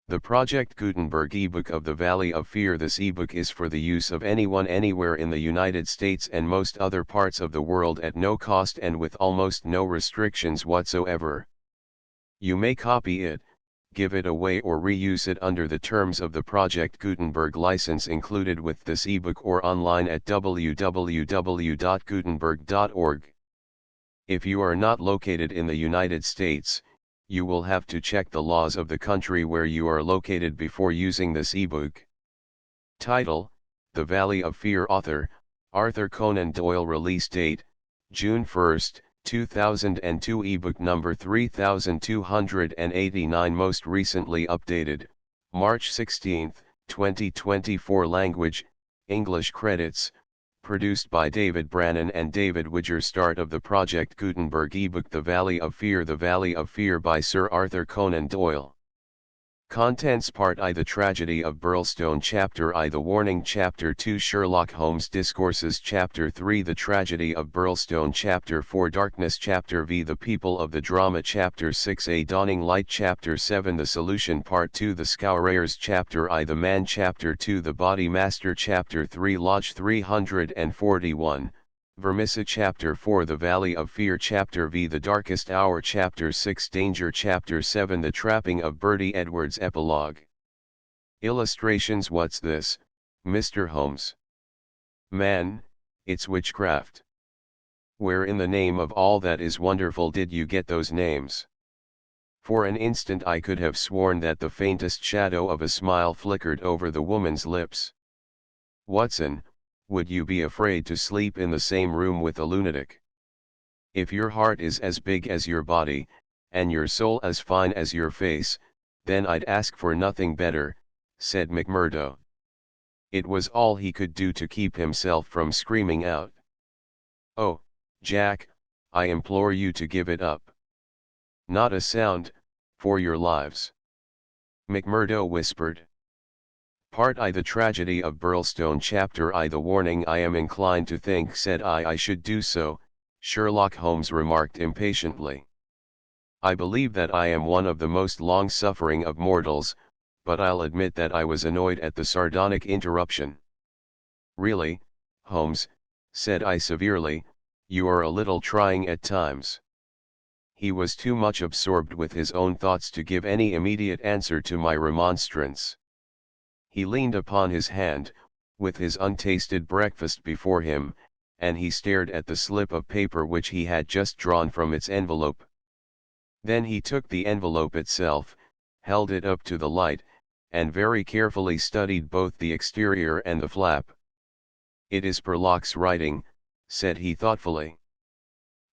The Project Gutenberg ebook of the Valley of Fear. This ebook is for the use of anyone anywhere in the United States and most other parts of the world at no cost and with almost no restrictions whatsoever. You may copy it, give it away or reuse it under the terms of the Project Gutenberg license included with this ebook or online at www.gutenberg.org. If you are not located in the United States, you will have to check the laws of the country where you are located before using this ebook. Title: The Valley of Fear. Author: Arthur Conan Doyle. Release date: June 1, 2002. Ebook number 3289. Most recently updated, March 16, 2024. Language: English. Credits: produced by David Brannon and David Widger. Start of the Project Gutenberg ebook The Valley of Fear. The Valley of Fear by Sir Arthur Conan Doyle. Contents: Part I, The Tragedy of Burlstone. Chapter I, The Warning. Chapter 2, Sherlock Holmes Discourses. Chapter 3, The Tragedy of Burlstone. Chapter 4, Darkness. Chapter V, The People of the Drama. Chapter 6, A Dawning Light. Chapter 7, The Solution. Part 2, The Scourers. Chapter I, The Man. Chapter 2, The Body Master. Chapter 3, Lodge 341, Vermissa. Chapter 4, The Valley of Fear. Chapter V, The Darkest Hour. Chapter 6, Danger. Chapter 7, The Trapping of Bertie Edwards. Epilogue. Illustrations. What's this, Mr. Holmes? Man, it's witchcraft. Where in the name of all that is wonderful did you get those names? For an instant I could have sworn that the faintest shadow of a smile flickered over the woman's lips. Watson, would you be afraid to sleep in the same room with a lunatic? If your heart is as big as your body, and your soul as fine as your face, then I'd ask for nothing better, said McMurdo. It was all he could do to keep himself from screaming out. Oh, Jack, I implore you to give it up. Not a sound, for your lives. McMurdo whispered. Part I, The Tragedy of Burlstone. Chapter I, The Warning. I am inclined to think, said I should do so, Sherlock Holmes remarked impatiently. I believe that I am one of the most long-suffering of mortals, but I'll admit that I was annoyed at the sardonic interruption. Really, Holmes, said I severely, you are a little trying at times. He was too much absorbed with his own thoughts to give any immediate answer to my remonstrance. He leaned upon his hand, with his untasted breakfast before him, and he stared at the slip of paper which he had just drawn from its envelope. Then he took the envelope itself, held it up to the light, and very carefully studied both the exterior and the flap. It is Perlock's writing, said he thoughtfully.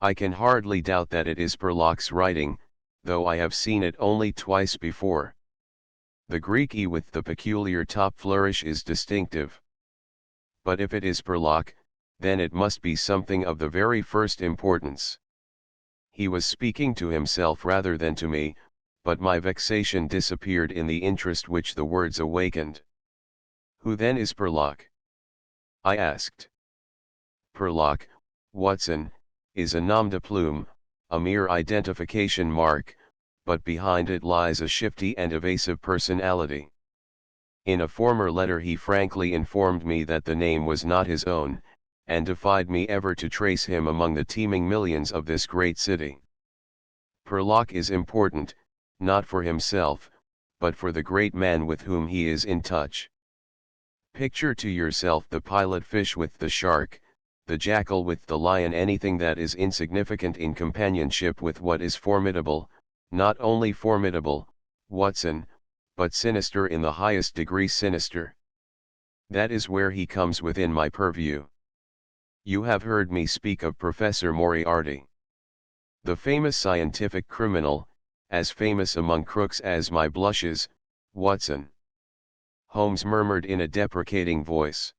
I can hardly doubt that it is Perlock's writing, though I have seen it only twice before. The Greek E with the peculiar top flourish is distinctive. But if it is Perlock, then it must be something of the very first importance. He was speaking to himself rather than to me, but my vexation disappeared in the interest which the words awakened. Who then is Perlock? I asked. Perlock, Watson, is a nom de plume, a mere identification mark, but behind it lies a shifty and evasive personality. In a former letter he frankly informed me that the name was not his own, and defied me ever to trace him among the teeming millions of this great city. Perlock is important, not for himself, but for the great man with whom he is in touch. Picture to yourself the pilot fish with the shark, the jackal with the lion, anything that is insignificant in companionship with what is formidable, not only formidable, Watson, but sinister in the highest degree sinister. That is where he comes within my purview. You have heard me speak of Professor Moriarty. The famous scientific criminal, as famous among crooks as my blushes, Watson. Holmes murmured in a deprecating voice.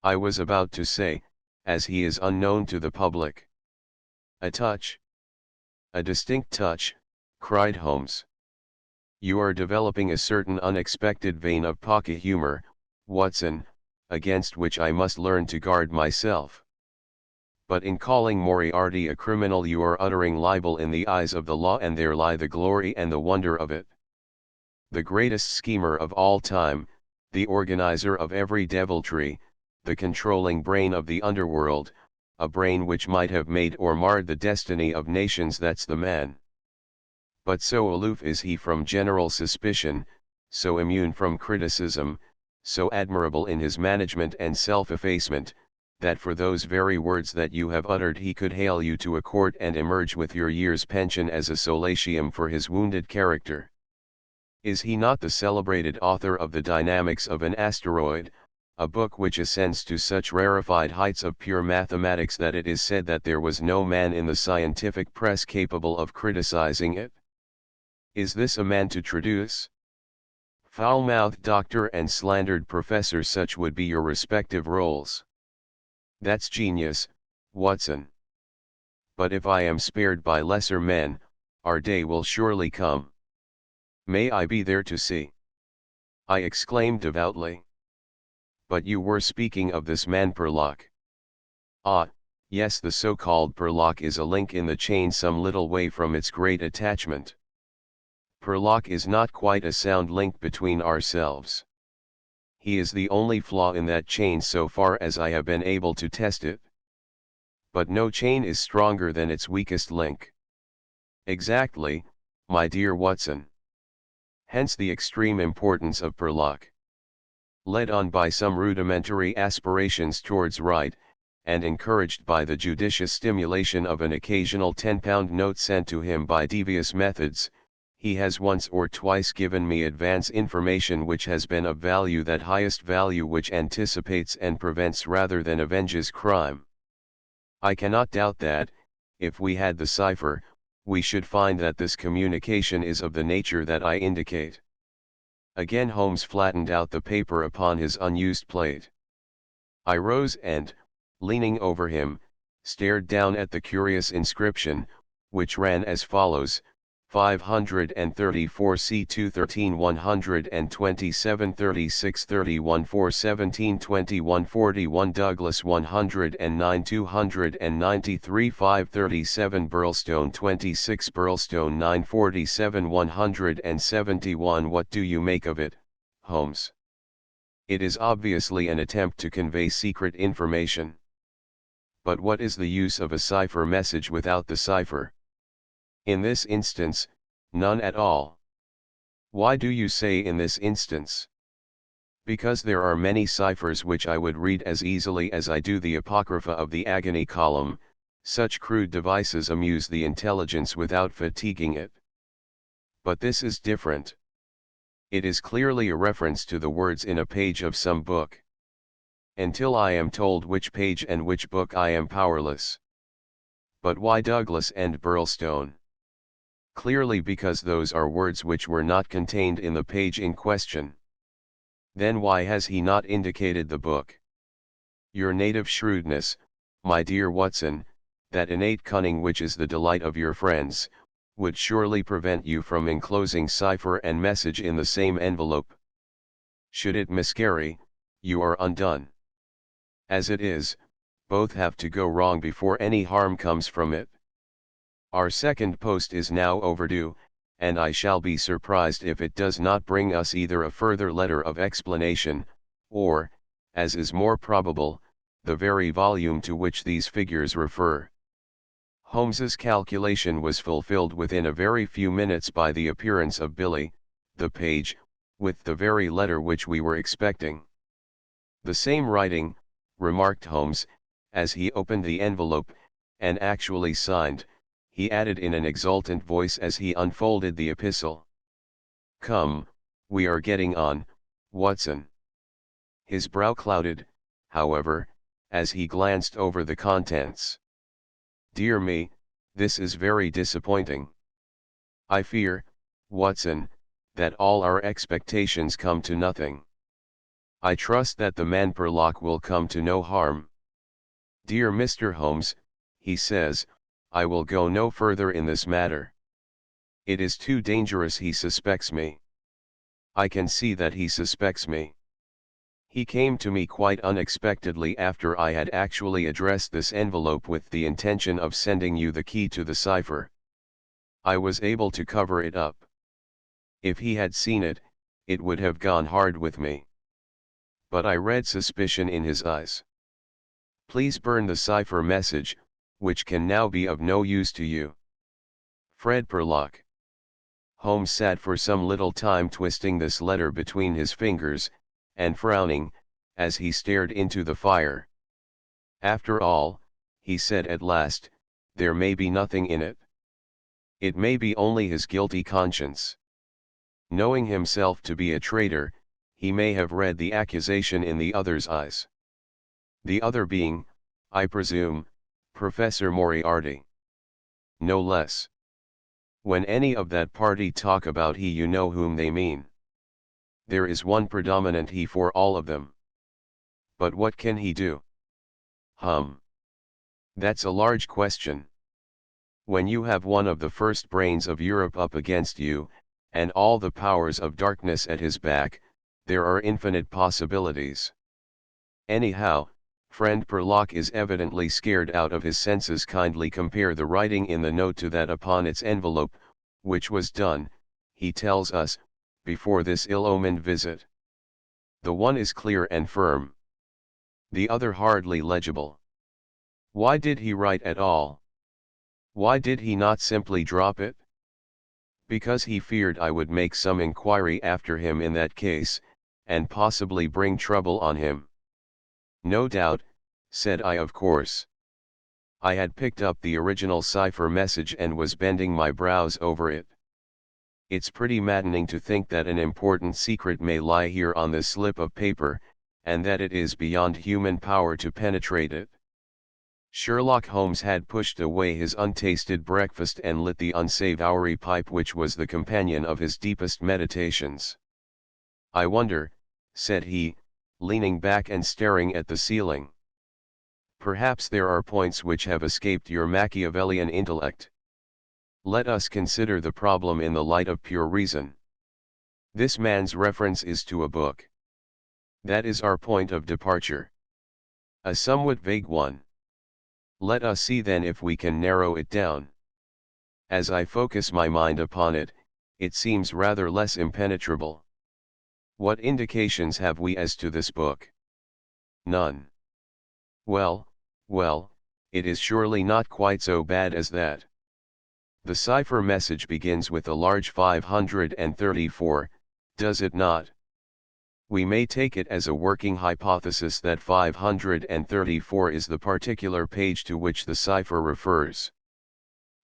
I was about to say, as he is unknown to the public. A touch. A distinct touch, cried Holmes. You are developing a certain unexpected vein of pocket humor, Watson, against which I must learn to guard myself. But in calling Moriarty a criminal you are uttering libel in the eyes of the law, and there lie the glory and the wonder of it. the greatest schemer of all time, the organizer of every deviltry, the controlling brain of the underworld, a brain which might have made or marred the destiny of nations. That's the man. But so aloof is he from general suspicion, so immune from criticism, so admirable in his management and self-effacement, that for those very words that you have uttered he could hale you to a court and emerge with your year's pension as a solatium for his wounded character. Is he not the celebrated author of The Dynamics of an Asteroid, a book which ascends to such rarefied heights of pure mathematics that it is said that there was no man in the scientific press capable of criticizing it? Is this a man to traduce? Foul-mouthed doctor and slandered professor, such would be your respective roles. That's genius, Watson. But if I am spared by lesser men, our day will surely come. May I be there to see? I exclaimed devoutly. But you were speaking of this man Perlock. Ah, yes, the so-called Perlock is a link in the chain some little way from its great attachment. Perlock is not quite a sound link between ourselves. He is the only flaw in that chain so far as I have been able to test it. But no chain is stronger than its weakest link. Exactly, my dear Watson. Hence the extreme importance of Perlock. Led on by some rudimentary aspirations towards right, and encouraged by the judicious stimulation of an occasional £10 note sent to him by devious methods, he has once or twice given me advance information which has been of value, that highest value which anticipates and prevents rather than avenges crime. I cannot doubt that, if we had the cipher, we should find that this communication is of the nature that I indicate. Again Holmes flattened out the paper upon his unused plate. I rose and, leaning over him, stared down at the curious inscription, which ran as follows: 534 C2 13 127 36 31 4 17 21 41 Douglas 109 293 537 Burlstone 26 Burlstone 947 171. What do you make of it, Holmes? It is obviously an attempt to convey secret information. But what is the use of a cipher message without the cipher? In this instance, none at all. Why do you say in this instance? Because there are many ciphers which I would read as easily as I do the Apocrypha of the Agony column. Such crude devices amuse the intelligence without fatiguing it. But this is different. It is clearly a reference to the words in a page of some book. Until I am told which page and which book, I am powerless. But why Douglas and Burlstone? Clearly because those are words which were not contained in the page in question. Then why has he not indicated the book? Your native shrewdness, my dear Watson, that innate cunning which is the delight of your friends, would surely prevent you from enclosing cipher and message in the same envelope. Should it miscarry, you are undone. As it is, both have to go wrong before any harm comes from it. Our second post is now overdue, and I shall be surprised if it does not bring us either a further letter of explanation, or, as is more probable, the very volume to which these figures refer. Holmes's calculation was fulfilled within a very few minutes by the appearance of Billy, the page, with the very letter which we were expecting. "The same writing," remarked Holmes, as he opened the envelope, and actually signed, he added in an exultant voice as he unfolded the epistle. "Come, we are getting on, Watson." His brow clouded, however, as he glanced over the contents. "Dear me, this is very disappointing. I fear, Watson, that all our expectations come to nothing. I trust that the man Perlock will come to no harm. Dear Mr. Holmes," he says, "I will go no further in this matter. It is too dangerous. He suspects me. I can see that he suspects me. He came to me quite unexpectedly after I had actually addressed this envelope with the intention of sending you the key to the cipher. I was able to cover it up. If he had seen it, it would have gone hard with me. But I read suspicion in his eyes. Please burn the cipher message, which can now be of no use to you. Fred Perlock. Holmes sat for some little time twisting this letter between his fingers, and frowning, as he stared into the fire. After all, he said at last, there may be nothing in it. It may be only his guilty conscience. Knowing himself to be a traitor, he may have read the accusation in the other's eyes. The other being, I presume, Professor Moriarty. No less. When any of that party talk about he, you know whom they mean. There is one predominant he for all of them. But what can he do? That's a large question. When you have one of the first brains of Europe up against you, and all the powers of darkness at his back, there are infinite possibilities. Anyhow, friend Perlock is evidently scared out of his senses. Kindly compare the writing in the note to that upon its envelope, which was done, he tells us, before this ill-omened visit. The one is clear and firm. The other hardly legible. Why did he write at all? Why did he not simply drop it? Because he feared I would make some inquiry after him in that case, and possibly bring trouble on him. No doubt, said I. Of course. I had picked up the original cipher message and was bending my brows over it. It's pretty maddening to think that an important secret may lie here on this slip of paper, and that it is beyond human power to penetrate it. Sherlock Holmes had pushed away his untasted breakfast and lit the unsavory pipe which was the companion of his deepest meditations. I wonder, said he, leaning back and staring at the ceiling. Perhaps there are points which have escaped your Machiavellian intellect. Let us consider the problem in the light of pure reason. This man's reference is to a book. That is our point of departure. A somewhat vague one. Let us see then if we can narrow it down. As I focus my mind upon it, it seems rather less impenetrable. What indications have we as to this book? None. Well, it is surely not quite so bad as that. The cipher message begins with a large 534, does it not? We may take it as a working hypothesis that 534 is the particular page to which the cipher refers.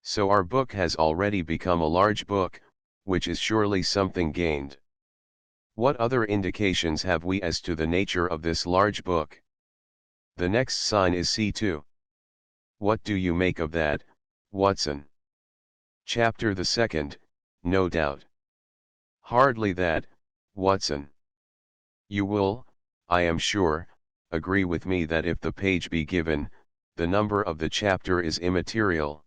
So our book has already become a large book, which is surely something gained. What other indications have we as to the nature of this large book? The next sign is C2. What do you make of that, Watson? Chapter the second, no doubt. Hardly that, Watson. You will, I am sure, agree with me that if the page be given, the number of the chapter is immaterial.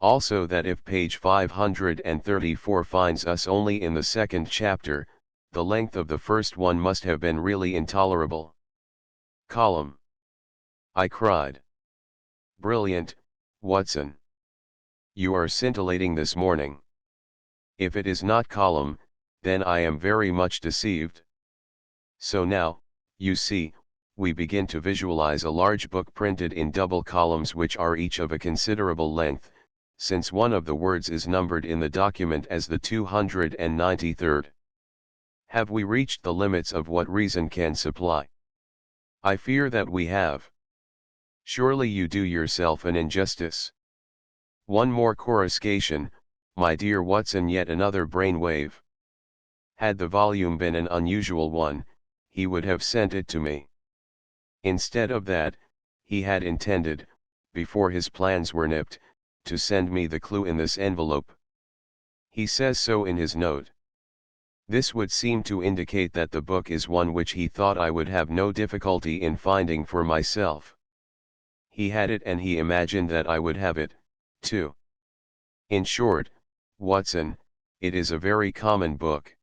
Also that if page 534 finds us only in the second chapter, the length of the first one must have been really intolerable. Column. I cried. Brilliant, Watson. You are scintillating this morning. If it is not column, then I am very much deceived. So now, you see, we begin to visualize a large book printed in double columns which are each of a considerable length, since one of the words is numbered in the document as the 293rd. Have we reached the limits of what reason can supply? I fear that we have. Surely you do yourself an injustice. One more coruscation, my dear Watson, yet another brainwave. Had the volume been an unusual one, he would have sent it to me. Instead of that, he had intended, before his plans were nipped, to send me the clue in this envelope. He says so in his note. This would seem to indicate that the book is one which he thought I would have no difficulty in finding for myself. He had it and he imagined that I would have it, too. In short, Watson, it is a very common book.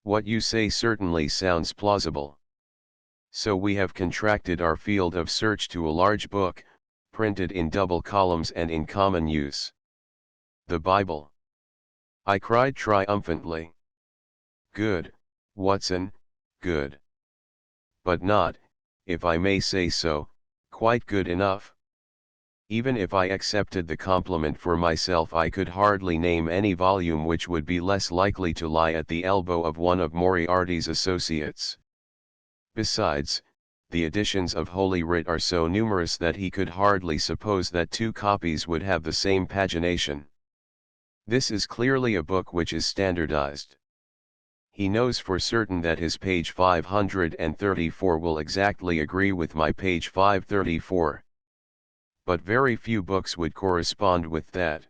What you say certainly sounds plausible. So we have contracted our field of search to a large book, printed in double columns and in common use. The Bible. I cried triumphantly. Good, Watson, good. But not, if I may say so, quite good enough. Even if I accepted the compliment for myself, I could hardly name any volume which would be less likely to lie at the elbow of one of Moriarty's associates. Besides, the editions of Holy Writ are so numerous that he could hardly suppose that two copies would have the same pagination. This is clearly a book which is standardized. He knows for certain that his page 534 will exactly agree with my page 534. But very few books would correspond with that.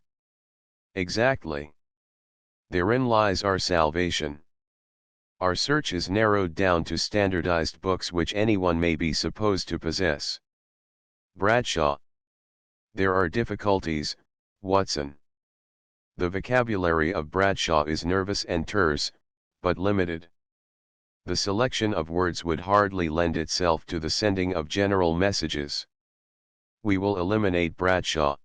Exactly. Therein lies our salvation. Our search is narrowed down to standardized books which anyone may be supposed to possess. Bradshaw. There are difficulties, Watson. The vocabulary of Bradshaw is nervous and terse, but limited. The selection of words would hardly lend itself to the sending of general messages. We will eliminate Bradshaw.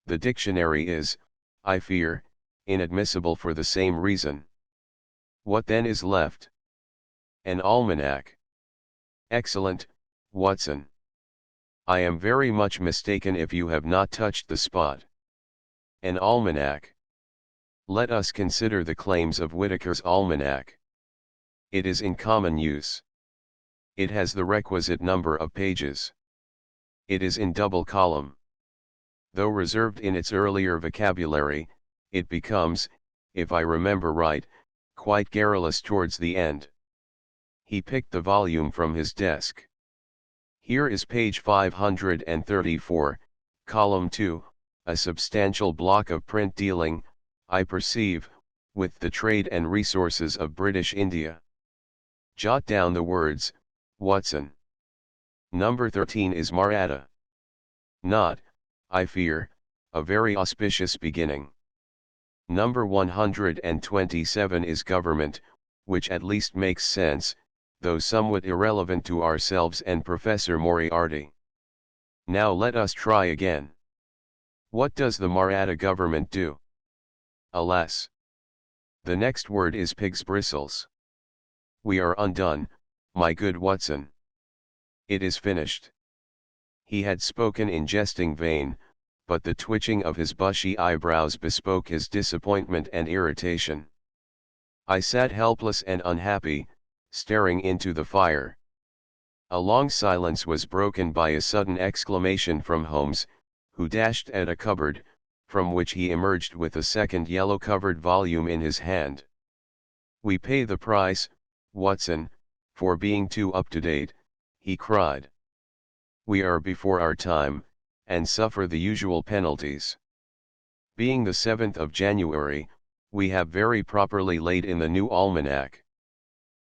The dictionary is, I fear, inadmissible for the same reason. What then is left? An almanac. Excellent, Watson. I am very much mistaken if you have not touched the spot. An almanac. Let us consider the claims of Whitaker's almanac. It is in common use. It has the requisite number of pages. It is in double column. Though reserved in its earlier vocabulary, it becomes, if I remember right, quite garrulous towards the end. He picked the volume from his desk. Here is page 534, column 2, a substantial block of print dealing, I perceive, with the trade and resources of British India. Jot down the words, Watson. Number 13 is Maratha. Not, I fear, a very auspicious beginning. Number 127 is government, which at least makes sense, though somewhat irrelevant to ourselves and Professor Moriarty. Now let us try again. What does the Maratha government do? Alas! The next word is pig's bristles. We are undone, my good Watson. It is finished. He had spoken in jesting vein, but the twitching of his bushy eyebrows bespoke his disappointment and irritation. I sat helpless and unhappy, staring into the fire. A long silence was broken by a sudden exclamation from Holmes, who dashed at a cupboard, from which he emerged with a second yellow-covered volume in his hand. "We pay the price, Watson, for being too up-to-date," he cried. "We are before our time, and suffer the usual penalties. Being the 7th of January, we have very properly laid in the new almanac.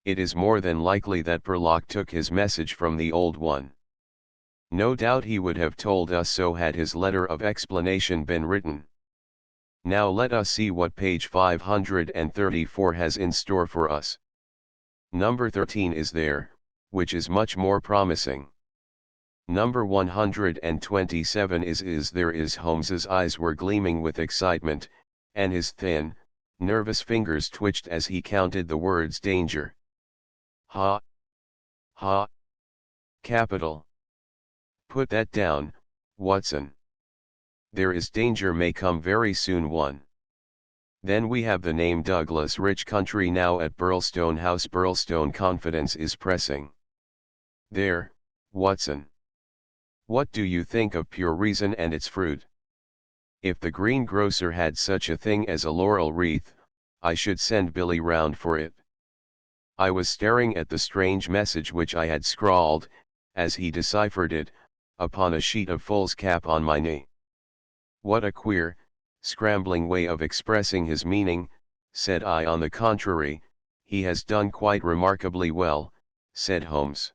It is more than likely that Perlock took his message from the old one. No doubt he would have told us so had his letter of explanation been written. Now let us see what page 534 has in store for us. Number 13 is there, which is much more promising. Number 127 is there. Holmes's eyes were gleaming with excitement, and his thin, nervous fingers twitched as he counted the words danger. Ha! Ha! Capital! Put that down, Watson. There is danger may come very soon. 1. Then we have the name Douglas. Rich country now at Burlstone House. Burlstone confidence is pressing. There, Watson. What do you think of pure reason and its fruit? If the greengrocer had such a thing as a laurel wreath, I should send Billy round for it. I was staring at the strange message which I had scrawled, as he deciphered it, upon a sheet of foolscap on my knee. What a queer, scrambling way of expressing his meaning, said I. On the contrary, he has done quite remarkably well, said Holmes.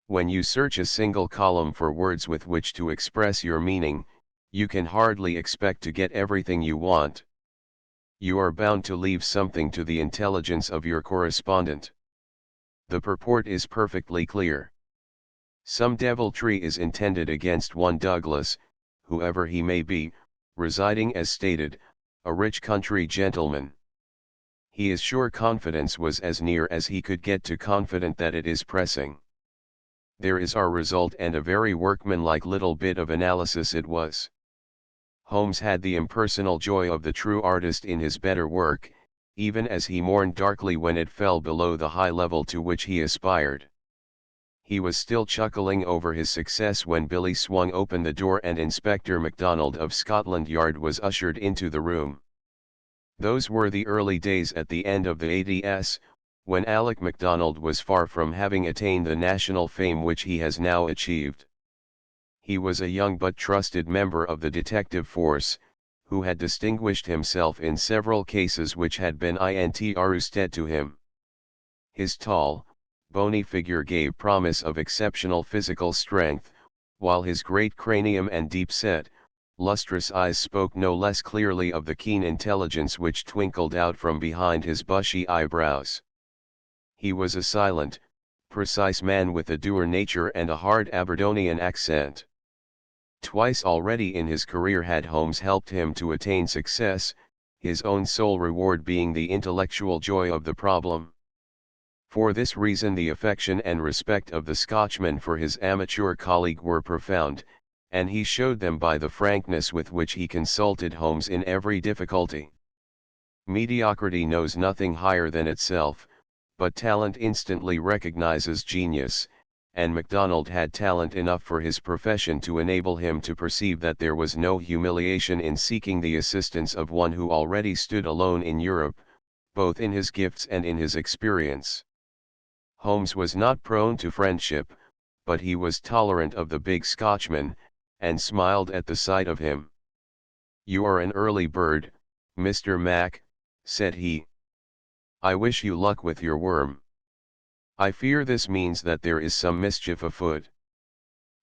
When you search a single column for words with which to express your meaning, you can hardly expect to get everything you want. You are bound to leave something to the intelligence of your correspondent. The purport is perfectly clear. Some deviltry is intended against one Douglas, whoever he may be, residing as stated, a rich country gentleman. He is sure confidence was as near as he could get to confident that it is pressing. There is our result, and a very workmanlike little bit of analysis it was. Holmes had the impersonal joy of the true artist in his better work, even as he mourned darkly when it fell below the high level to which he aspired. He was still chuckling over his success when Billy swung open the door and Inspector MacDonald of Scotland Yard was ushered into the room. Those were the early days at the end of the 80s, when Alec MacDonald was far from having attained the national fame which he has now achieved. He was a young but trusted member of the detective force, who had distinguished himself in several cases which had been intrusted to him. His tall, bony figure gave promise of exceptional physical strength, while his great cranium and deep-set, lustrous eyes spoke no less clearly of the keen intelligence which twinkled out from behind his bushy eyebrows. He was a silent, precise man with a dour nature and a hard Aberdonian accent. Twice already in his career had Holmes helped him to attain success, his own sole reward being the intellectual joy of the problem. For this reason the affection and respect of the Scotchman for his amateur colleague were profound, and he showed them by the frankness with which he consulted Holmes in every difficulty. Mediocrity knows nothing higher than itself, but talent instantly recognizes genius, and MacDonald had talent enough for his profession to enable him to perceive that there was no humiliation in seeking the assistance of one who already stood alone in Europe, both in his gifts and in his experience. Holmes was not prone to friendship, but he was tolerant of the big Scotchman, and smiled at the sight of him. "You are an early bird, Mr. Mac," said he. "I wish you luck with your worm. I fear this means that there is some mischief afoot.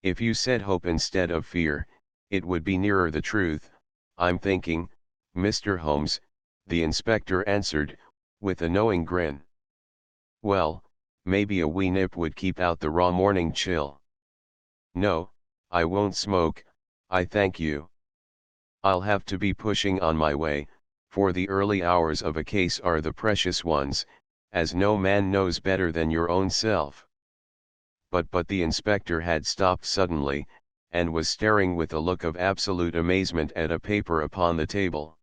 If you said hope instead of fear, it would be nearer the truth, I'm thinking, Mr. Holmes," the inspector answered, with a knowing grin. "Well, maybe a wee nip would keep out the raw morning chill." "No, I won't smoke, I thank you. I'll have to be pushing on my way, for the early hours of a case are the precious ones, as no man knows better than your own self." But the inspector had stopped suddenly, and was staring with a look of absolute amazement at a paper upon the table.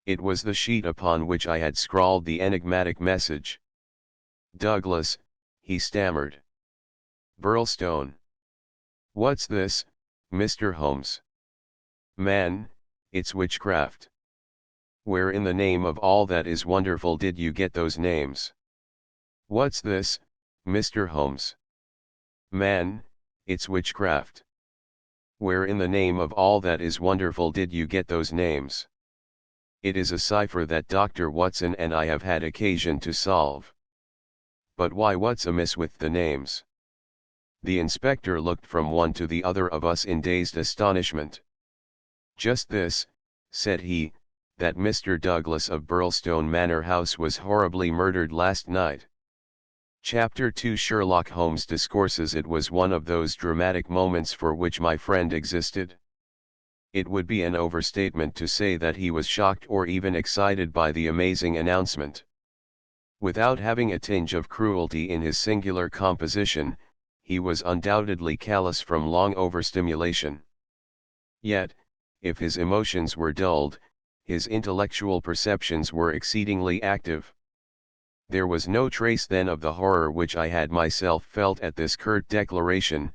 It was the sheet upon which I had scrawled the enigmatic message. "Douglas," he stammered. "Burlstone. What's this, Mr. Holmes?" "Man, it's witchcraft. Where in the name of all that is wonderful did you get those names?" "What's this, Mr. Holmes?" "Man, it's witchcraft. Where in the name of all that is wonderful did you get those names?" "It is a cipher that Dr. Watson and I have had occasion to solve." "But why, what's amiss with the names?" The inspector looked from one to the other of us in dazed astonishment. "Just this," said he, "that Mr. Douglas of Burlstone Manor House was horribly murdered last night." Chapter 2 Sherlock Holmes discourses. It was one of those dramatic moments for which my friend existed. It would be an overstatement to say that he was shocked or even excited by the amazing announcement. Without having a tinge of cruelty in his singular composition, he was undoubtedly callous from long overstimulation. Yet, if his emotions were dulled, his intellectual perceptions were exceedingly active. There was no trace then of the horror which I had myself felt at this curt declaration,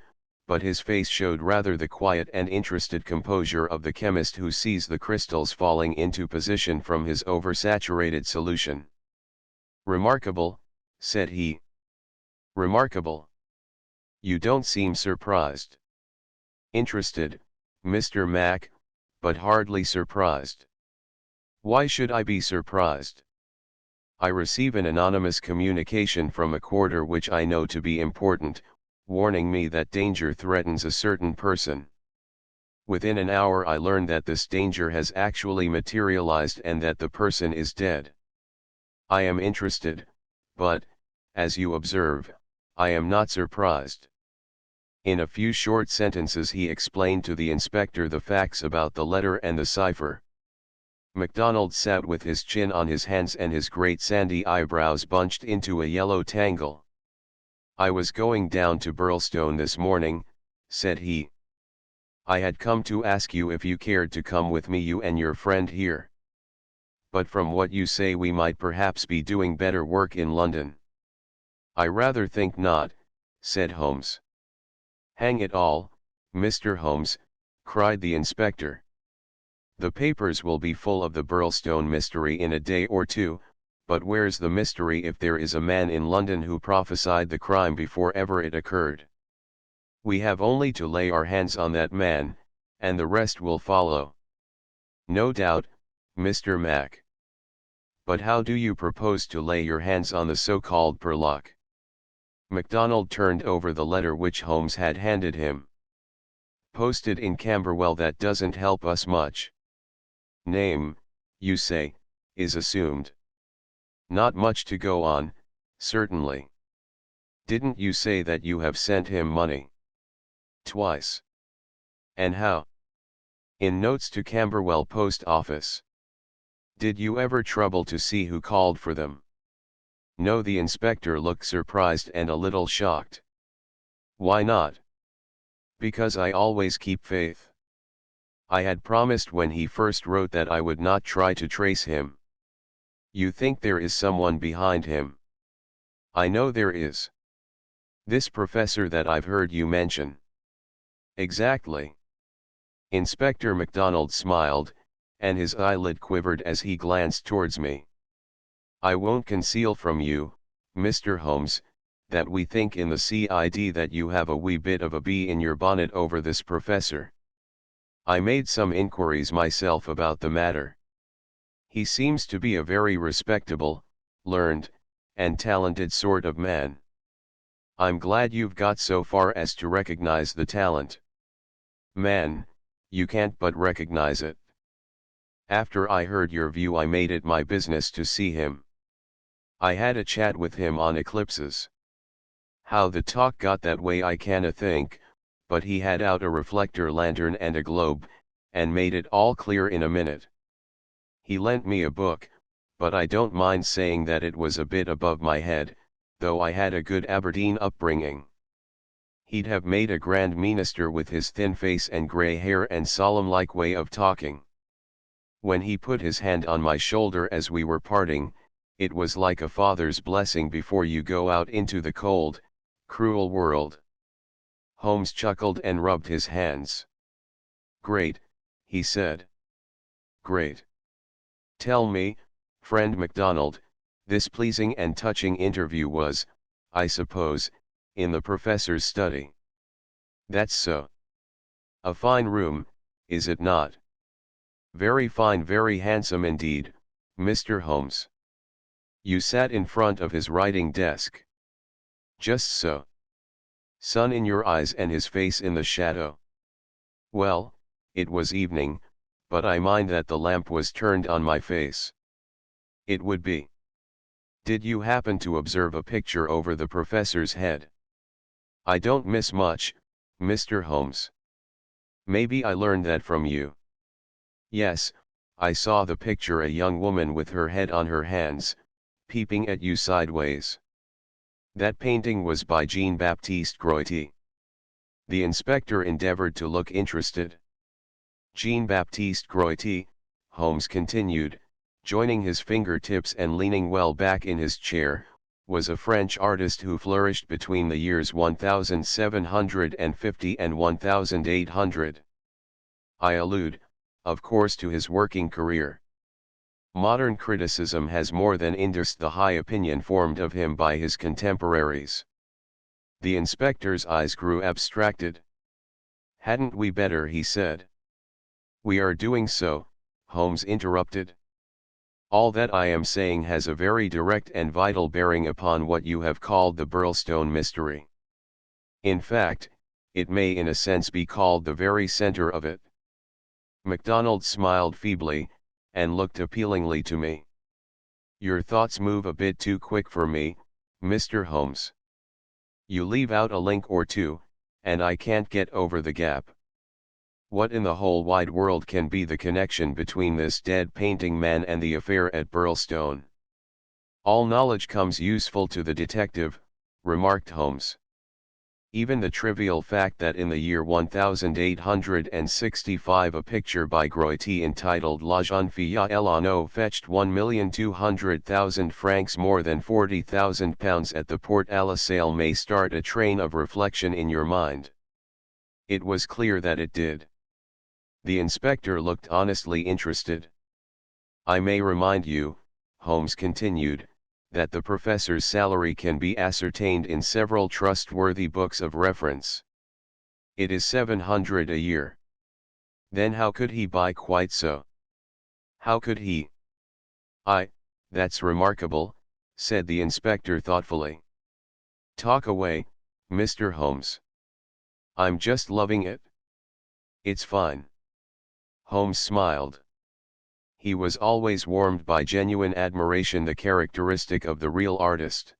but his face showed rather the quiet and interested composure of the chemist who sees the crystals falling into position from his oversaturated solution. "Remarkable," said he. "Remarkable. You don't seem surprised." "Interested, Mr. Mac, but hardly surprised." "Why should I be surprised?" "I receive an anonymous communication from a quarter which I know to be important, warning me that danger threatens a certain person. Within an hour I learn that this danger has actually materialized and that the person is dead. I am interested, but, as you observe, I am not surprised." In a few short sentences he explained to the inspector the facts about the letter and the cipher. MacDonald sat with his chin on his hands and his great sandy eyebrows bunched into a yellow tangle. "I was going down to Burlstone this morning," said he. "I had come to ask you if you cared to come with me, you and your friend here. But from what you say we might perhaps be doing better work in London." "I rather think not," said Holmes. "Hang it all, Mr. Holmes," cried the inspector. "The papers will be full of the Burlstone mystery in a day or two, but where's the mystery if there is a man in London who prophesied the crime before ever it occurred? We have only to lay our hands on that man, and the rest will follow." "No doubt, Mr. Mac. But how do you propose to lay your hands on the so-called Purlock?" MacDonald turned over the letter which Holmes had handed him. "Posted in Camberwell. That doesn't help us much. Name, you say, is assumed. Not much to go on, certainly. Didn't you say that you have sent him money?" "Twice." "And how?" "In notes to Camberwell Post Office." "Did you ever trouble to see who called for them?" "No." The inspector looked surprised and a little shocked. "Why not?" "Because I always keep faith. I had promised when he first wrote that I would not try to trace him." "You think there is someone behind him?" "I know there is. This professor that I've heard you mention." "Exactly." Inspector MacDonald smiled, and his eyelid quivered as he glanced towards me. "I won't conceal from you, Mr. Holmes, that we think in the CID that you have a wee bit of a bee in your bonnet over this professor. I made some inquiries myself about the matter. He seems to be a very respectable, learned, and talented sort of man. I'm glad you've got so far as to recognize the talent. Man, you can't but recognize it. After I heard your view I made it my business to see him. I had a chat with him on eclipses. How the talk got that way I canna think, but he had out a reflector lantern and a globe, and made it all clear in a minute. He lent me a book, but I don't mind saying that it was a bit above my head, though I had a good Aberdeen upbringing. He'd have made a grand minister with his thin face and grey hair and solemn-like way of talking. When he put his hand on my shoulder as we were parting, it was like a father's blessing before you go out into the cold, cruel world." Holmes chuckled and rubbed his hands. "Great," he said. "Great. Tell me, friend MacDonald, this pleasing and touching interview was, I suppose, in the professor's study?" "That's so." "A fine room, is it not?" "Very fine, very handsome indeed, Mr. Holmes." "You sat in front of his writing desk?" "Just so." "Sun in your eyes and his face in the shadow?" "Well, it was evening, but I mind that the lamp was turned on my face." "It would be." "Did you happen to observe a picture over the professor's head?" "I don't miss much, Mr. Holmes." "Maybe I learned that from you." "Yes, I saw the picture, a young woman with her head on her hands, peeping at you sideways." "That painting was by Jean-Baptiste Groite." The inspector endeavored to look interested. "Jean-Baptiste Groite," Holmes continued, joining his fingertips and leaning well back in his chair, "was a French artist who flourished between the years 1750 and 1800. I allude, of course, to his working career. Modern criticism has more than endorsed the high opinion formed of him by his contemporaries." The inspector's eyes grew abstracted. "Hadn't we better?" he said. "We are doing so," Holmes interrupted. "All that I am saying has a very direct and vital bearing upon what you have called the Burlstone mystery. In fact, it may in a sense be called the very center of it." MacDonald smiled feebly, and looked appealingly to me. "Your thoughts move a bit too quick for me, Mr. Holmes. You leave out a link or two, and I can't get over the gap." What in the whole wide world can be the connection between this dead painting man and the affair at Burlstone? All knowledge comes useful to the detective, remarked Holmes. Even the trivial fact that in the year 1865 a picture by Groite entitled La Jeune Fille à l'Anneau fetched 1,200,000 francs, more than £40,000 at the Port à la Sale, may start a train of reflection in your mind. It was clear that it did. The inspector looked honestly interested. I may remind you, Holmes continued, that the professor's salary can be ascertained in several trustworthy books of reference. It is 700 a year. Then how could he buy quite so? How could he? That's remarkable, said the inspector thoughtfully. Talk away, Mr. Holmes. I'm just loving it. It's fine. Holmes smiled. He was always warmed by genuine admiration, the characteristic of the real artist.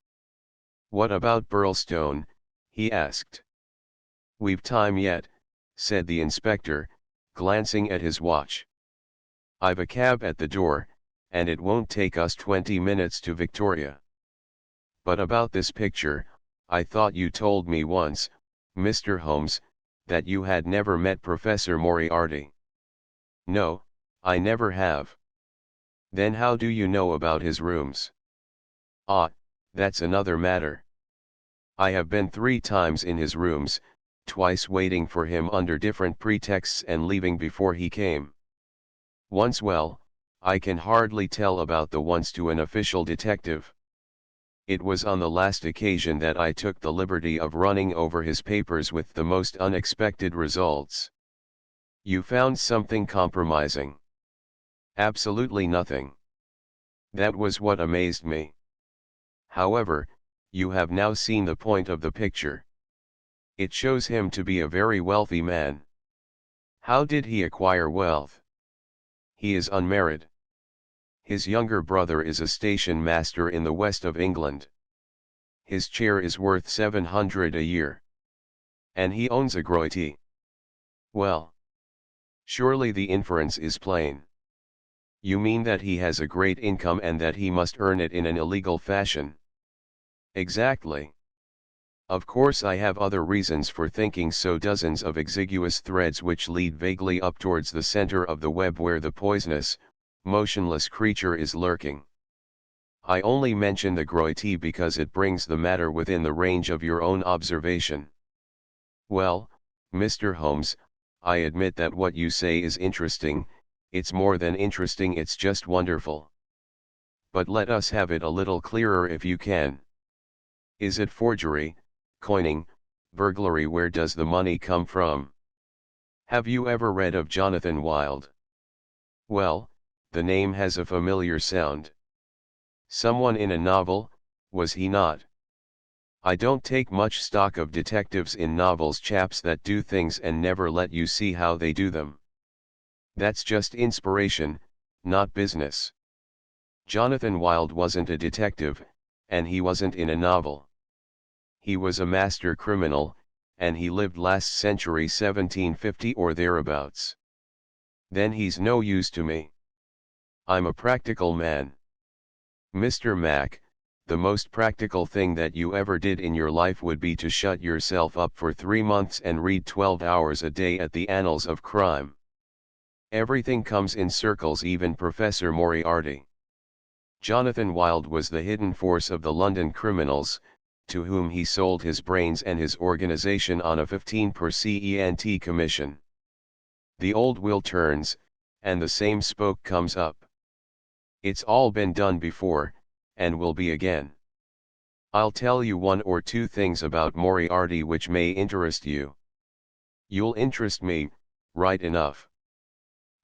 What about Burlstone? He asked. We've time yet, said the inspector, glancing at his watch. I've a cab at the door, and it won't take us 20 minutes to Victoria. But about this picture, I thought you told me once, Mr. Holmes, that you had never met Professor Moriarty. No, I never have. Then how do you know about his rooms? Ah, that's another matter. I have been 3 times in his rooms, twice waiting for him under different pretexts and leaving before he came. Once, well, I can hardly tell about the once to an official detective. It was on the last occasion that I took the liberty of running over his papers with the most unexpected results. You found something compromising? Absolutely nothing. That was what amazed me. However, you have now seen the point of the picture. It shows him to be a very wealthy man. How did he acquire wealth? He is unmarried. His younger brother is a station master in the west of England. His chair is worth 700 a year. And he owns a Groite. Well, surely the inference is plain. You mean that he has a great income and that he must earn it in an illegal fashion? Exactly. Of course I have other reasons for thinking so, dozens of exiguous threads which lead vaguely up towards the center of the web where the poisonous, motionless creature is lurking. I only mention the Groite because it brings the matter within the range of your own observation. Well, Mr. Holmes, I admit that what you say is interesting. It's more than interesting, it's just wonderful. But let us have it a little clearer if you can. Is it forgery, coining, burglary? Where does the money come from? Have you ever read of Jonathan Wild? Well, the name has a familiar sound. Someone in a novel, was he not? I don't take much stock of detectives in novels, chaps that do things and never let you see how they do them. That's just inspiration, not business. Jonathan Wild wasn't a detective, and he wasn't in a novel. He was a master criminal, and he lived last century 1750 or thereabouts. Then he's no use to me. I'm a practical man. Mr. Mac, the most practical thing that you ever did in your life would be to shut yourself up for 3 months and read 12 hours a day at the annals of crime. Everything comes in circles, even Professor Moriarty. Jonathan Wild was the hidden force of the London criminals, to whom he sold his brains and his organization on a 15 per cent commission. The old wheel turns, and the same spoke comes up. It's all been done before, and will be again. I'll tell you 1 or 2 things about Moriarty which may interest you. You'll interest me, right enough.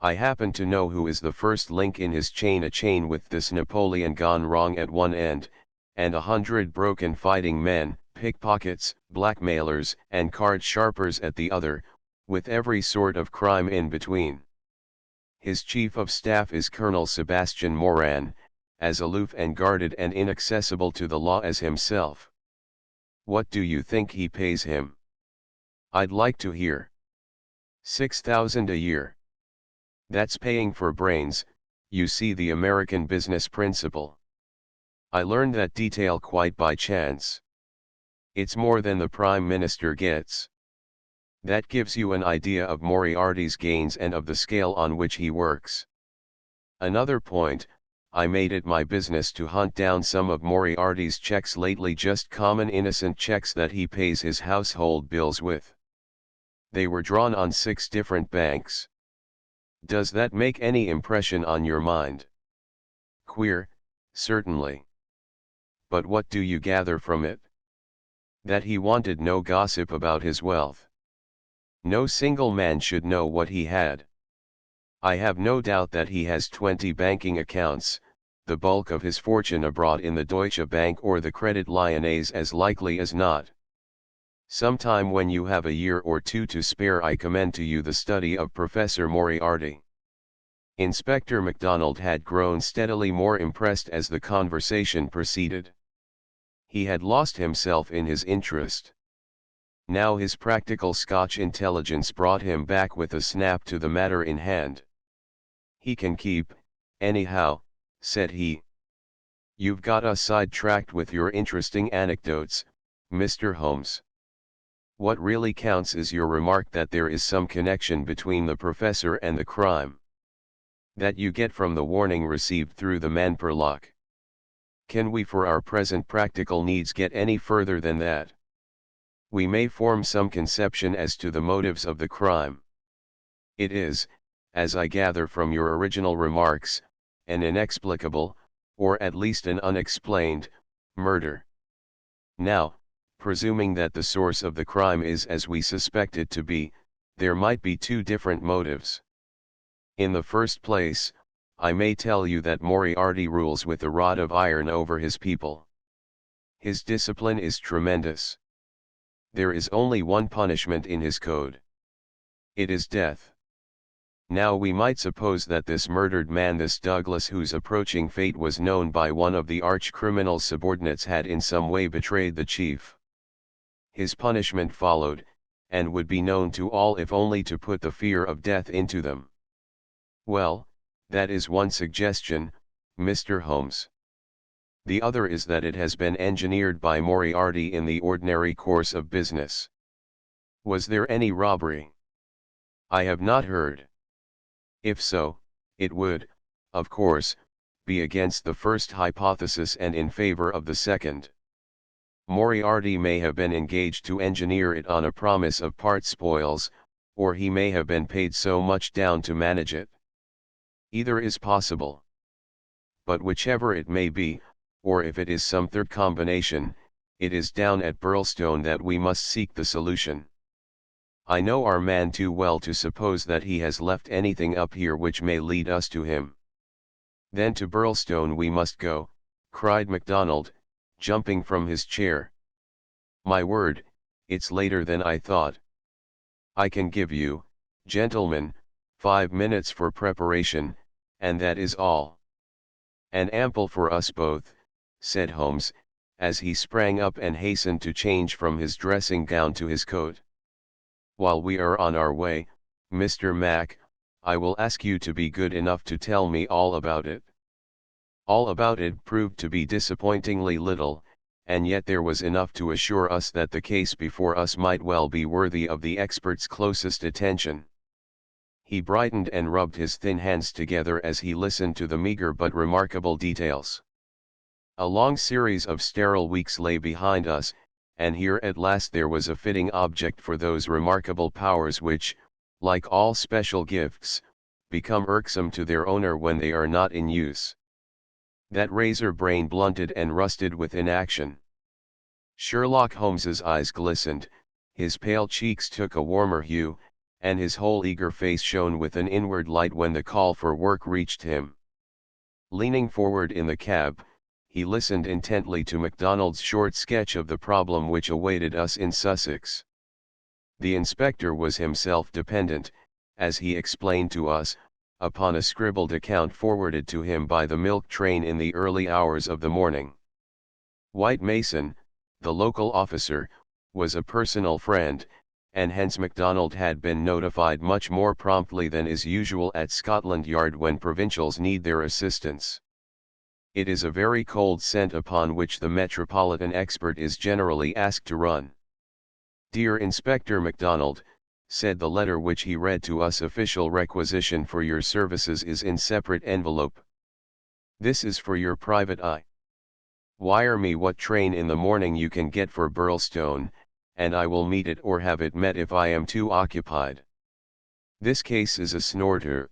I happen to know who is the first link in his chain, a chain with this Napoleon gone wrong at one end, and 100 broken fighting men, pickpockets, blackmailers, and card sharpers at the other, with every sort of crime in between. His chief of staff is Colonel Sebastian Moran, as aloof and guarded and inaccessible to the law as himself. What do you think he pays him? I'd like to hear. $6,000 a year. That's paying for brains, you see the American business principle. I learned that detail quite by chance. It's more than the Prime Minister gets. That gives you an idea of Moriarty's gains and of the scale on which he works. Another point, I made it my business to hunt down some of Moriarty's checks lately, just common innocent checks that he pays his household bills with. They were drawn on 6 different banks. Does that make any impression on your mind? Queer, certainly. But what do you gather from it? That he wanted no gossip about his wealth. No single man should know what he had. I have no doubt that he has 20 banking accounts, the bulk of his fortune abroad in the Deutsche Bank or the Credit Lyonnais, as likely as not. Sometime when you have a year or two to spare, I commend to you the study of Professor Moriarty. Inspector MacDonald had grown steadily more impressed as the conversation proceeded. He had lost himself in his interest. Now his practical Scotch intelligence brought him back with a snap to the matter in hand. "He can keep, anyhow," said he. "You've got us sidetracked with your interesting anecdotes, Mr. Holmes. What really counts is your remark that there is some connection between the professor and the crime. That you get from the warning received through the Manperlock. Can we for our present practical needs get any further than that? We may form some conception as to the motives of the crime. It is, as I gather from your original remarks, an inexplicable, or at least an unexplained, murder. Now, presuming that the source of the crime is as we suspect it to be, there might be 2 different motives. In the first place, I may tell you that Moriarty rules with a rod of iron over his people. His discipline is tremendous. There is only one punishment in his code. It is death. Now we might suppose that this murdered man, this Douglas, whose approaching fate was known by one of the arch-criminal's subordinates, had in some way betrayed the chief. His punishment followed, and would be known to all if only to put the fear of death into them. Well, that is one suggestion, Mr. Holmes. The other is that it has been engineered by Moriarty in the ordinary course of business. Was there any robbery? I have not heard. If so, it would, of course, be against the first hypothesis and in favor of the second. Moriarty may have been engaged to engineer it on a promise of part spoils, or he may have been paid so much down to manage it. Either is possible. But whichever it may be, or if it is some third combination, it is down at Burlstone that we must seek the solution. I know our man too well to suppose that he has left anything up here which may lead us to him. Then to Burlstone we must go, cried MacDonald, jumping from his chair. My word, it's later than I thought. I can give you, gentlemen, 5 minutes for preparation, and that is all. And ample for us both, said Holmes, as he sprang up and hastened to change from his dressing gown to his coat. While we are on our way, Mr. Mac, I will ask you to be good enough to tell me all about it. All about it proved to be disappointingly little, and yet there was enough to assure us that the case before us might well be worthy of the expert's closest attention. He brightened and rubbed his thin hands together as he listened to the meager but remarkable details. A long series of sterile weeks lay behind us, and here at last there was a fitting object for those remarkable powers which, like all special gifts, become irksome to their owner when they are not in use. That razor brain blunted and rusted with inaction. Sherlock Holmes's eyes glistened, his pale cheeks took a warmer hue, and his whole eager face shone with an inward light when the call for work reached him. Leaning forward in the cab, he listened intently to MacDonald's short sketch of the problem which awaited us in Sussex. The inspector was himself dependent, as he explained to us, upon a scribbled account forwarded to him by the milk train in the early hours of the morning. White Mason, the local officer, was a personal friend, and hence MacDonald had been notified much more promptly than is usual at Scotland Yard when provincials need their assistance. It is a very cold scent upon which the metropolitan expert is generally asked to run. "Dear Inspector MacDonald," said the letter which he read to us, "official requisition for your services is in separate envelope. This is for your private eye. Wire me what train in the morning you can get for Burlstone, and I will meet it or have it met if I am too occupied. This case is a snorter.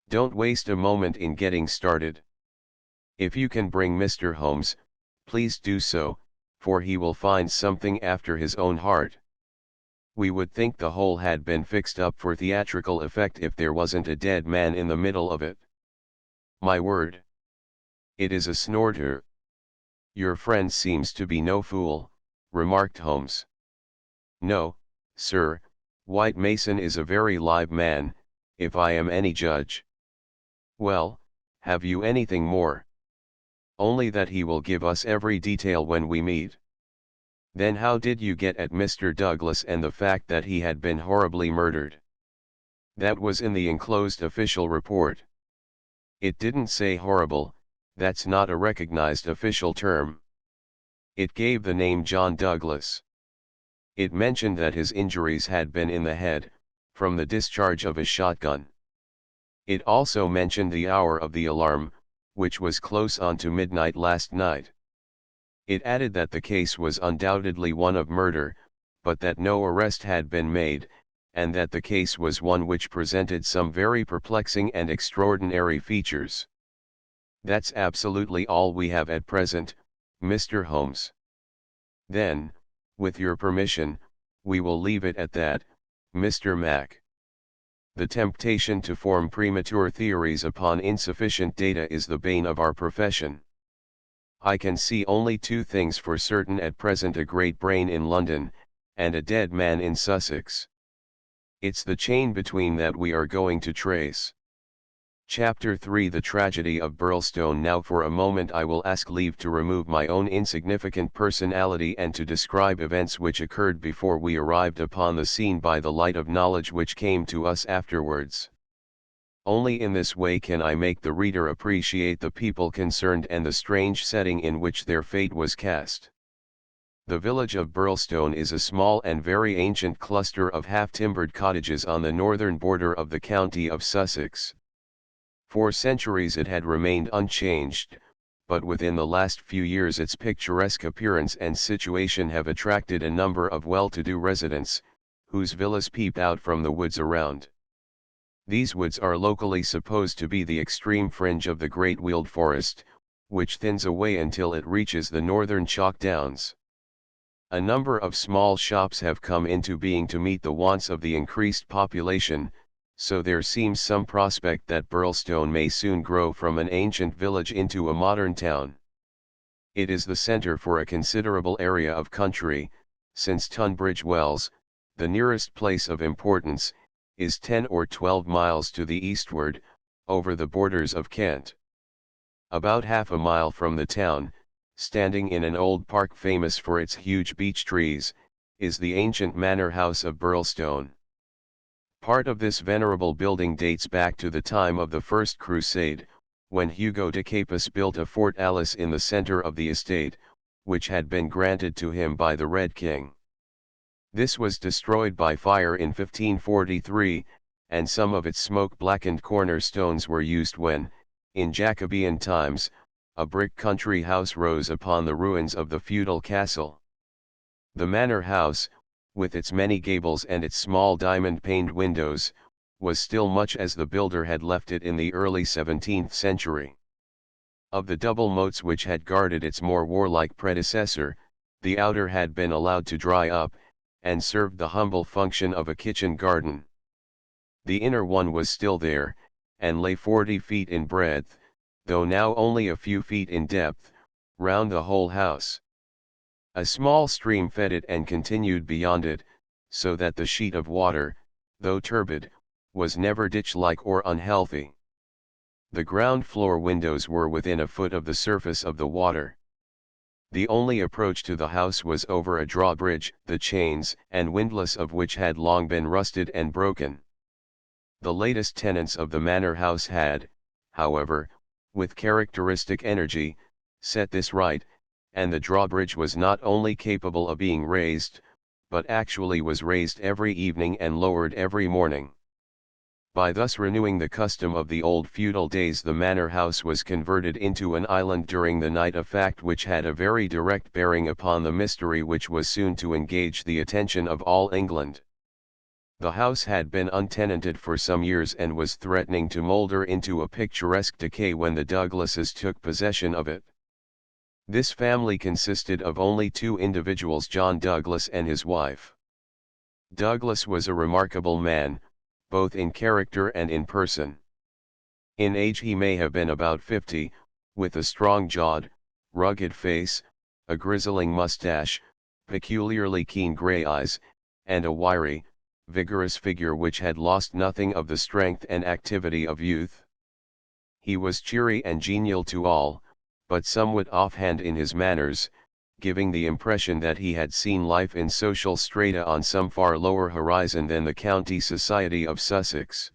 Don't waste a moment in getting started. If you can bring Mr. Holmes, please do so, for he will find something after his own heart. We would think the whole had been fixed up for theatrical effect if there wasn't a dead man in the middle of it. My word! It is a snorter." "Your friend seems to be no fool," remarked Holmes. "No, sir, White Mason is a very live man, if I am any judge." "Well, have you anything more?" "Only that he will give us every detail when we meet." "Then how did you get at Mr. Douglas and the fact that he had been horribly murdered?" "That was in the enclosed official report." "It didn't say horrible, that's not a recognized official term." "It gave the name John Douglas." "It mentioned that his injuries had been in the head, from the discharge of a shotgun." "It also mentioned the hour of the alarm, which was close on to midnight last night." "It added that the case was undoubtedly one of murder, but that no arrest had been made, and that the case was one which presented some very perplexing and extraordinary features." "That's absolutely all we have at present, Mr. Holmes." "Then, with your permission, we will leave it at that, Mr. Mac. The temptation to form premature theories upon insufficient data is the bane of our profession. I can see only two things for certain at present: a great brain in London, and a dead man in Sussex. It's the chain between that we are going to trace." Chapter 3: The Tragedy of Burlstone. Now for a moment I will ask leave to remove my own insignificant personality and to describe events which occurred before we arrived upon the scene by the light of knowledge which came to us afterwards. Only in this way can I make the reader appreciate the people concerned and the strange setting in which their fate was cast. The village of Burlstone is a small and very ancient cluster of half-timbered cottages on the northern border of the county of Sussex. For centuries it had remained unchanged, but within the last few years its picturesque appearance and situation have attracted a number of well-to-do residents, whose villas peep out from the woods around. These woods are locally supposed to be the extreme fringe of the Great Weald Forest, which thins away until it reaches the northern chalk downs. A number of small shops have come into being to meet the wants of the increased population, so there seems some prospect that Burlstone may soon grow from an ancient village into a modern town. It is the centre for a considerable area of country, since Tunbridge Wells, the nearest place of importance, is 10 or 12 miles to the eastward, over the borders of Kent. About half a mile from the town, standing in an old park famous for its huge beech trees, is the ancient manor house of Burlstone. Part of this venerable building dates back to the time of the First Crusade, when Hugo de Capus built a fortalice in the centre of the estate, which had been granted to him by the Red King. This was destroyed by fire in 1543, and some of its smoke-blackened cornerstones were used when, in Jacobean times, a brick country house rose upon the ruins of the feudal castle. The manor house, with its many gables and its small diamond-paned windows, was still much as the builder had left it in the early 17th century. Of the double moats which had guarded its more warlike predecessor, the outer had been allowed to dry up, and served the humble function of a kitchen garden. The inner one was still there, and lay 40 feet in breadth, though now only a few feet in depth, round the whole house. A small stream fed it and continued beyond it, so that the sheet of water, though turbid, was never ditch-like or unhealthy. The ground floor windows were within a foot of the surface of the water. The only approach to the house was over a drawbridge, the chains and windlass of which had long been rusted and broken. The latest tenants of the manor house had, however, with characteristic energy, set this right, and the drawbridge was not only capable of being raised, but actually was raised every evening and lowered every morning. By thus renewing the custom of the old feudal days, the manor house was converted into an island during the night, a fact which had a very direct bearing upon the mystery which was soon to engage the attention of all England. The house had been untenanted for some years and was threatening to moulder into a picturesque decay when the Douglases took possession of it. This family consisted of only two individuals, John Douglas and his wife. Douglas was a remarkable man, both in character and in person. In age he may have been about 50, with a strong-jawed, rugged face, a grizzling mustache, peculiarly keen grey eyes, and a wiry, vigorous figure which had lost nothing of the strength and activity of youth. He was cheery and genial to all, but somewhat offhand in his manners, giving the impression that he had seen life in social strata on some far lower horizon than the county society of Sussex.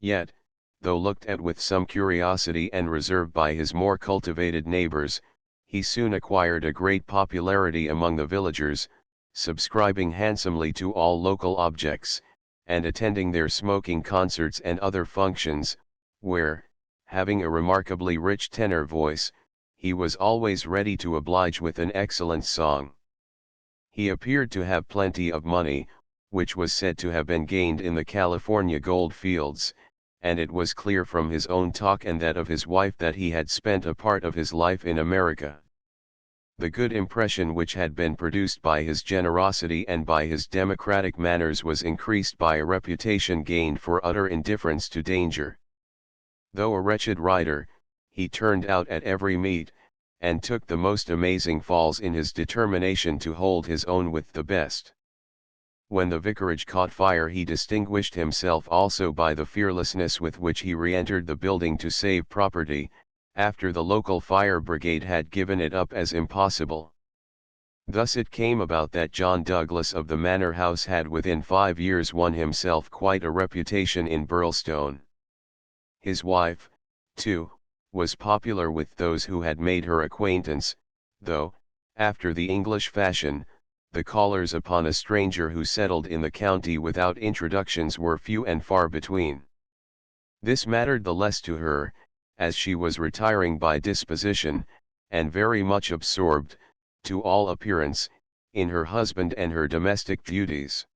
Yet, though looked at with some curiosity and reserve by his more cultivated neighbors, he soon acquired a great popularity among the villagers, subscribing handsomely to all local objects, and attending their smoking concerts and other functions, where, having a remarkably rich tenor voice, he was always ready to oblige with an excellent song. He appeared to have plenty of money, which was said to have been gained in the California gold fields, and it was clear from his own talk and that of his wife that he had spent a part of his life in America. The good impression which had been produced by his generosity and by his democratic manners was increased by a reputation gained for utter indifference to danger. Though a wretched rider, he turned out at every meet, and took the most amazing falls in his determination to hold his own with the best. When the vicarage caught fire, he distinguished himself also by the fearlessness with which he re-entered the building to save property, after the local fire brigade had given it up as impossible. Thus it came about that John Douglas of the manor house had within 5 years won himself quite a reputation in Burlstone. His wife, too, was popular with those who had made her acquaintance, though, after the English fashion, the callers upon a stranger who settled in the county without introductions were few and far between. This mattered the less to her, as she was retiring by disposition, and very much absorbed, to all appearance, in her husband and her domestic duties.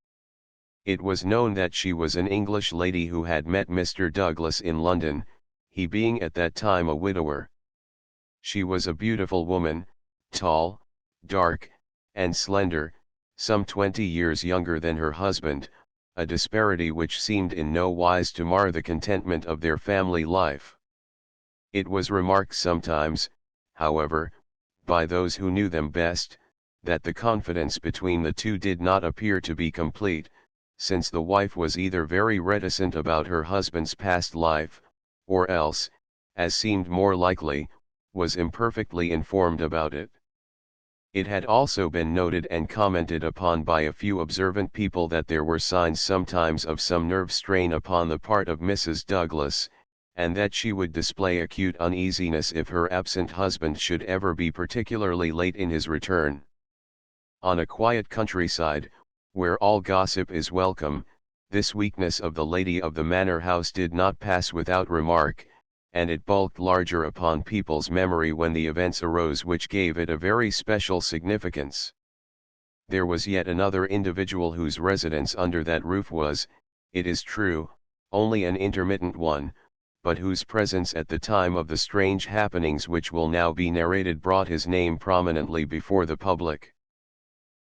It was known that she was an English lady who had met Mr. Douglas in London, he being at that time a widower. She was a beautiful woman, tall, dark, and slender, some 20 years younger than her husband, a disparity which seemed in no wise to mar the contentment of their family life. It was remarked sometimes, however, by those who knew them best, that the confidence between the two did not appear to be complete, since the wife was either very reticent about her husband's past life, or else, as seemed more likely, was imperfectly informed about it. It had also been noted and commented upon by a few observant people that there were signs sometimes of some nerve strain upon the part of Mrs. Douglas, and that she would display acute uneasiness if her absent husband should ever be particularly late in his return. On a quiet countryside, where all gossip is welcome, this weakness of the lady of the manor house did not pass without remark, and it bulked larger upon people's memory when the events arose which gave it a very special significance. There was yet another individual whose residence under that roof was, it is true, only an intermittent one, but whose presence at the time of the strange happenings which will now be narrated brought his name prominently before the public.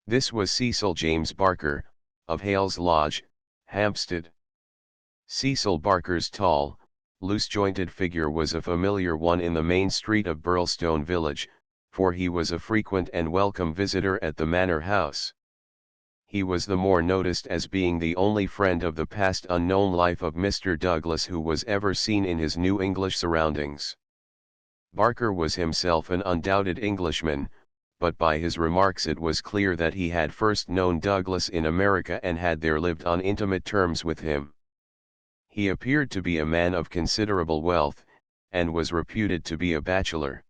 This was Cecil James Barker, of Hales Lodge, Hampstead. Cecil Barker's tall, loose-jointed figure was a familiar one in the main street of Burlstone village, for he was a frequent and welcome visitor at the manor house. He was the more noticed as being the only friend of the past unknown life of Mr. Douglas who was ever seen in his new English surroundings. Barker was himself an undoubted Englishman, but by his remarks it was clear that he had first known Douglas in America and had there lived on intimate terms with him. He appeared to be a man of considerable wealth, and was reputed to be a bachelor.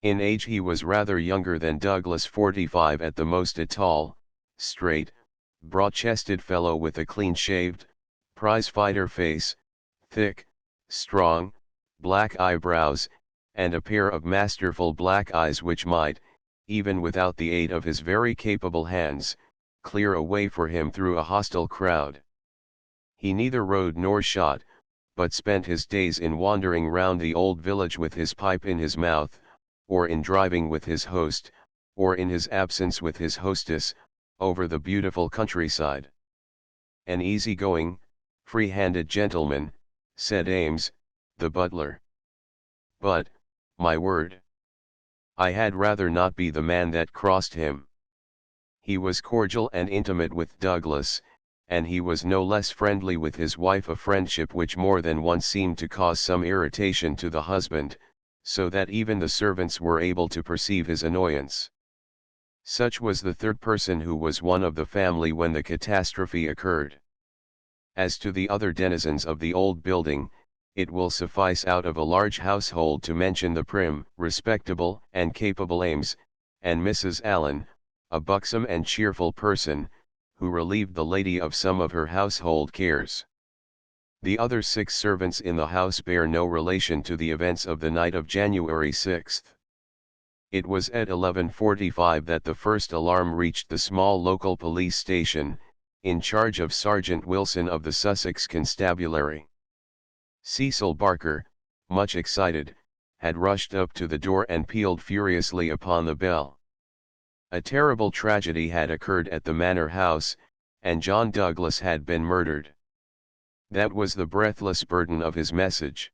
In age he was rather younger than Douglas, 45 at the most, a tall, straight, broad-chested fellow with a clean-shaved, prize-fighter face, thick, strong, black eyebrows, and a pair of masterful black eyes which might, even without the aid of his very capable hands, clear a way for him through a hostile crowd. He neither rode nor shot, but spent his days in wandering round the old village with his pipe in his mouth, or in driving with his host, or in his absence with his hostess, over the beautiful countryside. An easy-going, free-handed gentleman, said Ames, the butler. But, my word, I had rather not be the man that crossed him. He was cordial and intimate with Douglas, and he was no less friendly with his wife, a friendship which more than once seemed to cause some irritation to the husband, so that even the servants were able to perceive his annoyance. Such was the third person who was one of the family when the catastrophe occurred. As to the other denizens of the old building, it will suffice out of a large household to mention the prim, respectable, and capable Ames, and Mrs. Allen, a buxom and cheerful person, who relieved the lady of some of her household cares. The other 6 servants in the house bear no relation to the events of the night of January 6. It was at 11:45 that the first alarm reached the small local police station, in charge of Sergeant Wilson of the Sussex Constabulary. Cecil Barker, much excited, had rushed up to the door and pealed furiously upon the bell. A terrible tragedy had occurred at the manor house, and John Douglas had been murdered. That was the breathless burden of his message.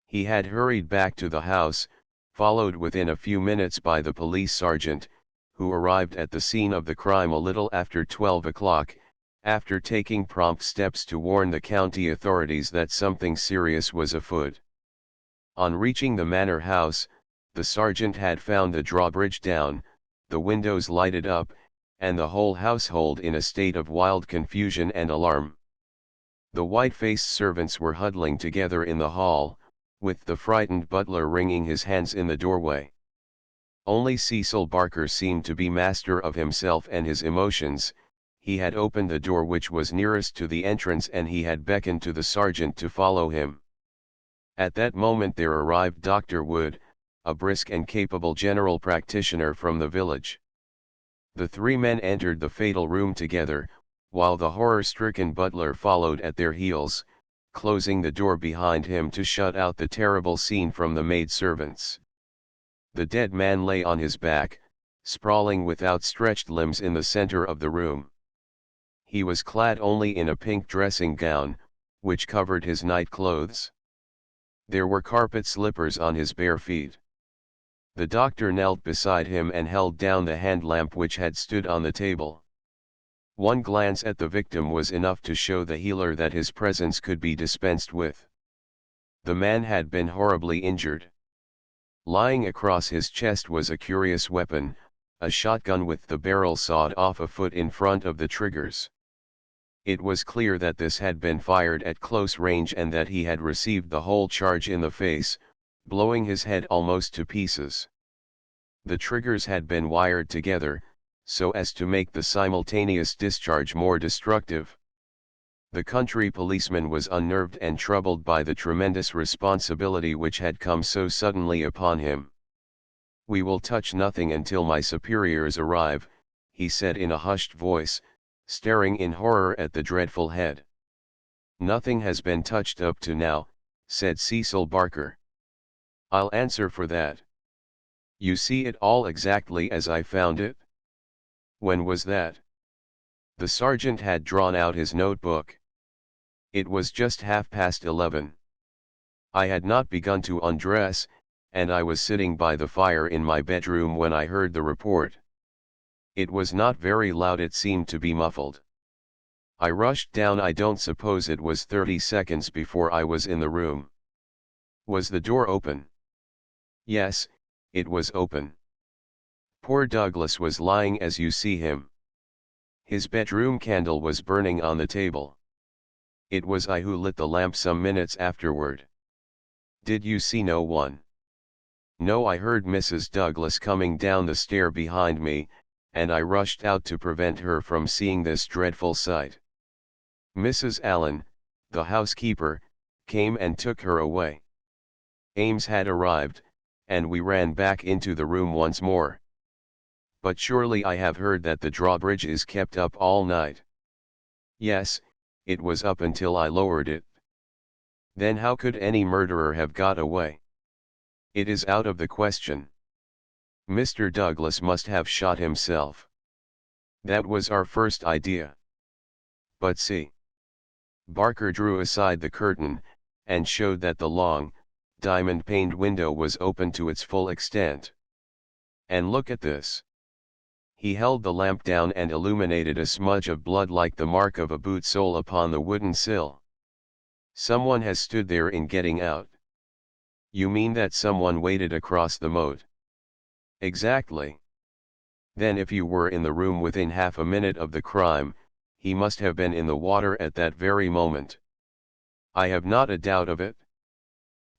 He had hurried back to the house, followed within a few minutes by the police sergeant, who arrived at the scene of the crime a little after 12 o'clock, after taking prompt steps to warn the county authorities that something serious was afoot. On reaching the manor house, the sergeant had found the drawbridge down, the windows lighted up, and the whole household in a state of wild confusion and alarm. The white-faced servants were huddling together in the hall, with the frightened butler wringing his hands in the doorway. Only Cecil Barker seemed to be master of himself and his emotions. He had opened the door which was nearest to the entrance and he had beckoned to the sergeant to follow him. At that moment there arrived Dr. Wood, a brisk and capable general practitioner from the village. The 3 men entered the fatal room together, while the horror-stricken butler followed at their heels, closing the door behind him to shut out the terrible scene from the maid-servants. The dead man lay on his back, sprawling with outstretched limbs in the center of the room. He was clad only in a pink dressing gown, which covered his night clothes. There were carpet slippers on his bare feet. The doctor knelt beside him and held down the hand lamp which had stood on the table. One glance at the victim was enough to show the healer that his presence could be dispensed with. The man had been horribly injured. Lying across his chest was a curious weapon, a shotgun with the barrel sawed off a foot in front of the triggers. It was clear that this had been fired at close range and that he had received the whole charge in the face, blowing his head almost to pieces. The triggers had been wired together, so as to make the simultaneous discharge more destructive. The country policeman was unnerved and troubled by the tremendous responsibility which had come so suddenly upon him. "We will touch nothing until my superiors arrive," he said in a hushed voice, staring in horror at the dreadful head. "Nothing has been touched up to now," said Cecil Barker. "I'll answer for that. You see it all exactly as I found it?" "When was that?" The sergeant had drawn out his notebook. "It was just 11:30. I had not begun to undress, and I was sitting by the fire in my bedroom when I heard the report. It was not very loud, it seemed to be muffled. I rushed down. I don't suppose it was 30 seconds before I was in the room." "Was the door open?" "Yes, it was open." Poor Douglas was lying as you see him. His bedroom candle was burning on the table. It was I who lit the lamp some minutes afterward. Did you see no one? No, I heard Mrs. Douglas coming down the stair behind me, and I rushed out to prevent her from seeing this dreadful sight. Mrs. Allen, the housekeeper, came and took her away. Ames had arrived, and we ran back into the room once more. But surely I have heard that the drawbridge is kept up all night. Yes, it was up until I lowered it. Then how could any murderer have got away? It is out of the question. Mr. Douglas must have shot himself. That was our first idea. But see. Barker drew aside the curtain, and showed that the long, diamond-paned window was open to its full extent. And look at this. He held the lamp down and illuminated a smudge of blood like the mark of a boot sole upon the wooden sill. Someone has stood there in getting out. You mean that someone waded across the moat? Exactly. Then if you were in the room within half a minute of the crime, he must have been in the water at that very moment. I have not a doubt of it.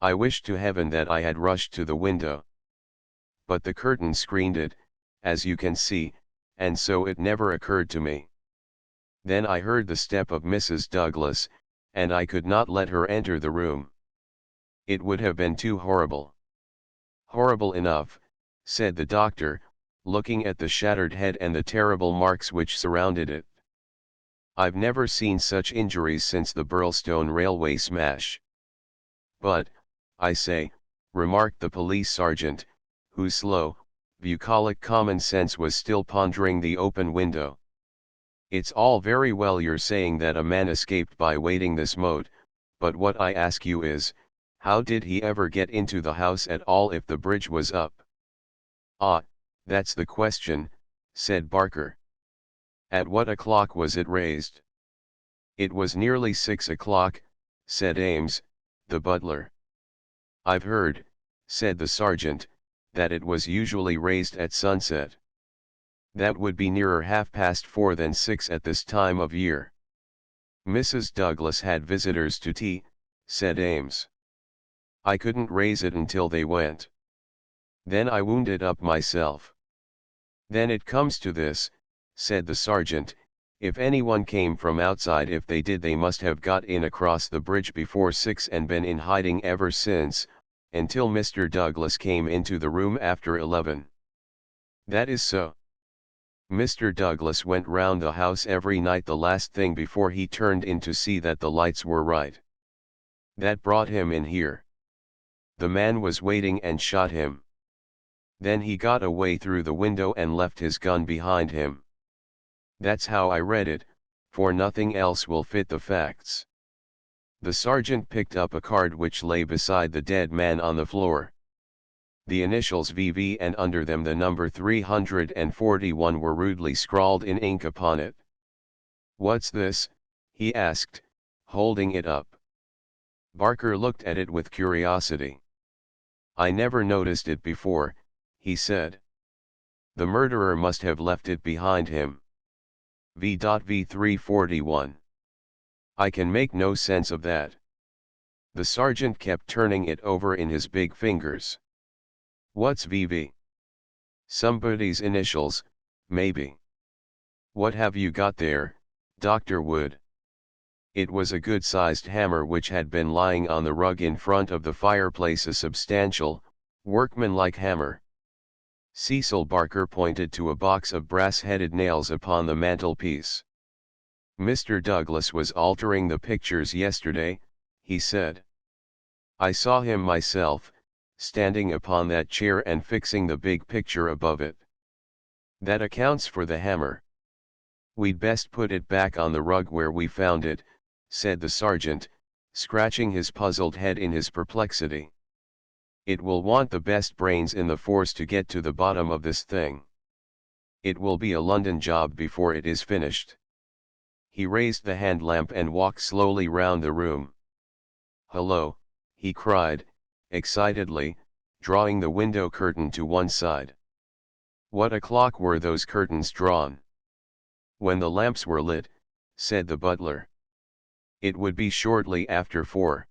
I wish to heaven that I had rushed to the window. But the curtain screened it, as you can see, and so it never occurred to me. Then I heard the step of Mrs. Douglas, and I could not let her enter the room. It would have been too horrible. Horrible enough, said the doctor, looking at the shattered head and the terrible marks which surrounded it. I've never seen such injuries since the Burlstone railway smash. But, I say, remarked the police sergeant, whose slow, bucolic common sense was still pondering the open window. It's all very well you're saying that a man escaped by wading this moat, but what I ask you is, how did he ever get into the house at all if the bridge was up? Ah, that's the question, said Barker. At what o'clock was it raised? It was nearly 6 o'clock, said Ames, the butler. I've heard, said the sergeant, that it was usually raised at sunset. That would be nearer 4:30 than 6 at this time of year. Mrs. Douglas had visitors to tea, said Ames. I couldn't raise it until they went. Then I wound it up myself. Then it comes to this, said the sergeant, if anyone came from outside, if they did, they must have got in across the bridge before 6 and been in hiding ever since, until Mr. Douglas came into the room after 11. That is so. Mr. Douglas went round the house every night the last thing before he turned in to see that the lights were right. That brought him in here. The man was waiting and shot him. Then he got away through the window and left his gun behind him. That's how I read it, for nothing else will fit the facts. The sergeant picked up a card which lay beside the dead man on the floor. The initials VV and under them the number 341 were rudely scrawled in ink upon it. What's this? He asked, holding it up. Barker looked at it with curiosity. I never noticed it before, he said. The murderer must have left it behind him. V.V341. I can make no sense of that. The sergeant kept turning it over in his big fingers. What's VV? Somebody's initials, maybe. What have you got there, Dr. Wood? It was a good-sized hammer which had been lying on the rug in front of the fireplace, a substantial, workmanlike hammer. Cecil Barker pointed to a box of brass-headed nails upon the mantelpiece. Mr. Douglas was altering the pictures yesterday, he said. I saw him myself, standing upon that chair and fixing the big picture above it. That accounts for the hammer. We'd best put it back on the rug where we found it, said the sergeant, scratching his puzzled head in his perplexity. It will want the best brains in the force to get to the bottom of this thing. It will be a London job before it is finished. He raised the hand lamp and walked slowly round the room. Hello, he cried, excitedly, drawing the window curtain to one side. What o'clock were those curtains drawn? When the lamps were lit, said the butler. It would be shortly after 4.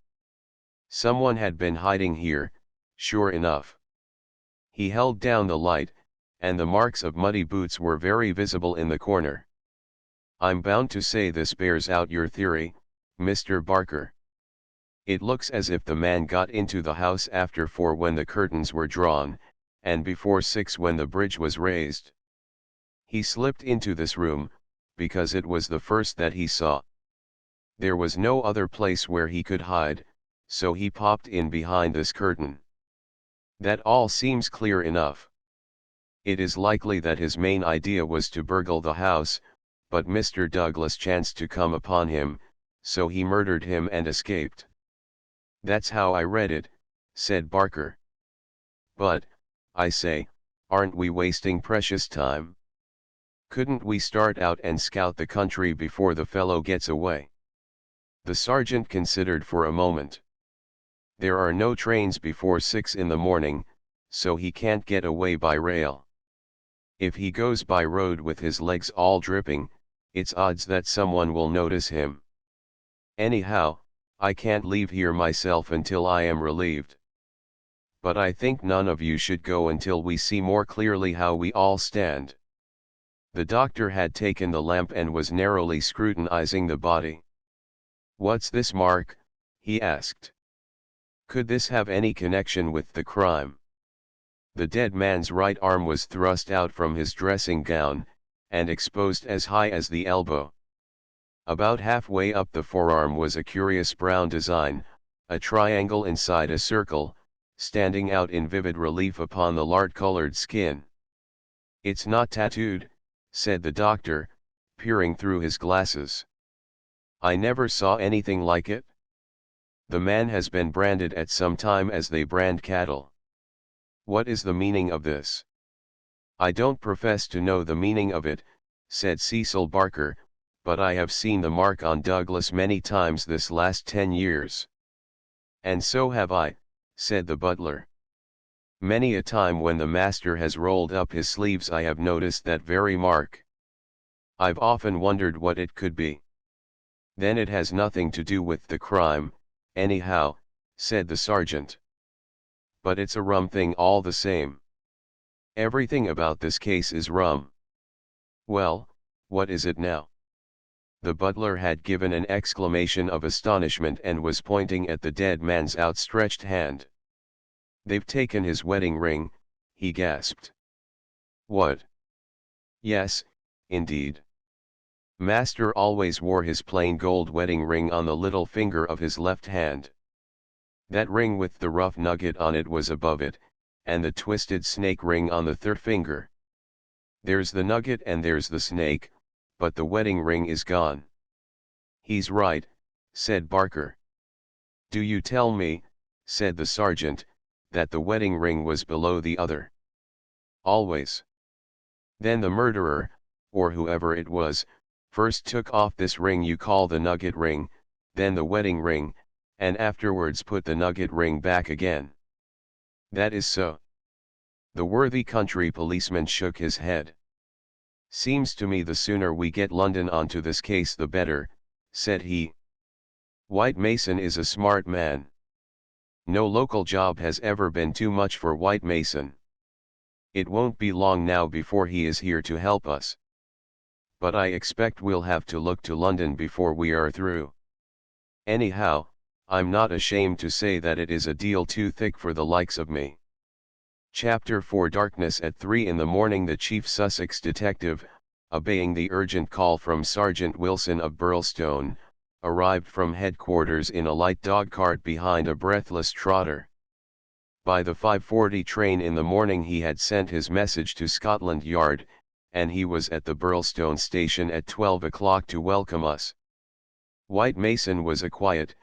Someone had been hiding here, sure enough. He held down the light, and the marks of muddy boots were very visible in the corner. I'm bound to say this bears out your theory, Mr. Barker. It looks as if the man got into the house after 4 when the curtains were drawn, and before 6 when the bridge was raised. He slipped into this room, because it was the first that he saw. There was no other place where he could hide, so he popped in behind this curtain. That all seems clear enough. It is likely that his main idea was to burgle the house, but Mr. Douglas chanced to come upon him, so he murdered him and escaped. That's how I read it, said Barker. But, I say, aren't we wasting precious time? Couldn't we start out and scout the country before the fellow gets away? The sergeant considered for a moment. There are no trains before 6 in the morning, so he can't get away by rail. If he goes by road with his legs all dripping, it's odds that someone will notice him. Anyhow, I can't leave here myself until I am relieved. But I think none of you should go until we see more clearly how we all stand. The doctor had taken the lamp and was narrowly scrutinizing the body. What's this mark? He asked. Could this have any connection with the crime? The dead man's right arm was thrust out from his dressing gown, and exposed as high as the elbow. About halfway up the forearm was a curious brown design, a triangle inside a circle, standing out in vivid relief upon the lard-colored skin. It's not tattooed, said the doctor, peering through his glasses. I never saw anything like it. The man has been branded at some time as they brand cattle. What is the meaning of this? I don't profess to know the meaning of it, said Cecil Barker, but I have seen the mark on Douglas many times this last 10 years. And so have I, said the butler. Many a time when the master has rolled up his sleeves I have noticed that very mark. I've often wondered what it could be. Then it has nothing to do with the crime, anyhow, said the sergeant. But it's a rum thing all the same. Everything about this case is rum. Well, what is it now? The butler had given an exclamation of astonishment and was pointing at the dead man's outstretched hand. They've taken his wedding ring, he gasped. What? Yes, indeed. Master always wore his plain gold wedding ring on the little finger of his left hand. That ring with the rough nugget on it was above it, and the twisted snake ring on the third finger. There's the nugget and there's the snake, but the wedding ring is gone. He's right, said Barker. Do you tell me, said the sergeant, that the wedding ring was below the other? Always. Then the murderer, or whoever it was, first took off this ring you call the nugget ring, then the wedding ring, and afterwards put the nugget ring back again. That is so. The worthy country policeman shook his head. Seems to me the sooner we get London onto this case the better, said he. White Mason is a smart man. No local job has ever been too much for White Mason. It won't be long now before he is here to help us. But I expect we'll have to look to London before we are through. Anyhow, I'm not ashamed to say that it is a deal too thick for the likes of me. Chapter 4 Darkness at 3 in the morning. The chief Sussex detective, obeying the urgent call from Sergeant Wilson of Burlstone, arrived from headquarters in a light dogcart behind a breathless trotter. By the 5:40 train in the morning he had sent his message to Scotland Yard, and he was at the Burlstone station at 12 o'clock to welcome us. White Mason was a quiet,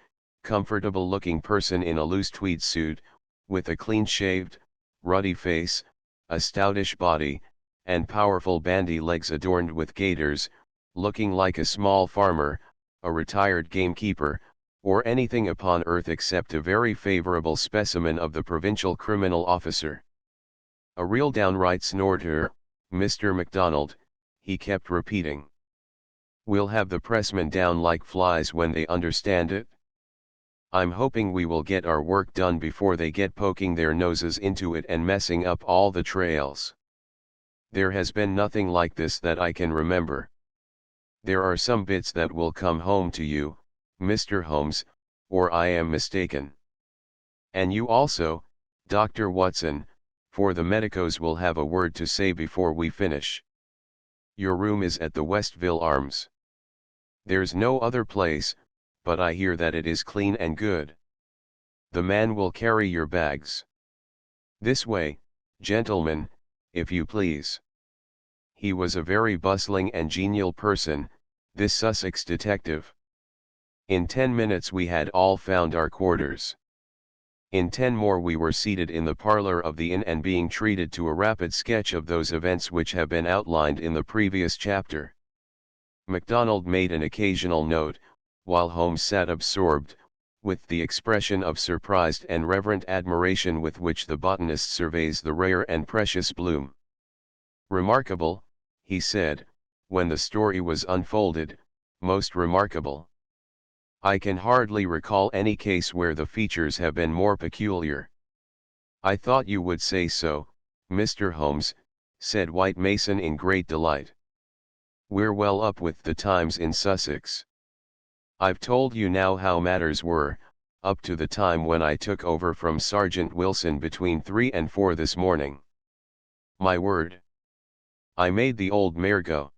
comfortable-looking person in a loose tweed suit, with a clean-shaved, ruddy face, a stoutish body, and powerful bandy legs adorned with gaiters, looking like a small farmer, a retired gamekeeper, or anything upon earth except a very favorable specimen of the provincial criminal officer. A real downright snorter, Mr. MacDonald, he kept repeating. We'll have the pressmen down like flies when they understand it. I'm hoping we will get our work done before they get poking their noses into it and messing up all the trails. There has been nothing like this that I can remember. There are some bits that will come home to you, Mr. Holmes, or I am mistaken. And you also, Dr. Watson, for the medicos will have a word to say before we finish. Your room is at the Westville Arms. There's no other place, but I hear that it is clean and good. The man will carry your bags. This way, gentlemen, if you please. He was a very bustling and genial person, this Sussex detective. In 10 minutes we had all found our quarters. In 10 more we were seated in the parlor of the inn and being treated to a rapid sketch of those events which have been outlined in the previous chapter. MacDonald made an occasional note, while Holmes sat absorbed, with the expression of surprised and reverent admiration with which the botanist surveys the rare and precious bloom. Remarkable, he said, when the story was unfolded, most remarkable. I can hardly recall any case where the features have been more peculiar. I thought you would say so, Mr. Holmes, said White Mason in great delight. We're well up with the times in Sussex. I've told you now how matters were, up to the time when I took over from Sergeant Wilson between 3 and 4 this morning. My word! I made the old mare go.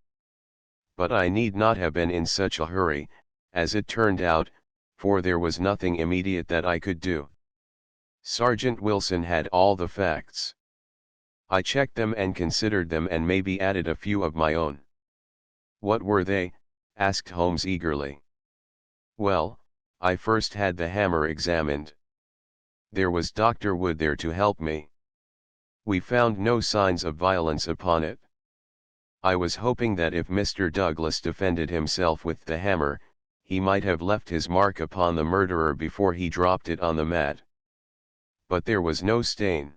But I need not have been in such a hurry, as it turned out, for there was nothing immediate that I could do. Sergeant Wilson had all the facts. I checked them and considered them and maybe added a few of my own. What were they? Asked Holmes eagerly. Well, I first had the hammer examined. There was Dr. Wood there to help me. We found no signs of violence upon it. I was hoping that if Mr. Douglas defended himself with the hammer, he might have left his mark upon the murderer before he dropped it on the mat. But there was no stain.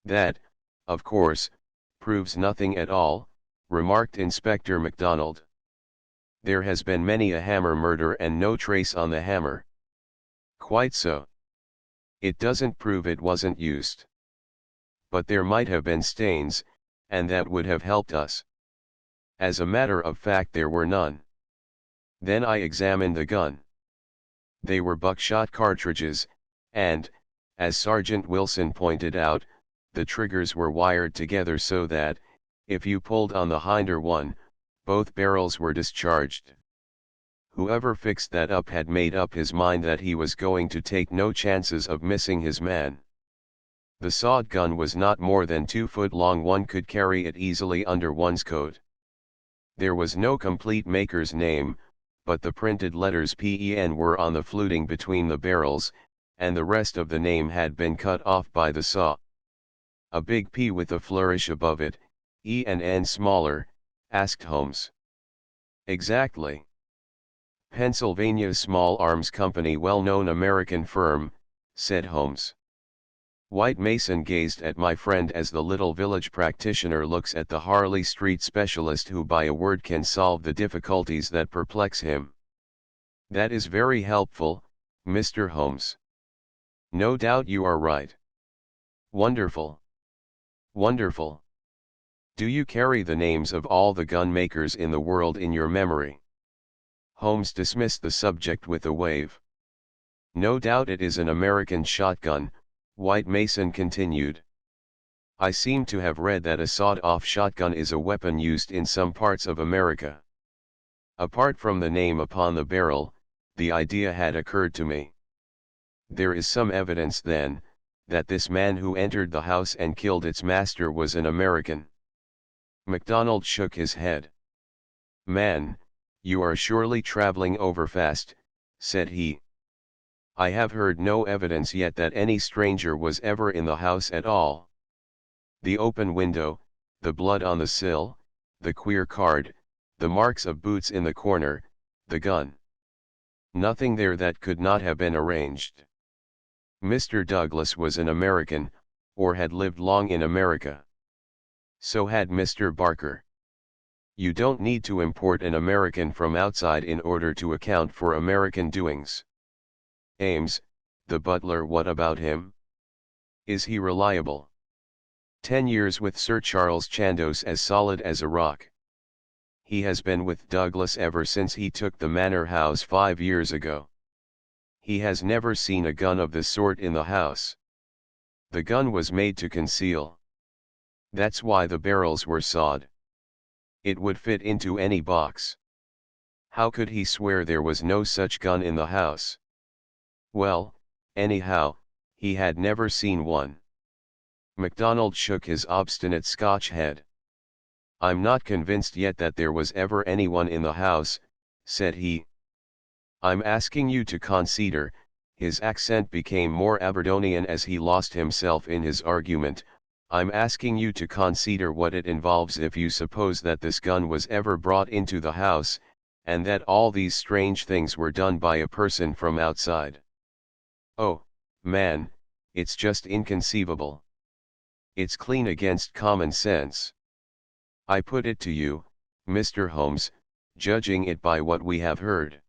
That, of course, proves nothing at all, remarked Inspector MacDonald. There has been many a hammer murder and no trace on the hammer. Quite so. It doesn't prove it wasn't used. But there might have been stains, and that would have helped us. As a matter of fact there were none. Then I examined the gun. They were buckshot cartridges, and, as Sergeant Wilson pointed out, the triggers were wired together so that, if you pulled on the hinder one, both barrels were discharged. Whoever fixed that up had made up his mind that he was going to take no chances of missing his man. The sawed gun was not more than 2 foot long. One could carry it easily under one's coat. There was no complete maker's name, but the printed letters PEN were on the fluting between the barrels, and the rest of the name had been cut off by the saw. A big P with a flourish above it, E and N smaller, asked Holmes. Exactly. Pennsylvania Small Arms Company, well-known American firm, said Holmes. White Mason gazed at my friend as the little village practitioner looks at the Harley Street specialist who by a word can solve the difficulties that perplex him. That is very helpful, Mr. Holmes. No doubt you are right. Wonderful. Wonderful. Do you carry the names of all the gun makers in the world in your memory? Holmes dismissed the subject with a wave. No doubt it is an American shotgun, White Mason continued. I seem to have read that a sawed-off shotgun is a weapon used in some parts of America. Apart from the name upon the barrel, the idea had occurred to me. There is some evidence then, that this man who entered the house and killed its master was an American. MacDonald shook his head. Man, you are surely traveling overfast, said he. I have heard no evidence yet that any stranger was ever in the house at all. The open window, the blood on the sill, the queer card, the marks of boots in the corner, the gun. Nothing there that could not have been arranged. Mr. Douglas was an American, or had lived long in America. So had Mr. Barker. You don't need to import an American from outside in order to account for American doings. Ames, the butler, what about him? Is he reliable? 10 years with Sir Charles Chandos, as solid as a rock. He has been with Douglas ever since he took the manor house 5 years ago. He has never seen a gun of the sort in the house. The gun was made to conceal. That's why the barrels were sawed. It would fit into any box. How could he swear there was no such gun in the house? Well, anyhow, he had never seen one. MacDonald shook his obstinate Scotch head. I'm not convinced yet that there was ever anyone in the house, said he. I'm asking you to consider. His accent became more Aberdonian as he lost himself in his argument. I'm asking you to consider what it involves if you suppose that this gun was ever brought into the house, and that all these strange things were done by a person from outside. Oh, man, it's just inconceivable. It's clean against common sense. I put it to you, Mr. Holmes, judging it by what we have heard.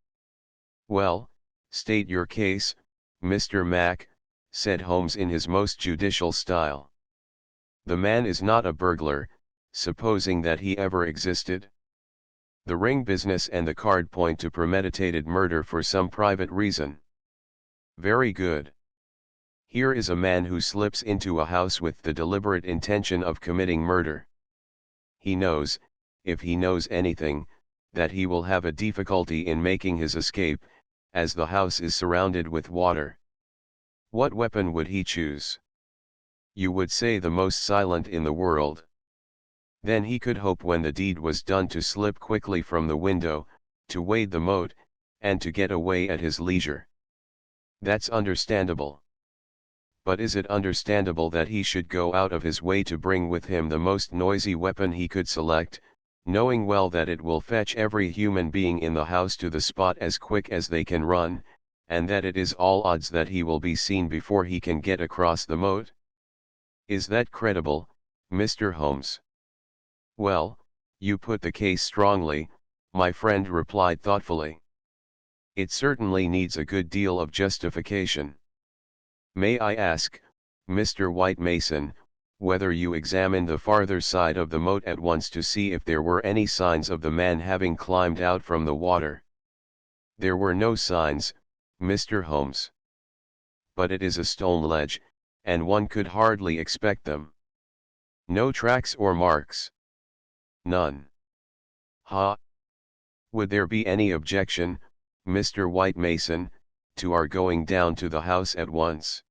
Well, state your case, Mr. Mac, said Holmes in his most judicial style. The man is not a burglar, supposing that he ever existed. The ring business and the card point to premeditated murder for some private reason. Very good. Here is a man who slips into a house with the deliberate intention of committing murder. He knows, if he knows anything, that he will have a difficulty in making his escape, as the house is surrounded with water. What weapon would he choose? You would say the most silent in the world. Then he could hope when the deed was done to slip quickly from the window, to wade the moat, and to get away at his leisure. That's understandable. But is it understandable that he should go out of his way to bring with him the most noisy weapon he could select, knowing well that it will fetch every human being in the house to the spot as quick as they can run, and that it is all odds that he will be seen before he can get across the moat? Is that credible, Mr. Holmes? Well, you put the case strongly, my friend replied thoughtfully. It certainly needs a good deal of justification. May I ask, Mr. White Mason, whether you examined the farther side of the moat at once to see if there were any signs of the man having climbed out from the water? There were no signs, Mr. Holmes. But it is a stone ledge, and one could hardly expect them. No tracks or marks? None. Ha! Would there be any objection, Mr. White Mason, to our going down to the house at once?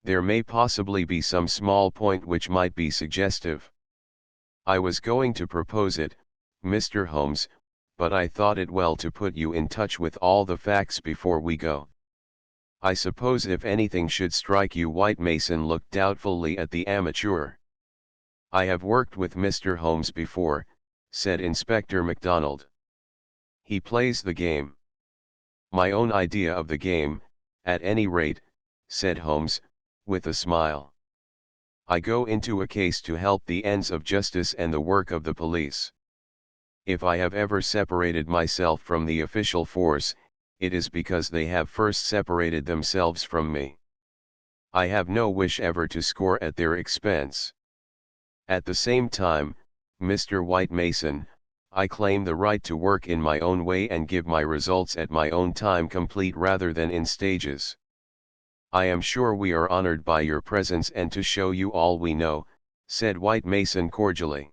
There may possibly be some small point which might be suggestive. I was going to propose it, Mr. Holmes, but I thought it well to put you in touch with all the facts before we go. I suppose if anything should strike you. White Mason looked doubtfully at the amateur. I have worked with Mr. Holmes before, said Inspector MacDonald. He plays the game. My own idea of the game, at any rate, said Holmes, with a smile. I go into a case to help the ends of justice and the work of the police. If I have ever separated myself from the official force, it is because they have first separated themselves from me. I have no wish ever to score at their expense. At the same time, Mr. White Mason, I claim the right to work in my own way and give my results at my own time complete rather than in stages. I am sure we are honored by your presence and to show you all we know, said White Mason cordially.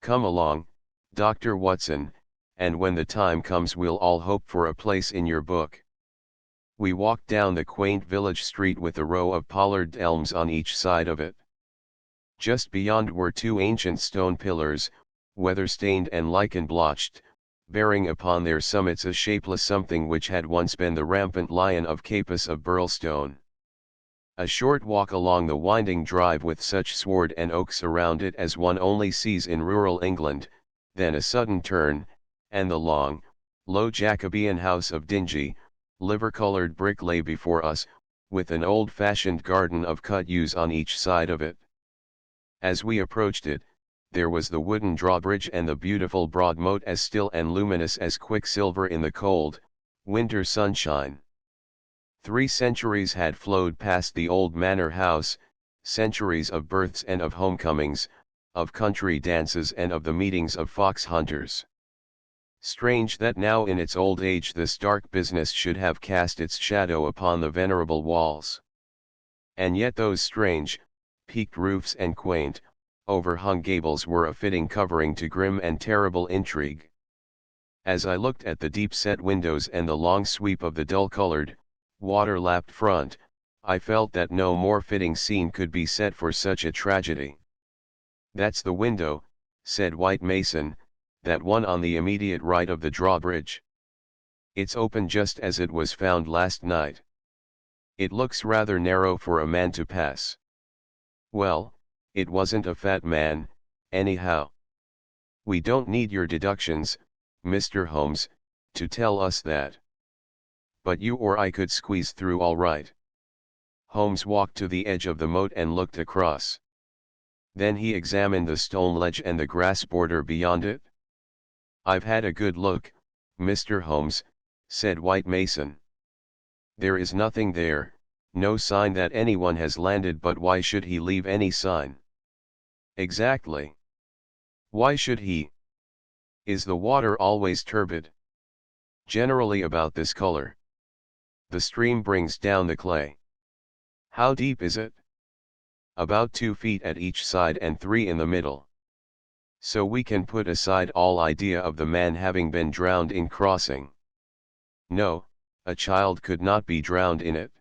Come along, Dr. Watson, and when the time comes we'll all hope for a place in your book. We walked down the quaint village street with a row of pollard elms on each side of it. Just beyond were two ancient stone pillars, weather-stained and lichen-blotched, bearing upon their summits a shapeless something which had once been the rampant lion of Capus of Burlstone. A short walk along the winding drive with such sward and oaks around it as one only sees in rural England, then a sudden turn, and the long, low Jacobean house of dingy, liver-coloured brick lay before us, with an old-fashioned garden of cut yews on each side of it. As we approached it, there was the wooden drawbridge and the beautiful broad moat as still and luminous as quicksilver in the cold, winter sunshine. 3 centuries had flowed past the old manor house, centuries of births and of homecomings, of country dances and of the meetings of fox hunters. Strange that now in its old age this dark business should have cast its shadow upon the venerable walls. And yet those strange, peaked roofs and quaint, overhung gables were a fitting covering to grim and terrible intrigue. As I looked at the deep-set windows and the long sweep of the dull-colored, water-lapped front, I felt that no more fitting scene could be set for such a tragedy. "That's the window," said White Mason, "that one on the immediate right of the drawbridge. It's open just as it was found last night. It looks rather narrow for a man to pass." "Well, it wasn't a fat man, anyhow. We don't need your deductions, Mr. Holmes, to tell us that. But you or I could squeeze through all right." Holmes walked to the edge of the moat and looked across. Then he examined the stone ledge and the grass border beyond it. "I've had a good look, Mr. Holmes," said White Mason. "There is nothing there, no sign that anyone has landed, but why should he leave any sign?" "Exactly. Why should he? Is the water always turbid?" "Generally about this color. The stream brings down the clay." "How deep is it?" "About 2 feet at each side and 3 in the middle. So we can put aside all idea of the man having been drowned in crossing." "No, a child could not be drowned in it."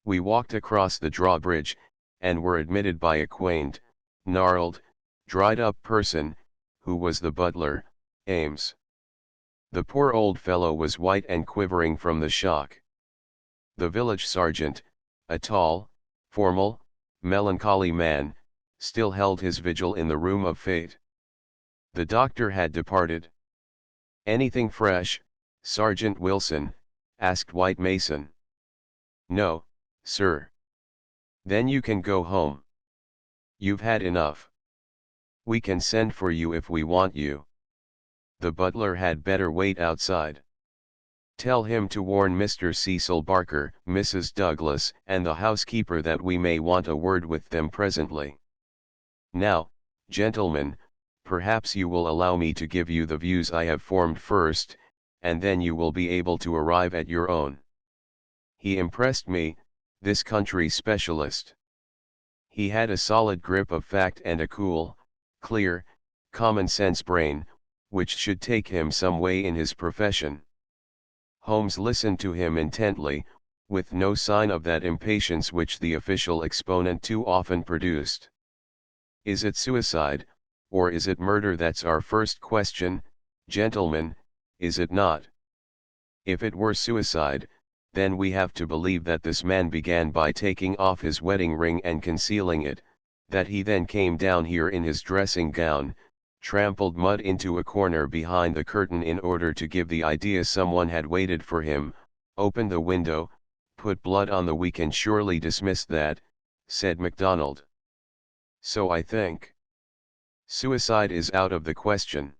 We walked across the drawbridge, and were admitted by a quaint, gnarled, dried-up person, who was the butler, Ames. The poor old fellow was white and quivering from the shock. The village sergeant, a tall, formal, melancholy man, still held his vigil in the room of fate. The doctor had departed. "Anything fresh, Sergeant Wilson?" asked White Mason. "No, sir." "Then you can go home. You've had enough. We can send for you if we want you. The butler had better wait outside. Tell him to warn Mr. Cecil Barker, Mrs. Douglas, and the housekeeper that we may want a word with them presently. Now, gentlemen, perhaps you will allow me to give you the views I have formed first, and then you will be able to arrive at your own." He impressed me, this country specialist. He had a solid grip of fact and a cool, clear, common-sense brain, which should take him some way in his profession. Holmes listened to him intently, with no sign of that impatience which the official exponent too often produced. "Is it suicide, or is it murder? That's our first question, gentlemen, is it not? If it were suicide, then we have to believe that this man began by taking off his wedding ring and concealing it, that he then came down here in his dressing gown, trampled mud into a corner behind the curtain in order to give the idea someone had waited for him, opened the window, put blood on the we can surely dismiss that," said MacDonald. "So I think. Suicide is out of the question.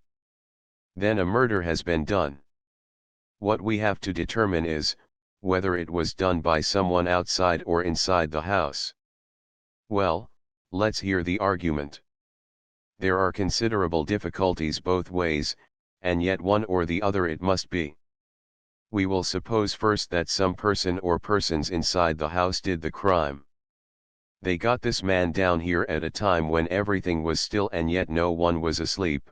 Then a murder has been done. What we have to determine is, whether it was done by someone outside or inside the house." "Well, let's hear the argument." "There are considerable difficulties both ways, and yet one or the other it must be. We will suppose first that some person or persons inside the house did the crime. They got this man down here at a time when everything was still and yet no one was asleep.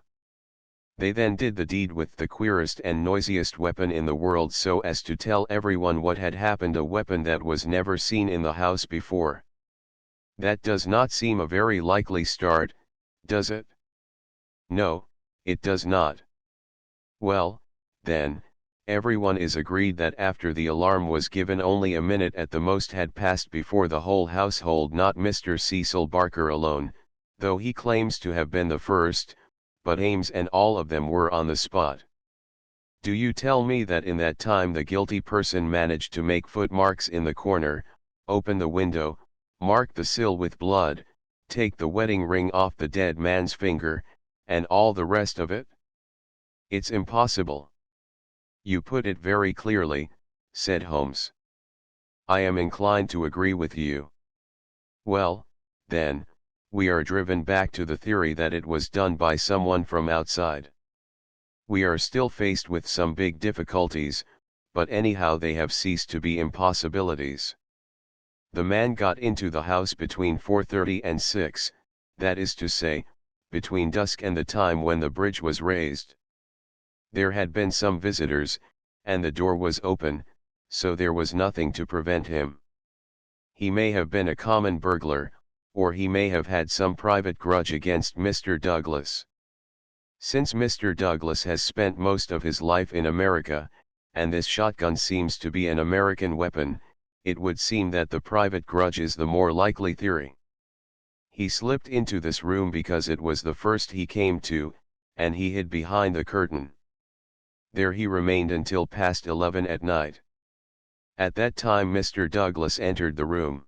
They then did the deed with the queerest and noisiest weapon in the world so as to tell everyone what had happened, a weapon that was never seen in the house before. That does not seem a very likely start, does it?" "No, it does not." "Well, then, everyone is agreed that after the alarm was given only a minute at the most had passed before the whole household, not Mr. Cecil Barker alone, though he claims to have been the first, but Ames and all of them were on the spot. Do you tell me that in that time the guilty person managed to make footmarks in the corner, open the window, mark the sill with blood, Take the wedding ring off the dead man's finger, and all the rest of it? It's impossible. You put it very clearly, said Holmes. I am inclined to agree with you. Well, then, we are driven back to the theory that it was done by someone from outside. We are still faced with some big difficulties, but anyhow they have ceased to be impossibilities. The man got into the house between 4:30 and 6, that is to say, between dusk and the time when the bridge was raised. There had been some visitors, and the door was open, so there was nothing to prevent him. He may have been a common burglar, or he may have had some private grudge against Mr. Douglas. Since Mr. Douglas has spent most of his life in America, and this shotgun seems to be an American weapon, it would seem that the private grudge is the more likely theory. He slipped into this room because it was the first he came to, and he hid behind the curtain. There he remained until past 11 at night. At that time Mr. Douglas entered the room.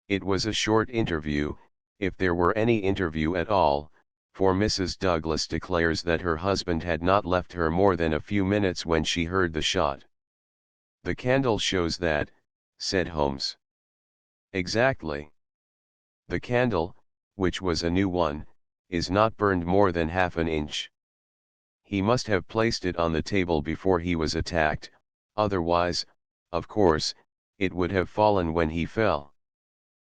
It was a short interview, if there were any interview at all, for Mrs. Douglas declares that her husband had not left her more than a few minutes when she heard the shot. The candle shows that, said Holmes. Exactly. The candle, which was a new one, is not burned more than half an inch. He must have placed it on the table before he was attacked, otherwise, of course, it would have fallen when he fell.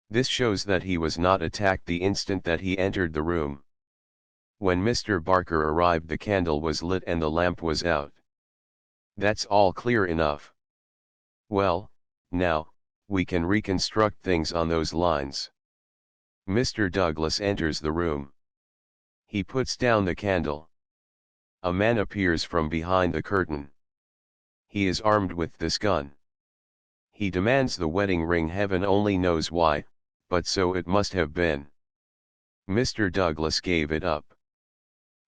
This shows that he was not attacked the instant that he entered the room. When Mr. Barker arrived the candle was lit and the lamp was out. That's all clear enough. Well, now, we can reconstruct things on those lines. Mr. Douglas enters the room. He puts down the candle. A man appears from behind the curtain. He is armed with this gun. He demands the wedding ring, heaven only knows why, but so it must have been. Mr. Douglas gave it up.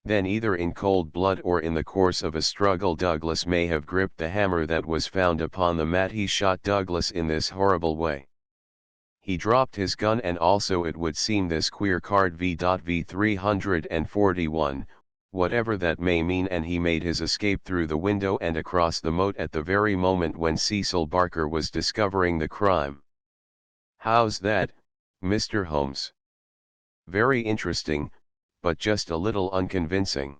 Then either in cold blood or in the course of a struggle Douglas may have gripped the hammer that was found upon the mat. He shot Douglas in this horrible way. He dropped his gun and also it would seem this queer card V.V 341, whatever that may mean, and he made his escape through the window and across the moat at the very moment when Cecil Barker was discovering the crime. How's that, Mr. Holmes? Very interesting, but just a little unconvincing.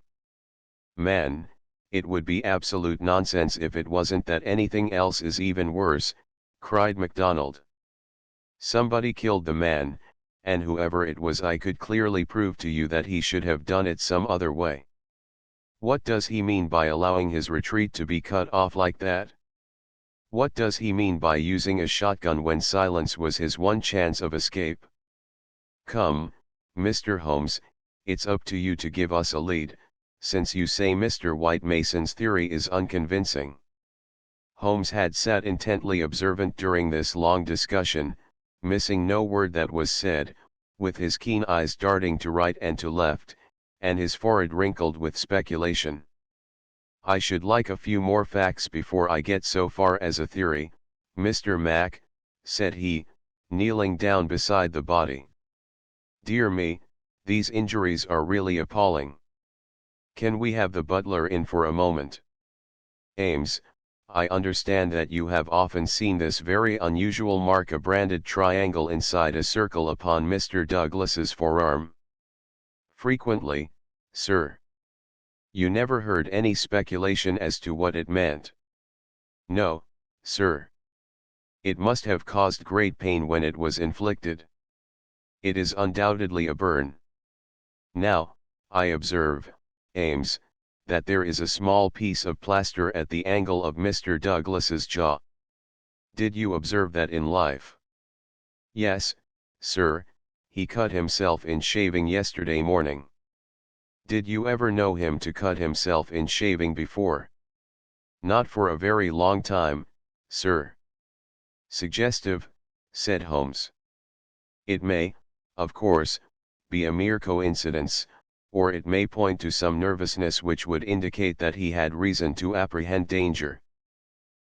Man, it would be absolute nonsense if it wasn't that. Anything else is even worse, cried MacDonald. Somebody killed the man, and whoever it was I could clearly prove to you that he should have done it some other way. What does he mean by allowing his retreat to be cut off like that? What does he mean by using a shotgun when silence was his one chance of escape? Come, Mr. Holmes, it's up to you to give us a lead, since you say Mr. White Mason's theory is unconvincing. Holmes had sat intently observant during this long discussion, missing no word that was said, with his keen eyes darting to right and to left, and his forehead wrinkled with speculation. I should like a few more facts before I get so far as a theory, Mr. Mac, said he, kneeling down beside the body. Dear me, these injuries are really appalling. Can we have the butler in for a moment? Ames, I understand that you have often seen this very unusual mark, a branded triangle inside a circle upon Mr. Douglas's forearm. Frequently, sir. You never heard any speculation as to what it meant? No, sir. It must have caused great pain when it was inflicted. It is undoubtedly a burn. Now, I observe, Ames, that there is a small piece of plaster at the angle of Mr. Douglas's jaw. Did you observe that in life? Yes, sir, he cut himself in shaving yesterday morning. Did you ever know him to cut himself in shaving before? Not for a very long time, sir. Suggestive, said Holmes. It may, of course, be a mere coincidence, or it may point to some nervousness which would indicate that he had reason to apprehend danger.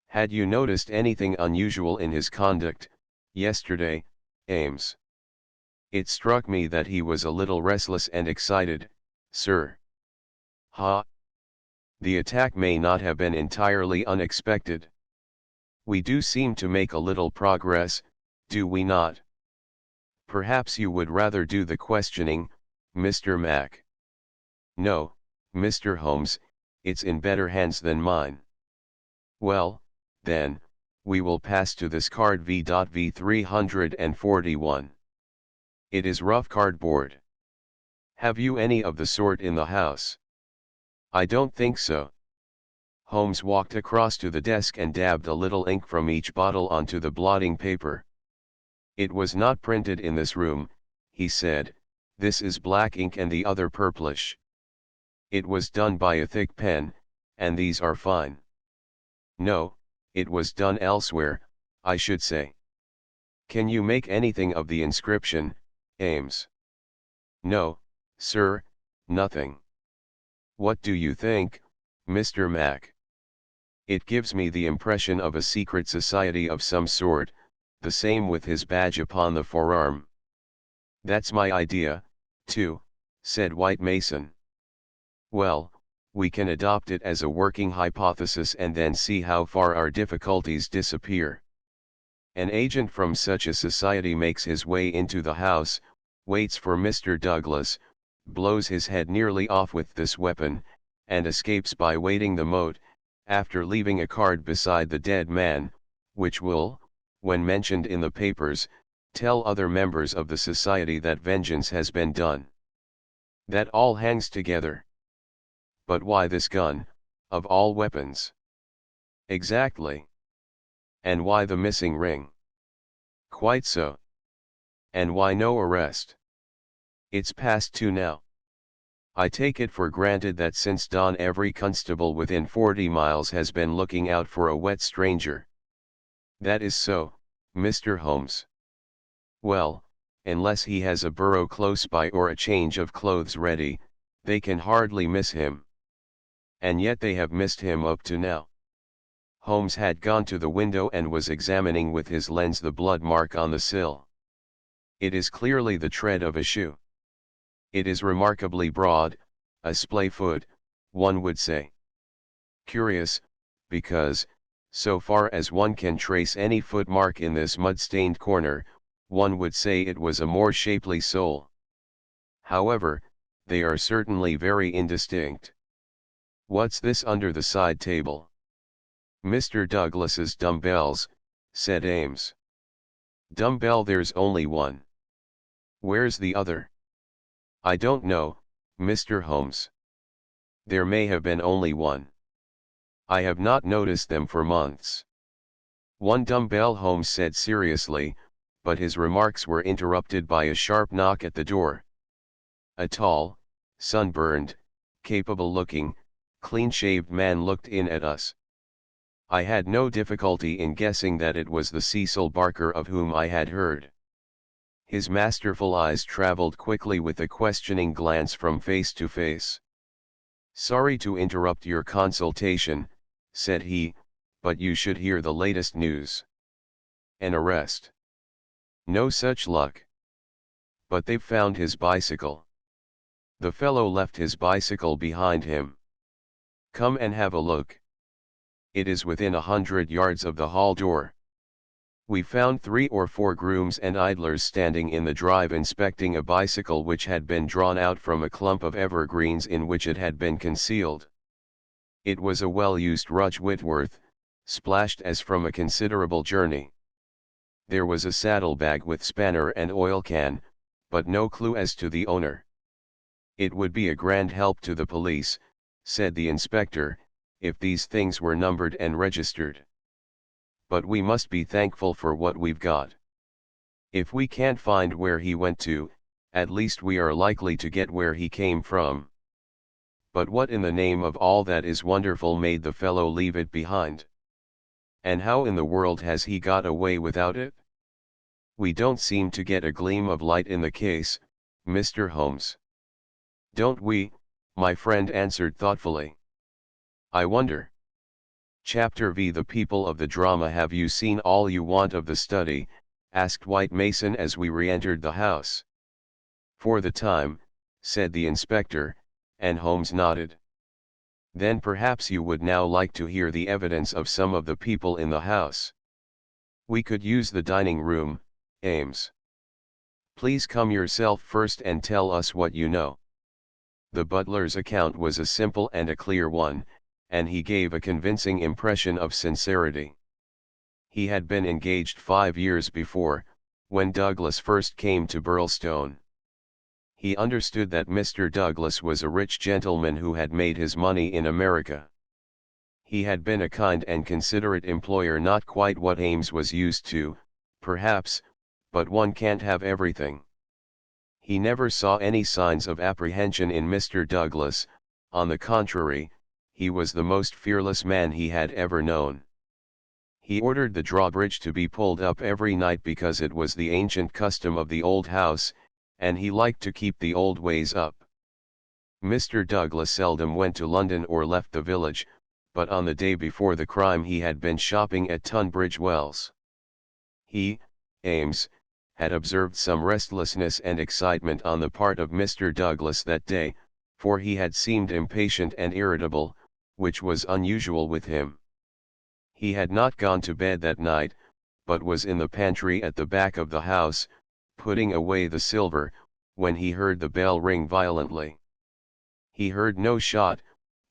Had you noticed anything unusual in his conduct, yesterday, Ames? It struck me that he was a little restless and excited. Sir. Ha! The attack may not have been entirely unexpected. We do seem to make a little progress, do we not? Perhaps you would rather do the questioning, Mr. Mack. No, Mr. Holmes, it's in better hands than mine. Well, then, we will pass to this card V.V 341. It is rough cardboard. Have you any of the sort in the house? I don't think so. Holmes walked across to the desk and dabbed a little ink from each bottle onto the blotting paper. It was not printed in this room, he said, this is black ink and the other purplish. It was done by a thick pen, and these are fine. No, it was done elsewhere, I should say. Can you make anything of the inscription, Ames? No, sir, nothing. What do you think, Mr. Mack? It gives me the impression of a secret society of some sort, the same with his badge upon the forearm. That's my idea, too, said White Mason. Well, we can adopt it as a working hypothesis and then see how far our difficulties disappear. An agent from such a society makes his way into the house, waits for Mr. Douglas, blows his head nearly off with this weapon, and escapes by wading the moat, after leaving a card beside the dead man, which will, when mentioned in the papers, tell other members of the society that vengeance has been done. That all hangs together. But why this gun, of all weapons? Exactly. And why the missing ring? Quite so. And why no arrest? It's past 2 now. I take it for granted that since dawn every constable within 40 miles has been looking out for a wet stranger. That is so, Mr. Holmes. Well, unless he has a burro close by or a change of clothes ready, they can hardly miss him. And yet they have missed him up to now. Holmes had gone to the window and was examining with his lens the blood mark on the sill. It is clearly the tread of a shoe. It is remarkably broad, a splay foot, one would say. Curious, because, so far as one can trace any footmark in this mud-stained corner, one would say it was a more shapely sole. However, they are certainly very indistinct. What's this under the side table? Mr. Douglas's dumbbells, said Ames. Dumbbell, there's only one. Where's the other? I don't know, Mr. Holmes. There may have been only one. I have not noticed them for months. One dumbbell, Holmes said seriously, but his remarks were interrupted by a sharp knock at the door. A tall, sunburned, capable-looking, clean-shaved man looked in at us. I had no difficulty in guessing that it was the Cecil Barker of whom I had heard. His masterful eyes traveled quickly with a questioning glance from face to face. Sorry to interrupt your consultation, said he, but you should hear the latest news. An arrest. No such luck. But they've found his bicycle. The fellow left his bicycle behind him. Come and have a look. It is within 100 yards of the hall door. We found 3 or 4 grooms and idlers standing in the drive inspecting a bicycle which had been drawn out from a clump of evergreens in which it had been concealed. It was a well-used Rudge Whitworth, splashed as from a considerable journey. There was a saddlebag with spanner and oil can, but no clue as to the owner. It would be a grand help to the police, said the inspector, if these things were numbered and registered. But we must be thankful for what we've got. If we can't find where he went to, at least we are likely to get where he came from. But what in the name of all that is wonderful made the fellow leave it behind? And how in the world has he got away without it? We don't seem to get a gleam of light in the case, Mr. Holmes. Don't we? My friend answered thoughtfully. I wonder. Chapter V. The people of the drama. Have you seen all you want of the study? Asked White Mason as we re-entered the house. "For the time," said the inspector, and Holmes nodded. "Then perhaps you would now like to hear the evidence of some of the people in the house. We could use the dining room, Ames. Please come yourself first and tell us what you know." The butler's account was a simple and a clear one, and he gave a convincing impression of sincerity. He had been engaged 5 years before, when Douglas first came to Burlstone. He understood that Mr. Douglas was a rich gentleman who had made his money in America. He had been a kind and considerate employer, not quite what Ames was used to, perhaps, but one can't have everything. He never saw any signs of apprehension in Mr. Douglas. On the contrary, he was the most fearless man he had ever known. He ordered the drawbridge to be pulled up every night because it was the ancient custom of the old house, and he liked to keep the old ways up. Mr. Douglas seldom went to London or left the village, but on the day before the crime he had been shopping at Tunbridge Wells. He, Ames, had observed some restlessness and excitement on the part of Mr. Douglas that day, for he had seemed impatient and irritable, which was unusual with him. He had not gone to bed that night, but was in the pantry at the back of the house, putting away the silver, when he heard the bell ring violently. He heard no shot,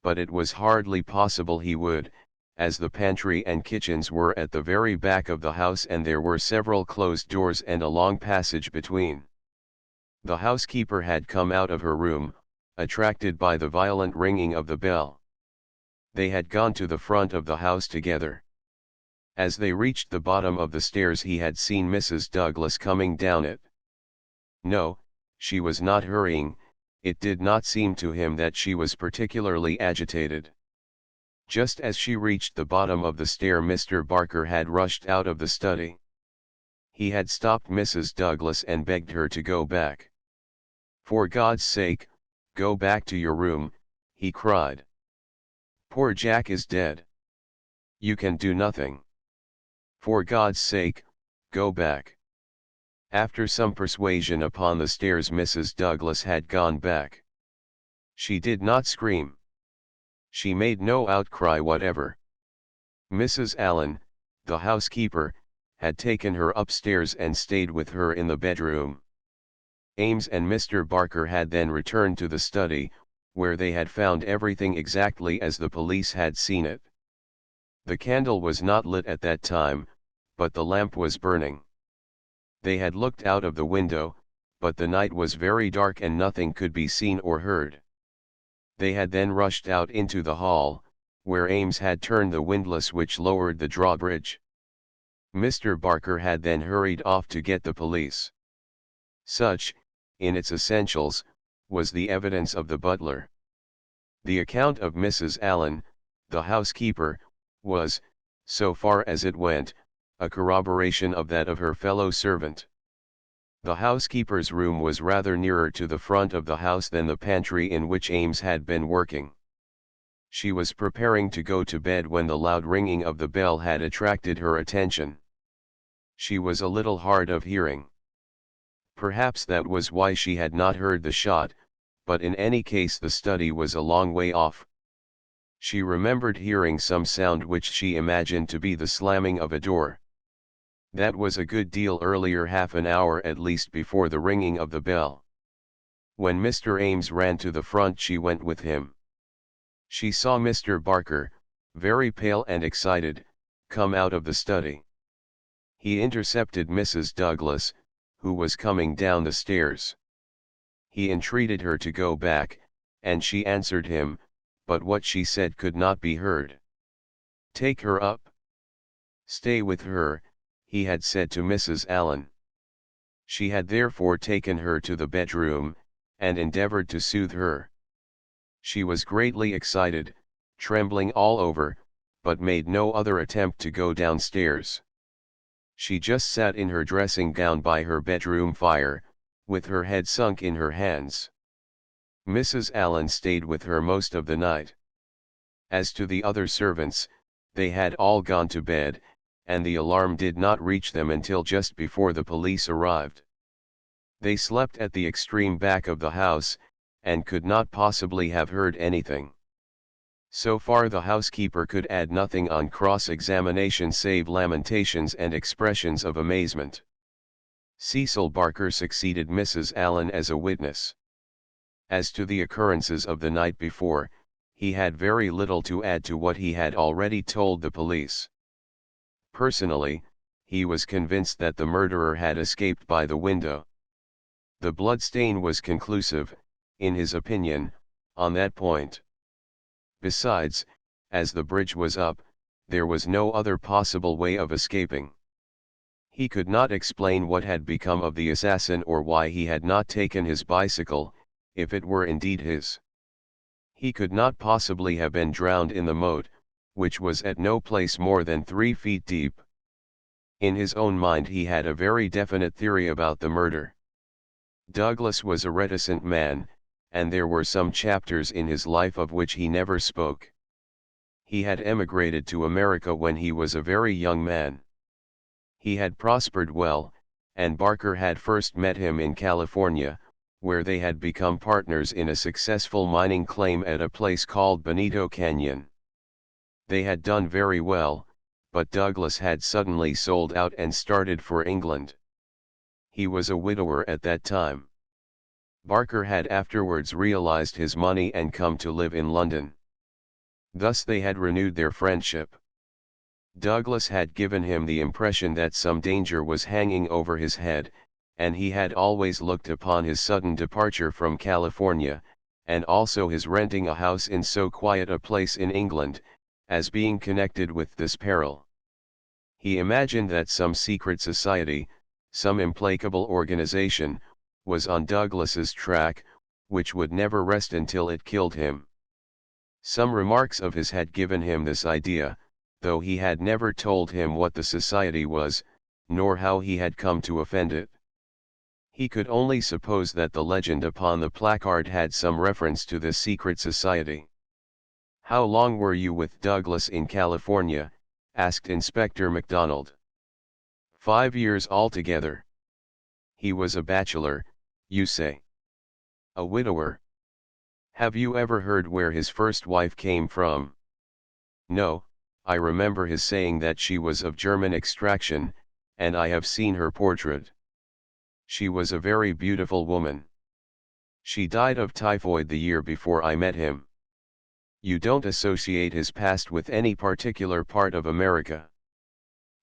but it was hardly possible he would, as the pantry and kitchens were at the very back of the house and there were several closed doors and a long passage between. The housekeeper had come out of her room, attracted by the violent ringing of the bell. They had gone to the front of the house together. As they reached the bottom of the stairs he had seen Mrs. Douglas coming down it. No, she was not hurrying. It did not seem to him that she was particularly agitated. Just as she reached the bottom of the stair Mr. Barker had rushed out of the study. He had stopped Mrs. Douglas and begged her to go back. "For God's sake, go back to your room," he cried. "Poor Jack is dead. You can do nothing. For God's sake, go back." After some persuasion upon the stairs Mrs. Douglas had gone back. She did not scream. She made no outcry whatever. Mrs. Allen, the housekeeper, had taken her upstairs and stayed with her in the bedroom. Ames and Mr. Barker had then returned to the study, where they had found everything exactly as the police had seen it. The candle was not lit at that time, but the lamp was burning. They had looked out of the window, but the night was very dark and nothing could be seen or heard. They had then rushed out into the hall, where Ames had turned the windlass which lowered the drawbridge. Mr. Barker had then hurried off to get the police. Such, in its essentials, was the evidence of the butler. The account of Mrs. Allen, the housekeeper, was, so far as it went, a corroboration of that of her fellow servant. The housekeeper's room was rather nearer to the front of the house than the pantry in which Ames had been working. She was preparing to go to bed when the loud ringing of the bell had attracted her attention. She was a little hard of hearing. Perhaps that was why she had not heard the shot, but in any case the study was a long way off. She remembered hearing some sound which she imagined to be the slamming of a door. That was a good deal earlier, half an hour at least before the ringing of the bell. When Mr. Ames ran to the front she went with him. She saw Mr. Barker, very pale and excited, come out of the study. He intercepted Mrs. Douglas, who was coming down the stairs. He entreated her to go back, and she answered him, but what she said could not be heard. "Take her up. Stay with her," he had said to Mrs. Allen. She had therefore taken her to the bedroom, and endeavored to soothe her. She was greatly excited, trembling all over, but made no other attempt to go downstairs. She just sat in her dressing gown by her bedroom fire, with her head sunk in her hands. Mrs. Allen stayed with her most of the night. As to the other servants, they had all gone to bed, and the alarm did not reach them until just before the police arrived. They slept at the extreme back of the house, and could not possibly have heard anything. So far the housekeeper could add nothing on cross-examination save lamentations and expressions of amazement. Cecil Barker succeeded Mrs. Allen as a witness. As to the occurrences of the night before, he had very little to add to what he had already told the police. Personally, he was convinced that the murderer had escaped by the window. The bloodstain was conclusive, in his opinion, on that point. Besides, as the bridge was up, there was no other possible way of escaping. He could not explain what had become of the assassin or why he had not taken his bicycle, if it were indeed his. He could not possibly have been drowned in the moat, which was at no place more than 3 feet deep. In his own mind he had a very definite theory about the murder. Douglas was a reticent man, and there were some chapters in his life of which he never spoke. He had emigrated to America when he was a very young man. He had prospered well, and Barker had first met him in California, where they had become partners in a successful mining claim at a place called Bonito Canyon. They had done very well, but Douglas had suddenly sold out and started for England. He was a widower at that time. Barker had afterwards realized his money and come to live in London. Thus they had renewed their friendship. Douglas had given him the impression that some danger was hanging over his head, and he had always looked upon his sudden departure from California, and also his renting a house in so quiet a place in England, as being connected with this peril. He imagined that some secret society, some implacable organization, was on Douglas's track, which would never rest until it killed him. Some remarks of his had given him this idea, though he had never told him what the society was, nor how he had come to offend it. He could only suppose that the legend upon the placard had some reference to this secret society. "How long were you with Douglas in California?" asked Inspector MacDonald. 5 years altogether. He was a bachelor, you say? A widower? Have you ever heard where his first wife came from? No, I remember his saying that she was of German extraction, and I have seen her portrait. She was a very beautiful woman. She died of typhoid the year before I met him. You don't associate his past with any particular part of America.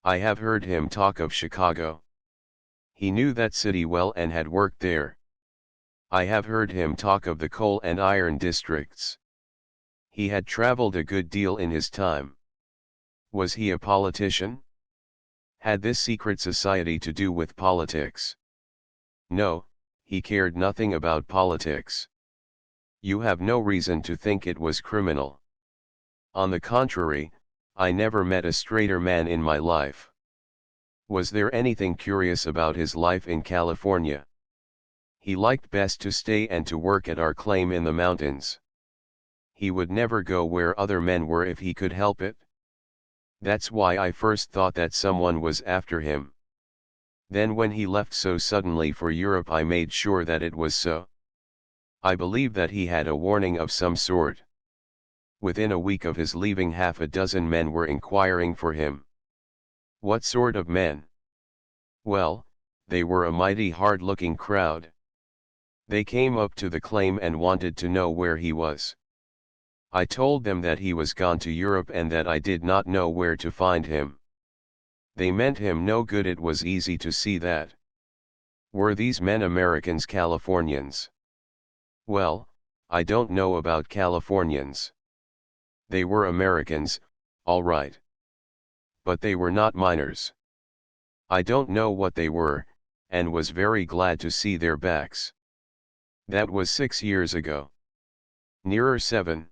I have heard him talk of Chicago. He knew that city well and had worked there. I have heard him talk of the coal and iron districts. He had traveled a good deal in his time. Was he a politician? Had this secret society to do with politics? No, he cared nothing about politics. You have no reason to think it was criminal. On the contrary, I never met a straighter man in my life. Was there anything curious about his life in California? He liked best to stay and to work at our claim in the mountains. He would never go where other men were if he could help it. That's why I first thought that someone was after him. Then when he left so suddenly for Europe I made sure that it was so. I believe that he had a warning of some sort. Within a week of his leaving 6 men were inquiring for him. What sort of men? Well, they were a mighty hard-looking crowd. They came up to the claim and wanted to know where he was. I told them that he was gone to Europe and that I did not know where to find him. They meant him no good, it was easy to see that. Were these men Americans, Californians? Well, I don't know about Californians. They were Americans, all right. But they were not miners. I don't know what they were, and was very glad to see their backs. That was 6 years ago. Nearer 7.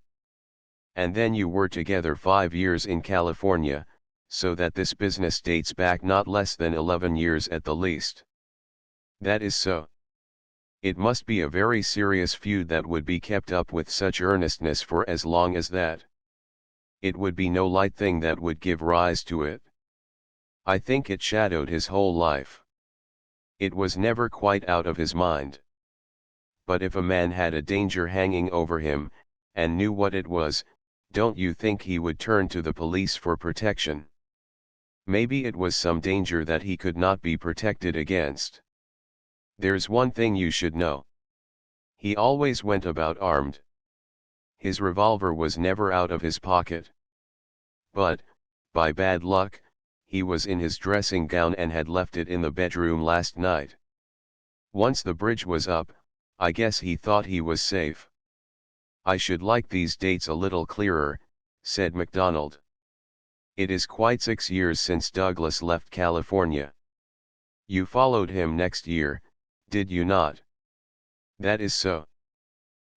And then you were together 5 years in California, so that this business dates back not less than 11 years at the least. That is so. It must be a very serious feud that would be kept up with such earnestness for as long as that. It would be no light thing that would give rise to it. I think it shadowed his whole life. It was never quite out of his mind. But if a man had a danger hanging over him, and knew what it was, don't you think he would turn to the police for protection? Maybe it was some danger that he could not be protected against. There's one thing you should know. He always went about armed. His revolver was never out of his pocket. But, by bad luck, he was in his dressing gown and had left it in the bedroom last night. Once the bridge was up, I guess he thought he was safe. I should like these dates a little clearer, said MacDonald. It is quite 6 years since Douglas left California. You followed him next year, did you not? That is so.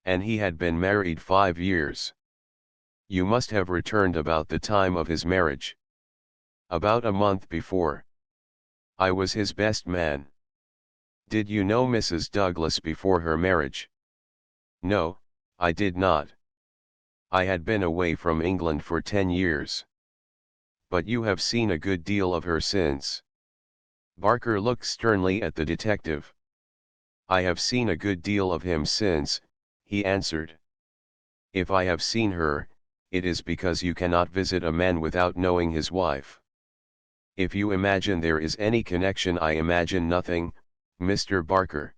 And he had been married 5 years. You must have returned about the time of his marriage. About a month before. I was his best man. Did you know Mrs. Douglas before her marriage? No, I did not. I had been away from England for 10 years. But you have seen a good deal of her since. Barker looked sternly at the detective. I have seen a good deal of him since, he answered. If I have seen her, it is because you cannot visit a man without knowing his wife. If you imagine there is any connection, I imagine nothing, Mr. Barker.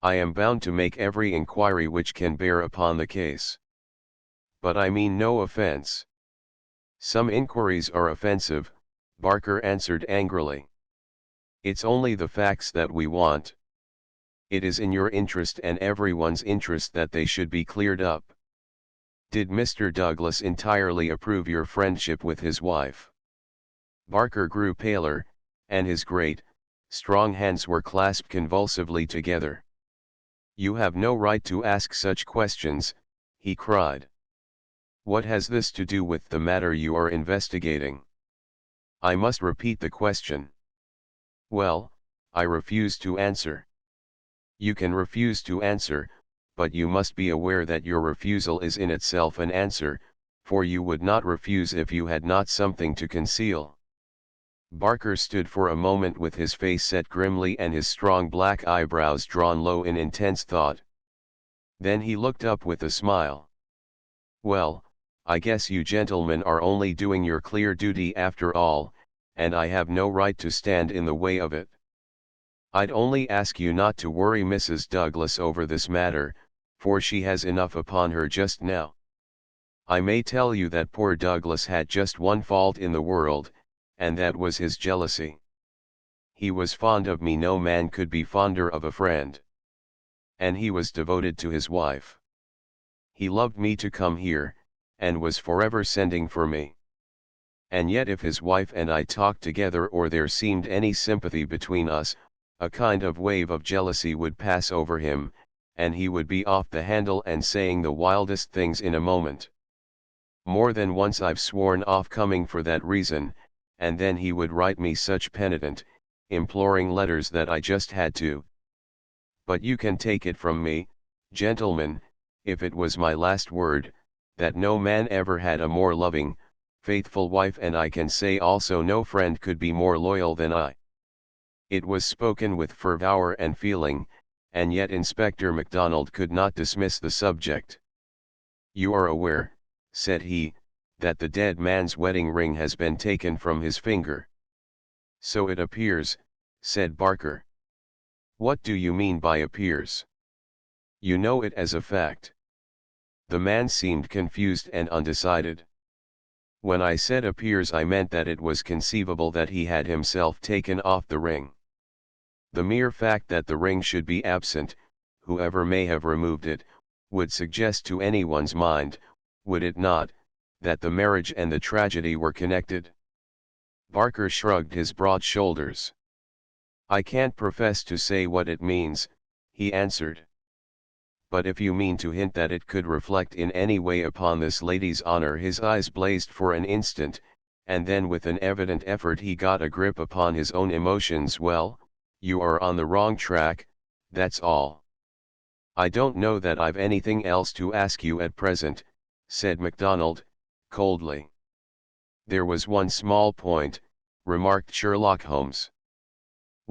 I am bound to make every inquiry which can bear upon the case. But I mean no offense. Some inquiries are offensive, Barker answered angrily. It's only the facts that we want. It is in your interest and everyone's interest that they should be cleared up. Did Mr. Douglas entirely approve your friendship with his wife? Barker grew paler, and his great, strong hands were clasped convulsively together. You have no right to ask such questions, he cried. What has this to do with the matter you are investigating? I must repeat the question. Well, I refuse to answer. You can refuse to answer, but you must be aware that your refusal is in itself an answer, for you would not refuse if you had not something to conceal. Barker stood for a moment with his face set grimly and his strong black eyebrows drawn low in intense thought. Then he looked up with a smile. Well, I guess you gentlemen are only doing your clear duty after all, and I have no right to stand in the way of it. I'd only ask you not to worry Mrs. Douglas over this matter, for she has enough upon her just now. I may tell you that poor Douglas had just one fault in the world, and that was his jealousy. He was fond of me, no man could be fonder of a friend. And he was devoted to his wife. He loved me to come here, and was forever sending for me. And yet if his wife and I talked together or there seemed any sympathy between us, a kind of wave of jealousy would pass over him, and he would be off the handle and saying the wildest things in a moment. More than once I've sworn off coming for that reason, and then he would write me such penitent, imploring letters that I just had to. But you can take it from me, gentlemen, if it was my last word, that no man ever had a more loving, faithful wife, and I can say also no friend could be more loyal than I. It was spoken with fervour and feeling, and yet Inspector MacDonald could not dismiss the subject. You are aware, said he, that the dead man's wedding ring has been taken from his finger. So it appears, said Barker. What do you mean by appears? You know it as a fact. The man seemed confused and undecided. When I said appears, I meant that it was conceivable that he had himself taken off the ring. The mere fact that the ring should be absent, whoever may have removed it, would suggest to anyone's mind, would it not, that the marriage and the tragedy were connected? Barker shrugged his broad shoulders. I can't profess to say what it means, he answered. But if you mean to hint that it could reflect in any way upon this lady's honor. His eyes blazed for an instant, and then with an evident effort he got a grip upon his own emotions. Well, you are on the wrong track, that's all. I don't know that I've anything else to ask you at present, said MacDonald, coldly. There was one small point, remarked Sherlock Holmes.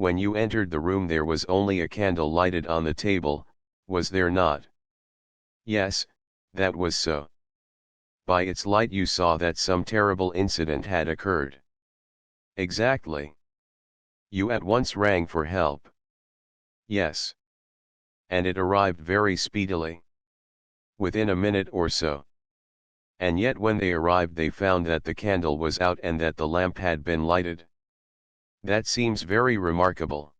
When you entered the room there was only a candle lighted on the table, was there not? Yes, that was so. By its light you saw that some terrible incident had occurred. Exactly. You at once rang for help. Yes. And it arrived very speedily. Within a minute or so. And yet when they arrived they found that the candle was out and that the lamp had been lighted. That seems very remarkable.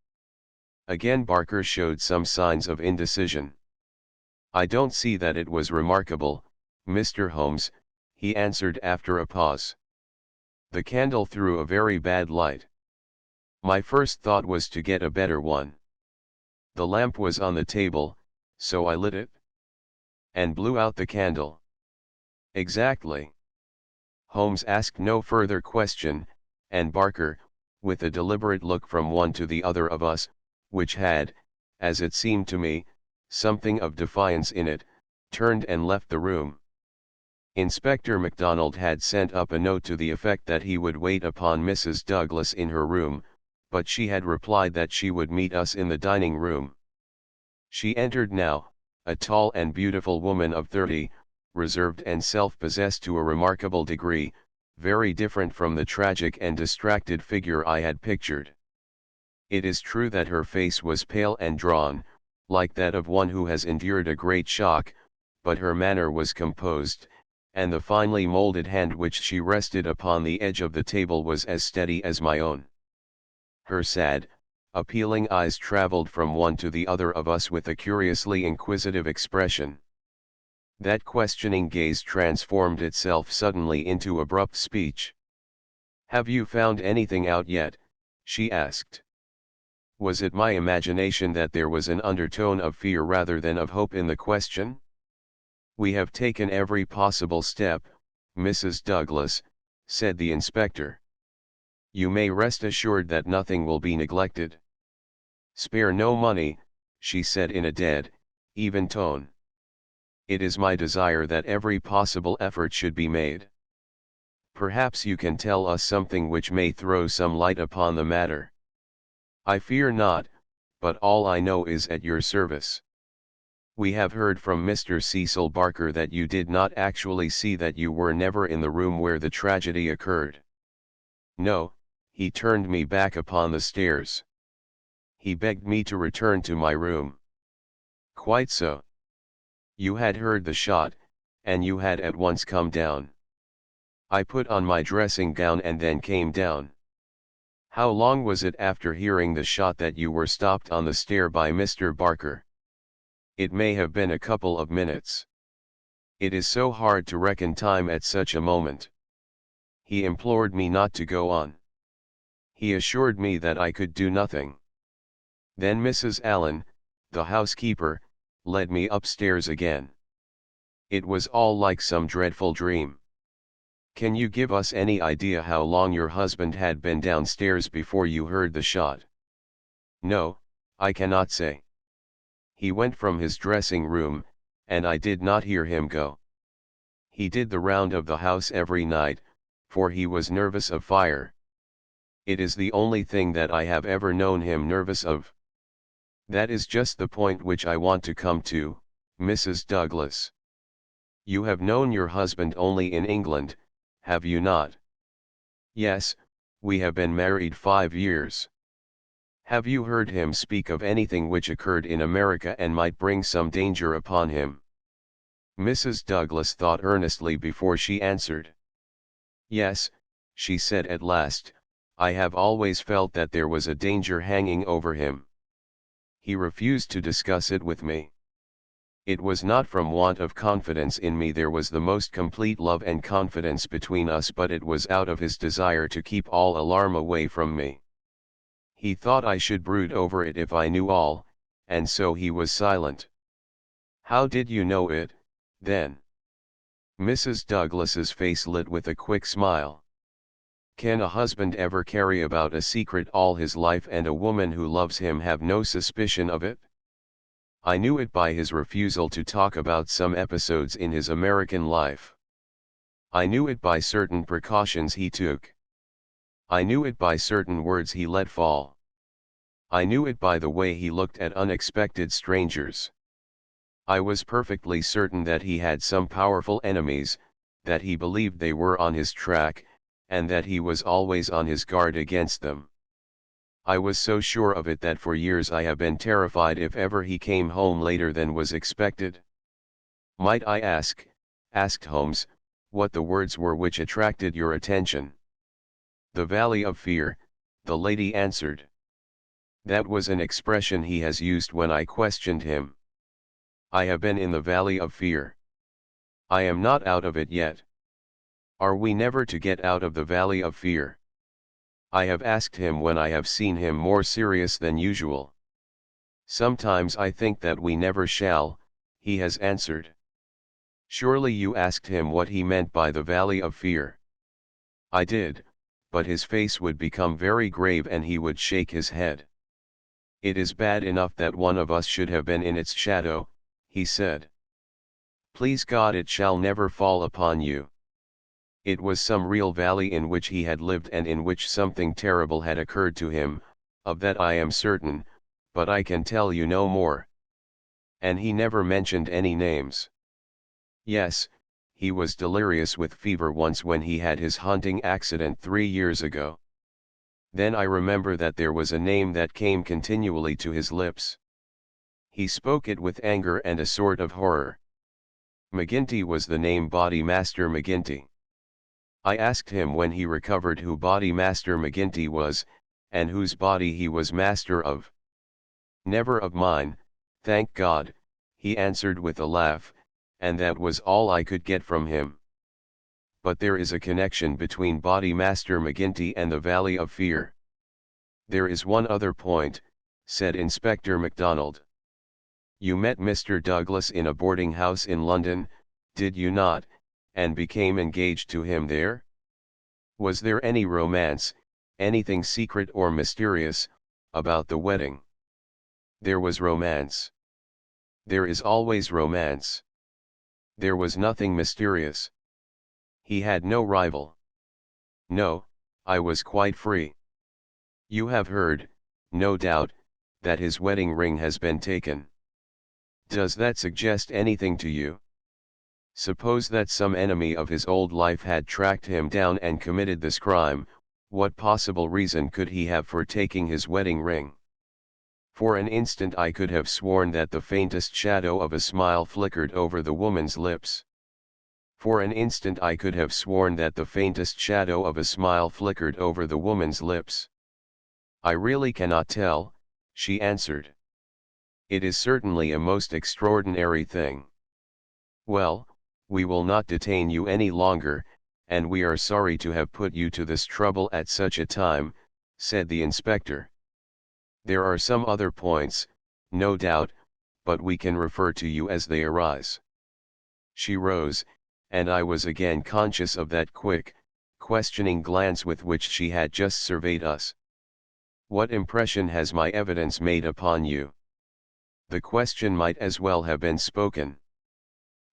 Again Barker showed some signs of indecision. I don't see that it was remarkable, Mr. Holmes, he answered after a pause. The candle threw a very bad light. My first thought was to get a better one. The lamp was on the table, so I lit it. And blew out the candle. Exactly. Holmes asked no further question, and Barker, with a deliberate look from one to the other of us, which had, as it seemed to me, something of defiance in it, turned and left the room. Inspector MacDonald had sent up a note to the effect that he would wait upon Mrs. Douglas in her room, but she had replied that she would meet us in the dining room. She entered now, a tall and beautiful woman of 30, reserved and self-possessed to a remarkable degree, very different from the tragic and distracted figure I had pictured. It is true that her face was pale and drawn, like that of one who has endured a great shock, but her manner was composed, and the finely molded hand which she rested upon the edge of the table was as steady as my own. Her sad, appealing eyes traveled from one to the other of us with a curiously inquisitive expression. That questioning gaze transformed itself suddenly into abrupt speech. "Have you found anything out yet?" she asked. Was it my imagination that there was an undertone of fear rather than of hope in the question? "We have taken every possible step, Mrs. Douglas," said the inspector. "You may rest assured that nothing will be neglected." "Spare no money," she said in a dead, even tone. "It is my desire that every possible effort should be made. Perhaps you can tell us something which may throw some light upon the matter." "I fear not, but all I know is at your service." "We have heard from Mr. Cecil Barker that you did not actually see, that you were never in the room where the tragedy occurred." "No, he turned me back upon the stairs. He begged me to return to my room." "Quite so. You had heard the shot, and you had at once come down." "I put on my dressing gown and then came down." "How long was it after hearing the shot that you were stopped on the stair by Mr. Barker?" "It may have been a couple of minutes. It is so hard to reckon time at such a moment. He implored me not to go on. He assured me that I could do nothing. Then Mrs. Allen, the housekeeper, led me upstairs again. It was all like some dreadful dream." "Can you give us any idea how long your husband had been downstairs before you heard the shot?" "No, I cannot say. He went from his dressing room, and I did not hear him go. He did the round of the house every night, for he was nervous of fire. It is the only thing that I have ever known him nervous of." "That is just the point which I want to come to, Mrs. Douglas. You have known your husband only in England, have you not?" "Yes, we have been married 5 years." "Have you heard him speak of anything which occurred in America and might bring some danger upon him?" Mrs. Douglas thought earnestly before she answered. "Yes," she said at last, "I have always felt that there was a danger hanging over him. He refused to discuss it with me. It was not from want of confidence in me, there was the most complete love and confidence between us, but it was out of his desire to keep all alarm away from me. He thought I should brood over it if I knew all, and so he was silent." "How did you know it, then?" Mrs. Douglas's face lit with a quick smile. "Can a husband ever carry about a secret all his life and a woman who loves him have no suspicion of it? I knew it by his refusal to talk about some episodes in his American life. I knew it by certain precautions he took. I knew it by certain words he let fall. I knew it by the way he looked at unexpected strangers. I was perfectly certain that he had some powerful enemies, that he believed they were on his track, and that he was always on his guard against them. I was so sure of it that for years I have been terrified if ever he came home later than was expected. Might I ask, asked Holmes, what the words were which attracted your attention? The Valley of Fear, the lady answered. That was an expression he has used when I questioned him. I have been in the Valley of Fear. I am not out of it yet. Are we never to get out of the Valley of Fear? I have asked him when I have seen him more serious than usual. Sometimes I think that we never shall, he has answered. Surely you asked him what he meant by the Valley of Fear. I did, but his face would become very grave and he would shake his head. It is bad enough that one of us should have been in its shadow, he said. Please God it shall never fall upon you. It was some real valley in which he had lived and in which something terrible had occurred to him, of that I am certain, but I can tell you no more. And he never mentioned any names. Yes, he was delirious with fever once when he had his hunting accident 3 years ago. Then I remember that there was a name that came continually to his lips. He spoke it with anger and a sort of horror. McGinty was the name, Body Master McGinty. I asked him when he recovered who Body Master McGinty was, and whose body he was master of. Never of mine, thank God, he answered with a laugh, and that was all I could get from him. But there is a connection between Body Master McGinty and the Valley of Fear. There is one other point, said Inspector MacDonald. You met Mr. Douglas in a boarding house in London, did you not, and became engaged to him there? Was there any romance, anything secret or mysterious, about the wedding? There was romance. There is always romance. There was nothing mysterious. He had no rival. No, I was quite free. You have heard, no doubt, that his wedding ring has been taken. Does that suggest anything to you? Suppose that some enemy of his old life had tracked him down and committed this crime, what possible reason could he have for taking his wedding ring? For an instant I could have sworn that the faintest shadow of a smile flickered over the woman's lips. For an instant I could have sworn that the faintest shadow of a smile flickered over the woman's lips. I really cannot tell, she answered. It is certainly a most extraordinary thing. Well, we will not detain you any longer, and we are sorry to have put you to this trouble at such a time, said the inspector. There are some other points, no doubt, but we can refer to you as they arise. She rose, and I was again conscious of that quick, questioning glance with which she had just surveyed us. What impression has my evidence made upon you? The question might as well have been spoken.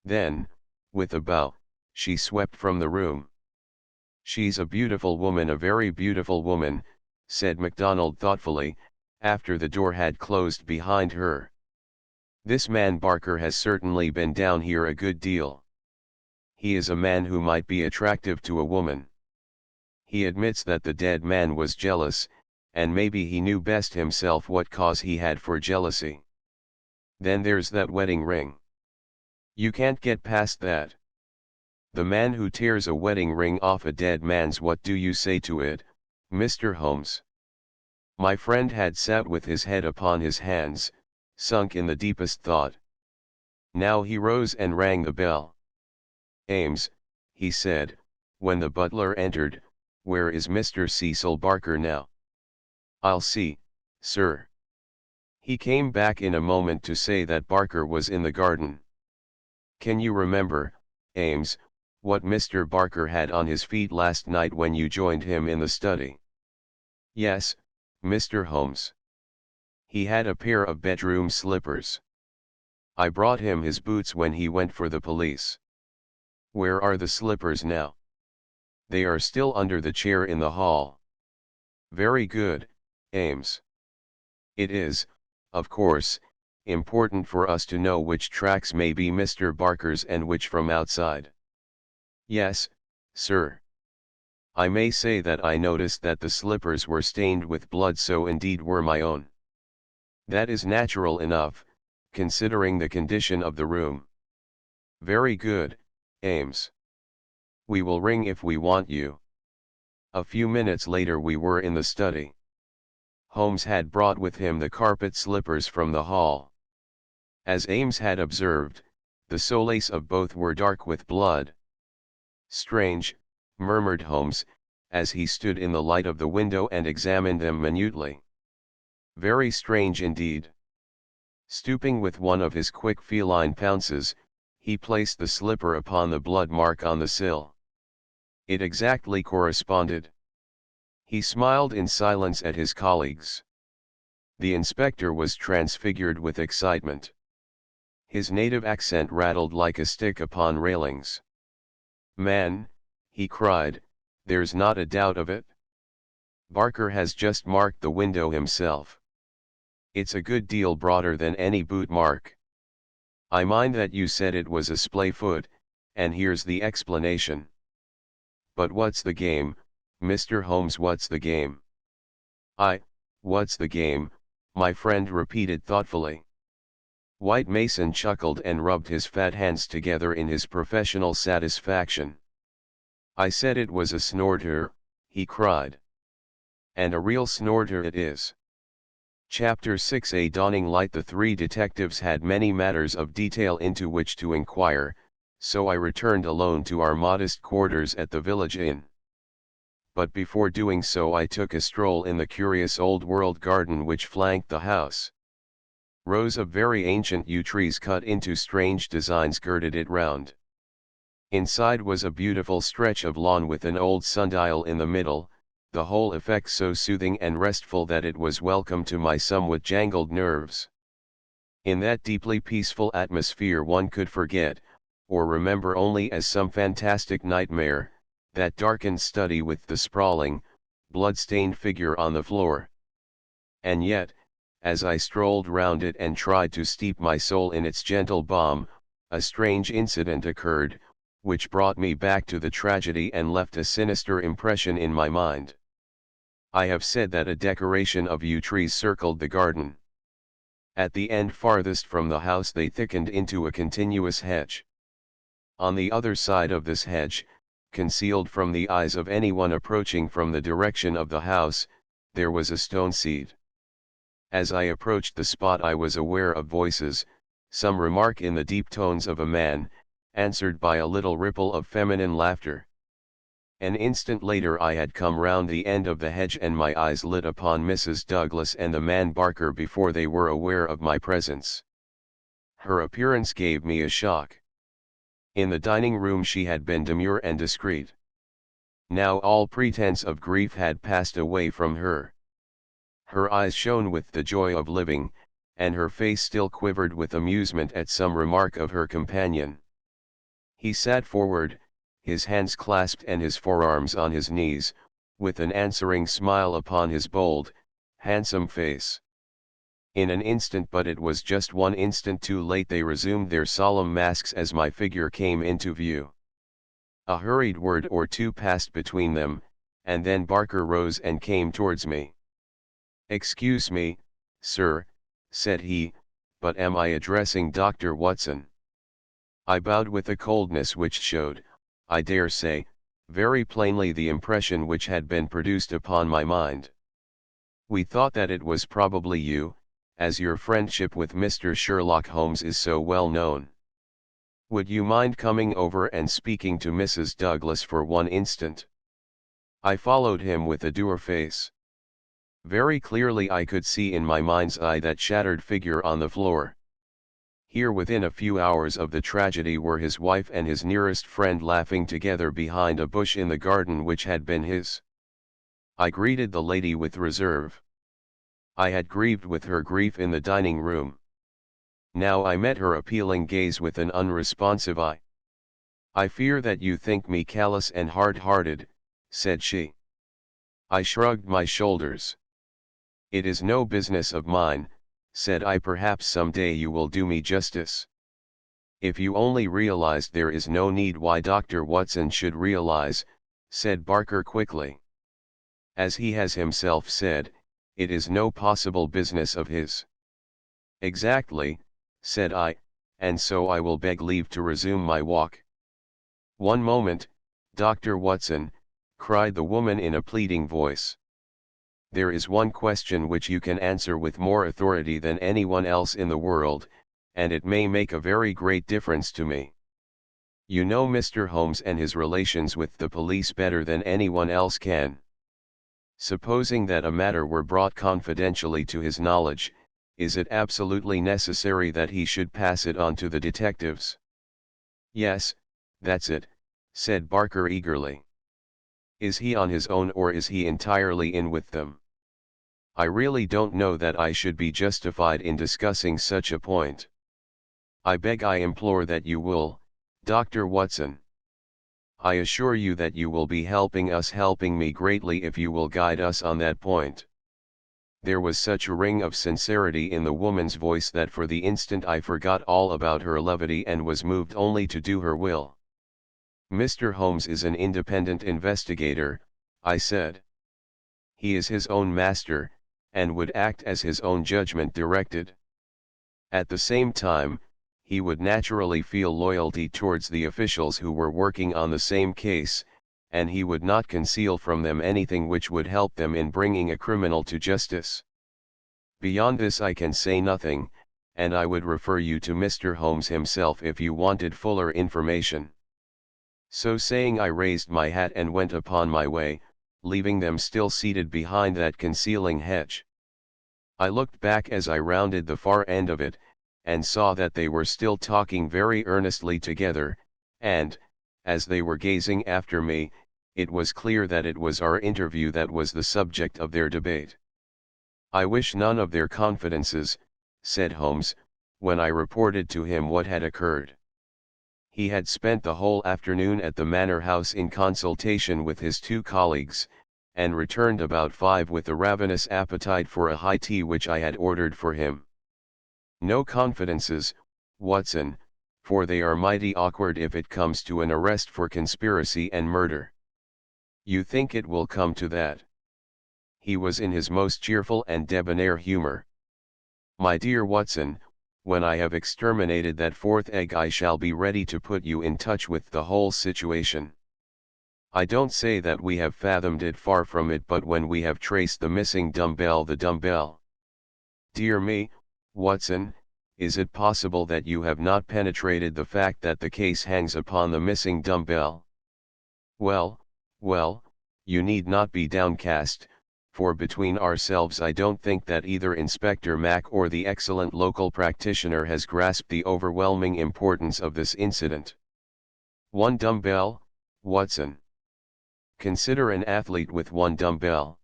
Then, with a bow, she swept from the room. She's a beautiful woman, a very beautiful woman, said MacDonald thoughtfully, after the door had closed behind her. This man Barker has certainly been down here a good deal. He is a man who might be attractive to a woman. He admits that the dead man was jealous, and maybe he knew best himself what cause he had for jealousy. Then there's that wedding ring. You can't get past that. The man who tears a wedding ring off a dead man's, what do you say to it, Mr. Holmes? My friend had sat with his head upon his hands, sunk in the deepest thought. Now he rose and rang the bell. Ames, he said, when the butler entered, where is Mr. Cecil Barker now? I'll see, sir. He came back in a moment to say that Barker was in the garden. Can you remember, Ames, what Mr. Barker had on his feet last night when you joined him in the study? Yes, Mr. Holmes. He had a pair of bedroom slippers. I brought him his boots when he went for the police. Where are the slippers now? They are still under the chair in the hall. Very good, Ames. It is, of course, important for us to know which tracks may be Mr. Barker's and which from outside. Yes, sir. I may say that I noticed that the slippers were stained with blood, so indeed were my own. That is natural enough, considering the condition of the room. Very good, Ames. We will ring if we want you. A few minutes later we were in the study. Holmes had brought with him the carpet slippers from the hall. As Ames had observed, the soles of both were dark with blood. Strange, murmured Holmes, as he stood in the light of the window and examined them minutely. Very strange indeed. Stooping with one of his quick feline pounces, he placed the slipper upon the blood mark on the sill. It exactly corresponded. He smiled in silence at his colleagues. The inspector was transfigured with excitement. His native accent rattled like a stick upon railings. "Man," he cried, "there's not a doubt of it. Barker has just marked the window himself. It's a good deal broader than any boot mark. I mind that you said it was a splay foot, and here's the explanation. But what's the game, Mr. Holmes, what's the game?" What's the game?" my friend repeated thoughtfully. White Mason chuckled and rubbed his fat hands together in his professional satisfaction. "I said it was a snorter," he cried. "And a real snorter it is." Chapter 6: A dawning light. The three detectives had many matters of detail into which to inquire, so I returned alone to our modest quarters at the village inn. But before doing so I took a stroll in the curious old-world garden which flanked the house. Rows of very ancient yew trees cut into strange designs girded it round. Inside was a beautiful stretch of lawn with an old sundial in the middle, the whole effect so soothing and restful that it was welcome to my somewhat jangled nerves. In that deeply peaceful atmosphere one could forget, or remember only as some fantastic nightmare, that darkened study with the sprawling, blood-stained figure on the floor. And yet, as I strolled round it and tried to steep my soul in its gentle balm, a strange incident occurred, which brought me back to the tragedy and left a sinister impression in my mind. I have said that a decoration of yew trees circled the garden. At the end farthest from the house they thickened into a continuous hedge. On the other side of this hedge, concealed from the eyes of anyone approaching from the direction of the house, there was a stone seat. As I approached the spot I was aware of voices, some remark in the deep tones of a man, answered by a little ripple of feminine laughter. An instant later I had come round the end of the hedge and my eyes lit upon Mrs. Douglas and the man Barker before they were aware of my presence. Her appearance gave me a shock. In the dining room she had been demure and discreet. Now all pretense of grief had passed away from her. Her eyes shone with the joy of living, and her face still quivered with amusement at some remark of her companion. He sat forward, his hands clasped and his forearms on his knees, with an answering smile upon his bold, handsome face. In an instant, but it was just one instant too late, they resumed their solemn masks as my figure came into view. A hurried word or two passed between them, and then Barker rose and came towards me. "Excuse me, sir," said he, "but am I addressing Dr. Watson?" I bowed with a coldness which showed, I dare say, very plainly the impression which had been produced upon my mind. "We thought that it was probably you, as your friendship with Mr. Sherlock Holmes is so well known. Would you mind coming over and speaking to Mrs. Douglas for one instant?" I followed him with a dour face. Very clearly I could see in my mind's eye that shattered figure on the floor. Here within a few hours of the tragedy were his wife and his nearest friend laughing together behind a bush in the garden which had been his. I greeted the lady with reserve. I had grieved with her grief in the dining room. Now I met her appealing gaze with an unresponsive eye. "I fear that you think me callous and hard-hearted," said she. I shrugged my shoulders. "It is no business of mine," said I. "Perhaps some day you will do me justice. If you only realized there is no need why Dr. Watson should realize," said Barker quickly. "As he has himself said, it is no possible business of his." "Exactly," said I, "and so I will beg leave to resume my walk." "One moment, Dr. Watson," cried the woman in a pleading voice. "There is one question which you can answer with more authority than anyone else in the world, and it may make a very great difference to me. You know Mr. Holmes and his relations with the police better than anyone else can. Supposing that a matter were brought confidentially to his knowledge, is it absolutely necessary that he should pass it on to the detectives?" "Yes, that's it," said Barker eagerly. "Is he on his own or is he entirely in with them? I really don't know that I should be justified in discussing such a point. I beg, I implore that you will, Dr. Watson. I assure you that you will be helping me greatly if you will guide us on that point." There was such a ring of sincerity in the woman's voice that for the instant I forgot all about her levity and was moved only to do her will. "Mr. Holmes is an independent investigator," I said. "He is his own master, and would act as his own judgment directed. At the same time, he would naturally feel loyalty towards the officials who were working on the same case, and he would not conceal from them anything which would help them in bringing a criminal to justice. Beyond this I can say nothing, and I would refer you to Mr. Holmes himself if you wanted fuller information." So saying, I raised my hat and went upon my way, leaving them still seated behind that concealing hedge. I looked back as I rounded the far end of it, and saw that they were still talking very earnestly together, and, as they were gazing after me, it was clear that it was our interview that was the subject of their debate. "I wish none of their confidences," said Holmes, when I reported to him what had occurred. He had spent the whole afternoon at the Manor House in consultation with his two colleagues, and returned about 5 with a ravenous appetite for a high tea which I had ordered for him. "No confidences, Watson, for they are mighty awkward if it comes to an arrest for conspiracy and murder." "You think it will come to that?" He was in his most cheerful and debonair humor. "My dear Watson, when I have exterminated that fourth egg I shall be ready to put you in touch with the whole situation. I don't say that we have fathomed it, far from it, but when we have traced the missing dumbbell, Dear me, Watson, is it possible that you have not penetrated the fact that the case hangs upon the missing dumbbell? Well, well, you need not be downcast, for between ourselves I don't think that either Inspector Mack or the excellent local practitioner has grasped the overwhelming importance of this incident. One dumbbell, Watson. Consider an athlete with one dumbbell.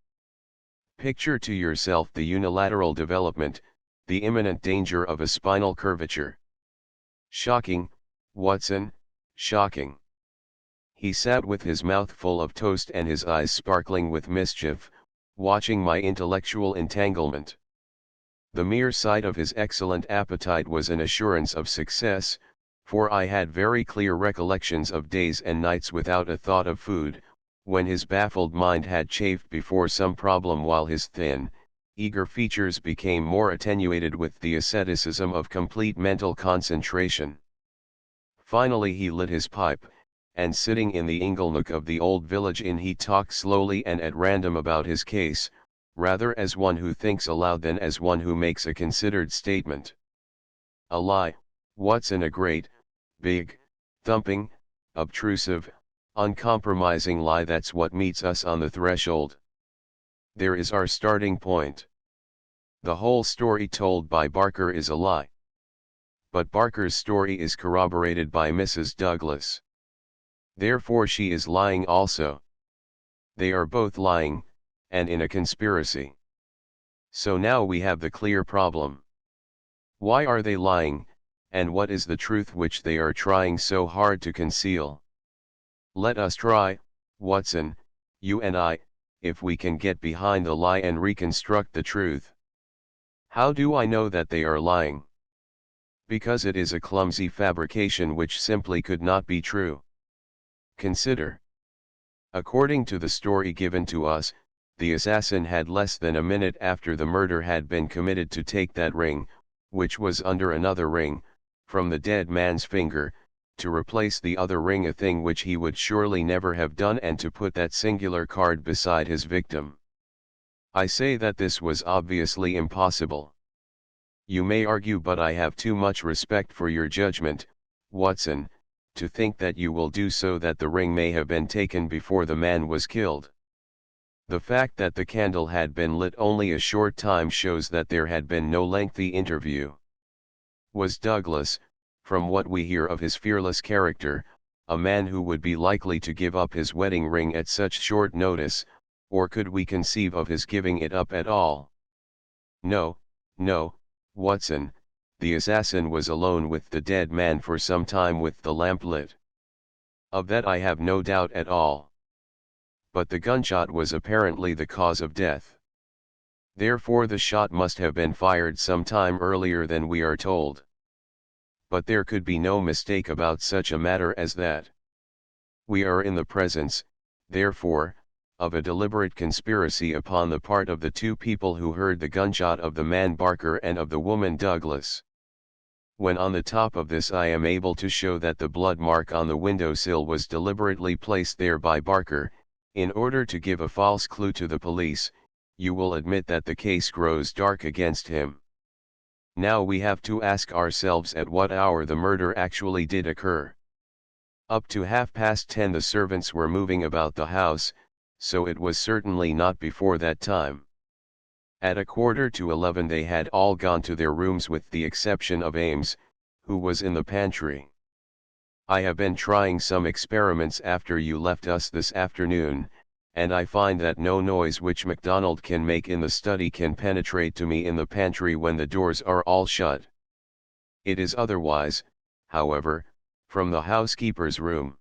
Picture to yourself the unilateral development, the imminent danger of a spinal curvature. Shocking, Watson, shocking." He sat with his mouth full of toast and his eyes sparkling with mischief, watching my intellectual entanglement. The mere sight of his excellent appetite was an assurance of success, for I had very clear recollections of days and nights without a thought of food, when his baffled mind had chafed before some problem while his thin, eager features became more attenuated with the asceticism of complete mental concentration. Finally he lit his pipe, and sitting in the inglenook of the old village inn he talked slowly and at random about his case, rather as one who thinks aloud than as one who makes a considered statement. "A lie, Watson, a great, big, thumping, obtrusive, uncompromising lie, that's what meets us on the threshold. There is our starting point. The whole story told by Barker is a lie. But Barker's story is corroborated by Mrs. Douglas. Therefore she is lying also. They are both lying, and in a conspiracy. So now we have the clear problem. Why are they lying, and what is the truth which they are trying so hard to conceal? Let us try, Watson, you and I, if we can get behind the lie and reconstruct the truth. How do I know that they are lying? Because it is a clumsy fabrication which simply could not be true. Consider. According to the story given to us, the assassin had less than a minute after the murder had been committed to take that ring, which was under another ring, from the dead man's finger, to replace the other ring, a thing which he would surely never have done, and to put that singular card beside his victim. I say that this was obviously impossible. You may argue, but I have too much respect for your judgment, Watson, to think that you will do so that the ring may have been taken before the man was killed. The fact that the candle had been lit only a short time shows that there had been no lengthy interview. Was Douglas, from what we hear of his fearless character, a man who would be likely to give up his wedding ring at such short notice, or could we conceive of his giving it up at all? No, no, Watson, the assassin was alone with the dead man for some time with the lamp lit. Of that I have no doubt at all. But the gunshot was apparently the cause of death. Therefore the shot must have been fired some time earlier than we are told. But there could be no mistake about such a matter as that. We are in the presence, therefore, of a deliberate conspiracy upon the part of the two people who heard the gunshot of the man Barker and of the woman Douglas. When on the top of this I am able to show that the blood mark on the windowsill was deliberately placed there by Barker, in order to give a false clue to the police, you will admit that the case grows dark against him. Now we have to ask ourselves at what hour the murder actually did occur. Up to 10:30 the servants were moving about the house, so it was certainly not before that time. At 11:15 they had all gone to their rooms with the exception of Ames, who was in the pantry. I have been trying some experiments after you left us this afternoon, and I find that no noise which MacDonald can make in the study can penetrate to me in the pantry when the doors are all shut. It is otherwise, however, from the housekeeper's room.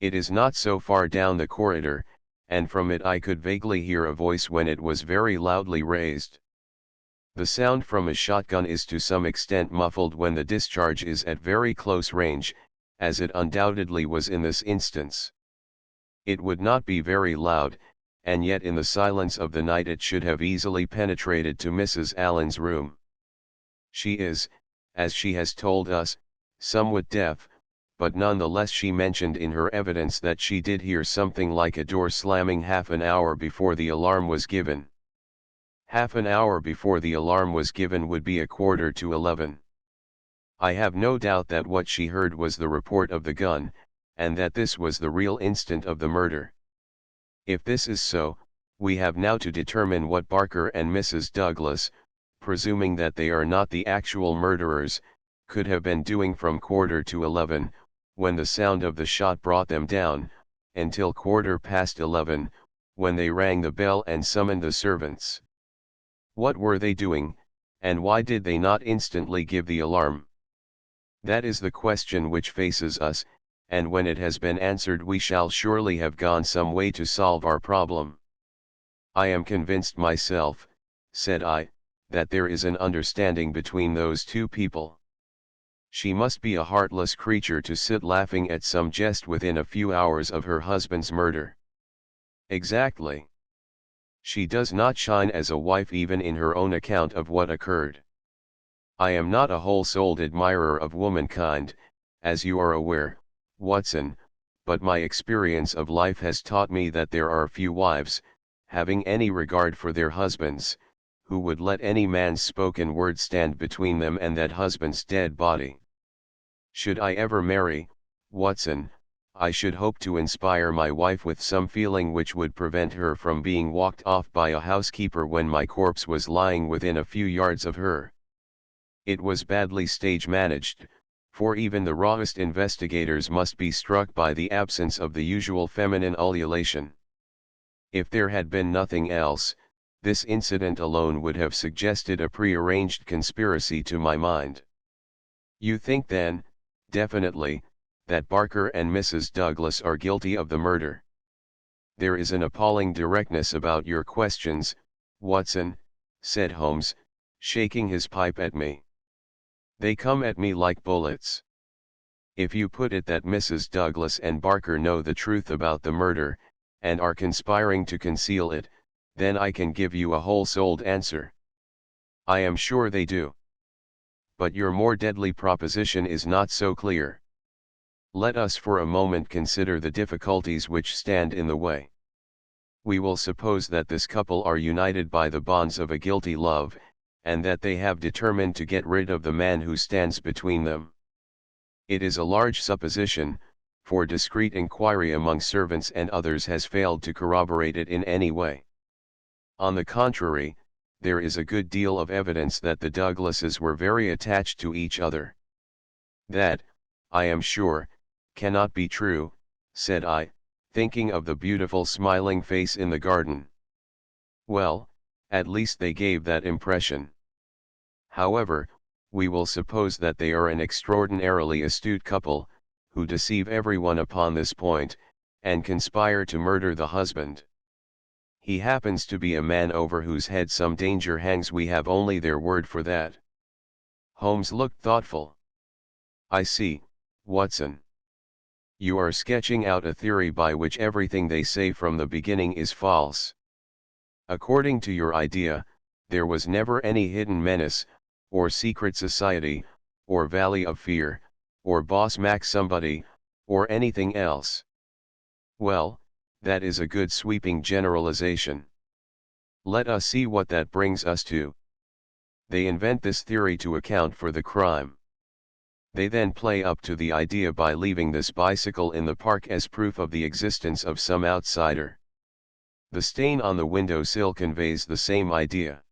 It is not so far down the corridor, and from it I could vaguely hear a voice when it was very loudly raised. The sound from a shotgun is to some extent muffled when the discharge is at very close range, as it undoubtedly was in this instance. It would not be very loud, and yet in the silence of the night it should have easily penetrated to Mrs. Allen's room. She is, as she has told us, somewhat deaf, but none the less she mentioned in her evidence that she did hear something like a door slamming half an hour before the alarm was given. Half an hour before the alarm was given would be 11:15. I have no doubt that what she heard was the report of the gun, and that this was the real instant of the murder. If this is so, we have now to determine what Barker and Mrs. Douglas, presuming that they are not the actual murderers, could have been doing from 11:15, when the sound of the shot brought them down, until 11:15, when they rang the bell and summoned the servants. What were they doing, and why did they not instantly give the alarm? That is the question which faces us, and when it has been answered we shall surely have gone some way to solve our problem. I am convinced myself, said I, that there is an understanding between those two people. She must be a heartless creature to sit laughing at some jest within a few hours of her husband's murder. Exactly. She does not shine as a wife even in her own account of what occurred. I am not a whole-souled admirer of womankind, as you are aware, Watson, but my experience of life has taught me that there are few wives, having any regard for their husbands, who would let any man's spoken word stand between them and that husband's dead body. Should I ever marry, Watson, I should hope to inspire my wife with some feeling which would prevent her from being walked off by a housekeeper when my corpse was lying within a few yards of her. It was badly stage managed, for even the rawest investigators must be struck by the absence of the usual feminine ululation. If there had been nothing else, this incident alone would have suggested a prearranged conspiracy to my mind. You think then, definitely, that Barker and Mrs. Douglas are guilty of the murder? There is an appalling directness about your questions, Watson, said Holmes, shaking his pipe at me. They come at me like bullets. If you put it that Mrs. Douglas and Barker know the truth about the murder, and are conspiring to conceal it, then I can give you a whole-souled answer. I am sure they do. But your more deadly proposition is not so clear. Let us for a moment consider the difficulties which stand in the way. We will suppose that this couple are united by the bonds of a guilty love, and that they have determined to get rid of the man who stands between them. It is a large supposition, for discreet inquiry among servants and others has failed to corroborate it in any way. On the contrary, there is a good deal of evidence that the Douglases were very attached to each other. That, I am sure, cannot be true, said I, thinking of the beautiful smiling face in the garden. Well, at least they gave that impression. However, we will suppose that they are an extraordinarily astute couple, who deceive everyone upon this point, and conspire to murder the husband. He happens to be a man over whose head some danger hangs. We have only their word for that. Holmes looked thoughtful. I see, Watson. You are sketching out a theory by which everything they say from the beginning is false. According to your idea, there was never any hidden menace, or secret society, or valley of fear, or boss Mac somebody, or anything else. Well, that is a good sweeping generalization. Let us see what that brings us to. They invent this theory to account for the crime. They then play up to the idea by leaving this bicycle in the park as proof of the existence of some outsider. The stain on the windowsill conveys the same idea.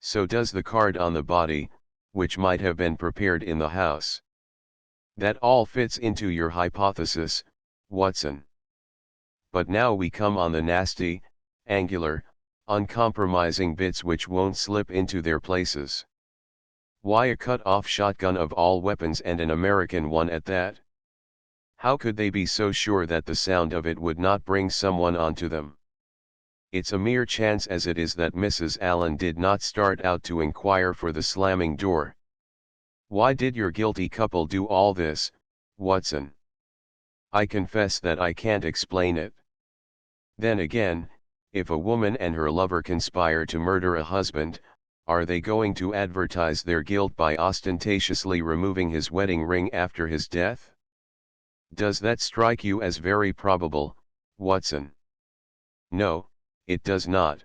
So does the card on the body, which might have been prepared in the house. That all fits into your hypothesis, Watson. But now we come on the nasty, angular, uncompromising bits which won't slip into their places. Why a cut-off shotgun of all weapons, and an American one at that? How could they be so sure that the sound of it would not bring someone onto them? It's a mere chance as it is that Mrs. Allen did not start out to inquire for the slamming door. Why did your guilty couple do all this, Watson? I confess that I can't explain it. Then again, if a woman and her lover conspire to murder a husband, are they going to advertise their guilt by ostentatiously removing his wedding ring after his death? Does that strike you as very probable, Watson? No, it does not.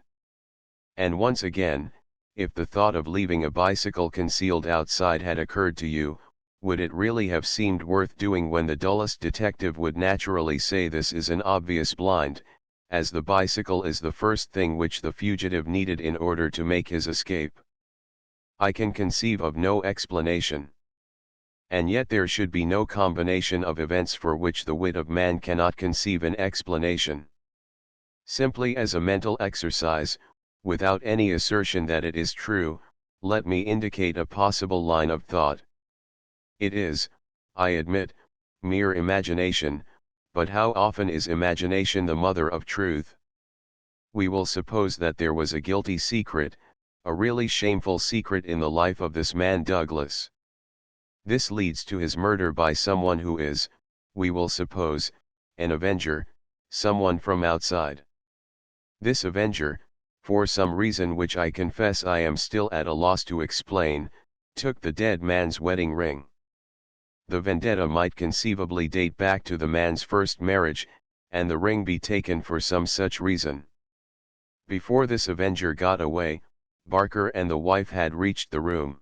And once again, if the thought of leaving a bicycle concealed outside had occurred to you, would it really have seemed worth doing when the dullest detective would naturally say this is an obvious blind, as the bicycle is the first thing which the fugitive needed in order to make his escape? I can conceive of no explanation. And yet there should be no combination of events for which the wit of man cannot conceive an explanation. Simply as a mental exercise, without any assertion that it is true, let me indicate a possible line of thought. It is, I admit, mere imagination, but how often is imagination the mother of truth? We will suppose that there was a guilty secret, a really shameful secret in the life of this man Douglas. This leads to his murder by someone who is, we will suppose, an avenger, someone from outside. This avenger, for some reason which I confess I am still at a loss to explain, took the dead man's wedding ring. The vendetta might conceivably date back to the man's first marriage, and the ring be taken for some such reason. Before this avenger got away, Barker and the wife had reached the room.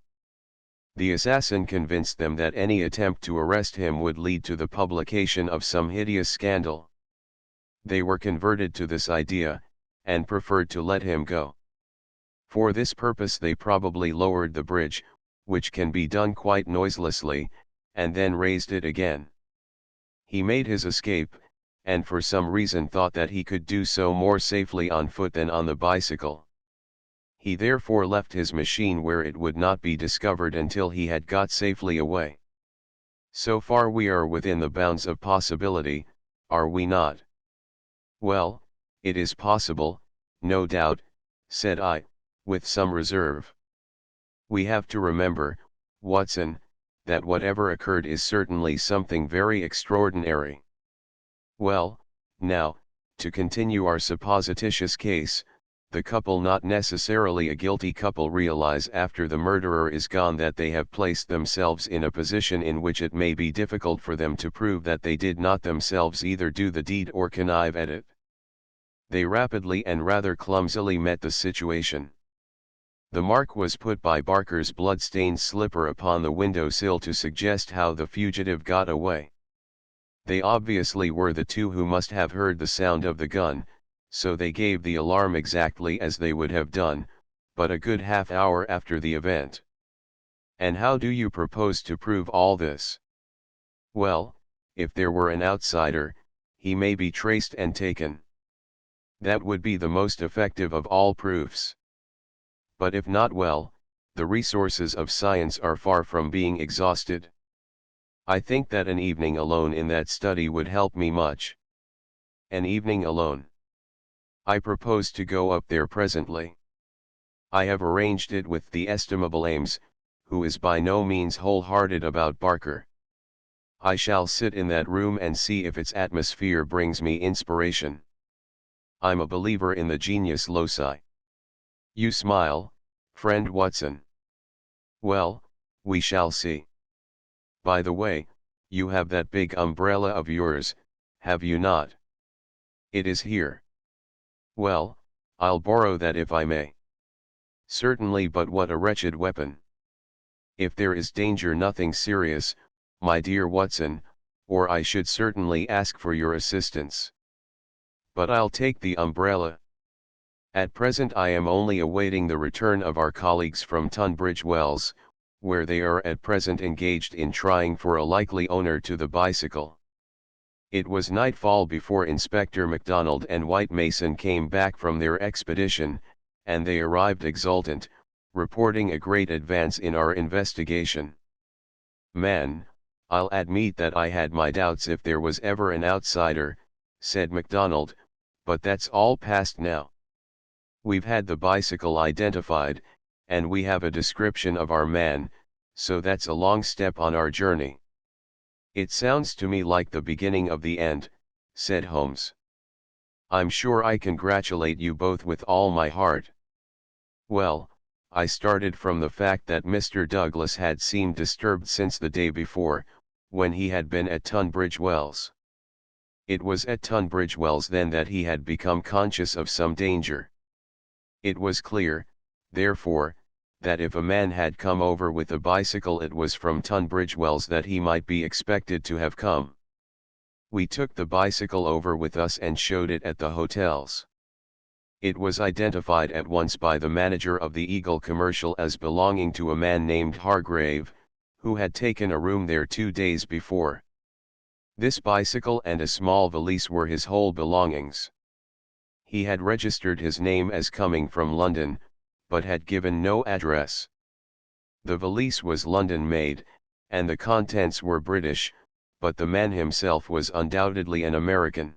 The assassin convinced them that any attempt to arrest him would lead to the publication of some hideous scandal. They were converted to this idea, and preferred to let him go. For this purpose they probably lowered the bridge, which can be done quite noiselessly, and then raised it again. He made his escape, and for some reason thought that he could do so more safely on foot than on the bicycle. He therefore left his machine where it would not be discovered until he had got safely away. So far we are within the bounds of possibility, are we not? Well, it is possible, no doubt, said I, with some reserve. We have to remember, Watson, that whatever occurred is certainly something very extraordinary. Well, now, to continue our supposititious case, the couple, not necessarily a guilty couple, realize after the murderer is gone that they have placed themselves in a position in which it may be difficult for them to prove that they did not themselves either do the deed or connive at it. They rapidly and rather clumsily met the situation. The mark was put by Barker's blood-stained slipper upon the window-sill to suggest how the fugitive got away. They obviously were the two who must have heard the sound of the gun, so they gave the alarm exactly as they would have done, but a good half hour after the event. And how do you propose to prove all this? Well, if there were an outsider, he may be traced and taken. That would be the most effective of all proofs. But if not, well, the resources of science are far from being exhausted. I think that an evening alone in that study would help me much. An evening alone. I propose to go up there presently. I have arranged it with the estimable Ames, who is by no means wholehearted about Barker. I shall sit in that room and see if its atmosphere brings me inspiration. I'm a believer in the genius loci. You smile, friend Watson. Well, we shall see. By the way, you have that big umbrella of yours, have you not? It is here. Well, I'll borrow that if I may. Certainly, but what a wretched weapon. If there is danger, nothing serious, my dear Watson, or I should certainly ask for your assistance. But I'll take the umbrella. At present I am only awaiting the return of our colleagues from Tunbridge Wells, where they are at present engaged in trying for a likely owner to the bicycle. It was nightfall before Inspector MacDonald and White Mason came back from their expedition, and they arrived exultant, reporting a great advance in our investigation. Man, I'll admit that I had my doubts if there was ever an outsider, said MacDonald, but that's all past now. We've had the bicycle identified, and we have a description of our man, so that's a long step on our journey. It sounds to me like the beginning of the end, said Holmes. I'm sure I congratulate you both with all my heart. Well, I started from the fact that Mr. Douglas had seemed disturbed since the day before, when he had been at Tunbridge Wells. It was at Tunbridge Wells then that he had become conscious of some danger. It was clear, therefore, that if a man had come over with a bicycle, it was from Tunbridge Wells that he might be expected to have come. We took the bicycle over with us and showed it at the hotels. It was identified at once by the manager of the Eagle Commercial as belonging to a man named Hargrave, who had taken a room there 2 days before. This bicycle and a small valise were his whole belongings. He had registered his name as coming from London, but had given no address. The valise was London-made, and the contents were British, but the man himself was undoubtedly an American.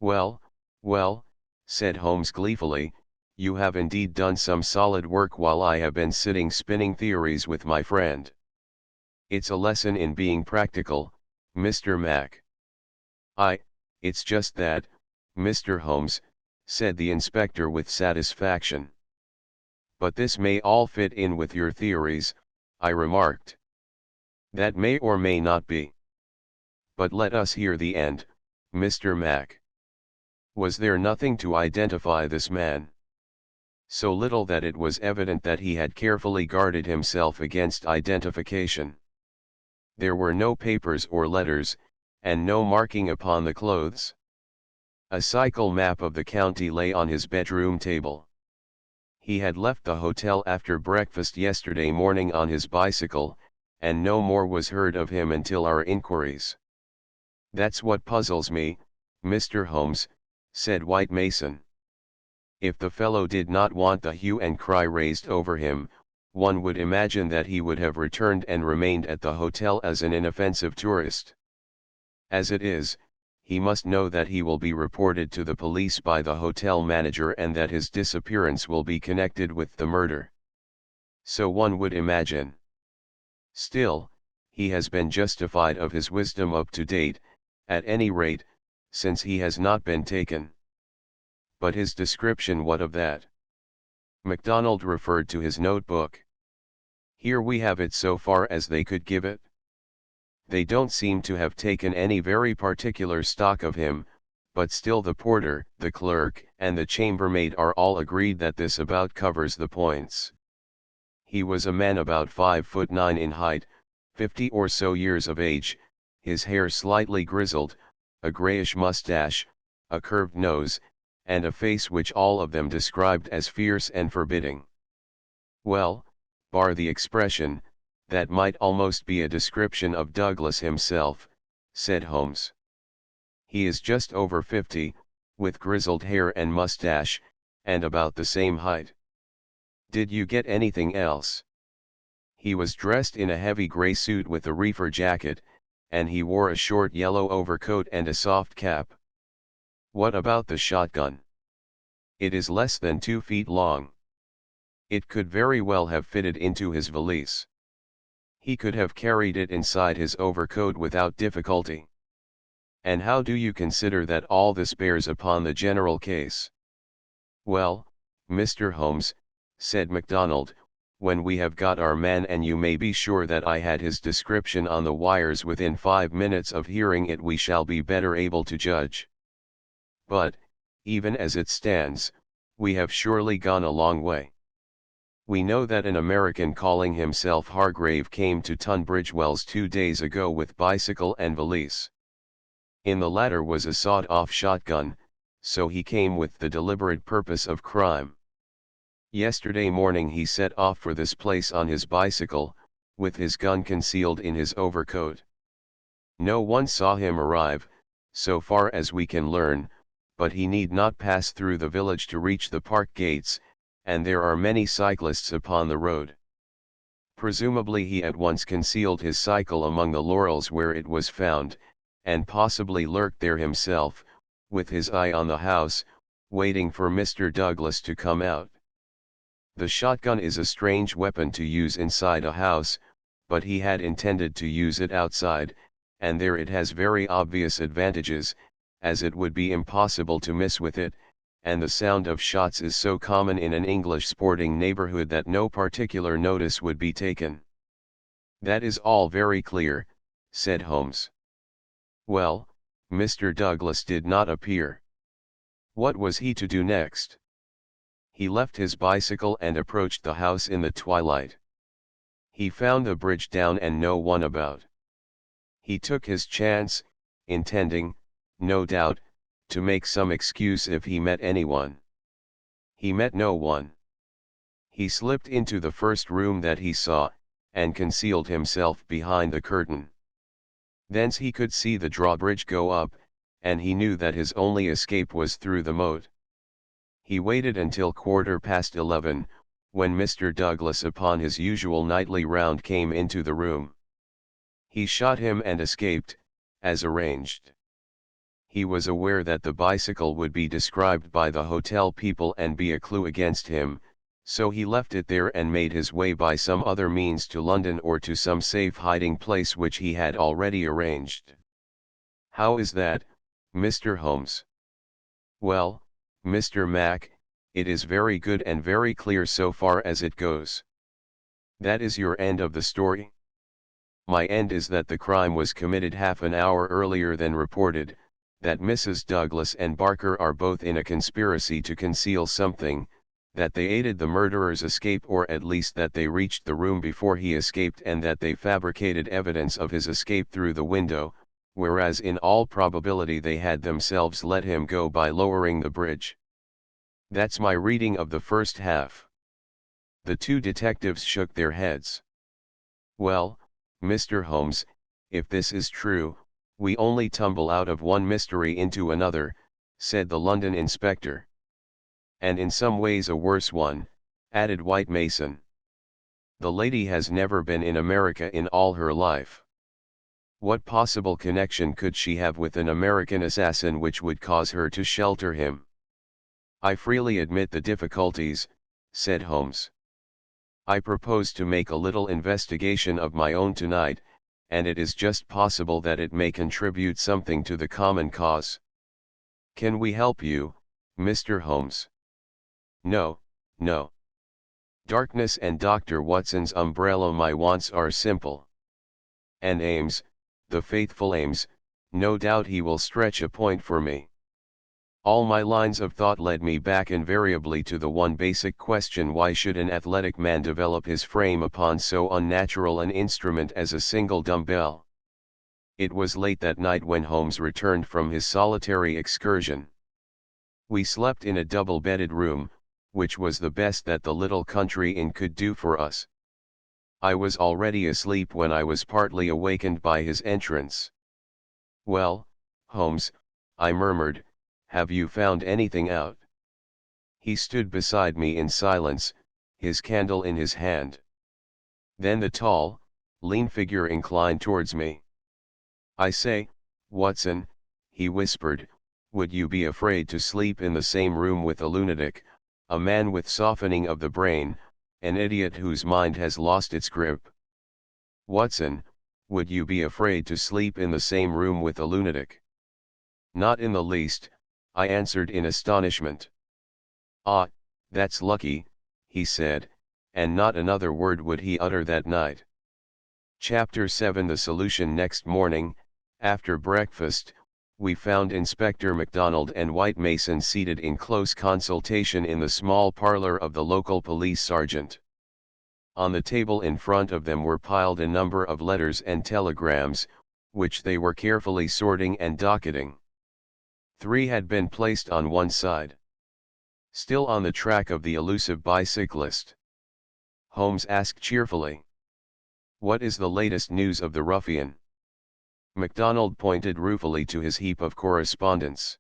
Well, well, said Holmes gleefully, you have indeed done some solid work while I have been sitting spinning theories with my friend. It's a lesson in being practical, Mr. Mac. It's just that, Mr. Holmes, said the inspector with satisfaction. But this may all fit in with your theories, I remarked. That may or may not be. But let us hear the end, Mr. Mac. Was there nothing to identify this man? So little that it was evident that he had carefully guarded himself against identification. There were no papers or letters, and no marking upon the clothes. A cycle map of the county lay on his bedroom table. He had left the hotel after breakfast yesterday morning on his bicycle, and no more was heard of him until our inquiries. That's what puzzles me, Mr. Holmes, said White Mason. If the fellow did not want the hue and cry raised over him, one would imagine that he would have returned and remained at the hotel as an inoffensive tourist. As it is, he must know that he will be reported to the police by the hotel manager and that his disappearance will be connected with the murder. So one would imagine. Still, he has been justified of his wisdom up to date, at any rate, since he has not been taken. But his description, what of that? MacDonald referred to his notebook. Here we have it so far as they could give it. They don't seem to have taken any very particular stock of him, but still the porter, the clerk, and the chambermaid are all agreed that this about covers the points. He was a man about 5'9" in height, 50 or so years of age, his hair slightly grizzled, a grayish mustache, a curved nose, and a face which all of them described as fierce and forbidding. Well, bar the expression, that might almost be a description of Douglas himself, said Holmes. He is just over 50, with grizzled hair and mustache, and about the same height. Did you get anything else? He was dressed in a heavy gray suit with a reefer jacket, and he wore a short yellow overcoat and a soft cap. What about the shotgun? It is less than 2 feet long. It could very well have fitted into his valise. He could have carried it inside his overcoat without difficulty. And how do you consider that all this bears upon the general case? Well, Mr. Holmes, said MacDonald, when we have got our man, and you may be sure that I had his description on the wires within 5 minutes of hearing it, we shall be better able to judge. But, even as it stands, we have surely gone a long way. We know that an American calling himself Hargrave came to Tunbridge Wells 2 days ago with bicycle and valise. In the latter was a sawed-off shotgun, so he came with the deliberate purpose of crime. Yesterday morning he set off for this place on his bicycle, with his gun concealed in his overcoat. No one saw him arrive, so far as we can learn, but he need not pass through the village to reach the park gates, and there are many cyclists upon the road. Presumably he at once concealed his cycle among the laurels where it was found, and possibly lurked there himself, with his eye on the house, waiting for Mr. Douglas to come out. The shotgun is a strange weapon to use inside a house, but he had intended to use it outside, and there it has very obvious advantages, as it would be impossible to miss with it, and the sound of shots is so common in an English sporting neighborhood that no particular notice would be taken. That is all very clear, said Holmes. Well, Mr. Douglas did not appear. What was he to do next? He left his bicycle and approached the house in the twilight. He found the bridge down and no one about. He took his chance, intending, no doubt, to make some excuse if he met anyone. He met no one. He slipped into the first room that he saw, and concealed himself behind the curtain. Thence he could see the drawbridge go up, and he knew that his only escape was through the moat. He waited until 11:15, when Mr. Douglas upon his usual nightly round came into the room. He shot him and escaped, as arranged. He was aware that the bicycle would be described by the hotel people and be a clue against him, so he left it there and made his way by some other means to London or to some safe hiding place which he had already arranged. How is that, Mr. Holmes? Well, Mr. Mac, it is very good and very clear so far as it goes. That is your end of the story? My end is that the crime was committed half an hour earlier than reported, that Mrs. Douglas and Barker are both in a conspiracy to conceal something, that they aided the murderer's escape, or at least that they reached the room before he escaped, and that they fabricated evidence of his escape through the window, whereas in all probability they had themselves let him go by lowering the bridge. That's my reading of the first half. The two detectives shook their heads. Well, Mr. Holmes, if this is true, we only tumble out of one mystery into another, said the London inspector. And in some ways a worse one, added White Mason. The lady has never been in America in all her life. What possible connection could she have with an American assassin which would cause her to shelter him? I freely admit the difficulties, said Holmes. I propose to make a little investigation of my own tonight, and it is just possible that it may contribute something to the common cause. Can we help you, Mr. Holmes? No, no. Darkness and Dr. Watson's umbrella. My wants are simple. And Ames, the faithful Ames, no doubt he will stretch a point for me. All my lines of thought led me back invariably to the one basic question: why should an athletic man develop his frame upon so unnatural an instrument as a single dumbbell? It was late that night when Holmes returned from his solitary excursion. We slept in a double-bedded room, which was the best that the little country inn could do for us. I was already asleep when I was partly awakened by his entrance. "Well, Holmes," I murmured, "have you found anything out?" He stood beside me in silence, his candle in his hand. Then the tall, lean figure inclined towards me. "I say, Watson," he whispered, "would you be afraid to sleep in the same room with a lunatic, a man with softening of the brain, an idiot whose mind has lost its grip? Watson, would you be afraid to sleep in the same room with a lunatic?" "Not in the least," I answered in astonishment. "Ah, that's lucky," he said, and not another word would he utter that night. Chapter 7. The solution. Next morning, after breakfast, we found Inspector MacDonald and White Mason seated in close consultation in the small parlor of the local police sergeant. On the table in front of them were piled a number of letters and telegrams, which they were carefully sorting and docketing. 3 had been placed on one side. "Still on the track of the elusive bicyclist?" Holmes asked cheerfully. "What is the latest news of the ruffian?" MacDonald pointed ruefully to his heap of correspondence.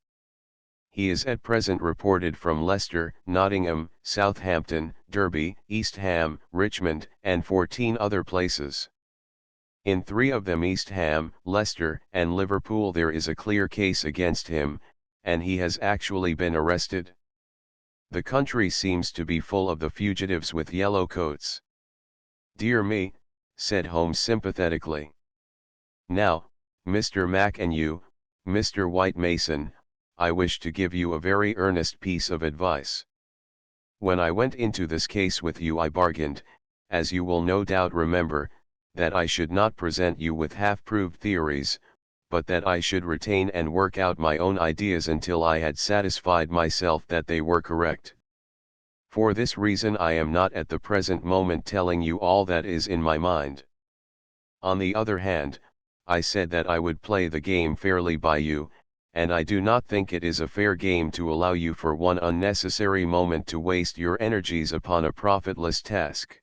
"He is at present reported from Leicester, Nottingham, Southampton, Derby, East Ham, Richmond, and 14 other places. In 3 of them, East Ham, Leicester, and Liverpool, there is a clear case against him, and he has actually been arrested. The country seems to be full of the fugitives with yellow coats." "Dear me," said Holmes sympathetically. "Now, Mr. Mac, and you, Mr. White Mason, I wish to give you a very earnest piece of advice. When I went into this case with you, I bargained, as you will no doubt remember, that I should not present you with half-proved theories, but that I should retain and work out my own ideas until I had satisfied myself that they were correct. For this reason I am not at the present moment telling you all that is in my mind. On the other hand, I said that I would play the game fairly by you, and I do not think it is a fair game to allow you for one unnecessary moment to waste your energies upon a profitless task.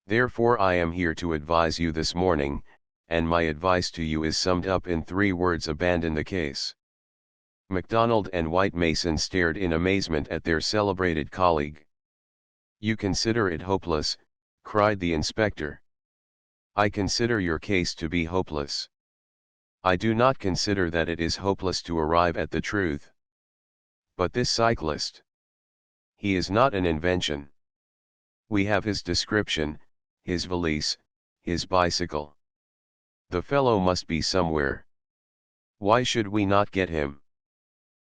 Therefore I am here to advise you this morning, and my advice to you is summed up in 3 words: abandon the case." MacDonald and White Mason stared in amazement at their celebrated colleague. "You consider it hopeless?" cried the inspector. "I consider your case to be hopeless. I do not consider that it is hopeless to arrive at the truth. But this cyclist? He is not an invention. We have his description, his valise, his bicycle. The fellow must be somewhere. Why should we not get him?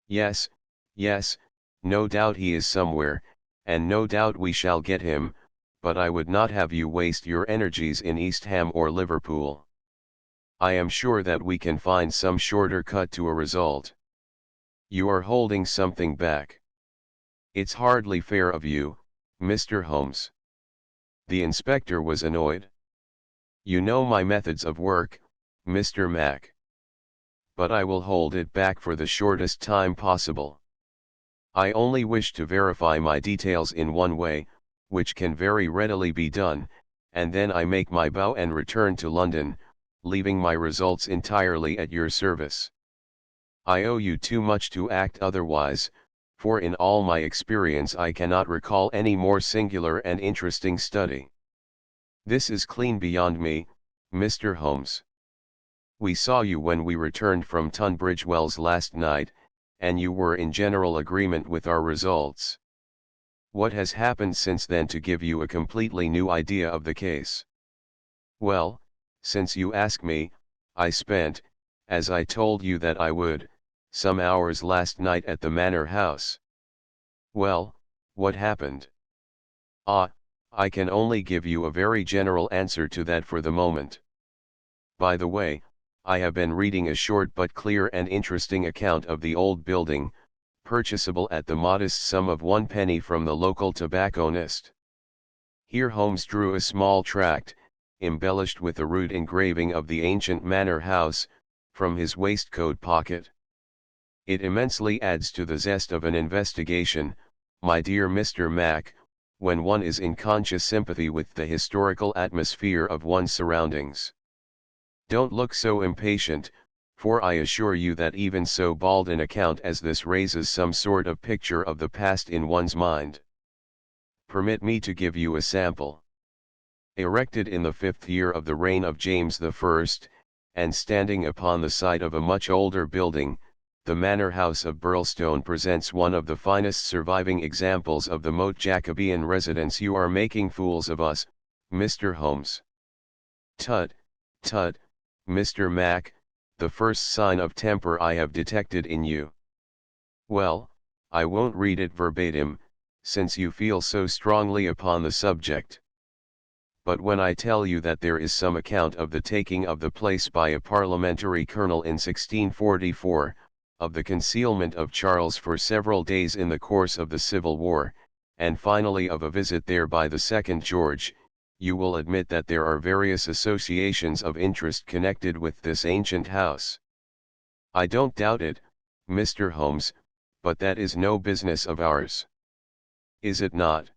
Yes, yes, no doubt he is somewhere, and no doubt we shall get him, but I would not have you waste your energies in East Ham or Liverpool. I am sure that we can find some shorter cut to a result. You are holding something back. It's hardly fair of you, Mr. Holmes." The inspector was annoyed. "You know my methods of work, Mr. Mac. But I will hold it back for the shortest time possible. I only wish to verify my details in one way, which can very readily be done, and then I make my bow and return to London, leaving my results entirely at your service. I owe you too much to act otherwise, for in all my experience I cannot recall any more singular and interesting study. This is clean beyond me, Mr. Holmes. We saw you when we returned from Tunbridge Wells last night, and you were in general agreement with our results. What has happened since then to give you a completely new idea of the case? Well, since you ask me, I spent, as I told you that I would, some hours last night at the Manor House. Well, what happened? Ah, I can only give you a very general answer to that for the moment. By the way, I have been reading a short but clear and interesting account of the old building, purchasable at the modest sum of 1 penny from the local tobacconist. Here Holmes drew a small tract, embellished with a rude engraving of the ancient manor house, from his waistcoat pocket. It immensely adds to the zest of an investigation, my dear Mr. Mac, when one is in conscious sympathy with the historical atmosphere of one's surroundings. Don't look so impatient, for I assure you that even so bald an account as this raises some sort of picture of the past in one's mind. Permit me to give you a sample. Erected in the 5th year of the reign of James I, and standing upon the site of a much older building, the Manor House of Burlstone presents one of the finest surviving examples of the moat Jacobean residence. You are making fools of us, Mr. Holmes. Tut, tut, Mr. Mac, the first sign of temper I have detected in you. Well, I won't read it verbatim, since you feel so strongly upon the subject. But when I tell you that there is some account of the taking of the place by a parliamentary colonel in 1644, of the concealment of Charles for several days in the course of the Civil War, and finally of a visit there by the second George, you will admit that there are various associations of interest connected with this ancient house. I don't doubt it, Mr. Holmes, but that is no business of ours. Is it not?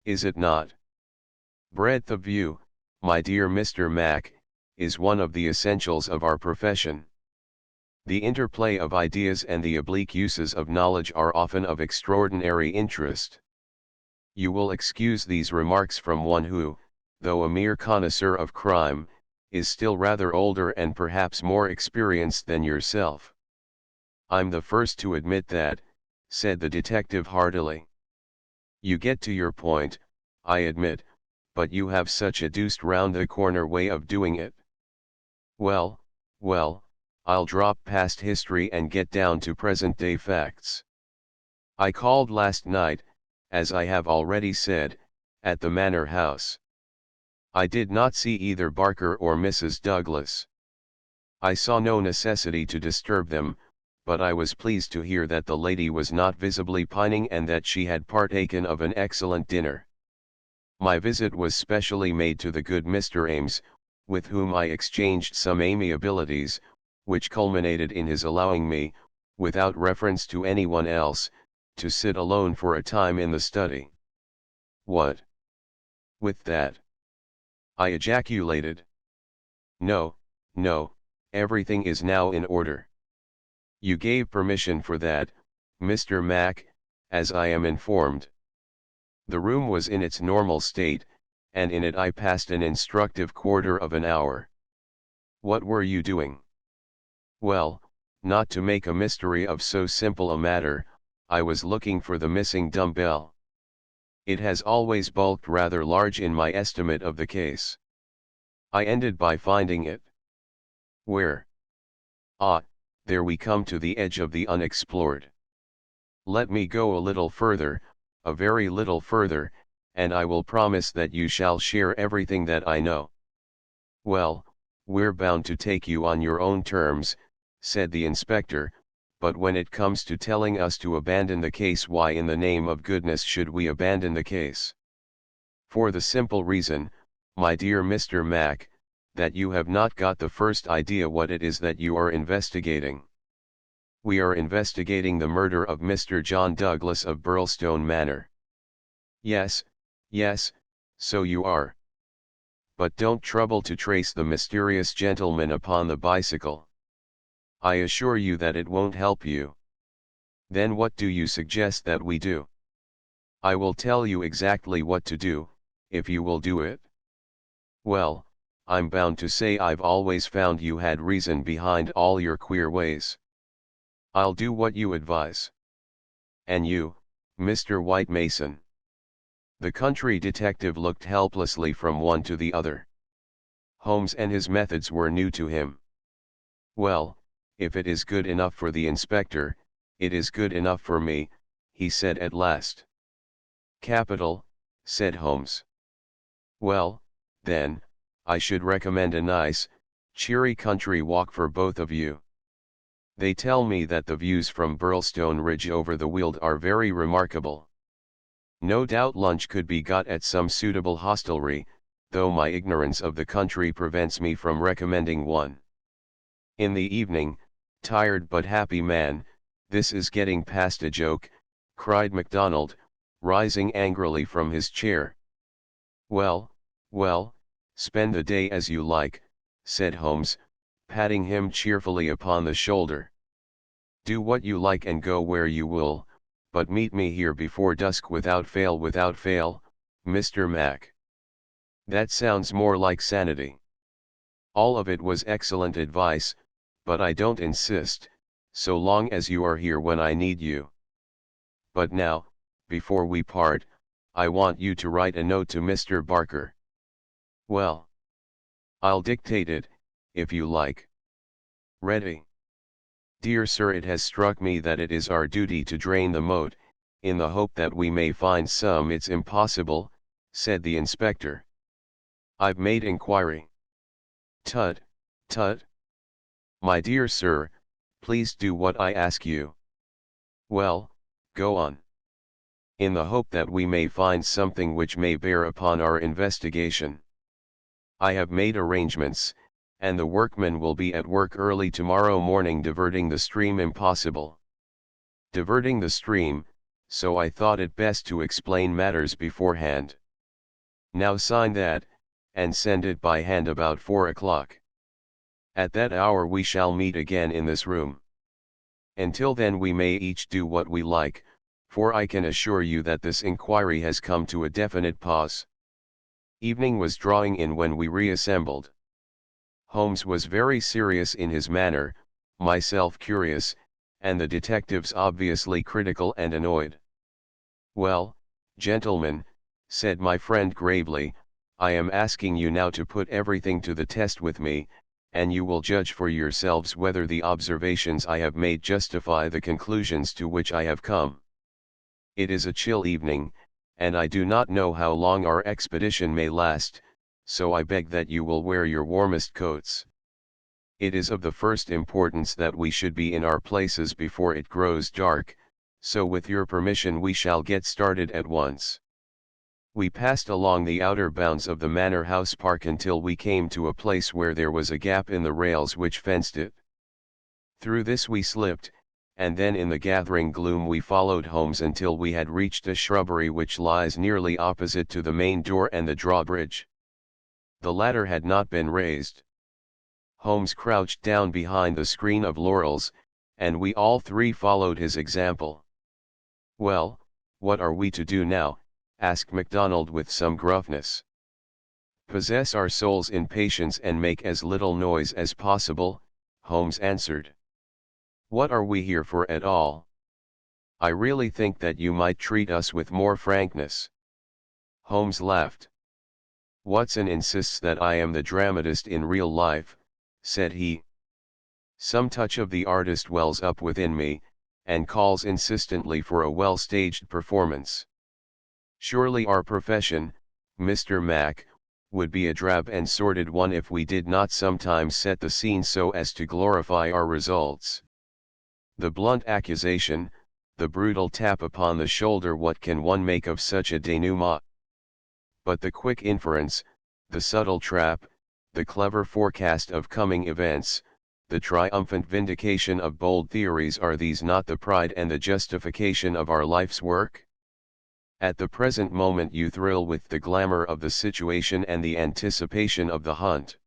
Is it not? Breadth of view, my dear Mr. Mac, is one of the essentials of our profession. The interplay of ideas and the oblique uses of knowledge are often of extraordinary interest. You will excuse these remarks from one who, though a mere connoisseur of crime, is still rather older and perhaps more experienced than yourself. I'm the first to admit that, said the detective heartily. You get to your point, I admit, but you have such a deuced round-the-corner way of doing it. Well, I'll drop past history and get down to present-day facts. I called last night, as I have already said, at the Manor House. I did not see either Barker or Mrs. Douglas. I saw no necessity to disturb them, but I was pleased to hear that the lady was not visibly pining and that she had partaken of an excellent dinner. My visit was specially made to the good Mr. Ames, with whom I exchanged some amiabilities, which culminated in his allowing me, without reference to anyone else, to sit alone for a time in the study. What? With that? I ejaculated. No, everything is now in order. You gave permission for that, Mr. Mac, as I am informed. The room was in its normal state, and in it I passed an instructive quarter of an hour. What were you doing? Well, not to make a mystery of so simple a matter, I was looking for the missing dumbbell. It has always bulked rather large in my estimate of the case. I ended by finding it. Where? Ah, there we come to the edge of the unexplored. Let me go a little further, a very little further, and I will promise that you shall share everything that I know. Well, we're bound to take you on your own terms, said the inspector, but when it comes to telling us to abandon the case, why in the name of goodness should we abandon the case? For the simple reason, my dear Mr. Mac, that you have not got the first idea what it is that you are investigating. We are investigating the murder of Mr. John Douglas of Burlstone Manor. Yes, so you are. But don't trouble to trace the mysterious gentleman upon the bicycle. I assure you that it won't help you. Then what do you suggest that we do? I will tell you exactly what to do, if you will do it. Well, I'm bound to say I've always found you had reason behind all your queer ways. I'll do what you advise. And you, Mr. White Mason?" The country detective looked helplessly from one to the other. Holmes and his methods were new to him. "Well, if it is good enough for the inspector, it is good enough for me," he said at last. "Capital," said Holmes. "Well, then, I should recommend a nice, cheery country walk for both of you. They tell me that the views from Burlstone Ridge over the Weald are very remarkable. No doubt lunch could be got at some suitable hostelry, though my ignorance of the country prevents me from recommending one. In the evening, tired but happy man, this is getting past a joke," cried MacDonald, rising angrily from his chair. "Well, well, spend the day as you like," said Holmes, patting him cheerfully upon the shoulder. "Do what you like and go where you will, but meet me here before dusk without fail, Mr. Mac." That sounds more like sanity. All of it was excellent advice, but I don't insist, so long as you are here when I need you. But now, before we part, I want you to write a note to Mr. Barker. "Well, I'll dictate it, if you like." "Ready." "Dear Sir, it has struck me that it is our duty to drain the moat, in the hope that we may find some." "It's impossible," said the inspector. "I've made inquiry." "Tut, tut. My dear sir, please do what I ask you." "Well, go on." "In the hope that we may find something which may bear upon our investigation. I have made arrangements, and the workmen will be at work early tomorrow morning diverting the stream." "Impossible." "Diverting the stream, so I thought it best to explain matters beforehand. Now sign that, and send it by hand about 4 o'clock. At that hour we shall meet again in this room. Until then we may each do what we like, for I can assure you that this inquiry has come to a definite pause." Evening was drawing in when we reassembled. Holmes was very serious in his manner, myself curious, and the detectives obviously critical and annoyed. "Well, gentlemen," said my friend gravely, "I am asking you now to put everything to the test with me, and you will judge for yourselves whether the observations I have made justify the conclusions to which I have come. It is a chill evening, and I do not know how long our expedition may last, so I beg that you will wear your warmest coats. It is of the first importance that we should be in our places before it grows dark, so with your permission we shall get started at once." We passed along the outer bounds of the Manor House Park until we came to a place where there was a gap in the rails which fenced it. Through this we slipped, and then in the gathering gloom we followed Holmes until we had reached a shrubbery which lies nearly opposite to the main door and the drawbridge. The latter had not been raised. Holmes crouched down behind the screen of laurels, and we all three followed his example. "Well, what are we to do now?" asked MacDonald with some gruffness. "Possess our souls in patience and make as little noise as possible," Holmes answered. "What are we here for at all? I really think that you might treat us with more frankness." Holmes laughed. "Watson insists that I am the dramatist in real life," said he. "Some touch of the artist wells up within me, and calls insistently for a well-staged performance. Surely our profession, Mr. Mac, would be a drab and sordid one if we did not sometimes set the scene so as to glorify our results. The blunt accusation, the brutal tap upon the shoulder, what can one make of such a denouement? But the quick inference, the subtle trap, the clever forecast of coming events, the triumphant vindication of bold theories, are these not the pride and the justification of our life's work? At the present moment you thrill with the glamour of the situation and the anticipation of the hunt.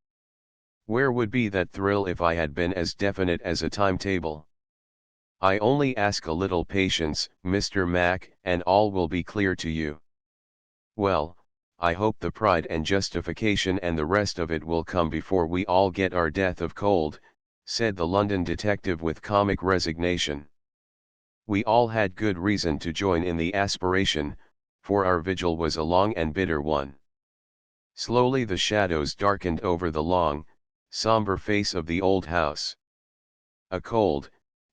Where would be that thrill if I had been as definite as a timetable? I only ask a little patience, Mr. Mac, and all will be clear to you." "Well, I hope the pride and justification and the rest of it will come before we all get our death of cold," said the London detective with comic resignation. We all had good reason to join in the aspiration, for our vigil was a long and bitter one. Slowly the shadows darkened over the long, somber face of the old house. A cold,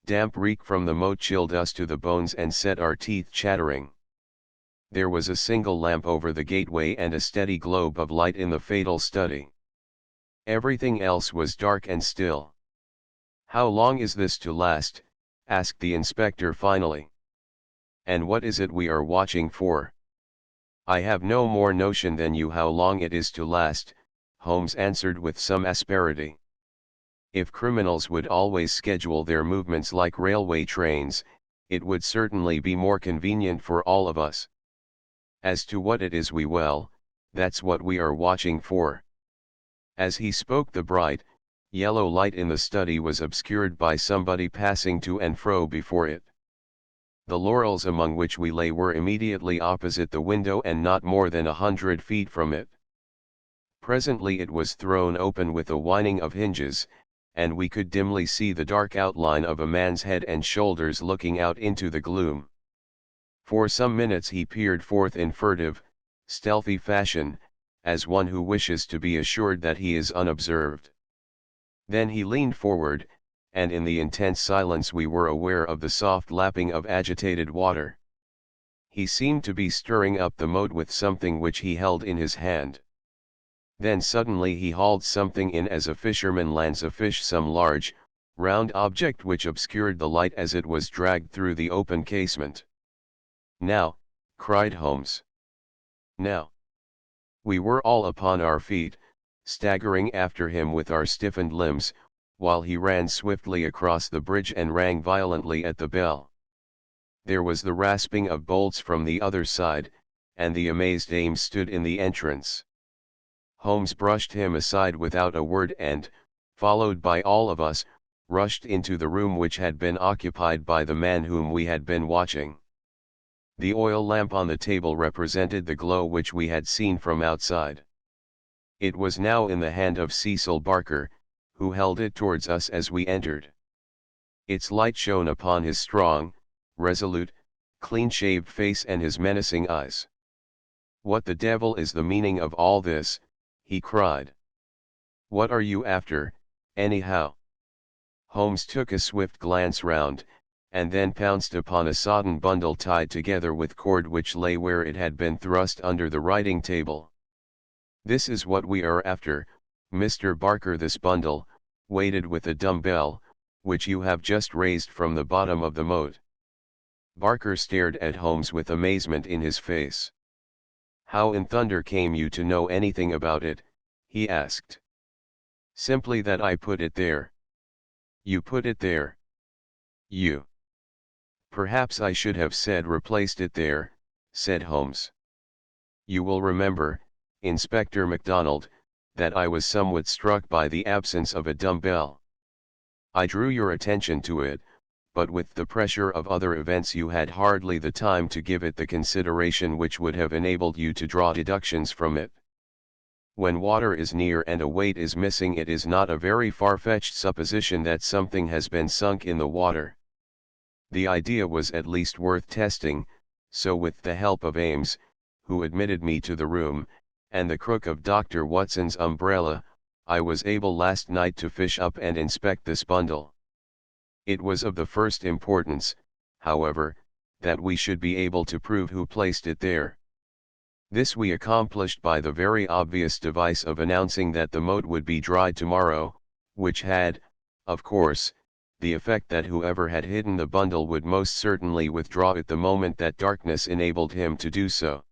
damp reek from the moat chilled us to the bones and set our teeth chattering. There was a single lamp over the gateway and a steady globe of light in the fatal study. Everything else was dark and still. "How long is this to last?" asked the inspector finally. "And what is it we are watching for?" "I have no more notion than you how long it is to last," Holmes answered with some asperity. "If criminals would always schedule their movements like railway trains, it would certainly be more convenient for all of us. As to what it is that's what we are watching for." As he spoke the bright, yellow light in the study was obscured by somebody passing to and fro before it. The laurels among which we lay were immediately opposite the window and not more than 100 feet from it. Presently it was thrown open with a whining of hinges, and we could dimly see the dark outline of a man's head and shoulders looking out into the gloom. For some minutes he peered forth in furtive, stealthy fashion, as one who wishes to be assured that he is unobserved. Then he leaned forward, and in the intense silence we were aware of the soft lapping of agitated water. He seemed to be stirring up the moat with something which he held in his hand. Then suddenly he hauled something in as a fisherman lands a fish, some large, round object which obscured the light as it was dragged through the open casement. "Now," cried Holmes. "Now." We were all upon our feet, staggering after him with our stiffened limbs, while he ran swiftly across the bridge and rang violently at the bell. There was the rasping of bolts from the other side, and the amazed Ames stood in the entrance. Holmes brushed him aside without a word and, followed by all of us, rushed into the room which had been occupied by the man whom we had been watching. The oil lamp on the table represented the glow which we had seen from outside. It was now in the hand of Cecil Barker, who held it towards us as we entered. Its light shone upon his strong, resolute, clean-shaved face and his menacing eyes. "What the devil is the meaning of all this?" he cried. "What are you after, anyhow?" Holmes took a swift glance round, and then pounced upon a sodden bundle tied together with cord which lay where it had been thrust under the writing table. "This is what we are after, Mr. Barker, this bundle, weighted with a dumbbell, which you have just raised from the bottom of the moat." Barker stared at Holmes with amazement in his face. "How in thunder came you to know anything about it?" he asked. "Simply that I put it there." "You put it there? You?" "Perhaps I should have said replaced it there," said Holmes. "You will remember, Inspector MacDonald, that I was somewhat struck by the absence of a dumbbell. I drew your attention to it, but with the pressure of other events you had hardly the time to give it the consideration which would have enabled you to draw deductions from it. When water is near and a weight is missing, it is not a very far-fetched supposition that something has been sunk in the water. The idea was at least worth testing, so with the help of Ames, who admitted me to the room, and the crook of Dr. Watson's umbrella, I was able last night to fish up and inspect this bundle. It was of the first importance, however, that we should be able to prove who placed it there. This we accomplished by the very obvious device of announcing that the moat would be dry tomorrow, which had, of course, the effect that whoever had hidden the bundle would most certainly withdraw it the moment that darkness enabled him to do so.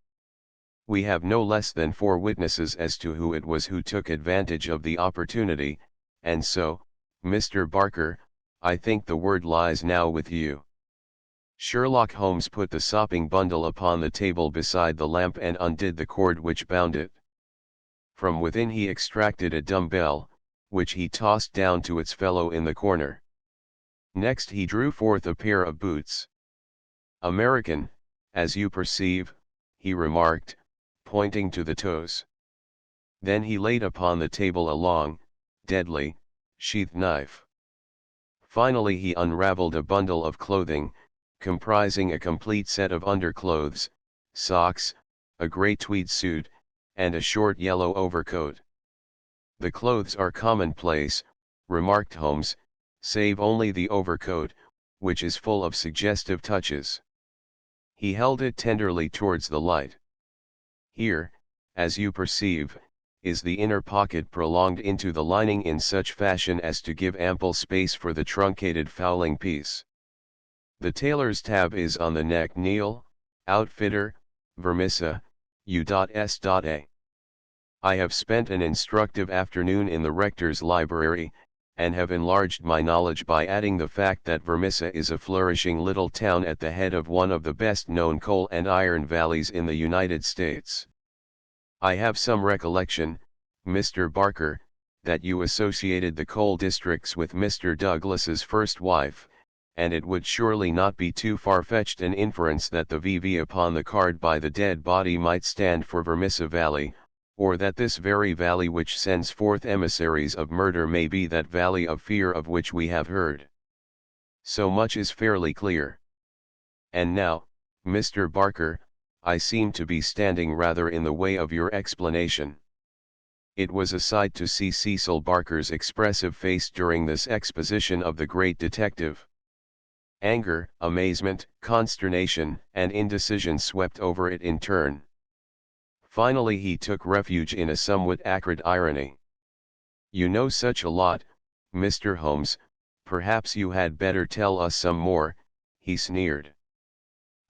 We have no less than 4 witnesses as to who it was who took advantage of the opportunity, and so, Mr. Barker, I think the word lies now with you." Sherlock Holmes put the sopping bundle upon the table beside the lamp and undid the cord which bound it. From within he extracted a dumbbell, which he tossed down to its fellow in the corner. Next he drew forth a pair of boots. "American, as you perceive," he remarked, pointing to the toes. Then he laid upon the table a long, deadly, sheathed knife. Finally he unraveled a bundle of clothing, comprising a complete set of underclothes, socks, a grey tweed suit, and a short yellow overcoat. "The clothes are commonplace," remarked Holmes, "save only the overcoat, which is full of suggestive touches." He held it tenderly towards the light. "Here, as you perceive, is the inner pocket prolonged into the lining in such fashion as to give ample space for the truncated fowling piece. The tailor's tab is on the neck. Neil, outfitter, Vermissa, U.S.A. I have spent an instructive afternoon in the rector's library, and have enlarged my knowledge by adding the fact that Vermissa is a flourishing little town at the head of one of the best-known coal and iron valleys in the United States. I have some recollection, Mr. Barker, that you associated the coal districts with Mr. Douglas's first wife, and it would surely not be too far-fetched an inference that the VV upon the card by the dead body might stand for Vermissa Valley, or that this very valley which sends forth emissaries of murder may be that valley of fear of which we have heard. So much is fairly clear. And now, Mr. Barker, I seem to be standing rather in the way of your explanation." It was a sight to see Cecil Barker's expressive face during this exposition of the great detective. Anger, amazement, consternation, and indecision swept over it in turn. Finally he took refuge in a somewhat acrid irony. "You know such a lot, Mr. Holmes, perhaps you had better tell us some more," he sneered.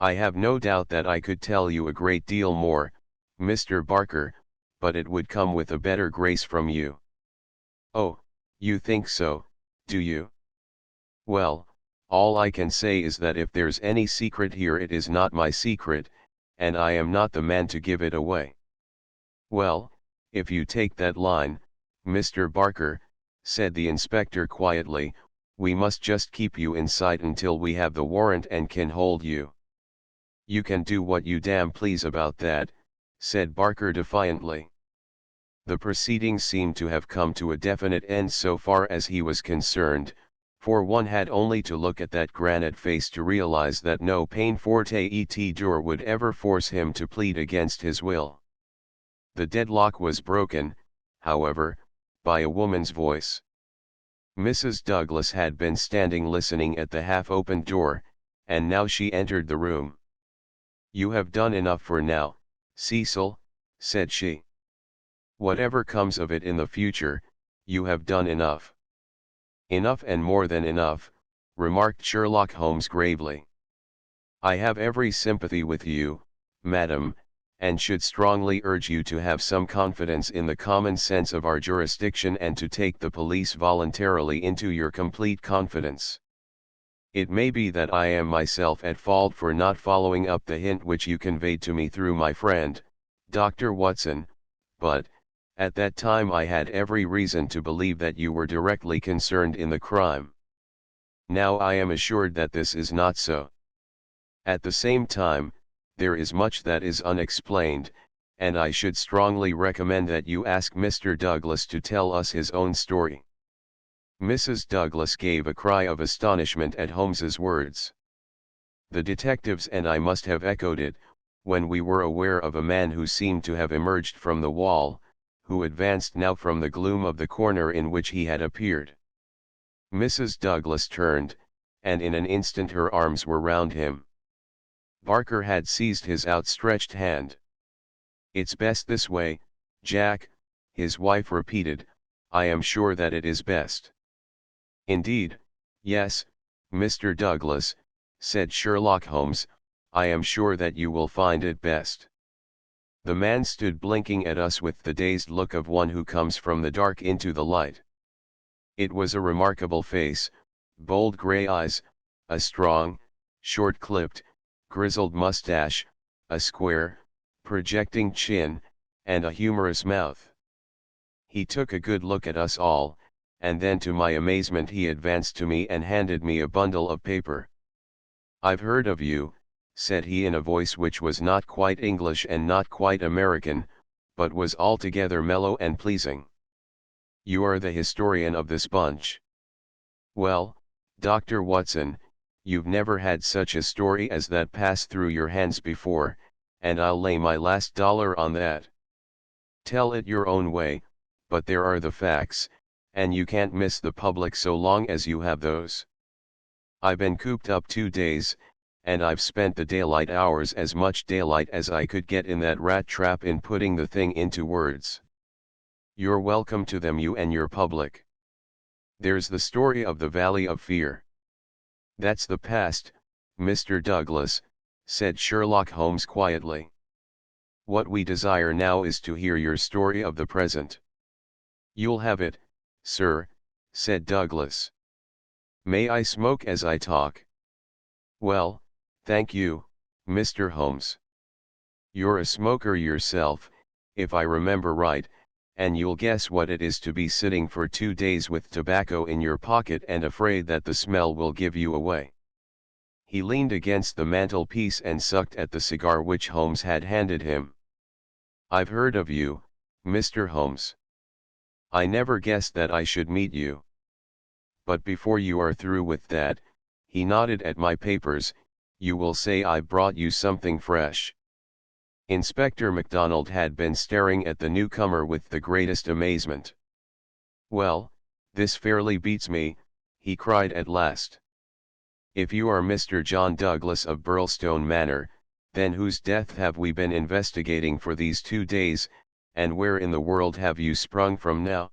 "I have no doubt that I could tell you a great deal more, Mr. Barker, but it would come with a better grace from you." "Oh, you think so, do you? Well, all I can say is that if there's any secret here it is not my secret, and I am not the man to give it away." "Well, if you take that line, Mr. Barker," said the inspector quietly, "we must just keep you in sight until we have the warrant and can hold you." "You can do what you damn please about that," said Barker defiantly. The proceedings seemed to have come to a definite end so far as he was concerned, for one had only to look at that granite face to realize that no peine forte et dure would ever force him to plead against his will. The deadlock was broken, however, by a woman's voice. Mrs. Douglas had been standing listening at the half-opened door, and now she entered the room. "You have done enough for now, Cecil," said she. "Whatever comes of it in the future, you have done enough." "Enough and more than enough," remarked Sherlock Holmes gravely. "I have every sympathy with you, madam, and should strongly urge you to have some confidence in the common sense of our jurisdiction and to take the police voluntarily into your complete confidence. It may be that I am myself at fault for not following up the hint which you conveyed to me through my friend, Dr. Watson, but, at that time I had every reason to believe that you were directly concerned in the crime. Now I am assured that this is not so. At the same time, there is much that is unexplained, and I should strongly recommend that you ask Mr. Douglas to tell us his own story." Mrs. Douglas gave a cry of astonishment at Holmes's words. The detectives and I must have echoed it, when we were aware of a man who seemed to have emerged from the wall, who advanced now from the gloom of the corner in which he had appeared. Mrs. Douglas turned, and in an instant her arms were round him. Barker had seized his outstretched hand. "It's best this way, Jack," his wife repeated, "I am sure that it is best." "Indeed, yes, Mr. Douglas," said Sherlock Holmes, "I am sure that you will find it best." The man stood blinking at us with the dazed look of one who comes from the dark into the light. It was a remarkable face, bold grey eyes, a strong, short-clipped, grizzled mustache, a square, projecting chin, and a humorous mouth. He took a good look at us all, and then to my amazement he advanced to me and handed me a bundle of paper. "I've heard of you," said he in a voice which was not quite English and not quite American, but was altogether mellow and pleasing. "You are the historian of this bunch. Well, Dr. Watson, you've never had such a story as that pass through your hands before, and I'll lay my last dollar on that. Tell it your own way, but there are the facts, and you can't miss the public so long as you have those. I've been cooped up 2 days, and I've spent the daylight hours, as much daylight as I could get in that rat trap, in putting the thing into words. You're welcome to them, you and your public. There's the story of the Valley of Fear. That's the past, Mr. Douglas," said Sherlock Holmes quietly. "What we desire now is to hear your story of the present." "You'll have it, sir," said Douglas. "May I smoke as I talk?" "Well, thank you, Mr. Holmes. You're a smoker yourself, if I remember right, and you'll guess what it is to be sitting for 2 days with tobacco in your pocket and afraid that the smell will give you away." He leaned against the mantelpiece and sucked at the cigar which Holmes had handed him. "I've heard of you, Mr. Holmes. I never guessed that I should meet you. But before you are through with that," he nodded at my papers, "you will say I've brought you something fresh." Inspector MacDonald had been staring at the newcomer with the greatest amazement. "Well, this fairly beats me," he cried at last. "If you are Mr. John Douglas of Burlstone Manor, then whose death have we been investigating for these 2 days, and where in the world have you sprung from now?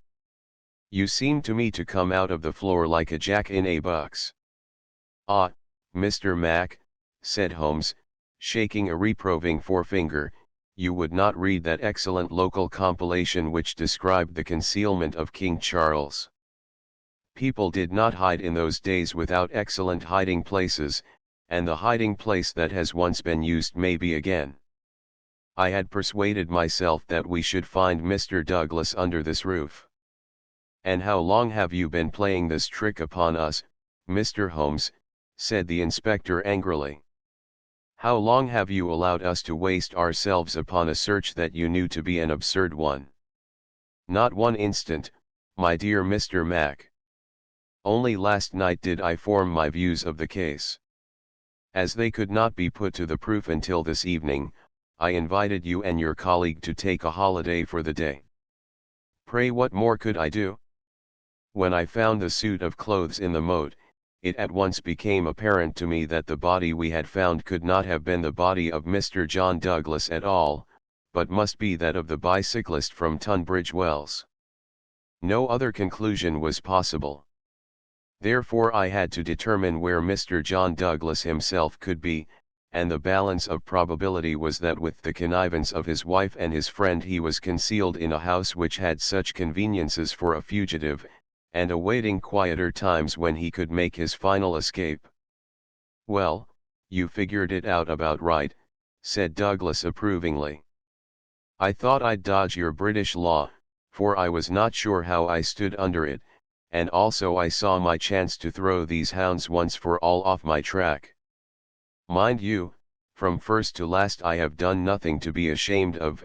You seem to me to come out of the floor like a jack in a box." "Ah, Mr. Mac," said Holmes, shaking a reproving forefinger, "you would not read that excellent local compilation which described the concealment of King Charles. People did not hide in those days without excellent hiding places, and the hiding place that has once been used may be again. I had persuaded myself that we should find Mr. Douglas under this roof." "And how long have you been playing this trick upon us, Mr. Holmes?" said the inspector angrily. "How long have you allowed us to waste ourselves upon a search that you knew to be an absurd one?" "Not one instant, my dear Mr. Mac. Only last night did I form my views of the case. As they could not be put to the proof until this evening, I invited you and your colleague to take a holiday for the day. Pray, what more could I do? When I found the suit of clothes in the moat, it at once became apparent to me that the body we had found could not have been the body of Mr. John Douglas at all, but must be that of the bicyclist from Tunbridge Wells. No other conclusion was possible. Therefore I had to determine where Mr. John Douglas himself could be, and the balance of probability was that with the connivance of his wife and his friend he was concealed in a house which had such conveniences for a fugitive, and awaiting quieter times when he could make his final escape." "Well, you figured it out about right," said Douglas approvingly. "I thought I'd dodge your British law, for I was not sure how I stood under it, and also I saw my chance to throw these hounds once for all off my track. Mind you, from first to last I have done nothing to be ashamed of,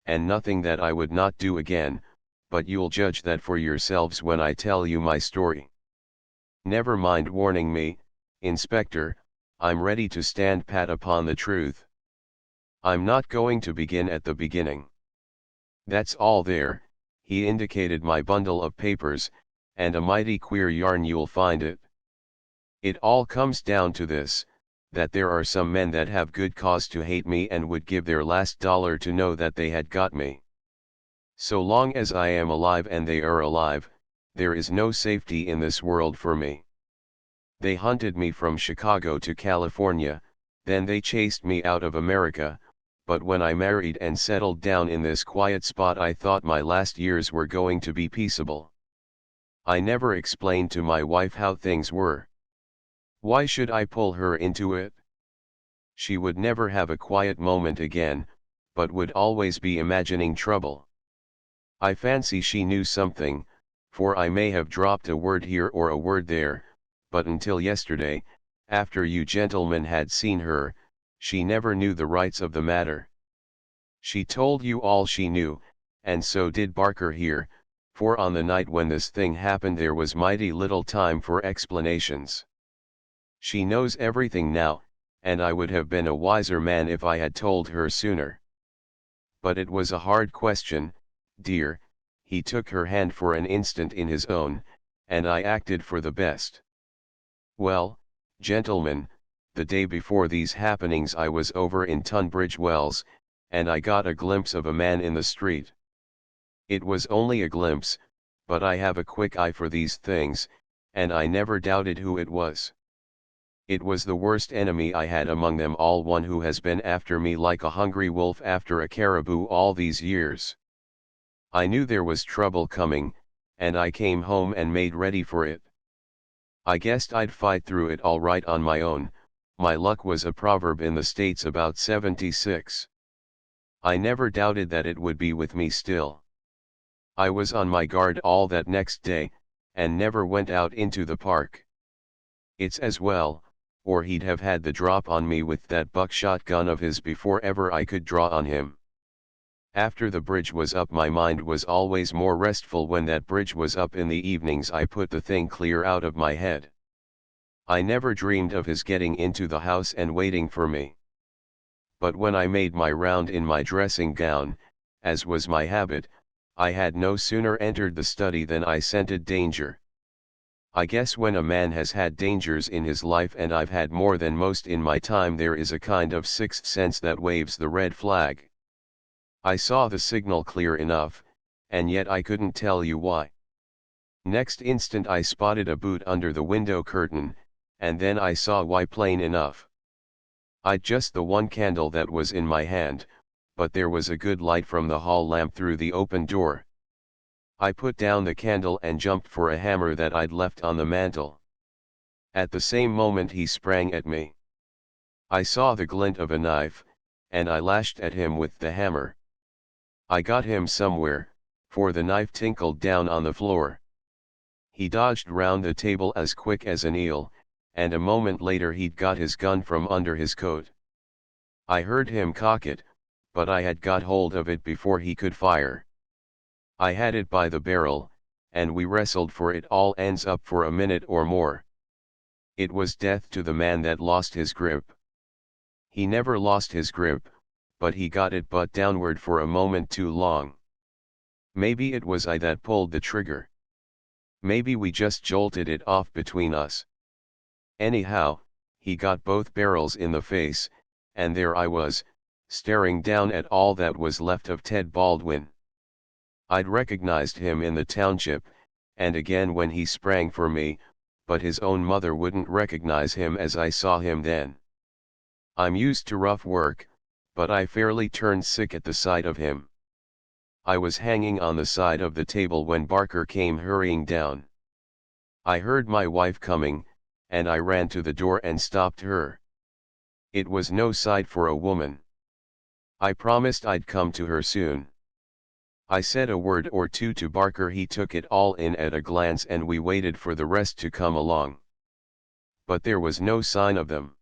and nothing that I would not do again, but you'll judge that for yourselves when I tell you my story. Never mind warning me, Inspector, I'm ready to stand pat upon the truth. I'm not going to begin at the beginning. That's all there," he indicated my bundle of papers, "and a mighty queer yarn you'll find it. It all comes down to this, that there are some men that have good cause to hate me and would give their last dollar to know that they had got me. So long as I am alive and they are alive, there is no safety in this world for me. They hunted me from Chicago to California, then they chased me out of America, but when I married and settled down in this quiet spot I thought my last years were going to be peaceable. I never explained to my wife how things were. Why should I pull her into it? She would never have a quiet moment again, but would always be imagining trouble. I fancy she knew something, for I may have dropped a word here or a word there, but until yesterday, after you gentlemen had seen her, She never knew the rights of the matter. She told you all she knew, and so did Barker here, for on the night when this thing happened there was mighty little time for explanations. She knows everything now, and I would have been a wiser man if I had told her sooner. But it was a hard question, dear. He took her hand for an instant in his own, and I acted for the best. Well, gentlemen, the day before these happenings I was over in Tunbridge Wells, and I got a glimpse of a man in the street. It was only a glimpse, but I have a quick eye for these things, and I never doubted who it was. It was the worst enemy I had among them all, one who has been after me like a hungry wolf after a caribou all these years. I knew there was trouble coming, and I came home and made ready for it. I guessed I'd fight through it all right on my own. My luck was a proverb in the States about 76. I never doubted that it would be with me still. I was on my guard all that next day, and never went out into the park. It's as well, or he'd have had the drop on me with that buckshot gun of his before ever I could draw on him. After the bridge was up my mind was always more restful. When that bridge was up in the evenings I put the thing clear out of my head. I never dreamed of his getting into the house and waiting for me. But when I made my round in my dressing gown, as was my habit, I had no sooner entered the study than I scented danger. I guess when a man has had dangers in his life, and I've had more than most in my time, there is a kind of sixth sense that waves the red flag. I saw the signal clear enough, and yet I couldn't tell you why. Next instant I spotted a boot under the window curtain, and then I saw why plain enough. I'd just the one candle that was in my hand, but there was a good light from the hall lamp through the open door. I put down the candle and jumped for a hammer that I'd left on the mantel. At the same moment he sprang at me. I saw the glint of a knife, and I lashed at him with the hammer. I got him somewhere, for the knife tinkled down on the floor. He dodged round the table as quick as an eel, and a moment later he'd got his gun from under his coat. I heard him cock it, but I had got hold of it before he could fire. I had it by the barrel, and we wrestled for it all ends up for a minute or more. It was death to the man that lost his grip. He never lost his grip, but he got it butt downward for a moment too long. Maybe it was I that pulled the trigger. Maybe we just jolted it off between us. Anyhow, he got both barrels in the face, and there I was, staring down at all that was left of Ted Baldwin. I'd recognized him in the township, and again when he sprang for me, but his own mother wouldn't recognize him as I saw him then. I'm used to rough work, but I fairly turned sick at the sight of him. I was hanging on the side of the table when Barker came hurrying down. I heard my wife coming, and I ran to the door and stopped her. It was no sight for a woman. I promised I'd come to her soon. I said a word or two to Barker. He took it all in at a glance, and we waited for the rest to come along. But there was no sign of them.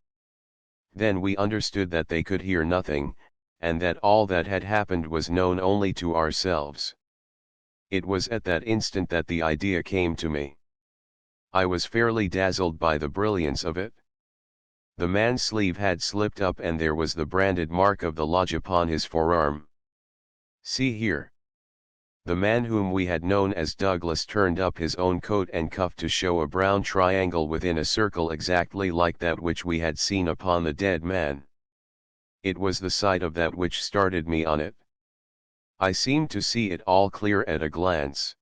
Then we understood that they could hear nothing, and that all that had happened was known only to ourselves. It was at that instant that the idea came to me. I was fairly dazzled by the brilliance of it. The man's sleeve had slipped up, and there was the branded mark of the lodge upon his forearm. See here. The man whom we had known as Douglas turned up his own coat and cuff to show a brown triangle within a circle exactly like that which we had seen upon the dead man. It was the sight of that which started me on it. I seemed to see it all clear at a glance.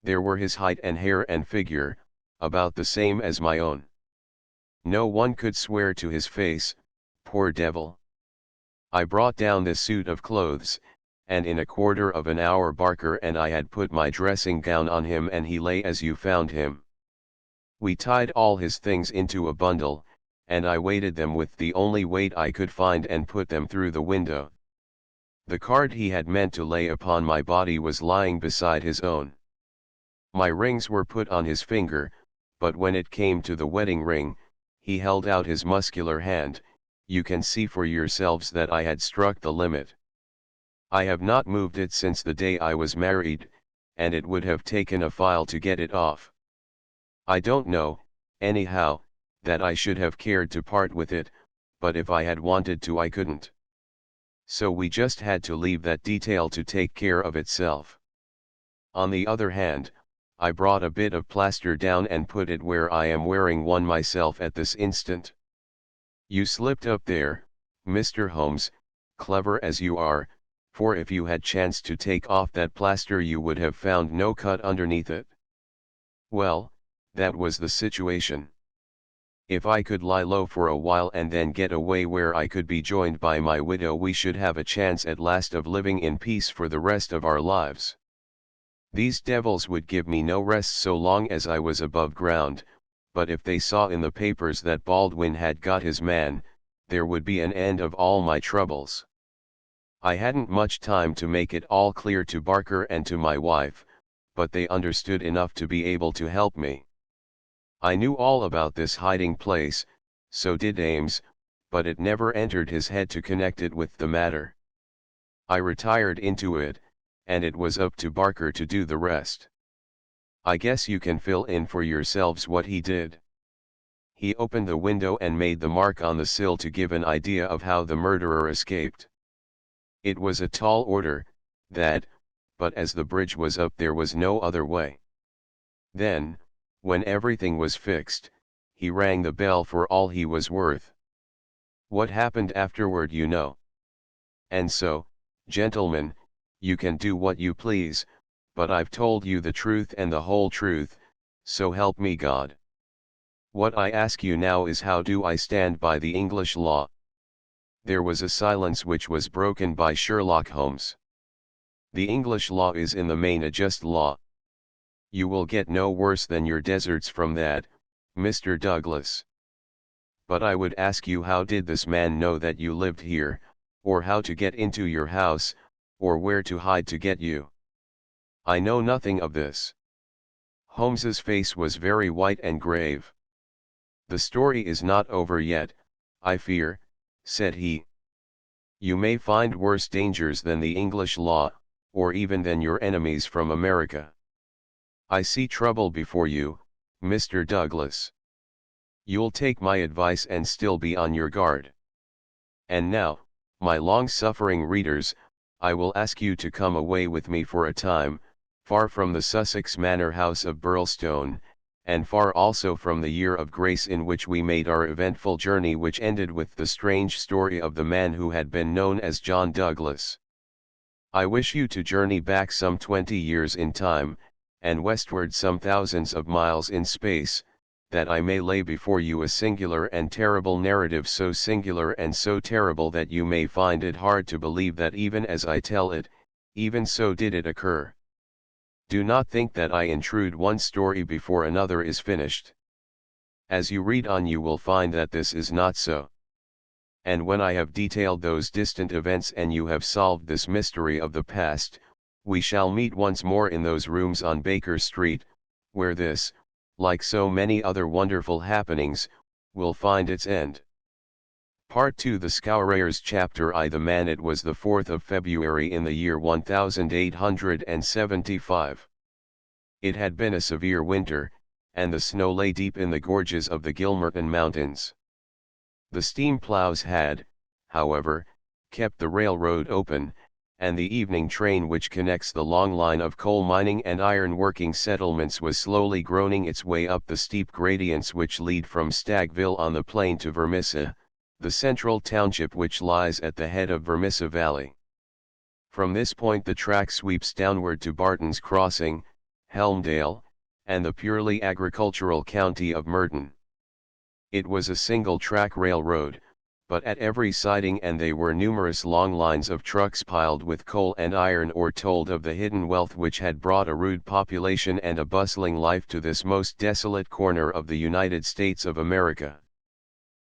There were his height and hair and figure, about the same as my own. No one could swear to his face, poor devil. I brought down this suit of clothes, and in a quarter of an hour Barker and I had put my dressing gown on him, and he lay as you found him. We tied all his things into a bundle, and I weighted them with the only weight I could find and put them through the window. The card he had meant to lay upon my body was lying beside his own. My rings were put on his finger, but when it came to the wedding ring, he held out his muscular hand. you can see for yourselves that I had struck the limit. I have not moved it since the day I was married, and it would have taken a file to get it off. I don't know, anyhow, that I should have cared to part with it, but if I had wanted to I couldn't. So we just had to leave that detail to take care of itself. On the other hand, I brought a bit of plaster down and put it where I am wearing one myself at this instant. You slipped up there, Mr. Holmes, clever as you are, for if you had chanced to take off that plaster you would have found no cut underneath it. Well, that was the situation. If I could lie low for a while and then get away where I could be joined by my widow, we should have a chance at last of living in peace for the rest of our lives. These devils would give me no rest so long as I was above ground, but if they saw in the papers that Baldwin had got his man, there would be an end of all my troubles. I hadn't much time to make it all clear to Barker and to my wife, but they understood enough to be able to help me. I knew all about this hiding place, so did Ames, but it never entered his head to connect it with the matter. I retired into it, and it was up to Barker to do the rest. I guess you can fill in for yourselves what he did. He opened the window and made the mark on the sill to give an idea of how the murderer escaped. It was a tall order, that, but as the bridge was up there was no other way. Then, when everything was fixed, he rang the bell for all he was worth. What happened afterward you know. And so, gentlemen, you can do what you please, but I've told you the truth and the whole truth, so help me God. What I ask you now is, how do I stand by the English law? There was a silence which was broken by Sherlock Holmes. The English law is in the main a just law. You will get no worse than your deserts from that, Mr. Douglas. But I would ask you, how did this man know that you lived here, or how to get into your house, or where to hide to get you? I know nothing of this. Holmes's face was very white and grave. The story is not over yet, I fear, said he. You may find worse dangers than the English law, or even than your enemies from America. I see trouble before you, Mr. Douglas. You'll take my advice and still be on your guard. And now, my long-suffering readers, I will ask you to come away with me for a time, far from the Sussex manor house of Burlstone, and far also from the year of grace in which we made our eventful journey, which ended with the strange story of the man who had been known as John Douglas. I wish you to journey back some 20 years in time, and westward some thousands of miles in space, that I may lay before you a singular and terrible narrative, so singular and so terrible that you may find it hard to believe that even as I tell it, even so did it occur. Do not think that I intrude one story before another is finished. As you read on you will find that this is not so. And when I have detailed those distant events and you have solved this mystery of the past, we shall meet once more in those rooms on Baker Street, where this, like so many other wonderful happenings, will find its end. Part 2. The Scourers. Chapter I. The Man. It was the 4th of February in the year 1875. It had been a severe winter, and the snow lay deep in the gorges of the Gilmerton Mountains. The steam plows had, however, kept the railroad open, and the evening train which connects the long line of coal mining and iron working settlements was slowly groaning its way up the steep gradients which lead from Stagville on the plain to Vermissa, the central township which lies at the head of Vermissa Valley. From this point the track sweeps downward to Barton's Crossing, Helmdale, and the purely agricultural county of Merton. It was a single-track railroad, but at every siding and they were numerous long lines of trucks piled with coal and iron ore told of the hidden wealth which had brought a rude population and a bustling life to this most desolate corner of the United States of America.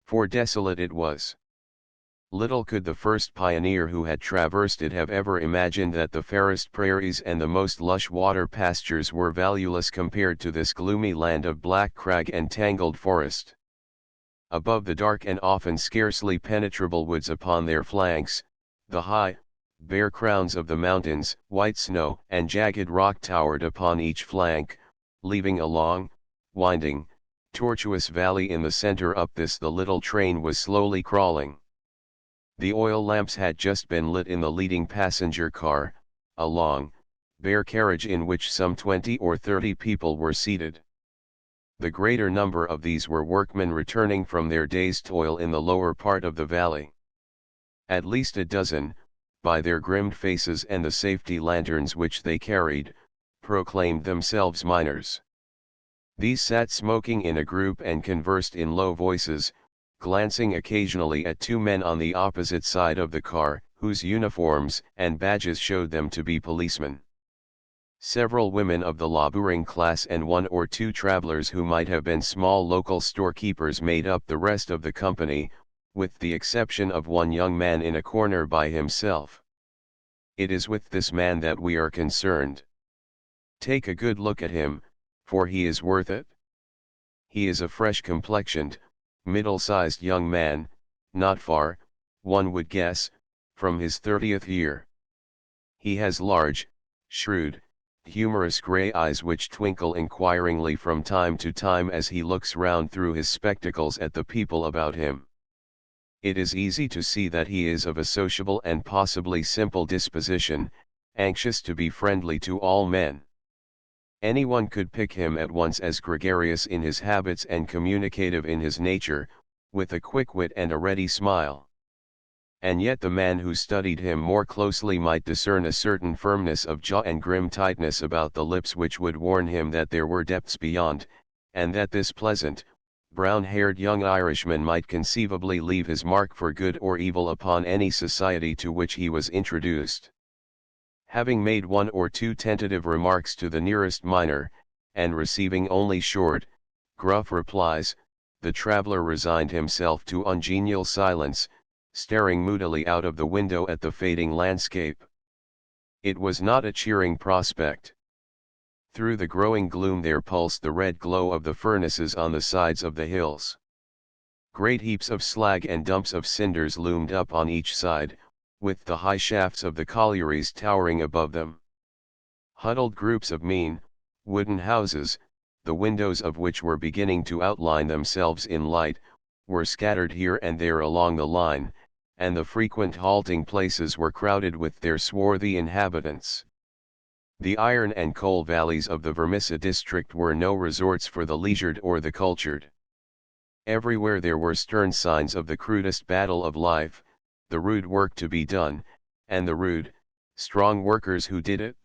For desolate it was. Little could the first pioneer who had traversed it have ever imagined that the fairest prairies and the most lush water pastures were valueless compared to this gloomy land of black crag and tangled forest. above the dark and often scarcely penetrable woods upon their flanks, the high, bare crowns of the mountains, white snow and jagged rock towered upon each flank, leaving a long, winding, tortuous valley in the center. Up this the little train was slowly crawling. The oil lamps had just been lit in the leading passenger car, a long, bare carriage in which some 20 or 30 people were seated. The greater number of these were workmen returning from their day's toil in the lower part of the valley. At least a dozen, by their grim faces and the safety lanterns which they carried, proclaimed themselves miners. These sat smoking in a group and conversed in low voices, glancing occasionally at two men on the opposite side of the car, whose uniforms and badges showed them to be policemen. Several women of the laboring class and one or two travelers who might have been small local storekeepers made up the rest of the company, with the exception of one young man in a corner by himself. It is with this man that we are concerned. Take a good look at him, for he is worth it. He is a fresh-complexioned, middle-sized young man, not far, one would guess, from his 30th year. He has large, shrewd, humorous gray eyes which twinkle inquiringly from time to time as he looks round through his spectacles at the people about him. It is easy to see that he is of a sociable and possibly simple disposition, anxious to be friendly to all men. Anyone could pick him at once as gregarious in his habits and communicative in his nature, with a quick wit and a ready smile. And yet the man who studied him more closely might discern a certain firmness of jaw and grim tightness about the lips which would warn him that there were depths beyond, and that this pleasant, brown-haired young Irishman might conceivably leave his mark for good or evil upon any society to which he was introduced. Having made one or two tentative remarks to the nearest miner, and receiving only short, gruff replies, the traveler resigned himself to ungenial silence, staring moodily out of the window at the fading landscape. It was not a cheering prospect. Through the growing gloom there pulsed the red glow of the furnaces on the sides of the hills. Great heaps of slag and dumps of cinders loomed up on each side, with the high shafts of the collieries towering above them. Huddled groups of mean, wooden houses, the windows of which were beginning to outline themselves in light, were scattered here and there along the line, and the frequent halting places were crowded with their swarthy inhabitants. The iron and coal valleys of the Vermissa district were no resorts for the leisured or the cultured. Everywhere there were stern signs of the crudest battle of life, the rude work to be done, and the rude, strong workers who did it.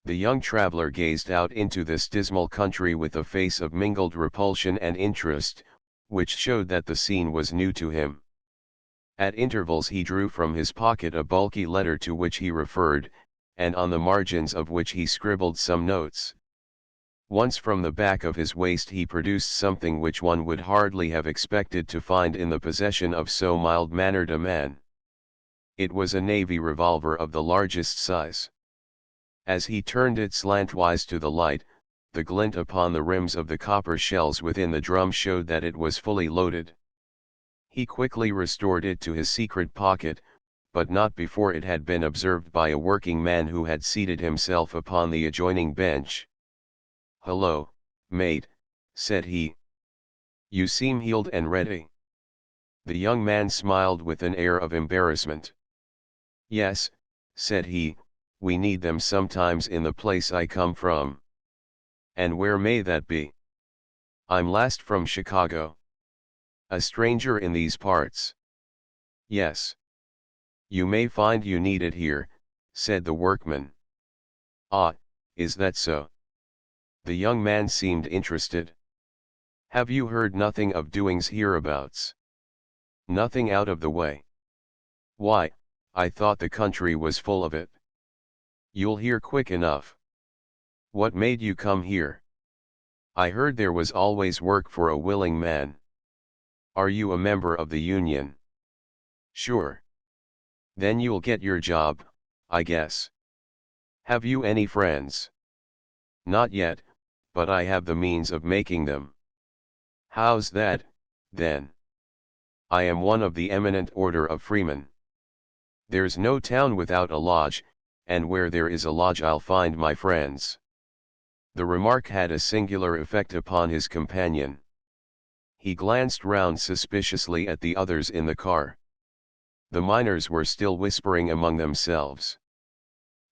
The young traveler gazed out into this dismal country with a face of mingled repulsion and interest, which showed that the scene was new to him. At intervals he drew from his pocket a bulky letter to which he referred, and on the margins of which he scribbled some notes. Once from the back of his waist he produced something which one would hardly have expected to find in the possession of so mild-mannered a man. It was a navy revolver of the largest size. As he turned it slantwise to the light, the glint upon the rims of the copper shells within the drum showed that it was fully loaded. He quickly restored it to his secret pocket, but not before it had been observed by a working man who had seated himself upon the adjoining bench. "Hello, mate," said he. "You seem heeled and ready." The young man smiled with an air of embarrassment. "Yes," said he, "we need them sometimes in the place I come from." "And where may that be?" "I'm last from Chicago." "A stranger in these parts?" "Yes." "You may find you need it here," said the workman. "Ah, is that so?" The young man seemed interested. "Have you heard nothing of doings hereabouts? Nothing out of the way?" "Why, I thought the country was full of it." "You'll hear quick enough." "What made you come here?" "I heard there was always work for a willing man." "Are you a member of the union?" "Sure." "Then you'll get your job, I guess." "Have you any friends?" "Not yet, but I have the means of making them." "How's that?" then. I am one of the eminent order of freemen. There's no town without a lodge, and where there is a lodge I'll find my friends. The remark had a singular effect upon his companion. He glanced round suspiciously at the others in the car. The miners were still whispering among themselves.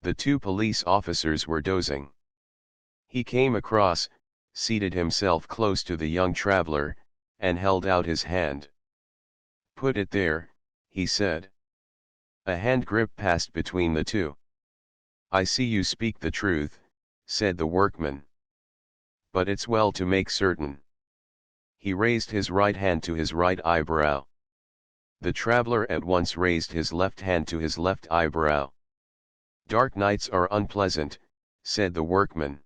The two police officers were dozing. He came across, seated himself close to the young traveler, and held out his hand. "Put it there," he said. A hand grip passed between the two. "I see you speak the truth," said the workman. "But it's well to make certain." He raised his right hand to his right eyebrow. The traveler at once raised his left hand to his left eyebrow. "Dark nights are unpleasant," said the workman.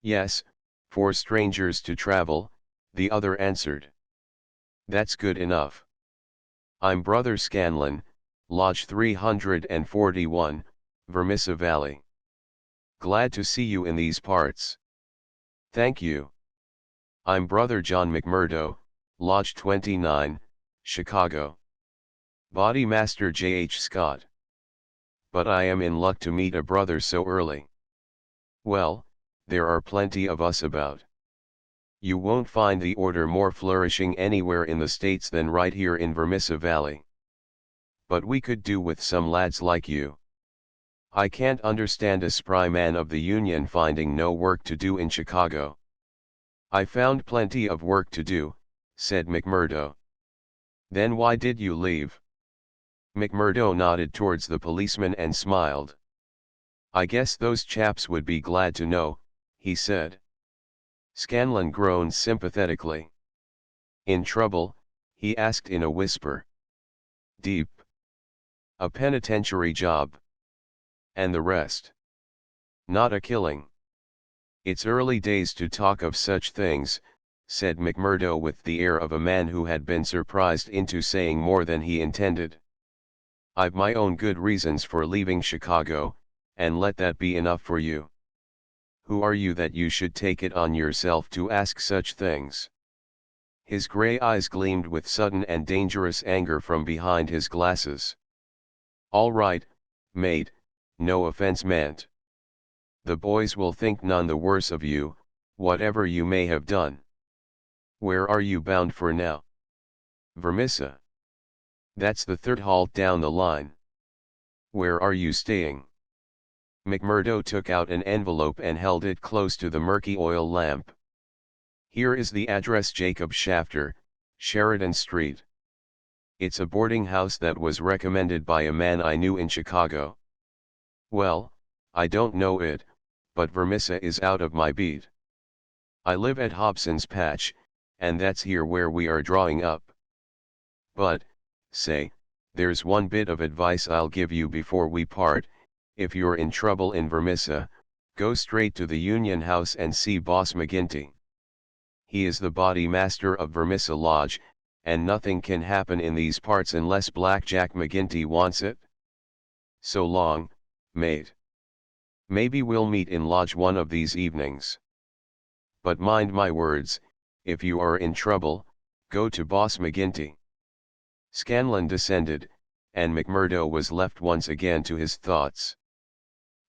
"Yes, for strangers to travel," the other answered. "That's good enough. I'm Brother Scanlon, Lodge 341, Vermissa Valley. Glad to see you in these parts." "Thank you. I'm Brother John McMurdo, Lodge 29, Chicago. Body Master J. H. Scott. But I am in luck to meet a brother so early." "Well, there are plenty of us about. You won't find the order more flourishing anywhere in the States than right here in Vermissa Valley. But we could do with some lads like you. I can't understand a spry man of the Union finding no work to do in Chicago." "I found plenty of work to do," said McMurdo. "Then why did you leave?" McMurdo nodded towards the policeman and smiled. "I guess those chaps would be glad to know," he said. Scanlon groaned sympathetically. "In trouble?" he asked in a whisper. "Deep. A penitentiary job." "And the rest?" "Not a killing." "It's early days to talk of such things," said McMurdo with the air of a man who had been surprised into saying more than he intended. "I've my own good reasons for leaving Chicago, and let that be enough for you. Who are you that you should take it on yourself to ask such things?" His gray eyes gleamed with sudden and dangerous anger from behind his glasses. "All right, mate, no offense meant. The boys will think none the worse of you, whatever you may have done. Where are you bound for now?" "Vermissa. That's the third halt down the line." "Where are you staying?" McMurdo took out an envelope and held it close to the murky oil lamp. "Here is the address: Jacob Shafter, Sheridan Street. It's a boarding house that was recommended by a man I knew in Chicago." "Well, I don't know it, but Vermissa is out of my beat. I live at Hobson's Patch, and that's here where we are drawing up. But, say, there's one bit of advice I'll give you before we part: if you're in trouble in Vermissa, go straight to the Union House and see Boss McGinty. He is the body master of Vermissa Lodge, and nothing can happen in these parts unless Black Jack McGinty wants it. So long, mate. Maybe we'll meet in Lodge one of these evenings. But mind my words, if you are in trouble, go to Boss McGinty." Scanlon descended, and McMurdo was left once again to his thoughts.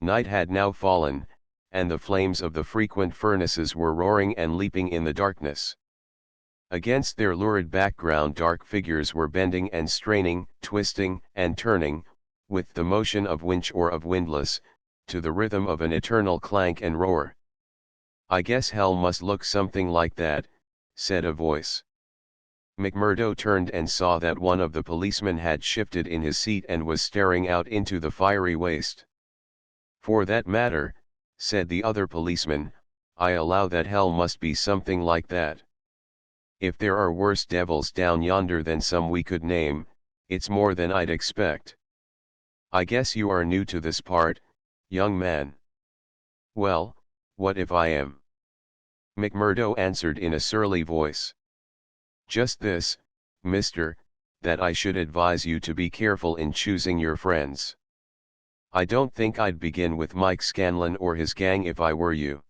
Night had now fallen, and the flames of the frequent furnaces were roaring and leaping in the darkness. Against their lurid background dark figures were bending and straining, twisting and turning, with the motion of winch or of windlass, to the rhythm of an eternal clank and roar. "I guess hell must look something like that," said a voice. McMurdo turned and saw that one of the policemen had shifted in his seat and was staring out into the fiery waste. "For that matter," said the other policeman, "I allow that hell must be something like that. If there are worse devils down yonder than some we could name, it's more than I'd expect. I guess you are new to this part, young man." "Well, what if I am?" McMurdo answered in a surly voice. "Just this, mister, that I should advise you to be careful in choosing your friends. I don't think I'd begin with Mike Scanlon or his gang if I were you.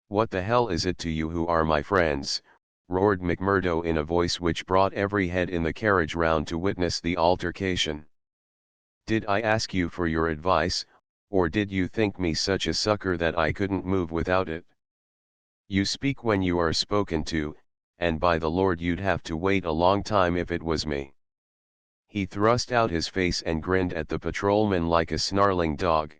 What the hell is it to you who are my friends, roared McMurdo in a voice which brought every head in the carriage round to witness the altercation. "Did I ask you for your advice, or did you think me such a sucker that I couldn't move without it? You speak when you are spoken to, and by the Lord you'd have to wait a long time if it was me." He thrust out his face and grinned at the patrolman like a snarling dog.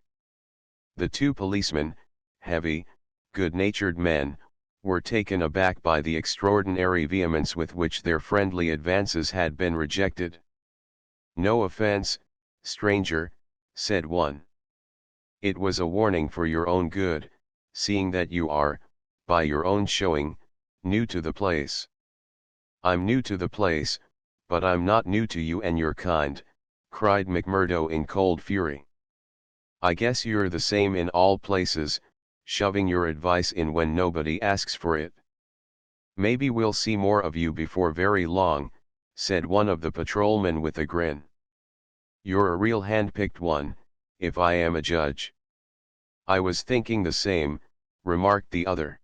The two policemen, heavy, good-natured men, were taken aback by the extraordinary vehemence with which their friendly advances had been rejected. "No offense, stranger," said one. "It was a warning for your own good, seeing that you are, by your own showing, new to the place." "I'm new to the place, but I'm not new to you and your kind," cried McMurdo in cold fury. "I guess you're the same in all places, shoving your advice in when nobody asks for it." "Maybe we'll see more of you before very long," said one of the patrolmen with a grin. "You're a real hand-picked one, if I am a judge." "I was thinking the same," remarked the other.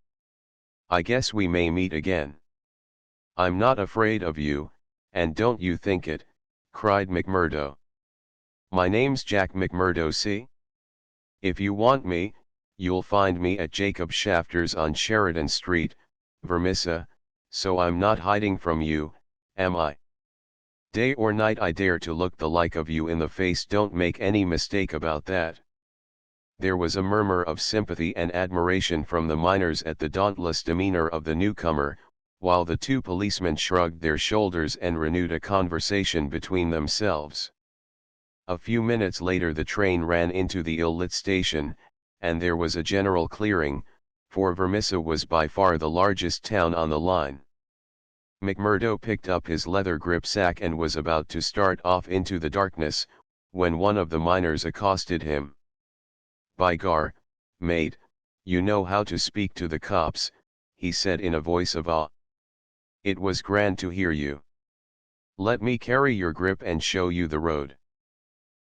"I guess we may meet again." "I'm not afraid of you, and don't you think it," cried McMurdo. "My name's Jack McMurdo, see? If you want me, you'll find me at Jacob Shafter's on Sheridan Street, Vermissa, so I'm not hiding from you, am I? Day or night I dare to look the like of you in the face, don't make any mistake about that." There was a murmur of sympathy and admiration from the miners at the dauntless demeanor of the newcomer, while the two policemen shrugged their shoulders and renewed a conversation between themselves. A few minutes later the train ran into the ill-lit station, and there was a general clearing, for Vermissa was by far the largest town on the line. McMurdo picked up his leather gripsack and was about to start off into the darkness, when one of the miners accosted him. "By gar, mate, you know how to speak to the cops," he said in a voice of awe. "It was grand to hear you. Let me carry your grip and show you the road.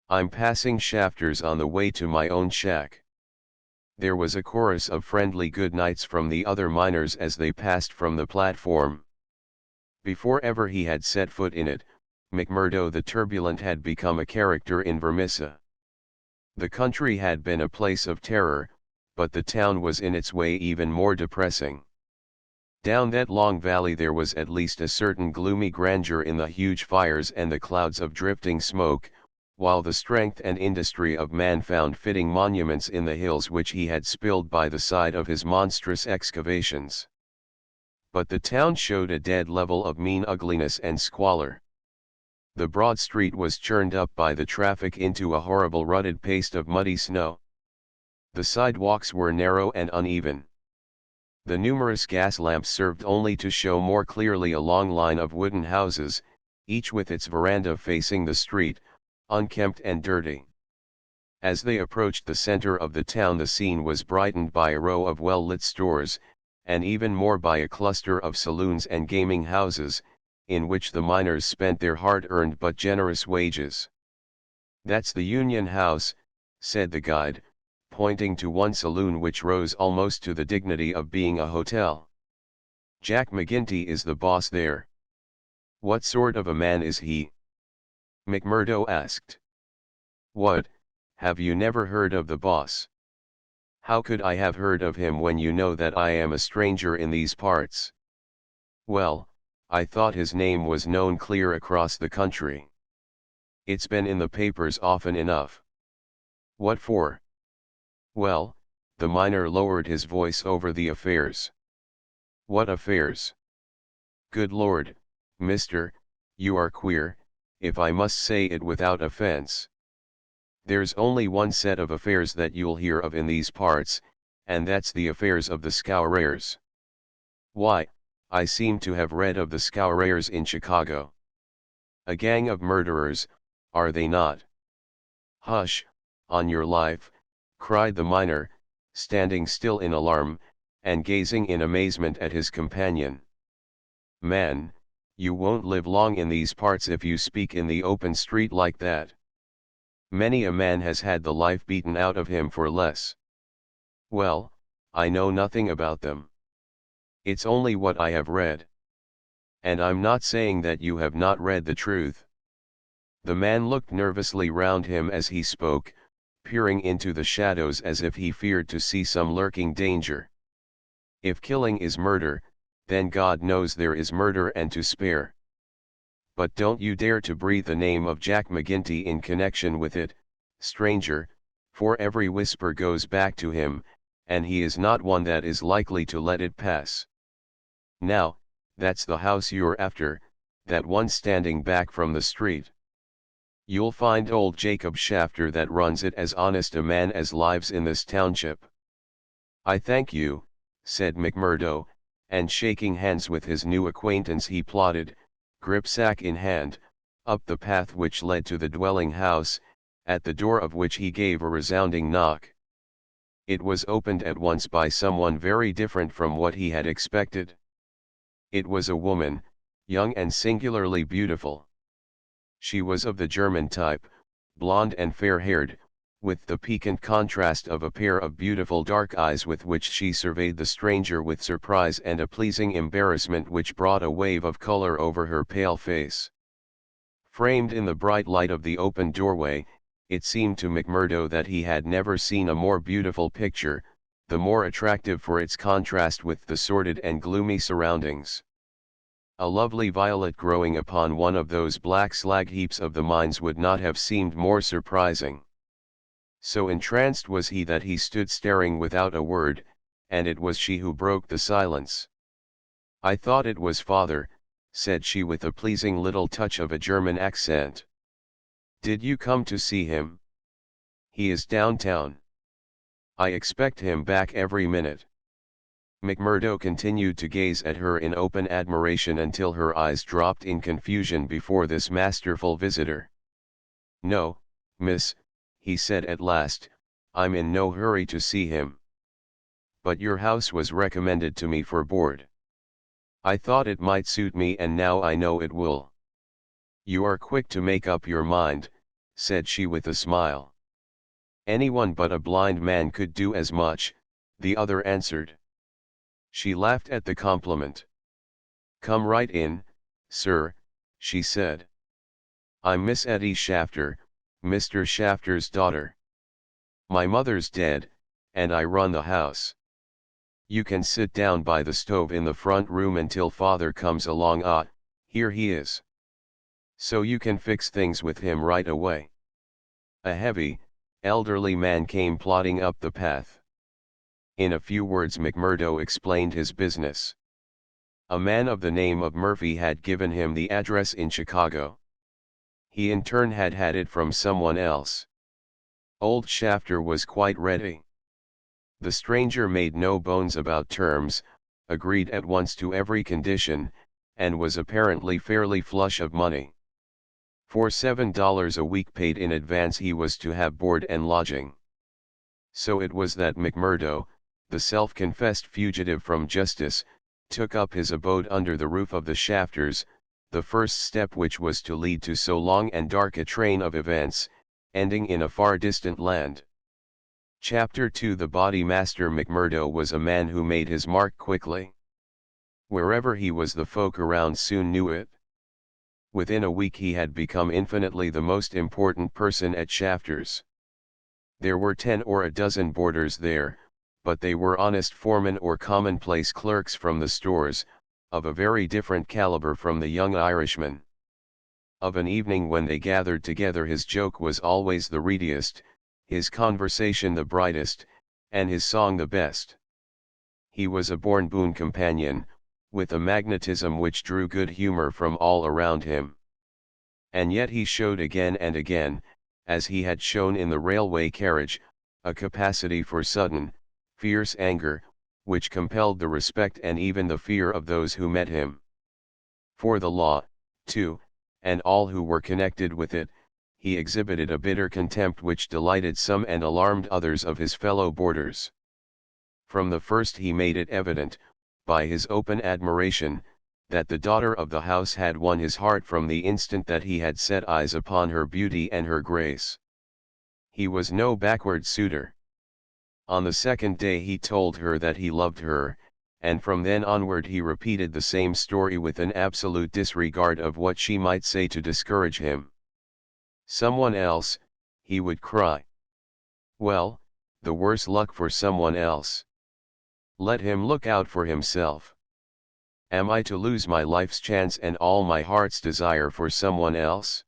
I'm passing Shafters on the way to my own shack." There was a chorus of friendly good nights from the other miners as they passed from the platform. Before ever he had set foot in it, McMurdo the turbulent had become a character in Vermissa. The country had been a place of terror, but the town was in its way even more depressing. Down that long valley there was at least a certain gloomy grandeur in the huge fires and the clouds of drifting smoke, while the strength and industry of man found fitting monuments in the hills which he had spilled by the side of his monstrous excavations. But the town showed a dead level of mean ugliness and squalor. The broad street was churned up by the traffic into a horrible rutted paste of muddy snow. The sidewalks were narrow and uneven. The numerous gas lamps served only to show more clearly a long line of wooden houses, each with its veranda facing the street, unkempt and dirty. As they approached the center of the town the scene was brightened by a row of well-lit stores, and even more by a cluster of saloons and gaming houses, in which the miners spent their hard-earned but generous wages. "That's the Union House," said the guide, pointing to one saloon which rose almost to the dignity of being a hotel. "Jack McGinty is the boss there." "What sort of a man is he?" McMurdo asked. "What, have you never heard of the boss?" "How could I have heard of him when you know that I am a stranger in these parts?" "Well, I thought his name was known clear across the country. It's been in the papers often enough." "What for?" "Well," the miner lowered his voice over the affairs. "What affairs?" "Good Lord, mister, you are queer, if I must say it without offense. There's only one set of affairs that you'll hear of in these parts, and that's the affairs of the Scoureres." "Why, I seem to have read of the Scoureres in Chicago." "A gang of murderers, are they not?" "Hush, on your life," cried the miner, standing still in alarm, and gazing in amazement at his companion. "Man, you won't live long in these parts if you speak in the open street like that. Many a man has had the life beaten out of him for less." "Well, I know nothing about them. It's only what I have read." And I'm not saying that you have not read the truth. The man looked nervously round him as he spoke, peering into the shadows as if he feared to see some lurking danger. If killing is murder, then God knows there is murder and to spare. But don't you dare to breathe the name of Jack McGinty in connection with it, stranger, for every whisper goes back to him, and he is not one that is likely to let it pass. Now, that's the house you're after, that one standing back from the street. You'll find old Jacob Shafter that runs it as honest a man as lives in this township. I thank you, said McMurdo, and shaking hands with his new acquaintance he plodded, gripsack in hand, up the path which led to the dwelling house, at the door of which he gave a resounding knock. It was opened at once by someone very different from what he had expected. It was a woman, young and singularly beautiful. She was of the German type, blonde and fair-haired, with the piquant contrast of a pair of beautiful dark eyes with which she surveyed the stranger with surprise and a pleasing embarrassment which brought a wave of color over her pale face. Framed in the bright light of the open doorway, it seemed to McMurdo that he had never seen a more beautiful picture, the more attractive for its contrast with the sordid and gloomy surroundings. A lovely violet growing upon one of those black slag heaps of the mines would not have seemed more surprising. So entranced was he that he stood staring without a word, and it was she who broke the silence. I thought it was father, said she with a pleasing little touch of a German accent. Did you come to see him? He is downtown. I expect him back every minute. McMurdo continued to gaze at her in open admiration until her eyes dropped in confusion before this masterful visitor. No, miss, he said at last, I'm in no hurry to see him. But your house was recommended to me for board. I thought it might suit me and now I know it will. You are quick to make up your mind, said she with a smile. Anyone but a blind man could do as much, the other answered. She laughed at the compliment. Come right in, sir, she said. I'm Miss Etty Shafter, Mr. Shafter's daughter. My mother's dead, and I run the house. You can sit down by the stove in the front room until father comes along. Ah, here he is. So you can fix things with him right away. A heavy, elderly man came plodding up the path. In a few words McMurdo explained his business. A man of the name of Murphy had given him the address in Chicago. He in turn had had it from someone else. Old Shafter was quite ready. The stranger made no bones about terms, agreed at once to every condition, and was apparently fairly flush of money. For $7 a week paid in advance he was to have board and lodging. So it was that McMurdo, the self-confessed fugitive from justice, took up his abode under the roof of the Shafters, the first step which was to lead to so long and dark a train of events, ending in a far distant land. Chapter 2 The Body Master McMurdo was a man who made his mark quickly. Wherever he was the folk around soon knew it. Within a week he had become infinitely the most important person at Shafters. There were 10 or a dozen boarders there, but they were honest foremen or commonplace clerks from the stores, of a very different caliber from the young Irishman. Of an evening when they gathered together his joke was always the readiest, his conversation the brightest, and his song the best. He was a born boon companion, with a magnetism which drew good humor from all around him. And yet he showed again and again, as he had shown in the railway carriage, a capacity for sudden, fierce anger, which compelled the respect and even the fear of those who met him. For the law, too, and all who were connected with it, he exhibited a bitter contempt which delighted some and alarmed others of his fellow boarders. From the first he made it evident, by his open admiration, that the daughter of the house had won his heart from the instant that he had set eyes upon her beauty and her grace. He was no backward suitor. On the second day he told her that he loved her, and from then onward he repeated the same story with an absolute disregard of what she might say to discourage him. Someone else, he would cry. Well, the worse luck for someone else. Let him look out for himself. Am I to lose my life's chance and all my heart's desire for someone else?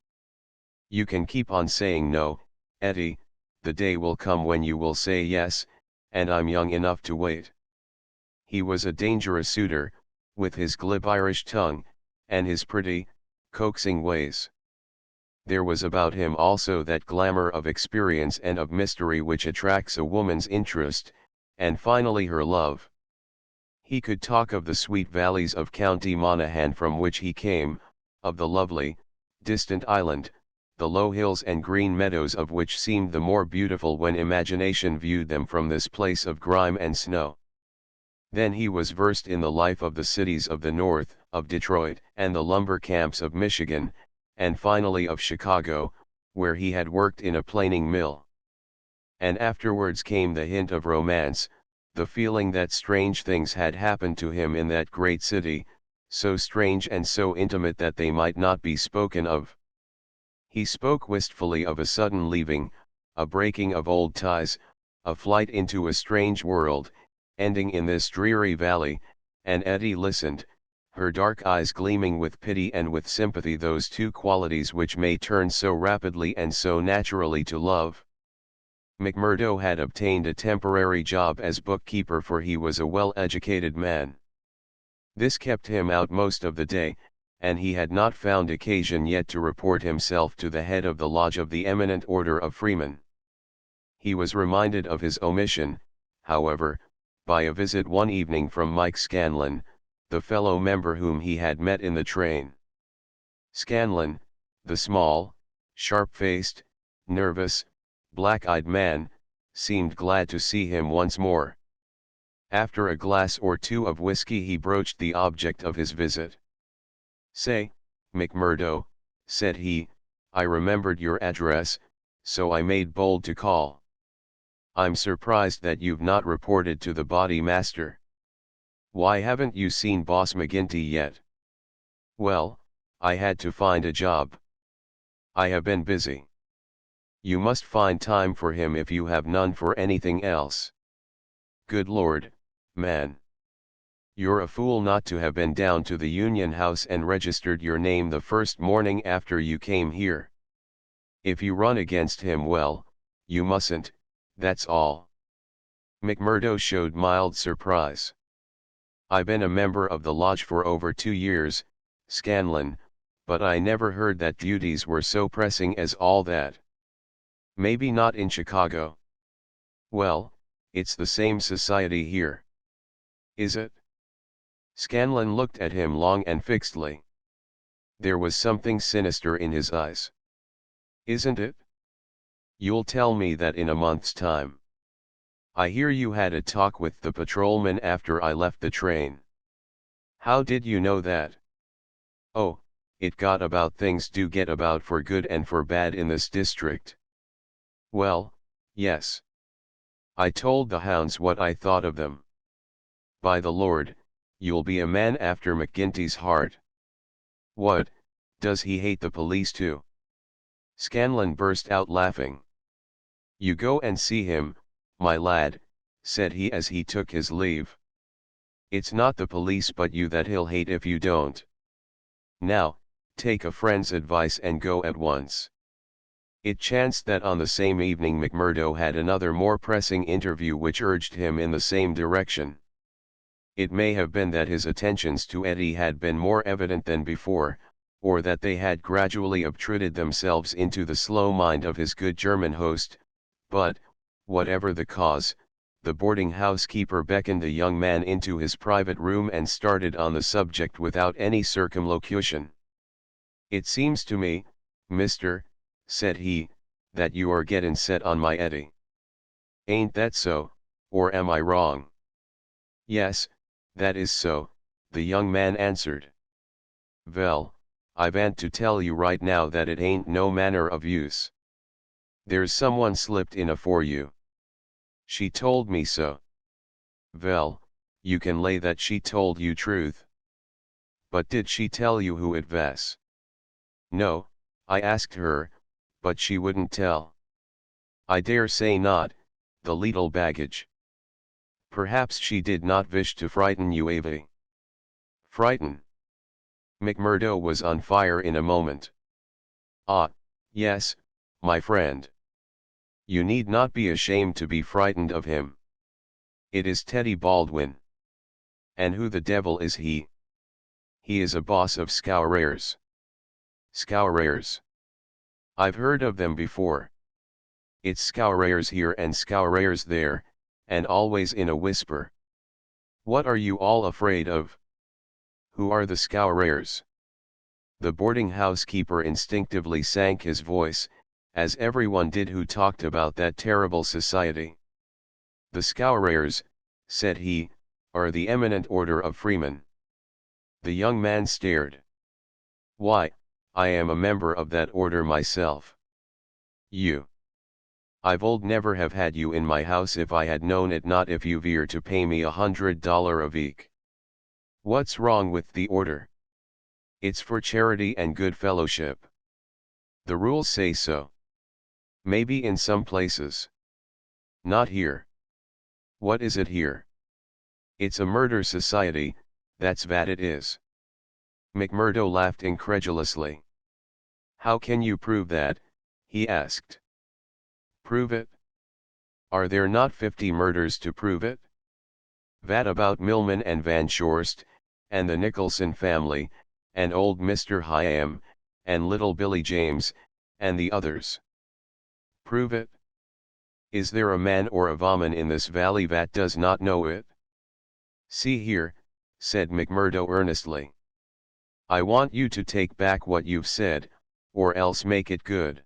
You can keep on saying no, Eddie, the day will come when you will say yes, and I'm young enough to wait. He was a dangerous suitor, with his glib Irish tongue, and his pretty, coaxing ways. There was about him also that glamour of experience and of mystery which attracts a woman's interest, and finally her love. He could talk of the sweet valleys of County Monaghan from which he came, of the lovely, distant island, the low hills and green meadows of which seemed the more beautiful when imagination viewed them from this place of grime and snow. Then he was versed in the life of the cities of the north, of Detroit and the lumber camps of Michigan, and finally of Chicago, where he had worked in a planing mill. And afterwards came the hint of romance, the feeling that strange things had happened to him in that great city, so strange and so intimate that they might not be spoken of. He spoke wistfully of a sudden leaving, a breaking of old ties, a flight into a strange world, ending in this dreary valley, and Eddie listened, her dark eyes gleaming with pity and with sympathy, those two qualities which may turn so rapidly and so naturally to love. McMurdo had obtained a temporary job as bookkeeper, for he was a well-educated man. This kept him out most of the day, and he had not found occasion yet to report himself to the head of the lodge of the Eminent Order of Freemen. He was reminded of his omission, however, by a visit one evening from Mike Scanlon, the fellow member whom he had met in the train. Scanlon, the small, sharp-faced, nervous, black-eyed man, seemed glad to see him once more. After a glass or two of whiskey he broached the object of his visit. "Say, McMurdo," said he, "I remembered your address, so I made bold to call. I'm surprised that you've not reported to the body master. Why haven't you seen Boss McGinty yet?" "Well, I had to find a job. I have been busy." "You must find time for him if you have none for anything else." "Good Lord, man. You're a fool not to have been down to the Union House and registered your name the first morning after you came here. If you run against him, well, you mustn't, that's all." McMurdo showed mild surprise. "I been a member of the lodge for over 2 years, Scanlon, but I never heard that duties were so pressing as all that." "Maybe not in Chicago." "Well, it's the same society here." "Is it?" Scanlon looked at him long and fixedly. There was something sinister in his eyes. "Isn't it? You'll tell me that in a month's time. I hear you had a talk with the patrolman after I left the train." "How did you know that?" "Oh, it got about. Things do get about for good and for bad in this district." "Well, yes. I told the hounds what I thought of them." "By the Lord, you'll be a man after McGinty's heart." "What, does he hate the police too?" Scanlon burst out laughing. "You go and see him, my lad," said he as he took his leave. "It's not the police but you that he'll hate if you don't. Now, take a friend's advice and go at once." It chanced that on the same evening McMurdo had another more pressing interview which urged him in the same direction. It may have been that his attentions to Eddie had been more evident than before, or that they had gradually obtruded themselves into the slow mind of his good German host, but, whatever the cause, the boarding house keeper beckoned the young man into his private room and started on the subject without any circumlocution. "It seems to me, mister," said he, "that you are gettin' set on my Eddie. Ain't that so, or am I wrong?" "Yes, that is so," the young man answered. "Vell, I vant to tell you right now that it ain't no manner of use. There's someone slipped in afore you. She told me so." "Vell, you can lay that she told you truth. But did she tell you who it was? No, I asked her, but she wouldn't tell. I dare say not, the little baggage. Perhaps she did not wish to frighten you, Evie. Frighten? McMurdo was on fire in a moment. Ah, yes, my friend. You need not be ashamed to be frightened of him. It is Teddy Baldwin. And who the devil is he? He is a boss of scourers. Scourers. I've heard of them before. It's scourers here and scourers there, and always in a whisper. What are you all afraid of? Who are the scourers? The boarding house keeper instinctively sank his voice, as everyone did who talked about that terrible society. The scourers, said he, are the eminent order of freemen. The young man stared. Why, I am a member of that order myself. You. I've old never have had you in my house if I had known it, not if you veer to pay me $100 a week. What's wrong with the order? It's for charity and good fellowship. The rules say so. Maybe in some places. Not here. What is it here? It's a murder society, that's what it is. McMurdo laughed incredulously. How can you prove that? He asked. Prove it? Are there not 50 murders to prove it? What about Millman and Van Shorst, and the Nicholson family, and old Mr. Hyam, and little Billy James, and the others? Prove it? Is there a man or a woman in this valley that does not know it? See here, said McMurdo earnestly. I want you to take back what you've said, or else make it good.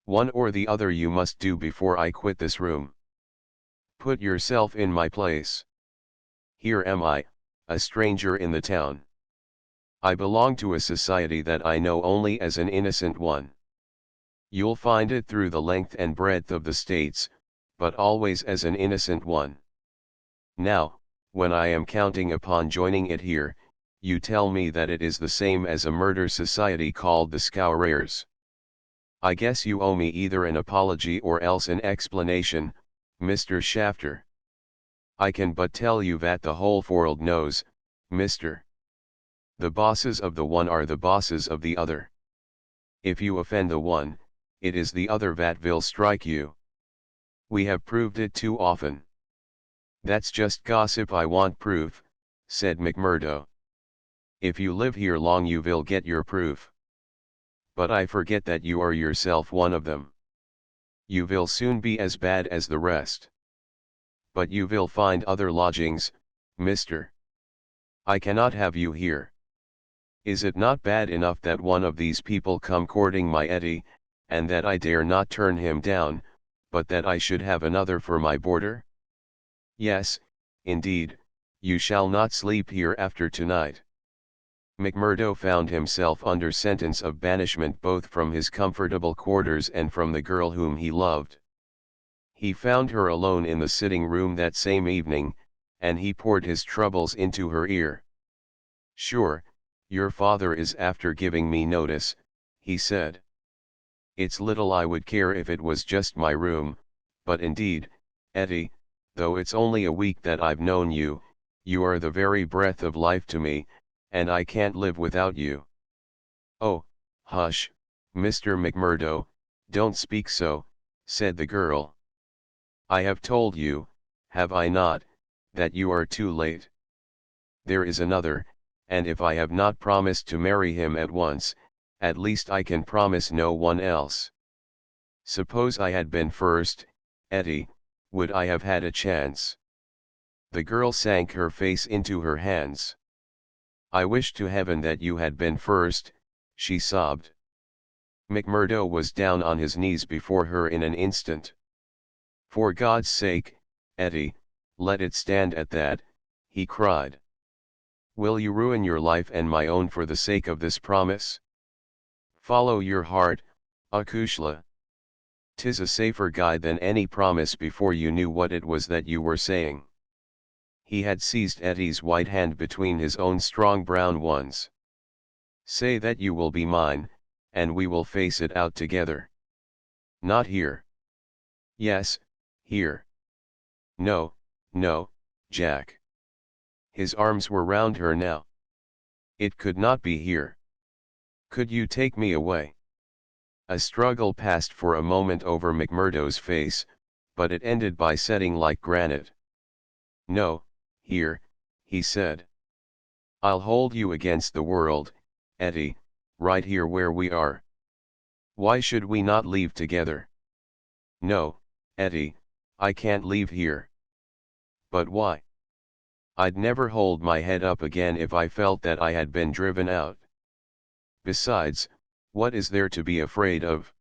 One or the other you must do before I quit this room. Put yourself in my place. Here am I, a stranger in the town. I belong to a society that I know only as an innocent one. You'll find it through the length and breadth of the states, but always as an innocent one. Now, when I am counting upon joining it here, you tell me that it is the same as a murder society called the Scourers. I guess you owe me either an apology or else an explanation, Mr. Shafter. I can but tell you that the whole world knows, Mr. The bosses of the one are the bosses of the other. If you offend the one, it is the other that will strike you. We have proved it too often. That's just gossip. I want proof, said McMurdo. If you live here long you will get your proof. But I forget that you are yourself one of them. You will soon be as bad as the rest. But you will find other lodgings, mister. I cannot have you here. Is it not bad enough that one of these people come courting my Eddie, and that I dare not turn him down, but that I should have another for my boarder? Yes, indeed, you shall not sleep here after tonight. McMurdo found himself under sentence of banishment both from his comfortable quarters and from the girl whom he loved. He found her alone in the sitting room that same evening, and he poured his troubles into her ear. Sure, your father is after giving me notice, he said. It's little I would care if it was just my room, but indeed, Eddie, though it's only a week that I've known you, you are the very breath of life to me, and I can't live without you. Oh, hush, Mr. McMurdo, don't speak so, said the girl. I have told you, have I not, that you are too late. There is another, and if I have not promised to marry him at once, at least I can promise no one else. Suppose I had been first, Eddie, would I have had a chance? The girl sank her face into her hands. I wish to heaven that you had been first, she sobbed. McMurdo was down on his knees before her in an instant. For God's sake, Eddie, let it stand at that, he cried. Will you ruin your life and my own for the sake of this promise? Follow your heart, Akushla. 'Tis a safer guide than any promise before you knew what it was that you were saying. He had seized Eddie's white hand between his own strong brown ones. "Say that you will be mine, and we will face it out together." "Not here." "Yes, here." "No, no, Jack." His arms were round her now. "It could not be here. Could you take me away?" A struggle passed for a moment over McMurdo's face, but it ended by setting like granite. "No, here," he said. "I'll hold you against the world, Eddie, right here where we are. Why should we not leave together?" "No, Eddie, I can't leave here." "But why?" "I'd never hold my head up again if I felt that I had been driven out. Besides, what is there to be afraid of?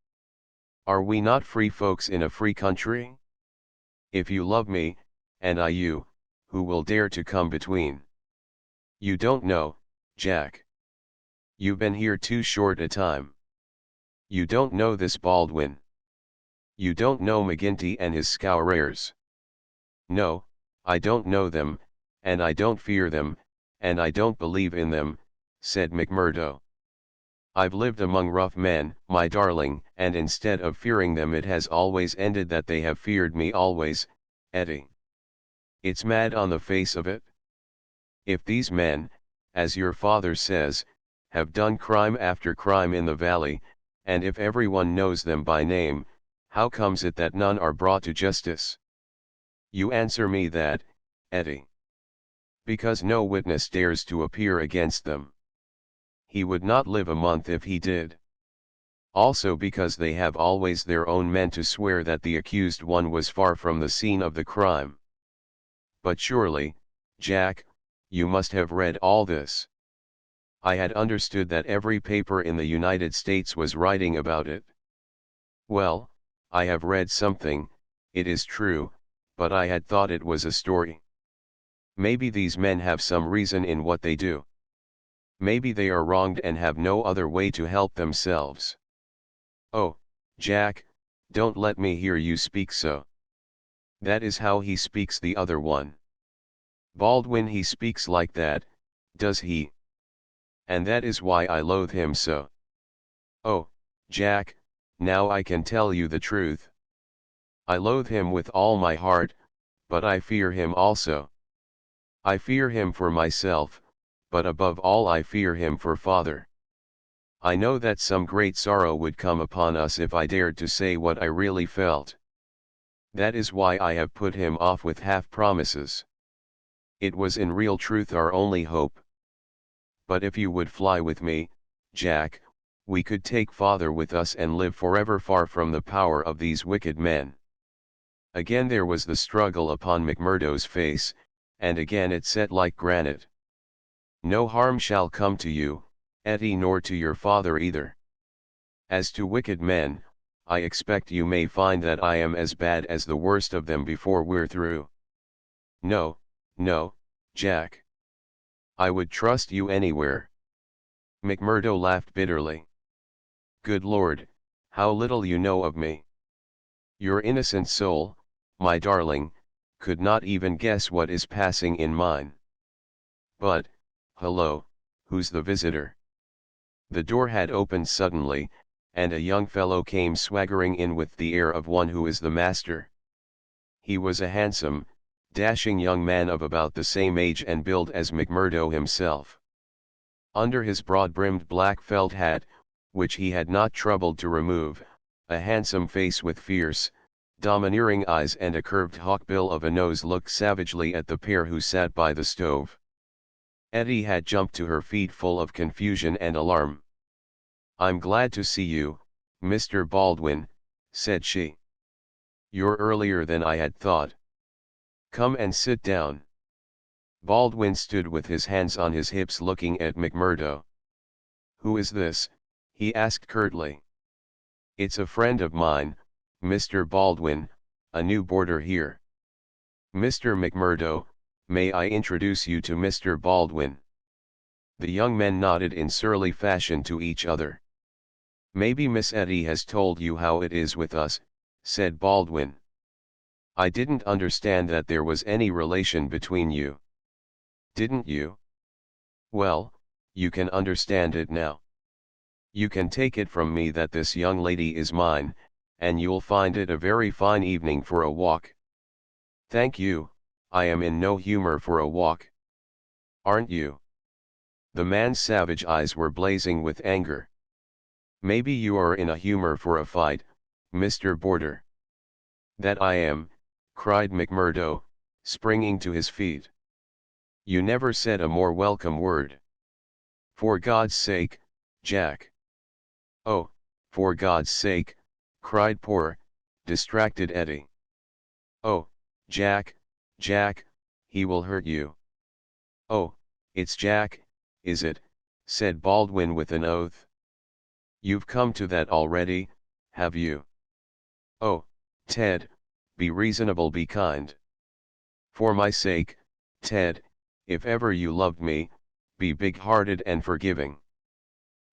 Are we not free folks in a free country? If you love me, and I you, who will dare to come between?" "You don't know, Jack. You've been here too short a time. You don't know this Baldwin. You don't know McGinty and his scourers." "No, I don't know them, and I don't fear them, and I don't believe in them," said McMurdo. "I've lived among rough men, my darling, and instead of fearing them it has always ended that they have feared me always, Eddie. It's mad on the face of it. If these men, as your father says, have done crime after crime in the valley, and if everyone knows them by name, how comes it that none are brought to justice? You answer me that, Eddie. Because no witness dares to appear against them. He would not live a month if he did. Also because they have always their own men to swear that the accused one was far from the scene of the crime. But surely, Jack, you must have read all this." "I had understood that every paper in the United States was writing about it." "Well, I have read something, it is true, but I had thought it was a story. Maybe these men have some reason in what they do. Maybe they are wronged and have no other way to help themselves." "Oh, Jack, don't let me hear you speak so. That is how he speaks, the other one. Baldwin, he speaks like that, does he? And that is why I loathe him so." "Oh, Jack, now I can tell you the truth. I loathe him with all my heart, but I fear him also. I fear him for myself, but above all I fear him for father. I know that some great sorrow would come upon us if I dared to say what I really felt. That is why I have put him off with half promises. It was in real truth our only hope. But if you would fly with me, Jack, we could take father with us and live forever far from the power of these wicked men." Again there was the struggle upon McMurdo's face, and again it set like granite. "No harm shall come to you, Eddie, nor to your father either. As to wicked men, I expect you may find that I am as bad as the worst of them before we're through." "No, no, Jack. I would trust you anywhere." McMurdo laughed bitterly. "Good Lord, how little you know of me. Your innocent soul, my darling, could not even guess what is passing in mine. But, hello, who's the visitor?" The door had opened suddenly, and a young fellow came swaggering in with the air of one who is the master. He was a handsome, dashing young man of about the same age and build as McMurdo himself. Under his broad-brimmed black felt hat, which he had not troubled to remove, a handsome face with fierce, domineering eyes and a curved hawkbill of a nose looked savagely at the pair who sat by the stove. Eddie had jumped to her feet full of confusion and alarm. "I'm glad to see you, Mr. Baldwin," said she. "You're earlier than I had thought. Come and sit down." Baldwin stood with his hands on his hips looking at McMurdo. "Who is this?" he asked curtly. "It's a friend of mine, Mr. Baldwin, a new boarder here. Mr. McMurdo, may I introduce you to Mr. Baldwin?" The young men nodded in surly fashion to each other. "Maybe Miss Eddie has told you how it is with us," said Baldwin. I didn't understand that there was any relation between you. Didn't you? Well, you can understand it now. You can take it from me that this young lady is mine, and you'll find it a very fine evening for a walk. Thank you, I am in no humor for a walk. Aren't you? The man's savage eyes were blazing with anger. Maybe you are in a humor for a fight, Mr. Boarder. That I am, cried McMurdo, springing to his feet. You never said a more welcome word. For God's sake, Jack. Oh, for God's sake, cried poor, distracted Eddie. Oh, Jack, Jack, he will hurt you. Oh, it's Jack, is it, said Baldwin with an oath. You've come to that already, have you? Oh, Ted, be reasonable, be kind. For my sake, Ted, if ever you loved me, be big-hearted and forgiving.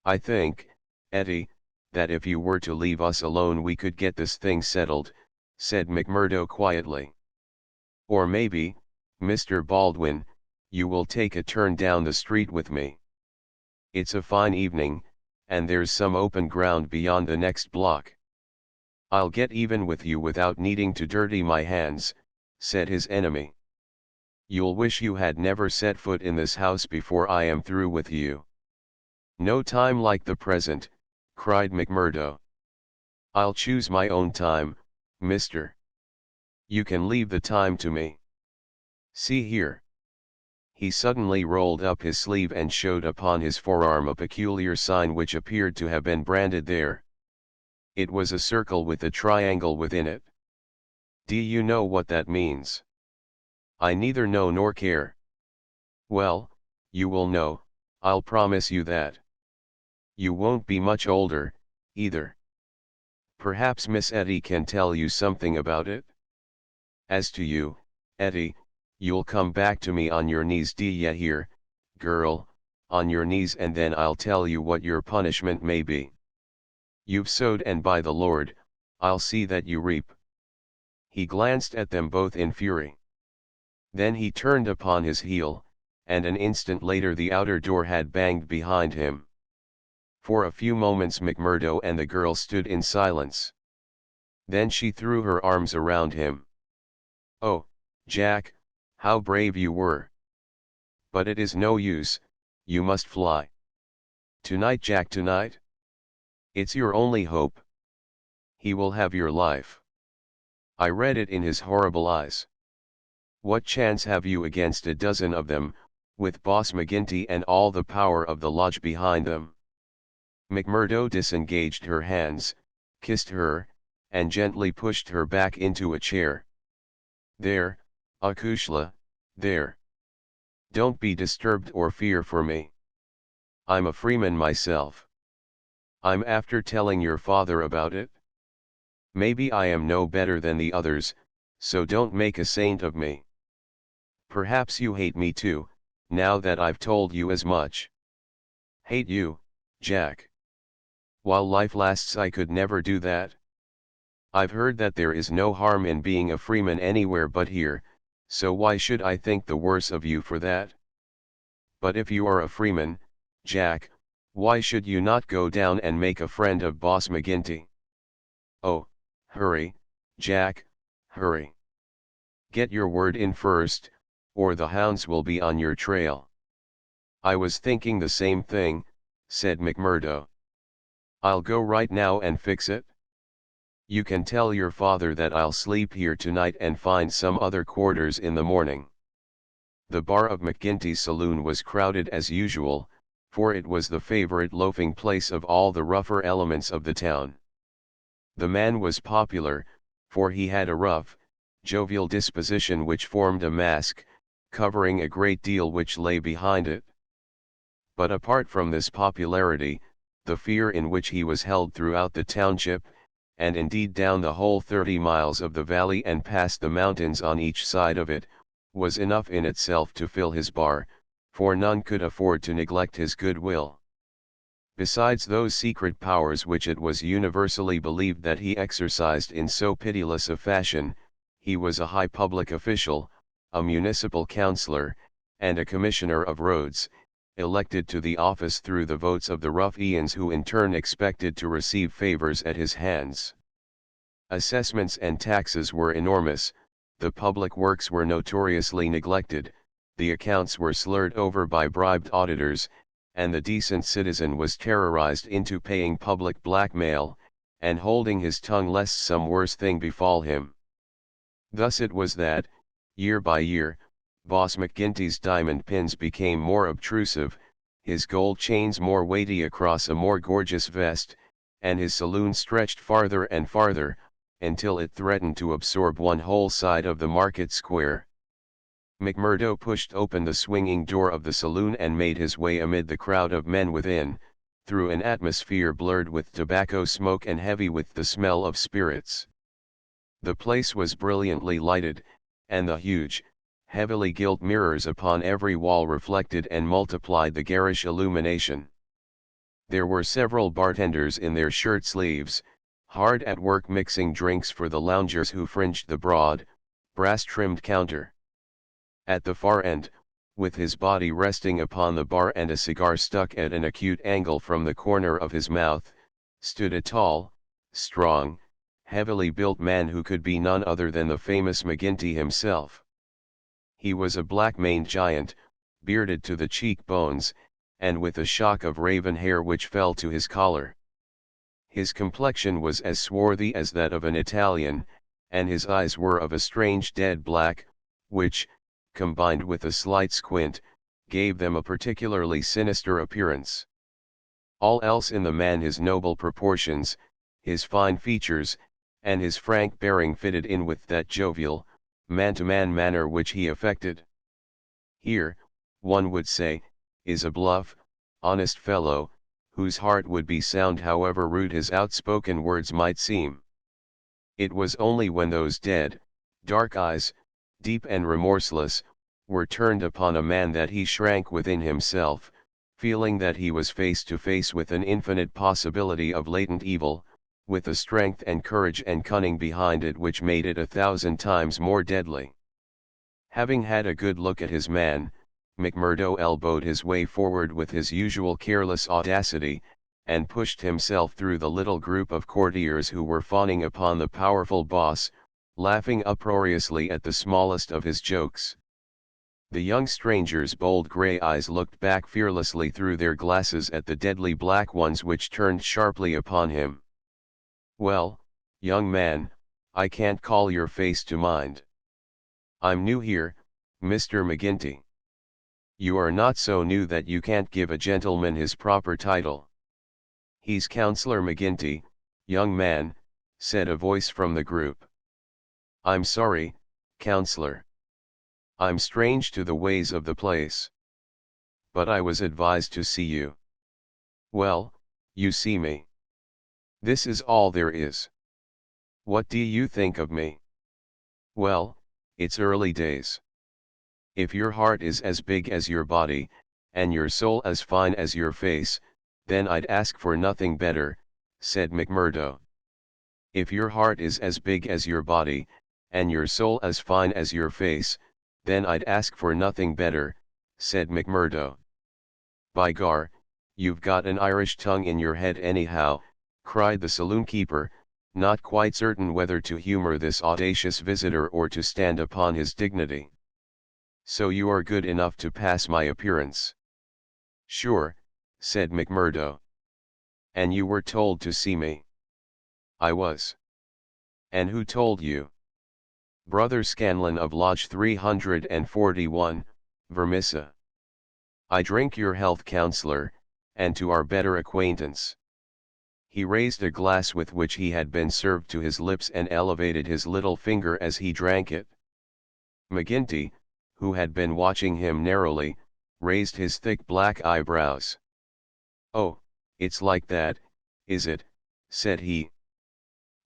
I think, Eddie, that if you were to leave us alone we could get this thing settled, said McMurdo quietly. Or maybe, Mr. Baldwin, you will take a turn down the street with me. It's a fine evening, and there's some open ground beyond the next block. I'll get even with you without needing to dirty my hands, said his enemy. You'll wish you had never set foot in this house before I am through with you. No time like the present, cried McMurdo. I'll choose my own time, mister. You can leave the time to me. See here. He suddenly rolled up his sleeve and showed upon his forearm a peculiar sign which appeared to have been branded there. It was a circle with a triangle within it. Do you know what that means? I neither know nor care. Well, you will know, I'll promise you that. You won't be much older, either. Perhaps Miss Eddie can tell you something about it? As to you, Eddie, you'll come back to me on your knees, d'ye hear, girl, on your knees, and then I'll tell you what your punishment may be. You've sowed, and by the Lord, I'll see that you reap. He glanced at them both in fury. Then he turned upon his heel, and an instant later the outer door had banged behind him. For a few moments McMurdo and the girl stood in silence. Then she threw her arms around him. Oh, Jack, how brave you were! But it is no use, you must fly. Tonight, Jack, tonight? It's your only hope. He will have your life. I read it in his horrible eyes. What chance have you against a dozen of them, with Boss McGinty and all the power of the lodge behind them? McMurdo disengaged her hands, kissed her, and gently pushed her back into a chair. There, Akushla, there. Don't be disturbed or fear for me. I'm a freeman myself. I'm after telling your father about it. Maybe I am no better than the others, so don't make a saint of me. Perhaps you hate me too, now that I've told you as much. Hate you, Jack? While life lasts I could never do that. I've heard that there is no harm in being a freeman anywhere but here, so why should I think the worse of you for that? But if you are a freeman, Jack, why should you not go down and make a friend of Boss McGinty? Oh, hurry, Jack, hurry. Get your word in first, or the hounds will be on your trail. I was thinking the same thing, said McMurdo. I'll go right now and fix it. You can tell your father that I'll sleep here tonight and find some other quarters in the morning. The bar of McGinty's saloon was crowded as usual, for it was the favorite loafing place of all the rougher elements of the town. The man was popular, for he had a rough, jovial disposition which formed a mask, covering a great deal which lay behind it. But apart from this popularity, the fear in which he was held throughout the township, and indeed down the whole 30 miles of the valley and past the mountains on each side of it, was enough in itself to fill his bar, for none could afford to neglect his goodwill. Besides those secret powers which it was universally believed that he exercised in so pitiless a fashion, he was a high public official, a municipal councillor, and a commissioner of roads, elected to the office through the votes of the ruffians who in turn expected to receive favors at his hands. Assessments and taxes were enormous, the public works were notoriously neglected, the accounts were slurred over by bribed auditors, and the decent citizen was terrorized into paying public blackmail, and holding his tongue lest some worse thing befall him. Thus it was that, year by year, Boss McGinty's diamond pins became more obtrusive, his gold chains more weighty across a more gorgeous vest, and his saloon stretched farther and farther, until it threatened to absorb one whole side of the market square. McMurdo pushed open the swinging door of the saloon and made his way amid the crowd of men within, through an atmosphere blurred with tobacco smoke and heavy with the smell of spirits. The place was brilliantly lighted, and the huge, heavily gilt mirrors upon every wall reflected and multiplied the garish illumination. There were several bartenders in their shirt sleeves, hard at work mixing drinks for the loungers who fringed the broad, brass-trimmed counter. At the far end, with his body resting upon the bar and a cigar stuck at an acute angle from the corner of his mouth, stood a tall, strong, heavily built man who could be none other than the famous McGinty himself. He was a black-maned giant, bearded to the cheekbones, and with a shock of raven hair which fell to his collar. His complexion was as swarthy as that of an Italian, and his eyes were of a strange dead black, which, combined with a slight squint, gave them a particularly sinister appearance. All else in the man, his noble proportions, his fine features, and his frank bearing fitted in with that jovial, man-to-man manner which he affected. Here, one would say, is a bluff, honest fellow, whose heart would be sound however rude his outspoken words might seem. It was only when those dead, dark eyes, deep and remorseless, were turned upon a man that he shrank within himself, feeling that he was face to face with an infinite possibility of latent evil, with a strength and courage and cunning behind it which made it 1,000 times more deadly. Having had a good look at his man, McMurdo elbowed his way forward with his usual careless audacity, and pushed himself through the little group of courtiers who were fawning upon the powerful boss, laughing uproariously at the smallest of his jokes. The young stranger's bold grey eyes looked back fearlessly through their glasses at the deadly black ones which turned sharply upon him. "Well, young man, I can't call your face to mind. I'm new here, Mr. McGinty." "You are not so new that you can't give a gentleman his proper title." "He's Councillor McGinty, young man," said a voice from the group. "I'm sorry, Councillor. I'm strange to the ways of the place. But I was advised to see you." "Well, you see me. This is all there is. What do you think of me?" "Well, it's early days. If your heart is as big as your body, and your soul as fine as your face, then I'd ask for nothing better," said McMurdo. "If your heart is as big as your body, and your soul as fine as your face, then I'd ask for nothing better," said McMurdo. "By gar, you've got an Irish tongue in your head anyhow," cried the saloon keeper, not quite certain whether to humor this audacious visitor or to stand upon his dignity. "So you are good enough to pass my appearance?" "Sure," said McMurdo. "And you were told to see me?" "I was." "And who told you?" "Brother Scanlon of Lodge 341, Vermissa." "I drink your health, Councillor, and to our better acquaintance." He raised a glass with which he had been served to his lips and elevated his little finger as he drank it. McGinty, who had been watching him narrowly, raised his thick black eyebrows. "Oh, it's like that, is it?" said he.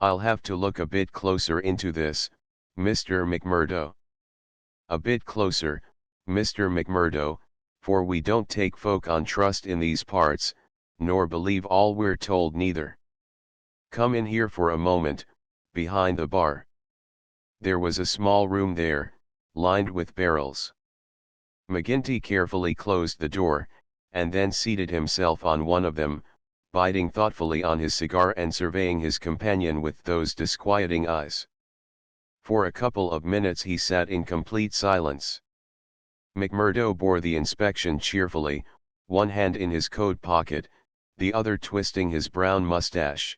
"I'll have to look a bit closer into this, Mr. McMurdo." "A bit closer, Mr. McMurdo, for we don't take folk on trust in these parts, nor believe all we're told neither. Come in here for a moment, behind the bar." There was a small room there, lined with barrels. McGinty carefully closed the door, and then seated himself on one of them, biting thoughtfully on his cigar and surveying his companion with those disquieting eyes. For a couple of minutes he sat in complete silence. McMurdo bore the inspection cheerfully, one hand in his coat pocket, the other twisting his brown mustache.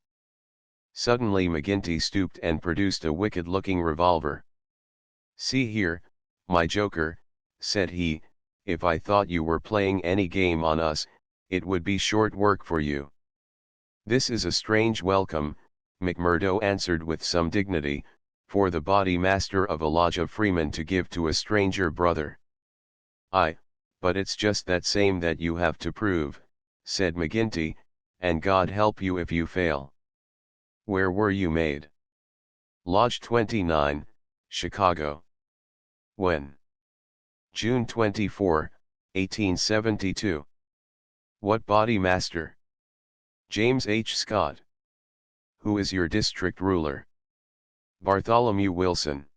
Suddenly McGinty stooped and produced a wicked-looking revolver. "See here, my joker," said he, "if I thought you were playing any game on us, it would be short work for you." "This is a strange welcome," McMurdo answered with some dignity, "for the body master of a lodge of freemen to give to a stranger brother." "Aye, but it's just that same that you have to prove," said McGinty, "and God help you if you fail." "Where were you made?" "Lodge 29, Chicago." "When?" "June 24, 1872. "What body master?" "James H. Scott." "Who is your district ruler?" "Bartholomew Wilson."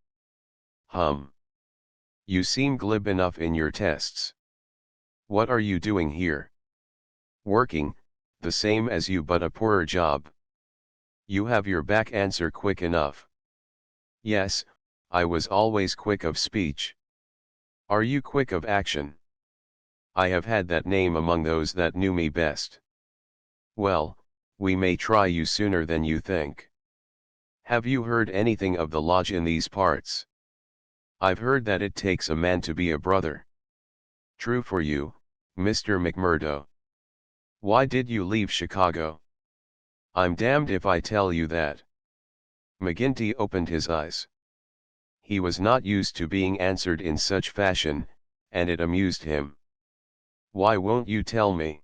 "Hum. You seem glib enough in your tests. What are you doing here?" "Working, the same as you but a poorer job." "You have your back answer quick enough." "Yes, I was always quick of speech." "Are you quick of action?" "I have had that name among those that knew me best." "Well, we may try you sooner than you think. Have you heard anything of the lodge in these parts?" "I've heard that it takes a man to be a brother." "True for you, Mr. McMurdo. Why did you leave Chicago?" "I'm damned if I tell you that." McGinty opened his eyes. He was not used to being answered in such fashion, and it amused him. "Why won't you tell me?"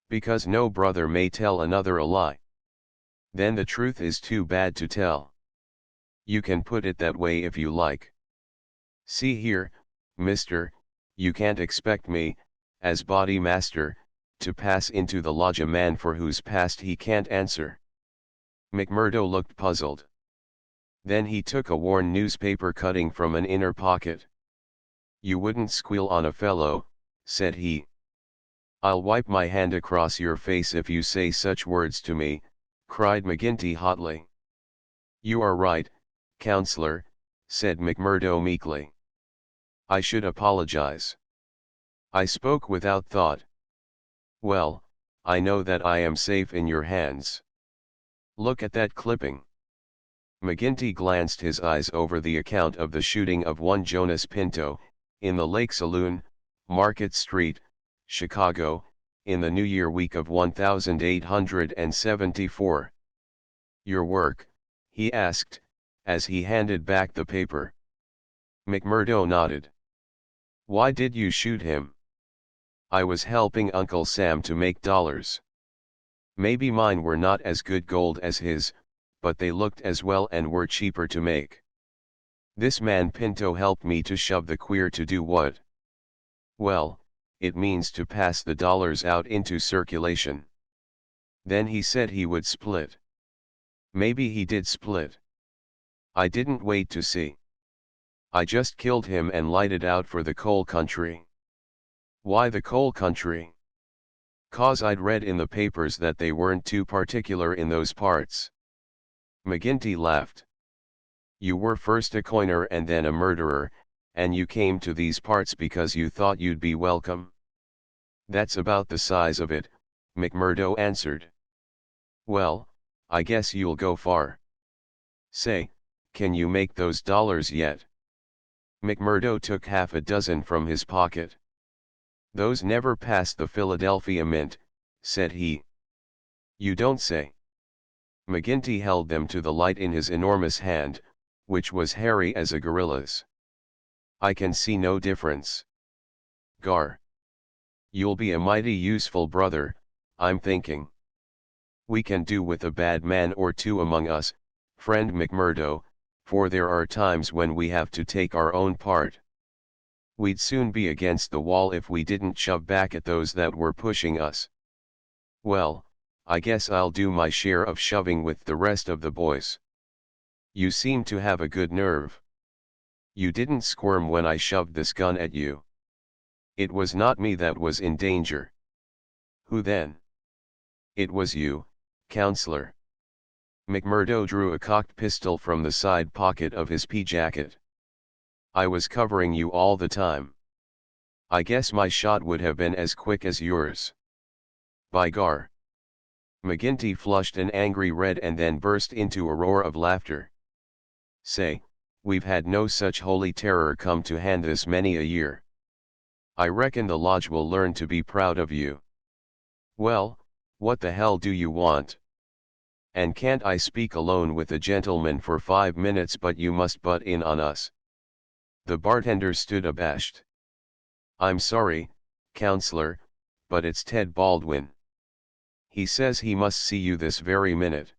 "Because no brother may tell another a lie." "Then the truth is too bad to tell." "You can put it that way if you like." "See here, mister, you can't expect me, as body master, to pass into the lodge a man for whose past he can't answer." McMurdo looked puzzled. Then he took a worn newspaper cutting from an inner pocket. "You wouldn't squeal on a fellow," said he. "I'll wipe my hand across your face if you say such words to me," cried McGinty hotly. "You are right, counselor," said McMurdo meekly. "I should apologize. I spoke without thought. Well, I know that I am safe in your hands. Look at that clipping." McGinty glanced his eyes over the account of the shooting of one Jonas Pinto, in the Lake Saloon, Market Street, Chicago, in the New Year week of 1874. "Your work?" he asked, as he handed back the paper. McMurdo nodded. "Why did you shoot him?" "I was helping Uncle Sam to make dollars. Maybe mine were not as good gold as his, but they looked as well and were cheaper to make. This man Pinto helped me to shove the queer to do what? Well, it means to pass the dollars out into circulation. Then he said he would split. Maybe he did split. I didn't wait to see. I just killed him and lighted out for the coal country." "Why the coal country?" "'Cause I'd read in the papers that they weren't too particular in those parts." McGinty laughed. "You were first a coiner and then a murderer, and you came to these parts because you thought you'd be welcome." "That's about the size of it," McMurdo answered. "Well, I guess you'll go far. Say, can you make those dollars yet?" McMurdo took half a dozen from his pocket. "Those never passed the Philadelphia Mint," said he. "You don't say." McGinty held them to the light in his enormous hand, which was hairy as a gorilla's. "I can see no difference." "Gar. You'll be a mighty useful brother, I'm thinking. We can do with a bad man or two among us, friend McMurdo, for there are times when we have to take our own part. We'd soon be against the wall if we didn't shove back at those that were pushing us. Well, I guess I'll do my share of shoving with the rest of the boys." You seem to have a good nerve. You didn't squirm when I shoved this gun at you. It was not me that was in danger. Who then? It was you, counselor. McMurdo drew a cocked pistol from the side pocket of his pea jacket. I was covering you all the time. I guess my shot would have been as quick as yours. By gar. McGinty flushed an angry red and then burst into a roar of laughter. Say, we've had no such holy terror come to hand this many a year. I reckon the lodge will learn to be proud of you. Well, what the hell do you want? And can't I speak alone with a gentleman for 5 minutes, but you must butt in on us? The bartender stood abashed. I'm sorry, counselor, but it's Ted Baldwin. He says he must see you this very minute.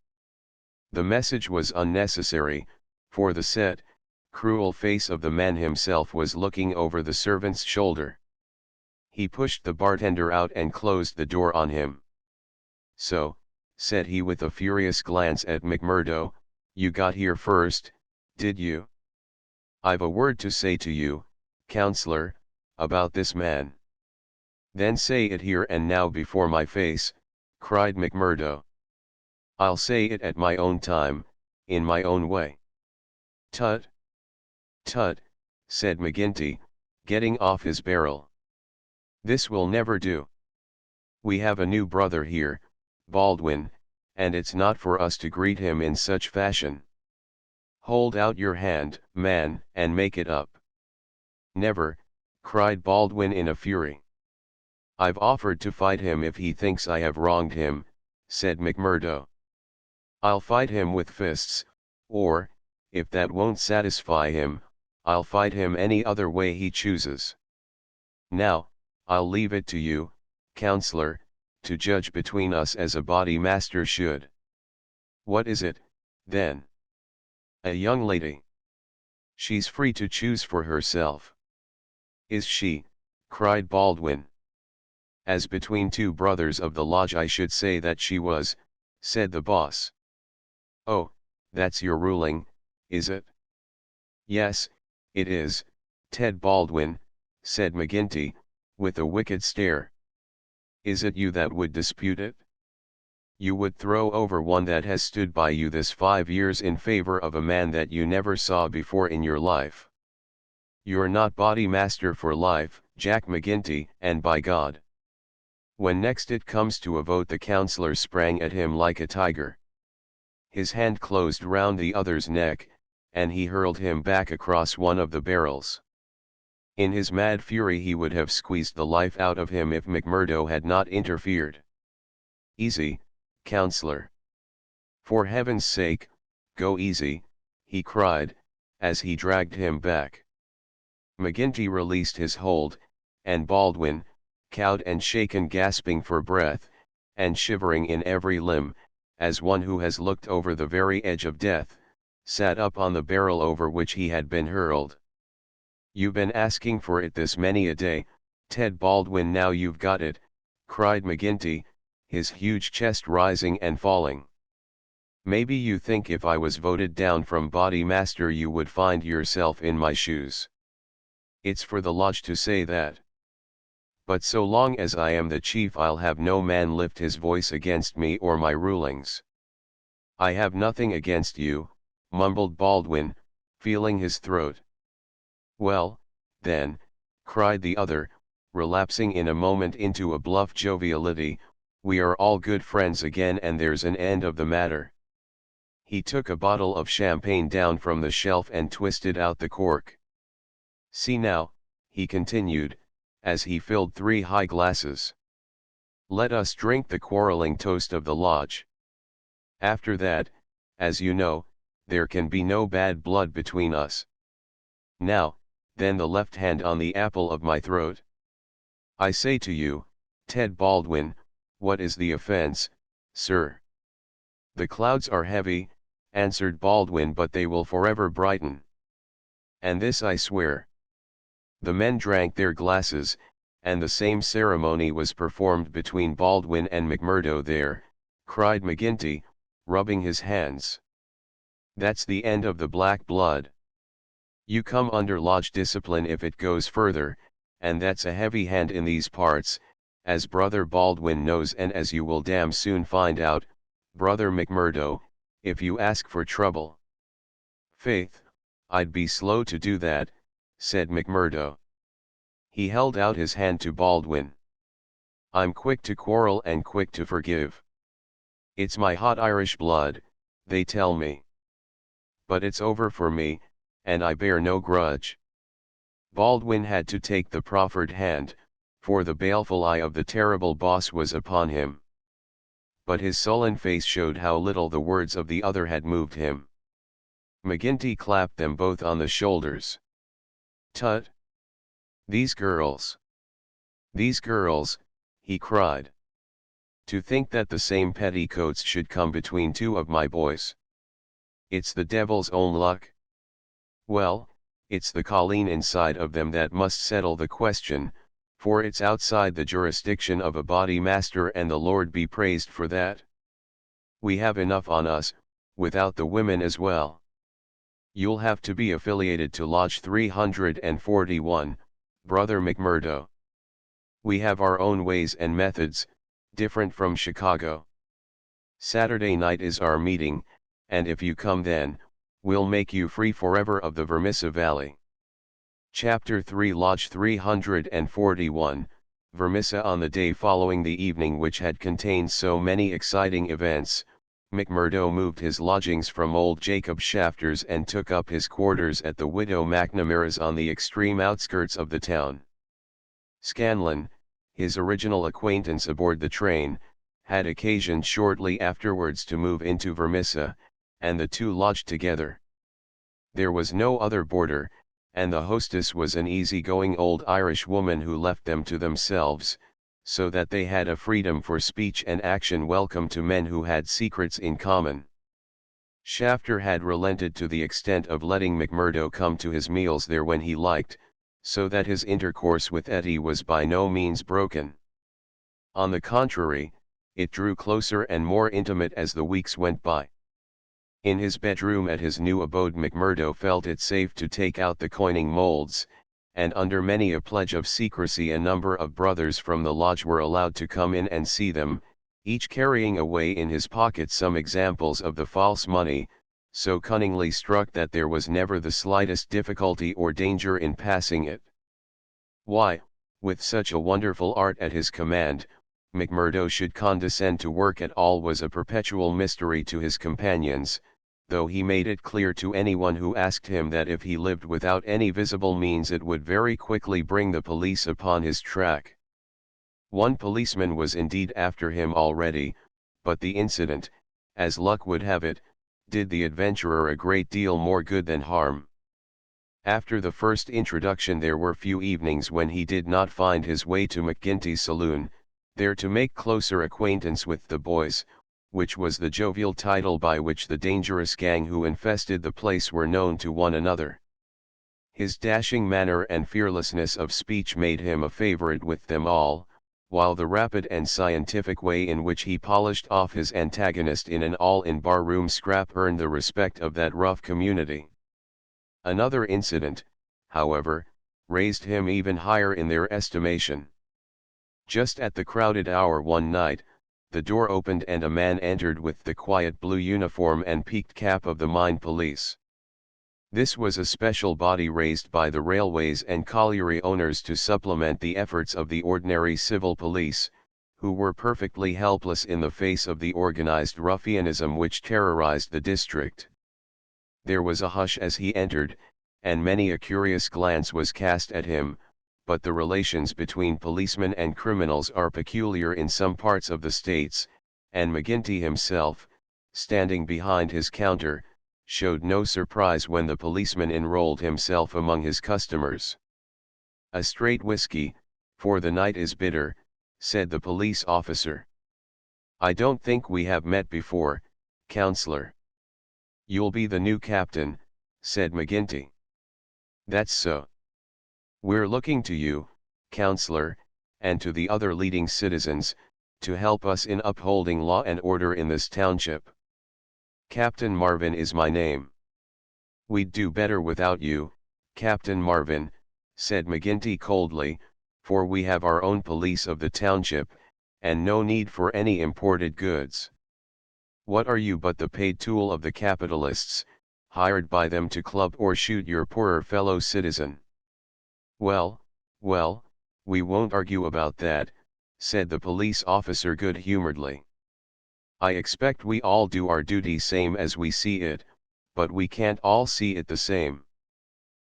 The message was unnecessary, for the set, cruel face of the man himself was looking over the servant's shoulder. He pushed the bartender out and closed the door on him. So, said he with a furious glance at McMurdo, you got here first, did you? I've a word to say to you, counselor, about this man. Then say it here and now before my face, cried McMurdo. I'll say it at my own time, in my own way. Tut! Tut, said McGinty, getting off his barrel. This will never do. We have a new brother here, Baldwin, and it's not for us to greet him in such fashion. Hold out your hand, man, and make it up. Never, cried Baldwin in a fury. I've offered to fight him if he thinks I have wronged him, said McMurdo. I'll fight him with fists, or, if that won't satisfy him, I'll fight him any other way he chooses. Now, I'll leave it to you, counselor, to judge between us as a body master should. What is it, then? A young lady. She's free to choose for herself. Is she? Cried Baldwin. As between two brothers of the lodge I should say that she was, said the boss. Oh, that's your ruling, is it? Yes, it is, Ted Baldwin, said McGinty, with a wicked stare. Is it you that would dispute it? You would throw over one that has stood by you this 5 years in favor of a man that you never saw before in your life. You're not body master for life, Jack McGinty, and by God. When next it comes to a vote, the counselor sprang at him like a tiger. His hand closed round the other's neck, and he hurled him back across one of the barrels. In his mad fury he would have squeezed the life out of him if McMurdo had not interfered. Easy, counselor. For heaven's sake, go easy, he cried, as he dragged him back. McGinty released his hold, and Baldwin, cowed and shaken, gasping for breath, and shivering in every limb, as one who has looked over the very edge of death, sat up on the barrel over which he had been hurled. You've been asking for it this many a day, Ted Baldwin, now you've got it, cried McGinty, his huge chest rising and falling. Maybe you think if I was voted down from body master you would find yourself in my shoes. It's for the lodge to say that. But so long as I am the chief I'll have no man lift his voice against me or my rulings. I have nothing against you, mumbled Baldwin, feeling his throat. Well, then, cried the other, relapsing in a moment into a bluff joviality, we are all good friends again and there's an end of the matter. He took a bottle of champagne down from the shelf and twisted out the cork. See now, he continued, as he filled 3 high glasses. Let us drink the quarreling toast of the lodge. After that, as you know, there can be no bad blood between us. Now, then, the left hand on the apple of my throat. I say to you, Ted Baldwin, what is the offense, sir? The clouds are heavy, answered Baldwin, but they will forever brighten. And this I swear. The men drank their glasses, and the same ceremony was performed between Baldwin and McMurdo. There, cried McGinty, rubbing his hands. That's the end of the black blood. You come under lodge discipline if it goes further, and that's a heavy hand in these parts, as Brother Baldwin knows and as you will damn soon find out, Brother McMurdo, if you ask for trouble. Faith, I'd be slow to do that, said McMurdo. He held out his hand to Baldwin. I'm quick to quarrel and quick to forgive. It's my hot Irish blood, they tell me. But it's over for me, and I bear no grudge. Baldwin had to take the proffered hand, for the baleful eye of the terrible boss was upon him. But his sullen face showed how little the words of the other had moved him. McGinty clapped them both on the shoulders. Tut! These girls! These girls, he cried. To think that the same petticoats should come between two of my boys. It's the devil's own luck. Well, it's the Colleen inside of them that must settle the question, for it's outside the jurisdiction of a body master, and the Lord be praised for that. We have enough on us, without the women as well. You'll have to be affiliated to Lodge 341, Brother McMurdo. We have our own ways and methods, different from Chicago. Saturday night is our meeting, and if you come then, we'll make you free forever of the Vermissa Valley. Chapter 3 Lodge 341, Vermissa. On the day following the evening which had contained so many exciting events, McMurdo moved his lodgings from old Jacob Shafter's and took up his quarters at the widow McNamara's on the extreme outskirts of the town. Scanlon, his original acquaintance aboard the train, had occasion shortly afterwards to move into Vermissa, and the two lodged together. There was no other boarder, and the hostess was an easy-going old Irish woman who left them to themselves, so that they had a freedom for speech and action welcome to men who had secrets in common. Shafter had relented to the extent of letting McMurdo come to his meals there when he liked, so that his intercourse with Etty was by no means broken. On the contrary, it drew closer and more intimate as the weeks went by. In his bedroom at his new abode McMurdo felt it safe to take out the coining molds, and under many a pledge of secrecy a number of brothers from the lodge were allowed to come in and see them, each carrying away in his pocket some examples of the false money, so cunningly struck that there was never the slightest difficulty or danger in passing it. Why, with such a wonderful art at his command, McMurdo should condescend to work at all was a perpetual mystery to his companions, though he made it clear to anyone who asked him that if he lived without any visible means it would very quickly bring the police upon his track. One policeman was indeed after him already, but the incident, as luck would have it, did the adventurer a great deal more good than harm. After the first introduction there were few evenings when he did not find his way to McGinty's saloon, there to make closer acquaintance with the boys, which was the jovial title by which the dangerous gang who infested the place were known to one another. His dashing manner and fearlessness of speech made him a favorite with them all, while the rapid and scientific way in which he polished off his antagonist in an all-in-bar-room scrap earned the respect of that rough community. Another incident, however, raised him even higher in their estimation. Just at the crowded hour one night, the door opened and a man entered with the quiet blue uniform and peaked cap of the mine police. This was a special body raised by the railways and colliery owners to supplement the efforts of the ordinary civil police, who were perfectly helpless in the face of the organized ruffianism which terrorized the district. There was a hush as he entered, and many a curious glance was cast at him, but the relations between policemen and criminals are peculiar in some parts of the states, and McGinty himself, standing behind his counter, showed no surprise when the policeman enrolled himself among his customers. "A straight whiskey, for the night is bitter," said the police officer. "I don't think we have met before, counselor." "You'll be the new captain," said McGinty. "That's so. We're looking to you, counselor, and to the other leading citizens, to help us in upholding law and order in this township." Captain Marvin is my name. We'd do better without you, Captain Marvin, said McGinty coldly, for we have our own police of the township, and no need for any imported goods. What are you but the paid tool of the capitalists, hired by them to club or shoot your poorer fellow citizen? Well, well, we won't argue about that, said the police officer good-humoredly. I expect we all do our duty same as we see it, but we can't all see it the same.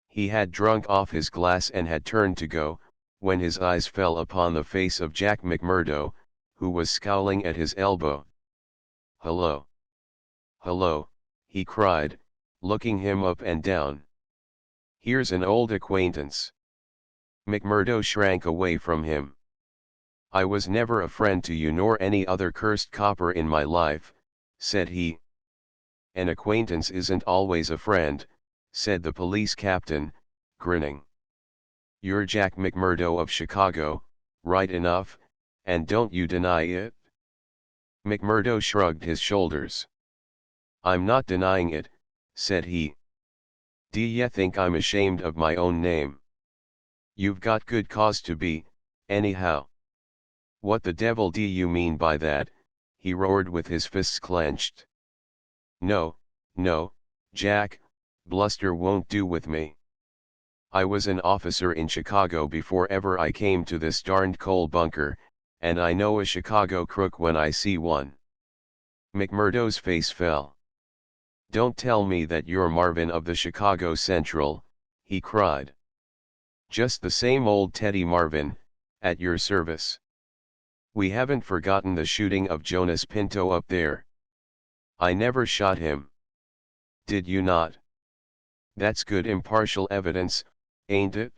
He had drunk off his glass and had turned to go, when his eyes fell upon the face of Jack McMurdo, who was scowling at his elbow. "Hello! Hello!" he cried, looking him up and down. "Here's an old acquaintance." McMurdo shrank away from him. "I was never a friend to you nor any other cursed copper in my life," said he. "An acquaintance isn't always a friend," said the police captain, grinning. "You're Jack McMurdo of Chicago, right enough, and don't you deny it?" McMurdo shrugged his shoulders. "I'm not denying it," said he. "D'ye think I'm ashamed of my own name? You've got good cause to be, anyhow." "What the devil do you mean by that?" he roared with his fists clenched. "No, no, Jack, bluster won't do with me. I was an officer in Chicago before ever I came to this darned coal bunker, and I know a Chicago crook when I see one." McMurdo's face fell. "Don't tell me that you're Marvin of the Chicago Central," he cried. "Just the same old Teddy Marvin, at your service. We haven't forgotten the shooting of Jonas Pinto up there. I never shot him." "Did you not? That's good impartial evidence, ain't it?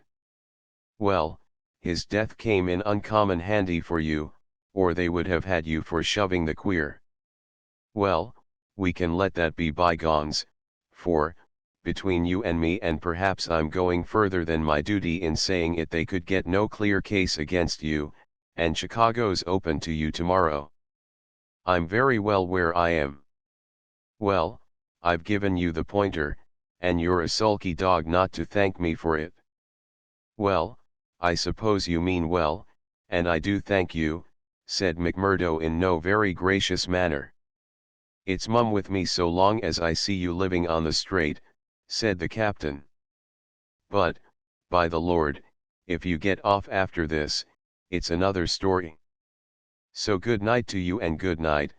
Well, his death came in uncommon handy for you, or they would have had you for shoving the queer. Well, we can let that be bygones, for, between you and me, and perhaps I'm going further than my duty in saying it, they could get no clear case against you, and Chicago's open to you tomorrow. I'm very well where I am. Well, I've given you the pointer, and you're a sulky dog not to thank me for it." "Well, I suppose you mean well, and I do thank you," said McMurdo in no very gracious manner. "It's mum with me so long as I see you living on the straight," said the captain. "But, by the Lord, if you get off after this, it's another story. So good night to you, and good night,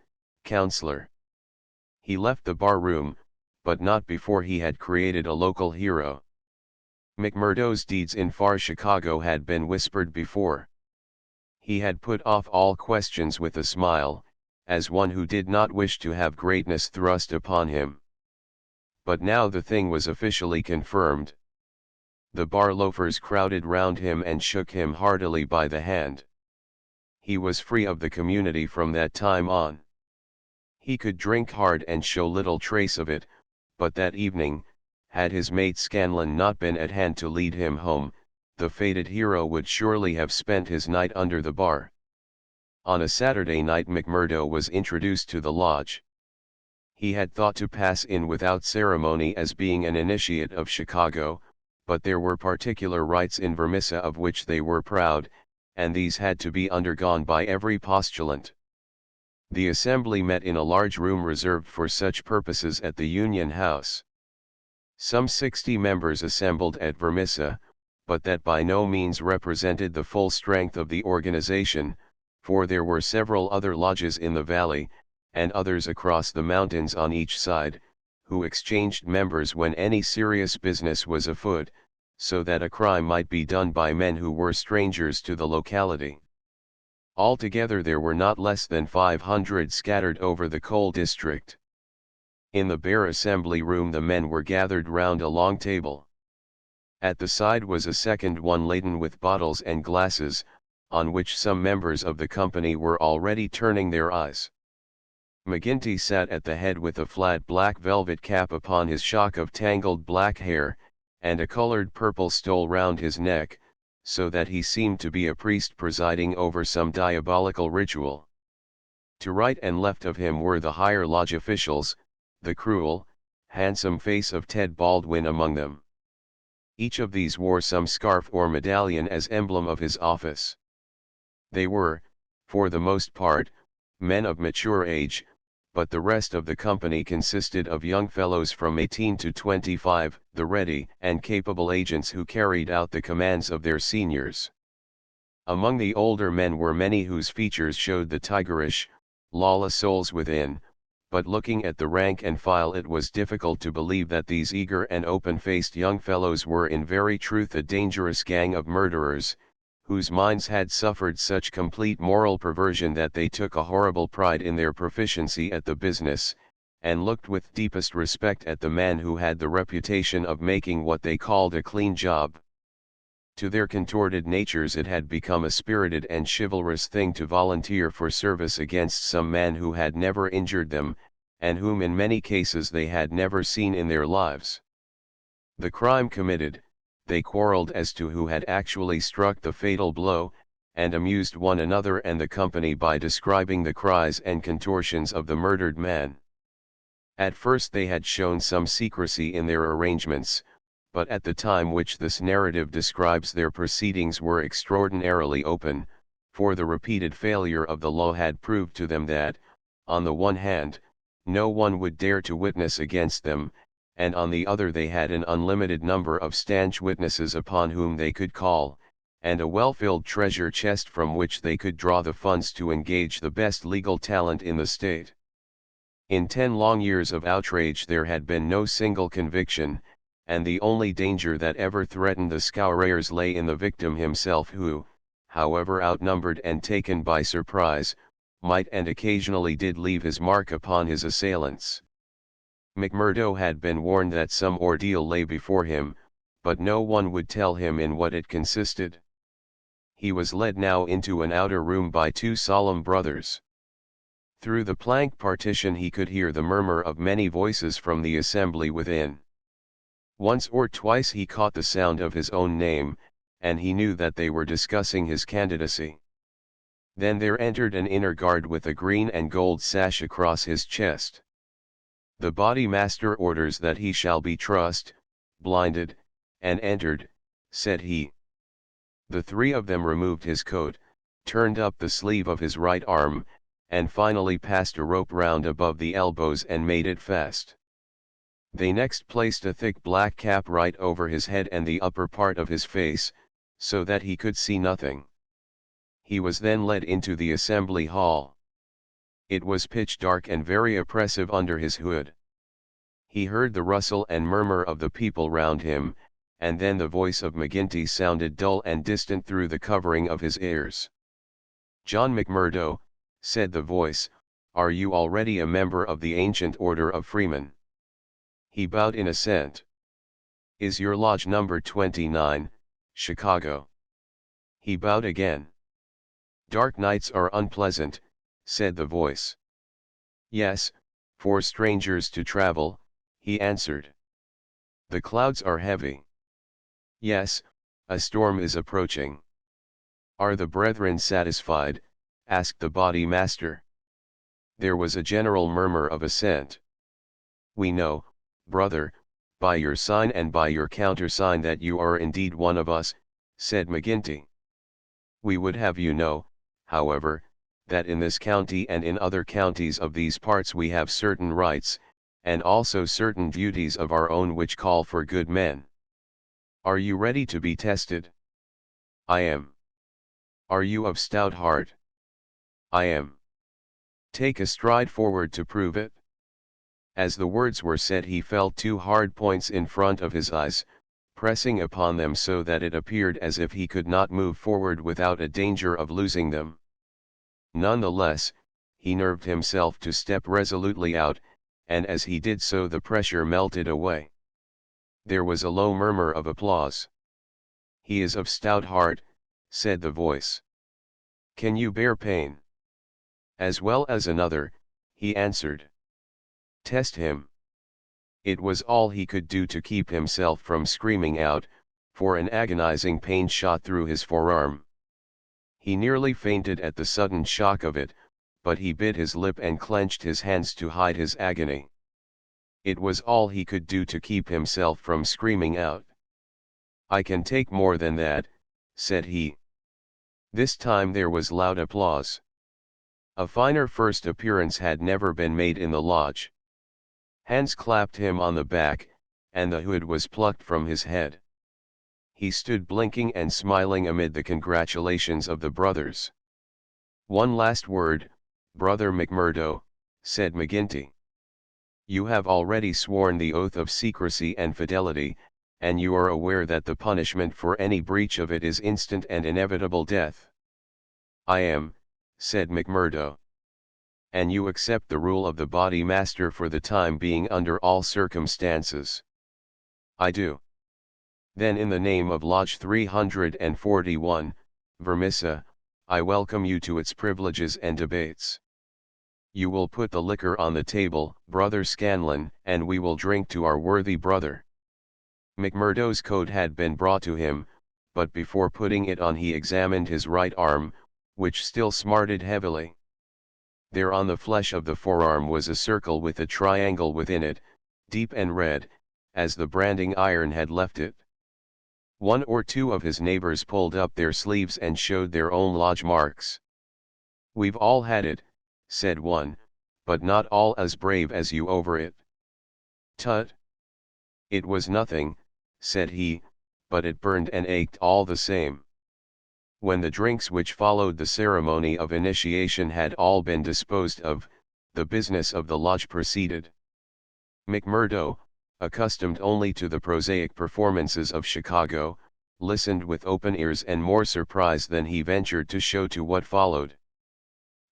counselor." He left the bar room, but not before he had created a local hero. McMurdo's deeds in far Chicago had been whispered before. He had put off all questions with a smile, as one who did not wish to have greatness thrust upon him. But now the thing was officially confirmed. The bar loafers crowded round him and shook him heartily by the hand. He was free of the community from that time on. He could drink hard and show little trace of it, but that evening, had his mate Scanlon not been at hand to lead him home, the fated hero would surely have spent his night under the bar. On a Saturday night McMurdo was introduced to the lodge. He had thought to pass in without ceremony as being an initiate of Chicago, but there were particular rites in Vermissa of which they were proud, and these had to be undergone by every postulant. The assembly met in a large room reserved for such purposes at the Union House. Some 60 members assembled at Vermissa, but that by no means represented the full strength of the organization, for there were several other lodges in the valley, and others across the mountains on each side, who exchanged members when any serious business was afoot, so that a crime might be done by men who were strangers to the locality. Altogether there were not less than 500 scattered over the coal district. In the bare assembly room the men were gathered round a long table. At the side was a second one laden with bottles and glasses, on which some members of the company were already turning their eyes. McGinty sat at the head with a flat black velvet cap upon his shock of tangled black hair, and a colored purple stole round his neck, so that he seemed to be a priest presiding over some diabolical ritual. To right and left of him were the higher lodge officials, the cruel, handsome face of Ted Baldwin among them. Each of these wore some scarf or medallion as emblem of his office. They were, for the most part, men of mature age, but the rest of the company consisted of young fellows from 18 to 25, the ready and capable agents who carried out the commands of their seniors. Among the older men were many whose features showed the tigerish, lawless souls within, but looking at the rank and file it was difficult to believe that these eager and open-faced young fellows were in very truth a dangerous gang of murderers, whose minds had suffered such complete moral perversion that they took a horrible pride in their proficiency at the business, and looked with deepest respect at the man who had the reputation of making what they called a clean job. To their contorted natures it had become a spirited and chivalrous thing to volunteer for service against some man who had never injured them, and whom in many cases they had never seen in their lives. The crime committed, they quarreled as to who had actually struck the fatal blow, and amused one another and the company by describing the cries and contortions of the murdered man. At first they had shown some secrecy in their arrangements, but at the time which this narrative describes their proceedings were extraordinarily open, for the repeated failure of the law had proved to them that, on the one hand, no one would dare to witness against them, and on the other they had an unlimited number of stanch witnesses upon whom they could call, and a well-filled treasure chest from which they could draw the funds to engage the best legal talent in the state. In 10 long years of outrage there had been no single conviction, and the only danger that ever threatened the Scourers lay in the victim himself who, however outnumbered and taken by surprise, might and occasionally did leave his mark upon his assailants. McMurdo had been warned that some ordeal lay before him, but no one would tell him in what it consisted. He was led now into an outer room by 2 solemn brothers. Through the plank partition he could hear the murmur of many voices from the assembly within. Once or twice he caught the sound of his own name, and he knew that they were discussing his candidacy. Then there entered an inner guard with a green and gold sash across his chest. The body master orders that he shall be trussed, blinded, and entered, said he. The 3 of them removed his coat, turned up the sleeve of his right arm, and finally passed a rope round above the elbows and made it fast. They next placed a thick black cap right over his head and the upper part of his face, so that he could see nothing. He was then led into the assembly hall. It was pitch dark and very oppressive under his hood. He heard the rustle and murmur of the people round him, and then the voice of McGinty sounded dull and distant through the covering of his ears. "John McMurdo," said the voice, "are you already a member of the ancient order of freemen?" He bowed in assent. "Is your lodge number 29, Chicago?" He bowed again. "Dark nights are unpleasant," said the voice. "Yes, for strangers to travel," he answered. "The clouds are heavy." "Yes, a storm is approaching." "Are the brethren satisfied?" asked the body master. There was a general murmur of assent. "We know, brother, by your sign and by your countersign that you are indeed one of us," said McGinty. "We would have you know, however, that in this county and in other counties of these parts we have certain rights, and also certain duties of our own which call for good men. Are you ready to be tested?" "I am." "Are you of stout heart?" "I am." "Take a stride forward to prove it." As the words were said he felt 2 hard points in front of his eyes, pressing upon them so that it appeared as if he could not move forward without a danger of losing them. None the less, he nerved himself to step resolutely out, and as he did so the pressure melted away. There was a low murmur of applause. "He is of stout heart," said the voice. "Can you bear pain?" "As well as another," he answered. "Test him." It was all he could do to keep himself from screaming out, for an agonizing pain shot through his forearm. He nearly fainted at the sudden shock of it, but he bit his lip and clenched his hands to hide his agony. It was all he could do to keep himself from screaming out. "I can take more than that," said he. This time there was loud applause. A finer first appearance had never been made in the lodge. Hans clapped him on the back, and the hood was plucked from his head. He stood blinking and smiling amid the congratulations of the brothers. "One last word, Brother McMurdo," said McGinty. "You have already sworn the oath of secrecy and fidelity, and you are aware that the punishment for any breach of it is instant and inevitable death." "I am," said McMurdo. "And you accept the rule of the body master for the time being under all circumstances?" "I do." "Then in the name of Lodge 341, Vermissa, I welcome you to its privileges and debates. You will put the liquor on the table, Brother Scanlon, and we will drink to our worthy brother." McMurdo's coat had been brought to him, but before putting it on he examined his right arm, which still smarted heavily. There on the flesh of the forearm was a circle with a triangle within it, deep and red, as the branding iron had left it. One or two of his neighbors pulled up their sleeves and showed their own lodge marks. "We've all had it," said one, "but not all as brave as you over it." "Tut! It was nothing," said he, "but it burned and ached all the same." When the drinks which followed the ceremony of initiation had all been disposed of, the business of the lodge proceeded. McMurdo, accustomed only to the prosaic performances of Chicago, listened with open ears and more surprise than he ventured to show to what followed.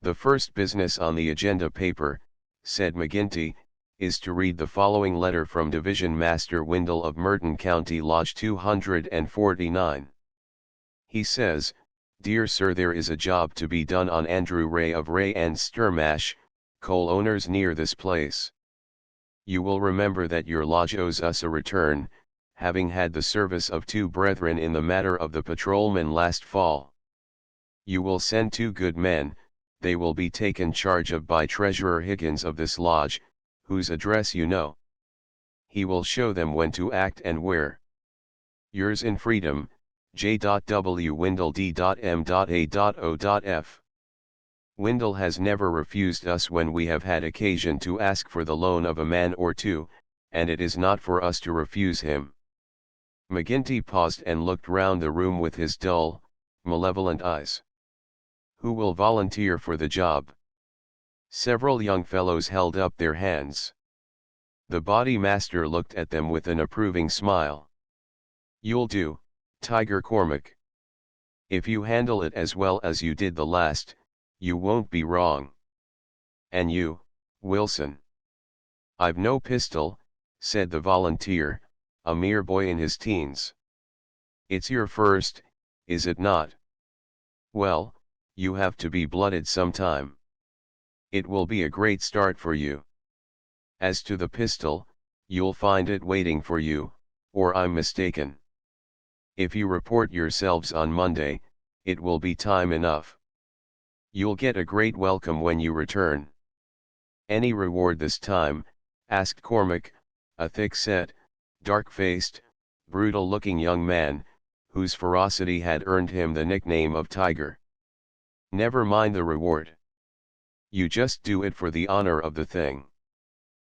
"The first business on the agenda paper," said McGinty, "is to read the following letter from Division Master Windle of Merton County Lodge 249. He says, 'Dear Sir, there is a job to be done on Andrew Ray of Ray and Sturmash, coal owners near this place. You will remember that your lodge owes us a return, having had the service of two brethren in the matter of the patrolman last fall. You will send 2 good men, they will be taken charge of by Treasurer Higgins of this lodge, whose address you know. He will show them when to act and where. Yours in freedom, J.W. Windle D.M.A.O.F. Windle has never refused us when we have had occasion to ask for the loan of a man or two, and it is not for us to refuse him.'" McGinty paused and looked round the room with his dull, malevolent eyes. "Who will volunteer for the job?" Several young fellows held up their hands. The body master looked at them with an approving smile. "You'll do, Tiger Cormac. If you handle it as well as you did the last, you won't be wrong. And you, Wilson?" "I've no pistol," said the volunteer, a mere boy in his teens. "It's your first, is it not? Well, you have to be blooded sometime. It will be a great start for you. As to the pistol, you'll find it waiting for you, or I'm mistaken. If you report yourselves on Monday, it will be time enough. You'll get a great welcome when you return." "Any reward this time?" asked Cormac, a thick-set, dark-faced, brutal-looking young man, whose ferocity had earned him the nickname of Tiger. "Never mind the reward. You just do it for the honor of the thing.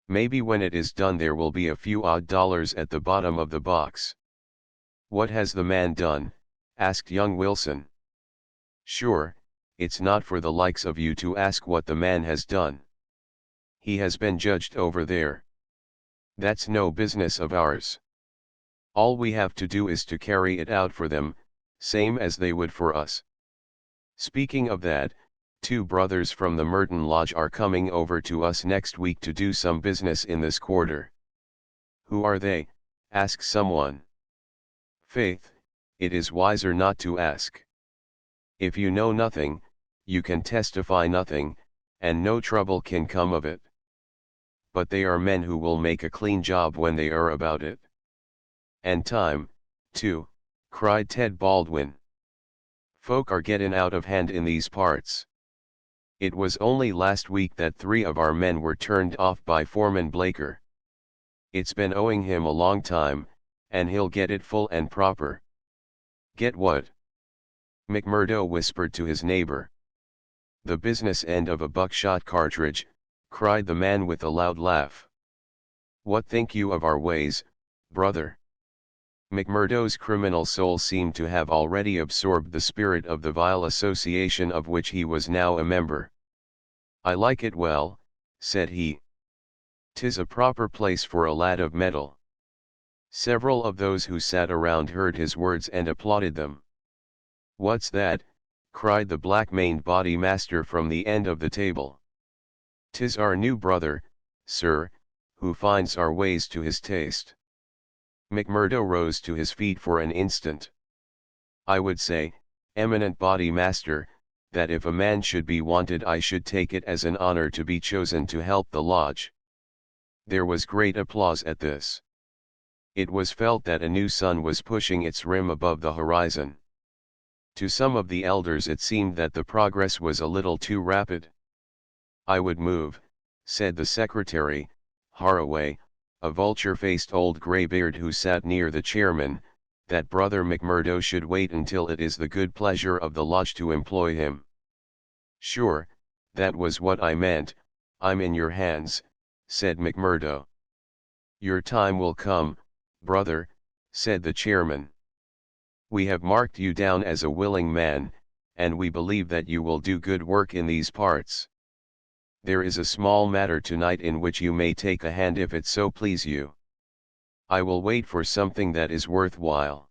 Maybe when it is done there will be a few odd dollars at the bottom of the box." "What has the man done?" asked young Wilson. "Sure, it's not for the likes of you to ask what the man has done. He has been judged over there. That's no business of ours. All we have to do is to carry it out for them, same as they would for us. Speaking of that, 2 brothers from the Merton Lodge are coming over to us next week to do some business in this quarter." "Who are they?" asked someone. "Faith, it is wiser not to ask. If you know nothing, you can testify nothing, and no trouble can come of it. But they are men who will make a clean job when they are about it." "And time, too," cried Ted Baldwin. "Folk are gettin' out of hand in these parts. It was only last week that 3 of our men were turned off by Foreman Blaker. It's been owing him a long time, and he'll get it full and proper. Get what? McMurdo whispered to his neighbor. The business end of a buckshot cartridge, cried the man with a loud laugh. What think you of our ways, brother? McMurdo's criminal soul seemed to have already absorbed the spirit of the vile association of which he was now a member. I like it well, said he. 'Tis a proper place for a lad of mettle. Several of those who sat around heard his words and applauded them. What's that? Cried the black-maned body master from the end of the table. 'Tis our new brother, sir, who finds our ways to his taste. McMurdo rose to his feet for an instant. I would say, eminent body master, that if a man should be wanted I should take it as an honor to be chosen to help the lodge. There was great applause at this. It was felt that a new sun was pushing its rim above the horizon. To some of the elders it seemed that the progress was a little too rapid. I would move, said the secretary, Haraway, a vulture-faced old greybeard who sat near the chairman, that Brother McMurdo should wait until it is the good pleasure of the lodge to employ him. Sure, that was what I meant, I'm in your hands, said McMurdo. Your time will come, brother, said the chairman. We have marked you down as a willing man, and we believe that you will do good work in these parts. There is a small matter tonight in which you may take a hand if it so please you. I will wait for something that is worthwhile.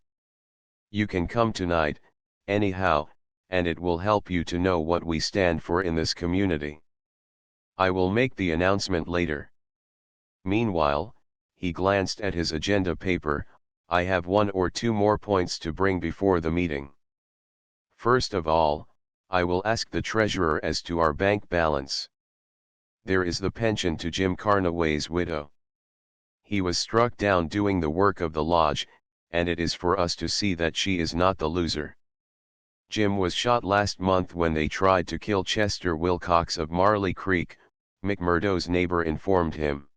You can come tonight, anyhow, and it will help you to know what we stand for in this community. I will make the announcement later. Meanwhile, he glanced at his agenda paper, I have one or two more points to bring before the meeting. First of all, I will ask the treasurer as to our bank balance. There is the pension to Jim Carnaway's widow. He was struck down doing the work of the lodge, and it is for us to see that she is not the loser. Jim was shot last month when they tried to kill Chester Wilcox of Marley Creek, McMurdo's neighbor informed him.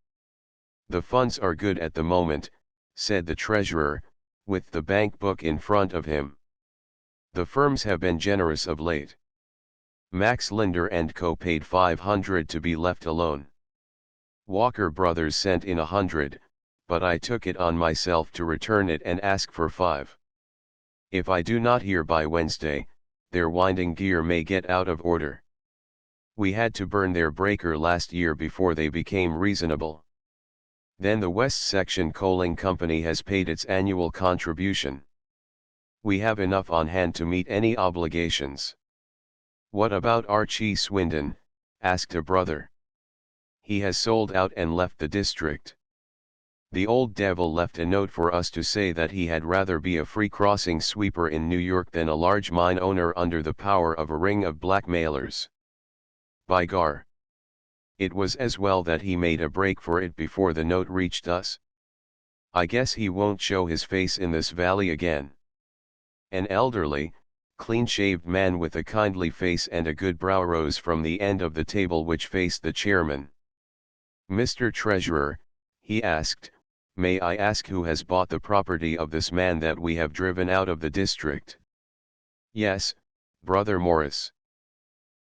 The funds are good at the moment, said the treasurer, with the bank book in front of him. The firms have been generous of late. Max Linder & Co. paid $500 to be left alone. Walker Brothers sent in $100, but I took it on myself to return it and ask for $5. If I do not hear by Wednesday, their winding gear may get out of order. We had to burn their breaker last year before they became reasonable. Then the West Section Coaling Company has paid its annual contribution. We have enough on hand to meet any obligations. What about Archie Swindon? Asked a brother. He has sold out and left the district. The old devil left a note for us to say that he had rather be a free crossing sweeper in New York than a large mine owner under the power of a ring of blackmailers. By gar! It was as well that he made a break for it before the note reached us. I guess he won't show his face in this valley again. An elderly, clean-shaved man with a kindly face and a good brow rose from the end of the table which faced the chairman. Mr. Treasurer, he asked, may I ask who has bought the property of this man that we have driven out of the district? Yes, Brother Morris.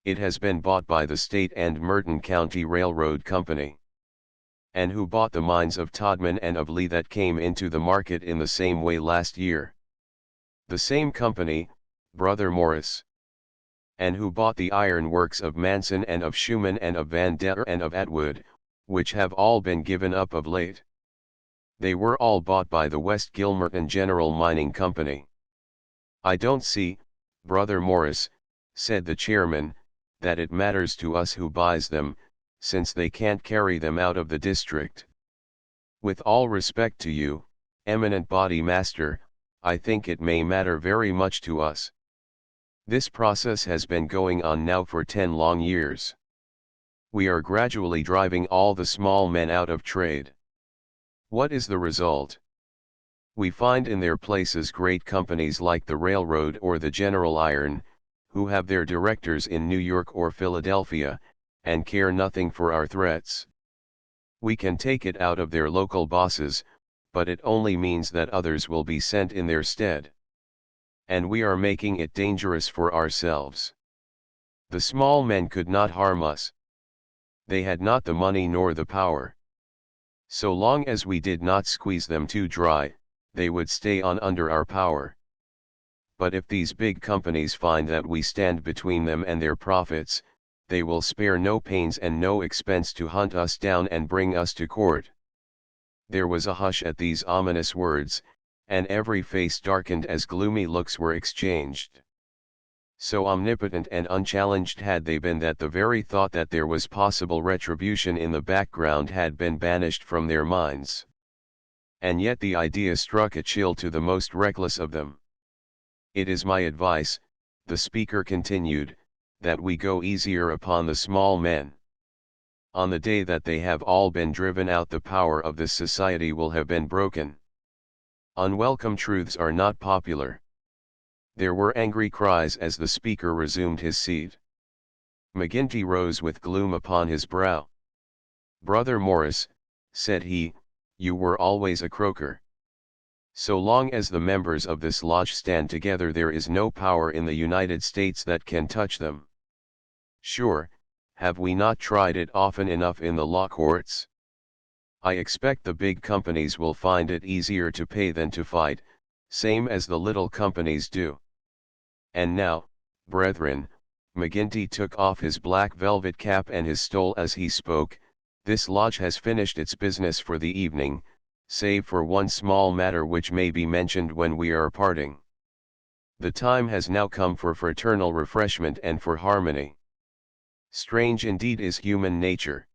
It has been bought by the State and Merton County Railroad Company. And who bought the mines of Todman and of Lee that came into the market in the same way last year? The same company, Brother Morris. And who bought the iron works of Manson and of Schumann and of Van Der and of Atwood, which have all been given up of late? They were all bought by the West Gilmerton General Mining Company. I don't see, Brother Morris, said the chairman, that it matters to us who buys them, since they can't carry them out of the district. With all respect to you, eminent body master, I think it may matter very much to us. This process has been going on now for 10 long years. We are gradually driving all the small men out of trade. What is the result? We find in their places great companies like the Railroad or the General Iron, who have their directors in New York or Philadelphia, and care nothing for our threats. We can take it out of their local bosses, but it only means that others will be sent in their stead. And we are making it dangerous for ourselves. The small men could not harm us. They had not the money nor the power. So long as we did not squeeze them too dry, they would stay on under our power. But if these big companies find that we stand between them and their profits, they will spare no pains and no expense to hunt us down and bring us to court. There was a hush at these ominous words, and every face darkened as gloomy looks were exchanged. So omnipotent and unchallenged had they been that the very thought that there was possible retribution in the background had been banished from their minds. And yet the idea struck a chill to the most reckless of them. "It is my advice," the speaker continued, "that we go easier upon the small men. On the day that they have all been driven out, the power of this society will have been broken. Unwelcome truths are not popular." There were angry cries as the speaker resumed his seat. McGinty rose with gloom upon his brow. "Brother Morris," said he, "you were always a croaker. So long as the members of this lodge stand together, there is no power in the United States that can touch them. Sure, have we not tried it often enough in the law courts? I expect the big companies will find it easier to pay than to fight, same as the little companies do. And now, brethren," McGinty took off his black velvet cap and his stole as he spoke, "this lodge has finished its business for the evening, save for one small matter which may be mentioned when we are parting. The time has now come for fraternal refreshment and for harmony. Strange indeed is human nature.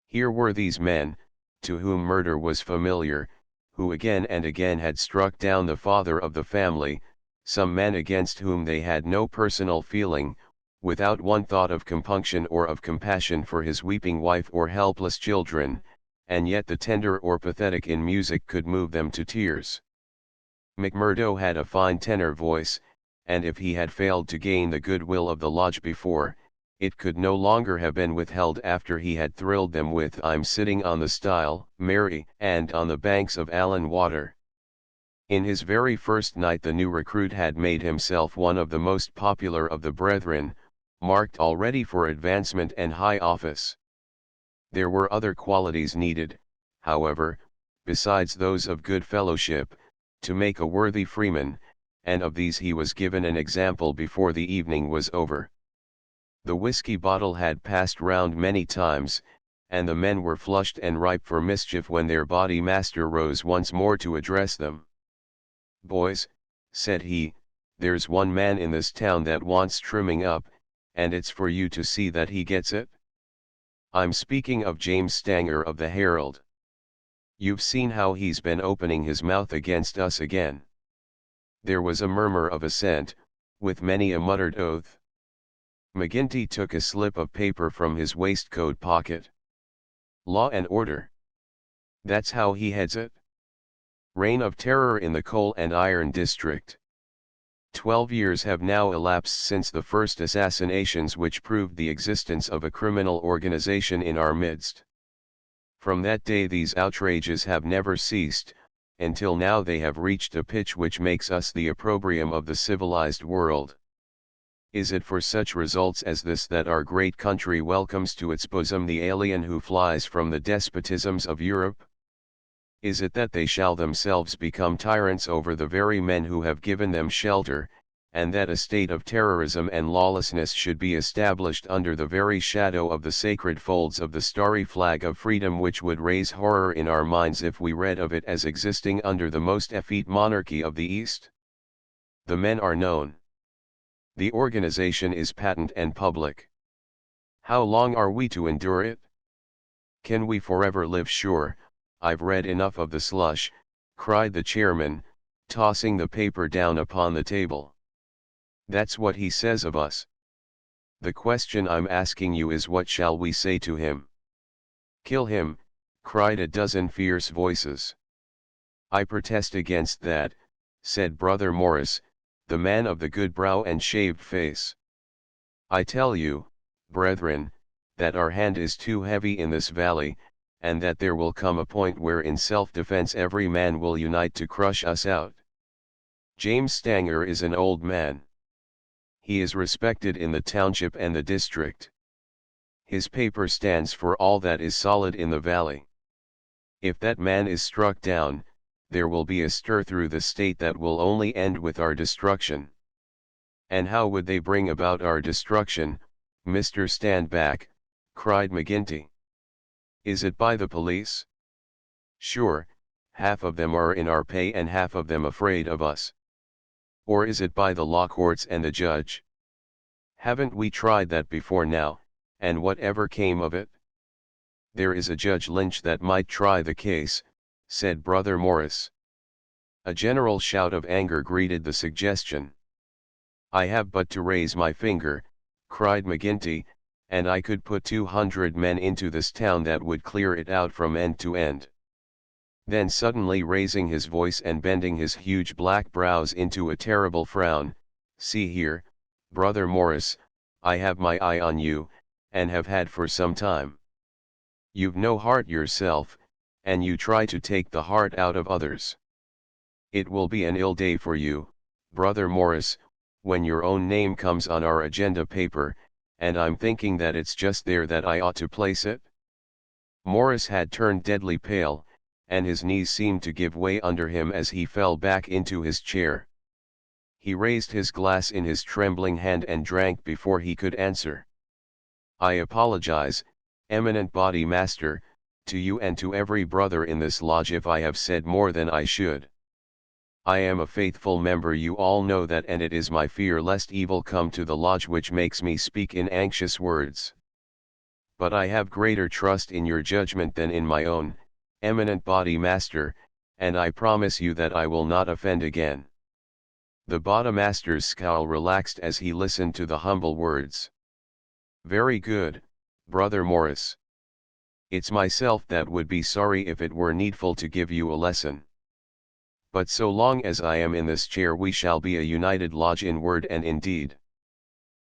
Here were these men, to whom murder was familiar, who again and again had struck down the father of the family, some men against whom they had no personal feeling, without one thought of compunction or of compassion for his weeping wife or helpless children, and yet the tender or pathetic in music could move them to tears. McMurdo had a fine tenor voice, and if he had failed to gain the goodwill of the lodge before, it could no longer have been withheld after he had thrilled them with "I'm Sitting on the Stile," "Mary," and "On the Banks of Allan Water." In his very first night the new recruit had made himself one of the most popular of the brethren, marked already for advancement and high office. There were other qualities needed, however, besides those of good fellowship, to make a worthy freeman, and of these he was given an example before the evening was over. The whiskey bottle had passed round many times, and the men were flushed and ripe for mischief when their body master rose once more to address them. "Boys," said he, "there's one man in this town that wants trimming up, and it's for you to see that he gets it. I'm speaking of James Stanger of the Herald. You've seen how he's been opening his mouth against us again." There was a murmur of assent, with many a muttered oath. McGinty took a slip of paper from his waistcoat pocket. "Law and order. That's how he heads it. Reign of terror in the coal and iron district. 12 years have now elapsed since the first assassinations which proved the existence of a criminal organization in our midst. From that day these outrages have never ceased, until now they have reached a pitch which makes us the opprobrium of the civilized world. Is it for such results as this that our great country welcomes to its bosom the alien who flies from the despotisms of Europe? Is it that they shall themselves become tyrants over the very men who have given them shelter, and that a state of terrorism and lawlessness should be established under the very shadow of the sacred folds of the starry flag of freedom, which would raise horror in our minds if we read of it as existing under the most effete monarchy of the East? The men are known. The organization is patent and public. How long are we to endure it? Can we forever live sure? I've read enough of the slush," cried the chairman, tossing the paper down upon the table. "That's what he says of us. The question I'm asking you is, what shall we say to him?" "Kill him," cried a dozen fierce voices. "I protest against that," said Brother Morris, the man of the good brow and shaved face. "I tell you, brethren, that our hand is too heavy in this valley, and that there will come a point where in self-defense every man will unite to crush us out. James Stanger is an old man. He is respected in the township and the district. His paper stands for all that is solid in the valley. If that man is struck down, there will be a stir through the state that will only end with our destruction. And how would they bring about our destruction, Mr. Standback? Cried McGinty. Is it by the police? Sure, half of them are in our pay and half of them afraid of us. Or is it by the law courts and the judge? Haven't we tried that before now, and whatever came of it? There is a Judge Lynch that might try the case, said Brother Morris. A general shout of anger greeted the suggestion. I have but to raise my finger, cried McGinty, and I could put 200 men into this town that would clear it out from end to end. Then suddenly raising his voice and bending his huge black brows into a terrible frown, see here, Brother Morris, I have my eye on you, and have had for some time. You've no heart yourself, and you try to take the heart out of others. It will be an ill day for you, Brother Morris, when your own name comes on our agenda paper, and I'm thinking that it's just there that I ought to place it. Morris had turned deadly pale, and his knees seemed to give way under him as he fell back into his chair. He raised his glass in his trembling hand and drank before he could answer. I apologize, eminent body master, to you and to every brother in this lodge if I have said more than I should. I am a faithful member, you all know that, and it is my fear lest evil come to the lodge which makes me speak in anxious words. But I have greater trust in your judgment than in my own, eminent body master, and I promise you that I will not offend again. The Bodemaster's scowl relaxed as he listened to the humble words. Very good, Brother Morris. It's myself that would be sorry if it were needful to give you a lesson. But so long as I am in this chair we shall be a united lodge in word and in deed.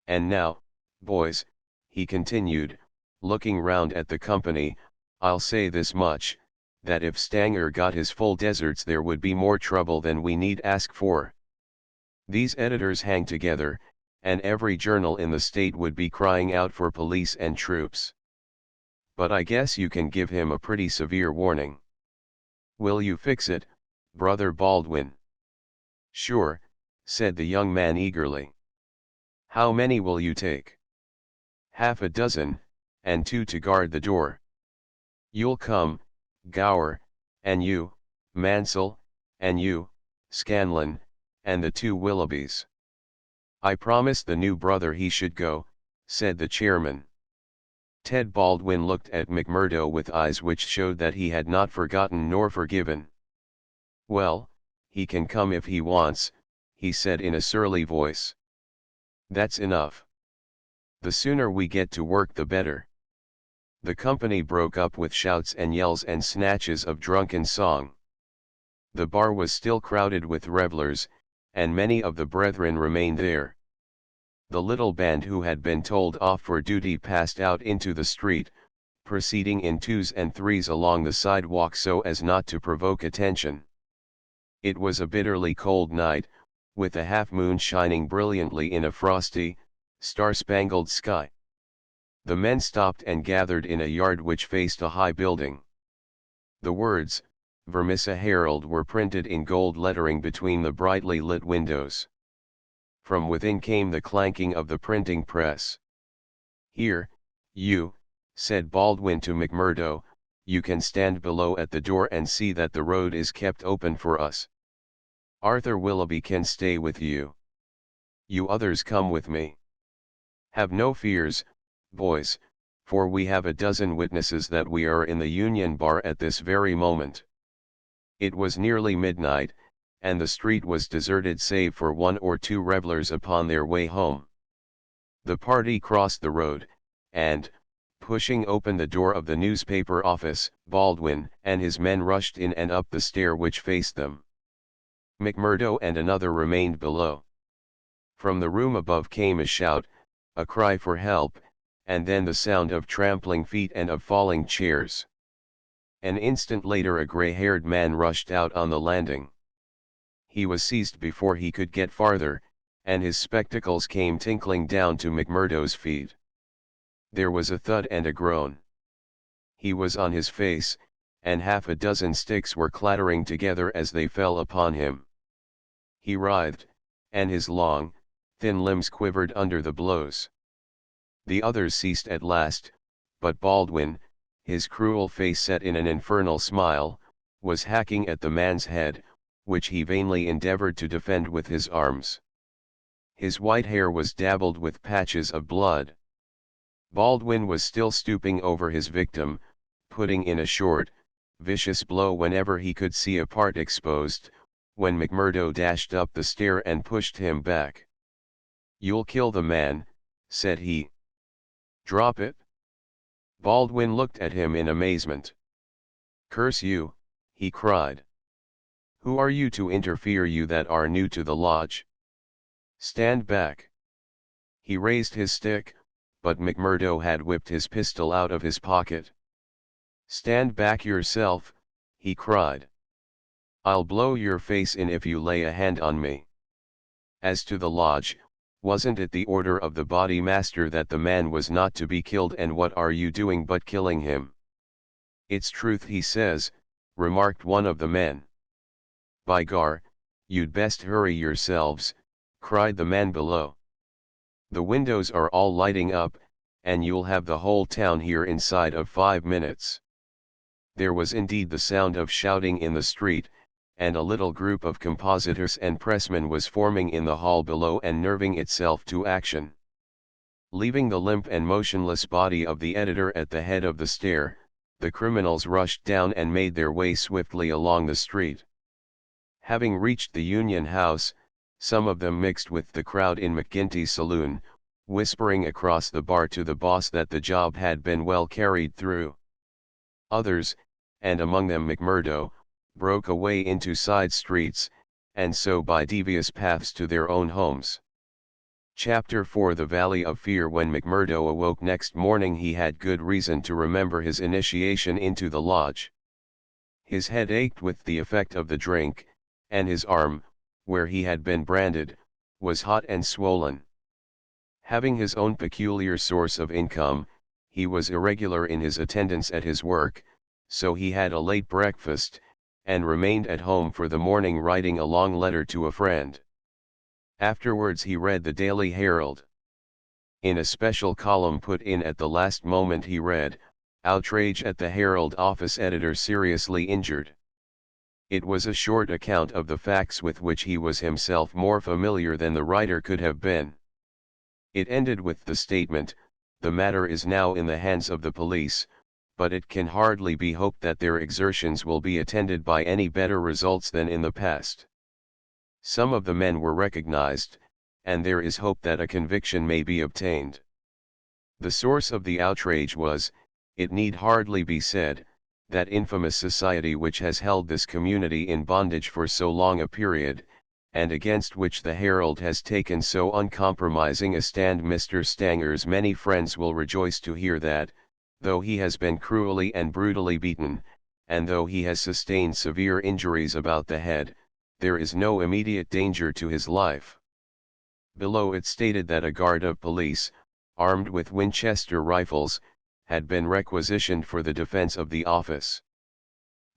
And now, boys, he continued, looking round at the company, I'll say this much, that if Stanger got his full deserts there would be more trouble than we need ask for. These editors hang together, and every journal in the state would be crying out for police and troops. But I guess you can give him a pretty severe warning. Will you fix it, Brother Baldwin? Sure, said the young man eagerly. How many will you take? Half a dozen, and 2 to guard the door. You'll come, Gower, and you, Mansell, and you, Scanlon, and the 2 Willoughbys. I promised the new brother he should go, said the chairman. Ted Baldwin looked at McMurdo with eyes which showed that he had not forgotten nor forgiven. Well, he can come if he wants, he said in a surly voice. That's enough. The sooner we get to work the better. The company broke up with shouts and yells and snatches of drunken song. The bar was still crowded with revelers, and many of the brethren remained there. The little band who had been told off for duty passed out into the street, proceeding in 2s and 3s along the sidewalk so as not to provoke attention. It was a bitterly cold night, with a half-moon shining brilliantly in a frosty, star-spangled sky. The men stopped and gathered in a yard which faced a high building. The words, Vermissa Herald, were printed in gold lettering between the brightly lit windows. From within came the clanking of the printing press. Here, you, said Baldwin to McMurdo, you can stand below at the door and see that the road is kept open for us. Arthur Willoughby can stay with you. You others come with me. Have no fears, boys, for we have a dozen witnesses that we are in the Union Bar at this very moment. It was nearly midnight, and the street was deserted save for 1 or 2 revelers upon their way home. The party crossed the road, and, pushing open the door of the newspaper office, Baldwin and his men rushed in and up the stair which faced them. McMurdo and another remained below. From the room above came a shout, a cry for help, and then the sound of trampling feet and of falling chairs. An instant later a gray-haired man rushed out on the landing. He was seized before he could get farther, and his spectacles came tinkling down to McMurdo's feet. There was a thud and a groan. He was on his face, and half a dozen sticks were clattering together as they fell upon him. He writhed, and his long, thin limbs quivered under the blows. The others ceased at last, but Baldwin, his cruel face set in an infernal smile, was hacking at the man's head, which he vainly endeavored to defend with his arms. His white hair was dabbled with patches of blood. Baldwin was still stooping over his victim, putting in a short, vicious blow whenever he could see a part exposed, when McMurdo dashed up the stair and pushed him back. "You'll kill the man," said he. "Drop it." Baldwin looked at him in amazement. "Curse you," he cried. "Who are you to interfere, you that are new to the lodge? Stand back." He raised his stick, but McMurdo had whipped his pistol out of his pocket. "Stand back yourself," he cried. "I'll blow your face in if you lay a hand on me. As to the lodge, wasn't it the order of the body master that the man was not to be killed, and what are you doing but killing him?" "It's truth he says," remarked one of the men. "By gar, you'd best hurry yourselves," cried the man below. "The windows are all lighting up, and you'll have the whole town here inside of 5 minutes." There was indeed the sound of shouting in the street, and a little group of compositors and pressmen was forming in the hall below and nerving itself to action. Leaving the limp and motionless body of the editor at the head of the stair, the criminals rushed down and made their way swiftly along the street. Having reached the Union House, some of them mixed with the crowd in McGinty's saloon, whispering across the bar to the boss that the job had been well carried through. Others, and among them McMurdo, broke away into side streets, and so by devious paths to their own homes. Chapter 4 The Valley of Fear. When McMurdo awoke next morning, he had good reason to remember his initiation into the lodge. His head ached with the effect of the drink, and his arm, where he had been branded, was hot and swollen. Having his own peculiar source of income, he was irregular in his attendance at his work, so he had a late breakfast, and remained at home for the morning writing a long letter to a friend. Afterwards he read the Daily Herald. In a special column put in at the last moment he read, "Outrage at the Herald office, editor seriously injured." It was a short account of the facts with which he was himself more familiar than the writer could have been. It ended with the statement, "The matter is now in the hands of the police, but it can hardly be hoped that their exertions will be attended by any better results than in the past. Some of the men were recognized, and there is hope that a conviction may be obtained." The source of the outrage was, it need hardly be said, that infamous society which has held this community in bondage for so long a period, and against which the Herald has taken so uncompromising a stand. Mr. Stanger's many friends will rejoice to hear that, though he has been cruelly and brutally beaten, and though he has sustained severe injuries about the head, there is no immediate danger to his life. Below it stated that a guard of police, armed with Winchester rifles, had been requisitioned for the defense of the office.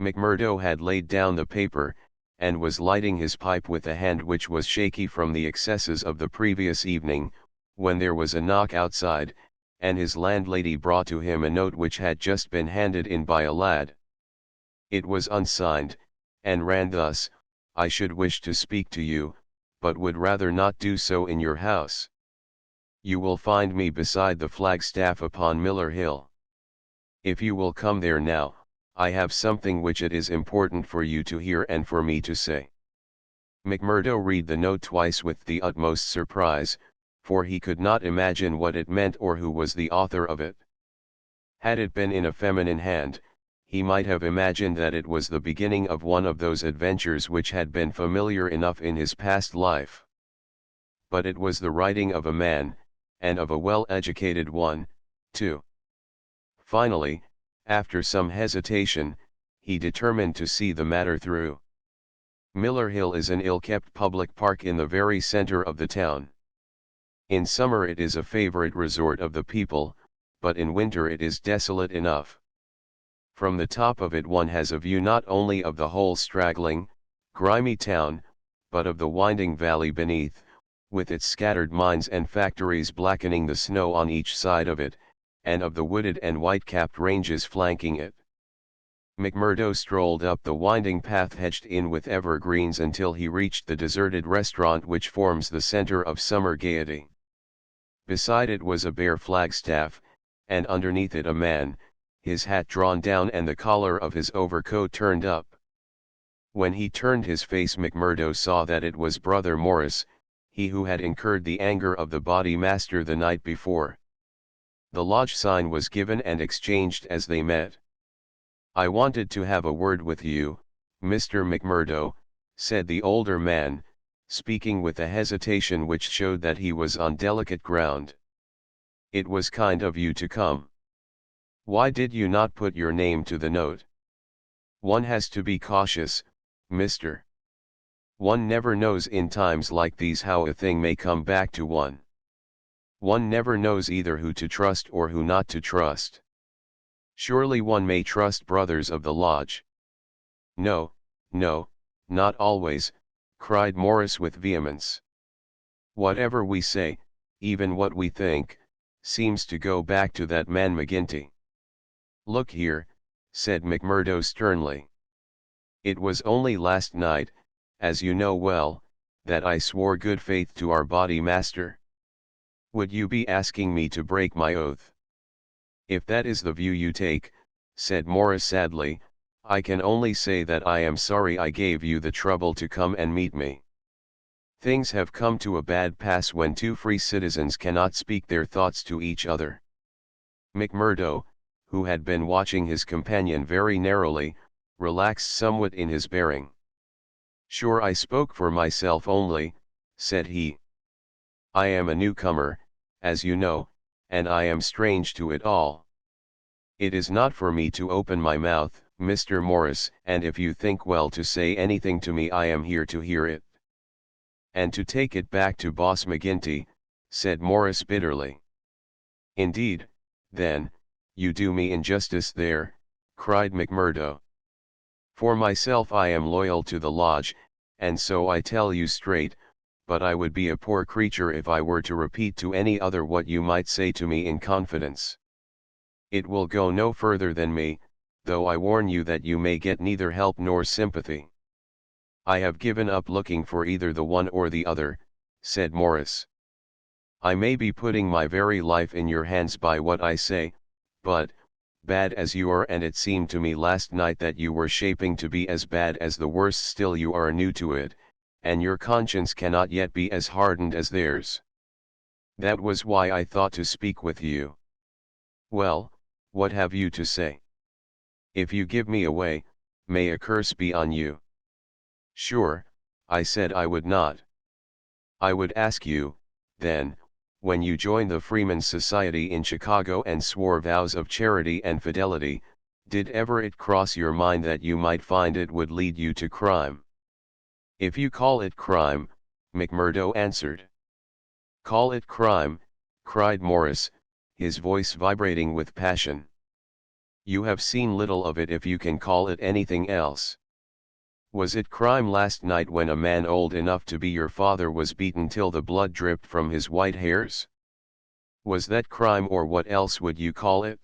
McMurdo had laid down the paper, and was lighting his pipe with a hand which was shaky from the excesses of the previous evening, when there was a knock outside, and his landlady brought to him a note which had just been handed in by a lad. It was unsigned, and ran thus, "I should wish to speak to you, but would rather not do so in your house. You will find me beside the flagstaff upon Miller Hill. If you will come there now, I have something which it is important for you to hear and for me to say." McMurdo read the note twice with the utmost surprise, for he could not imagine what it meant or who was the author of it. Had it been in a feminine hand, he might have imagined that it was the beginning of one of those adventures which had been familiar enough in his past life. But it was the writing of a man, and of a well-educated one, too. Finally, after some hesitation, he determined to see the matter through. Miller Hill is an ill-kept public park in the very center of the town. In summer it is a favorite resort of the people, but in winter it is desolate enough. From the top of it one has a view not only of the whole straggling, grimy town, but of the winding valley beneath, with its scattered mines and factories blackening the snow on each side of it, and of the wooded and white-capped ranges flanking it. McMurdo strolled up the winding path hedged in with evergreens until he reached the deserted restaurant which forms the center of summer gaiety. Beside it was a bare flagstaff, and underneath it a man, his hat drawn down and the collar of his overcoat turned up. When he turned his face, McMurdo saw that it was Brother Morris, he who had incurred the anger of the body master the night before. The lodge sign was given and exchanged as they met. "I wanted to have a word with you, Mr. McMurdo," said the older man, speaking with a hesitation which showed that he was on delicate ground. "It was kind of you to come. Why did you not put your name to the note? One has to be cautious, mister. One never knows in times like these how a thing may come back to one. One never knows either who to trust or who not to trust. Surely one may trust brothers of the lodge." "No, no, not always," cried Morris with vehemence. "Whatever we say, even what we think, seems to go back to that man McGinty." "Look here," said McMurdo sternly. "It was only last night, as you know well, that I swore good faith to our body master. Would you be asking me to break my oath?" "If that is the view you take," said Morris sadly, "I can only say that I am sorry I gave you the trouble to come and meet me. Things have come to a bad pass when two free citizens cannot speak their thoughts to each other." McMurdo, who had been watching his companion very narrowly, relaxed somewhat in his bearing. "Sure, I spoke for myself only," said he. "I am a newcomer, as you know, and I am strange to it all. It is not for me to open my mouth, Mr. Morris, and if you think well to say anything to me I am here to hear it." "And to take it back to Boss McGinty," said Morris bitterly. "Indeed, then, you do me injustice there," cried McMurdo. "For myself I am loyal to the lodge, and so I tell you straight, but I would be a poor creature if I were to repeat to any other what you might say to me in confidence. It will go no further than me, though I warn you that you may get neither help nor sympathy." "I have given up looking for either the one or the other," said Morris. "I may be putting my very life in your hands by what I say, but, bad as you are, and it seemed to me last night that you were shaping to be as bad as the worst, still you are new to it, and your conscience cannot yet be as hardened as theirs. That was why I thought to speak with you. Well, what have you to say? If you give me away, may a curse be on you." "Sure, I said I would not. I would ask you, then, when you joined the Freemen's Society in Chicago and swore vows of charity and fidelity, did ever it cross your mind that you might find it would lead you to crime?" "If you call it crime," McMurdo answered. "Call it crime," cried Morris, his voice vibrating with passion. "You have seen little of it if you can call it anything else. Was it crime last night when a man old enough to be your father was beaten till the blood dripped from his white hairs? Was that crime, or what else would you call it?"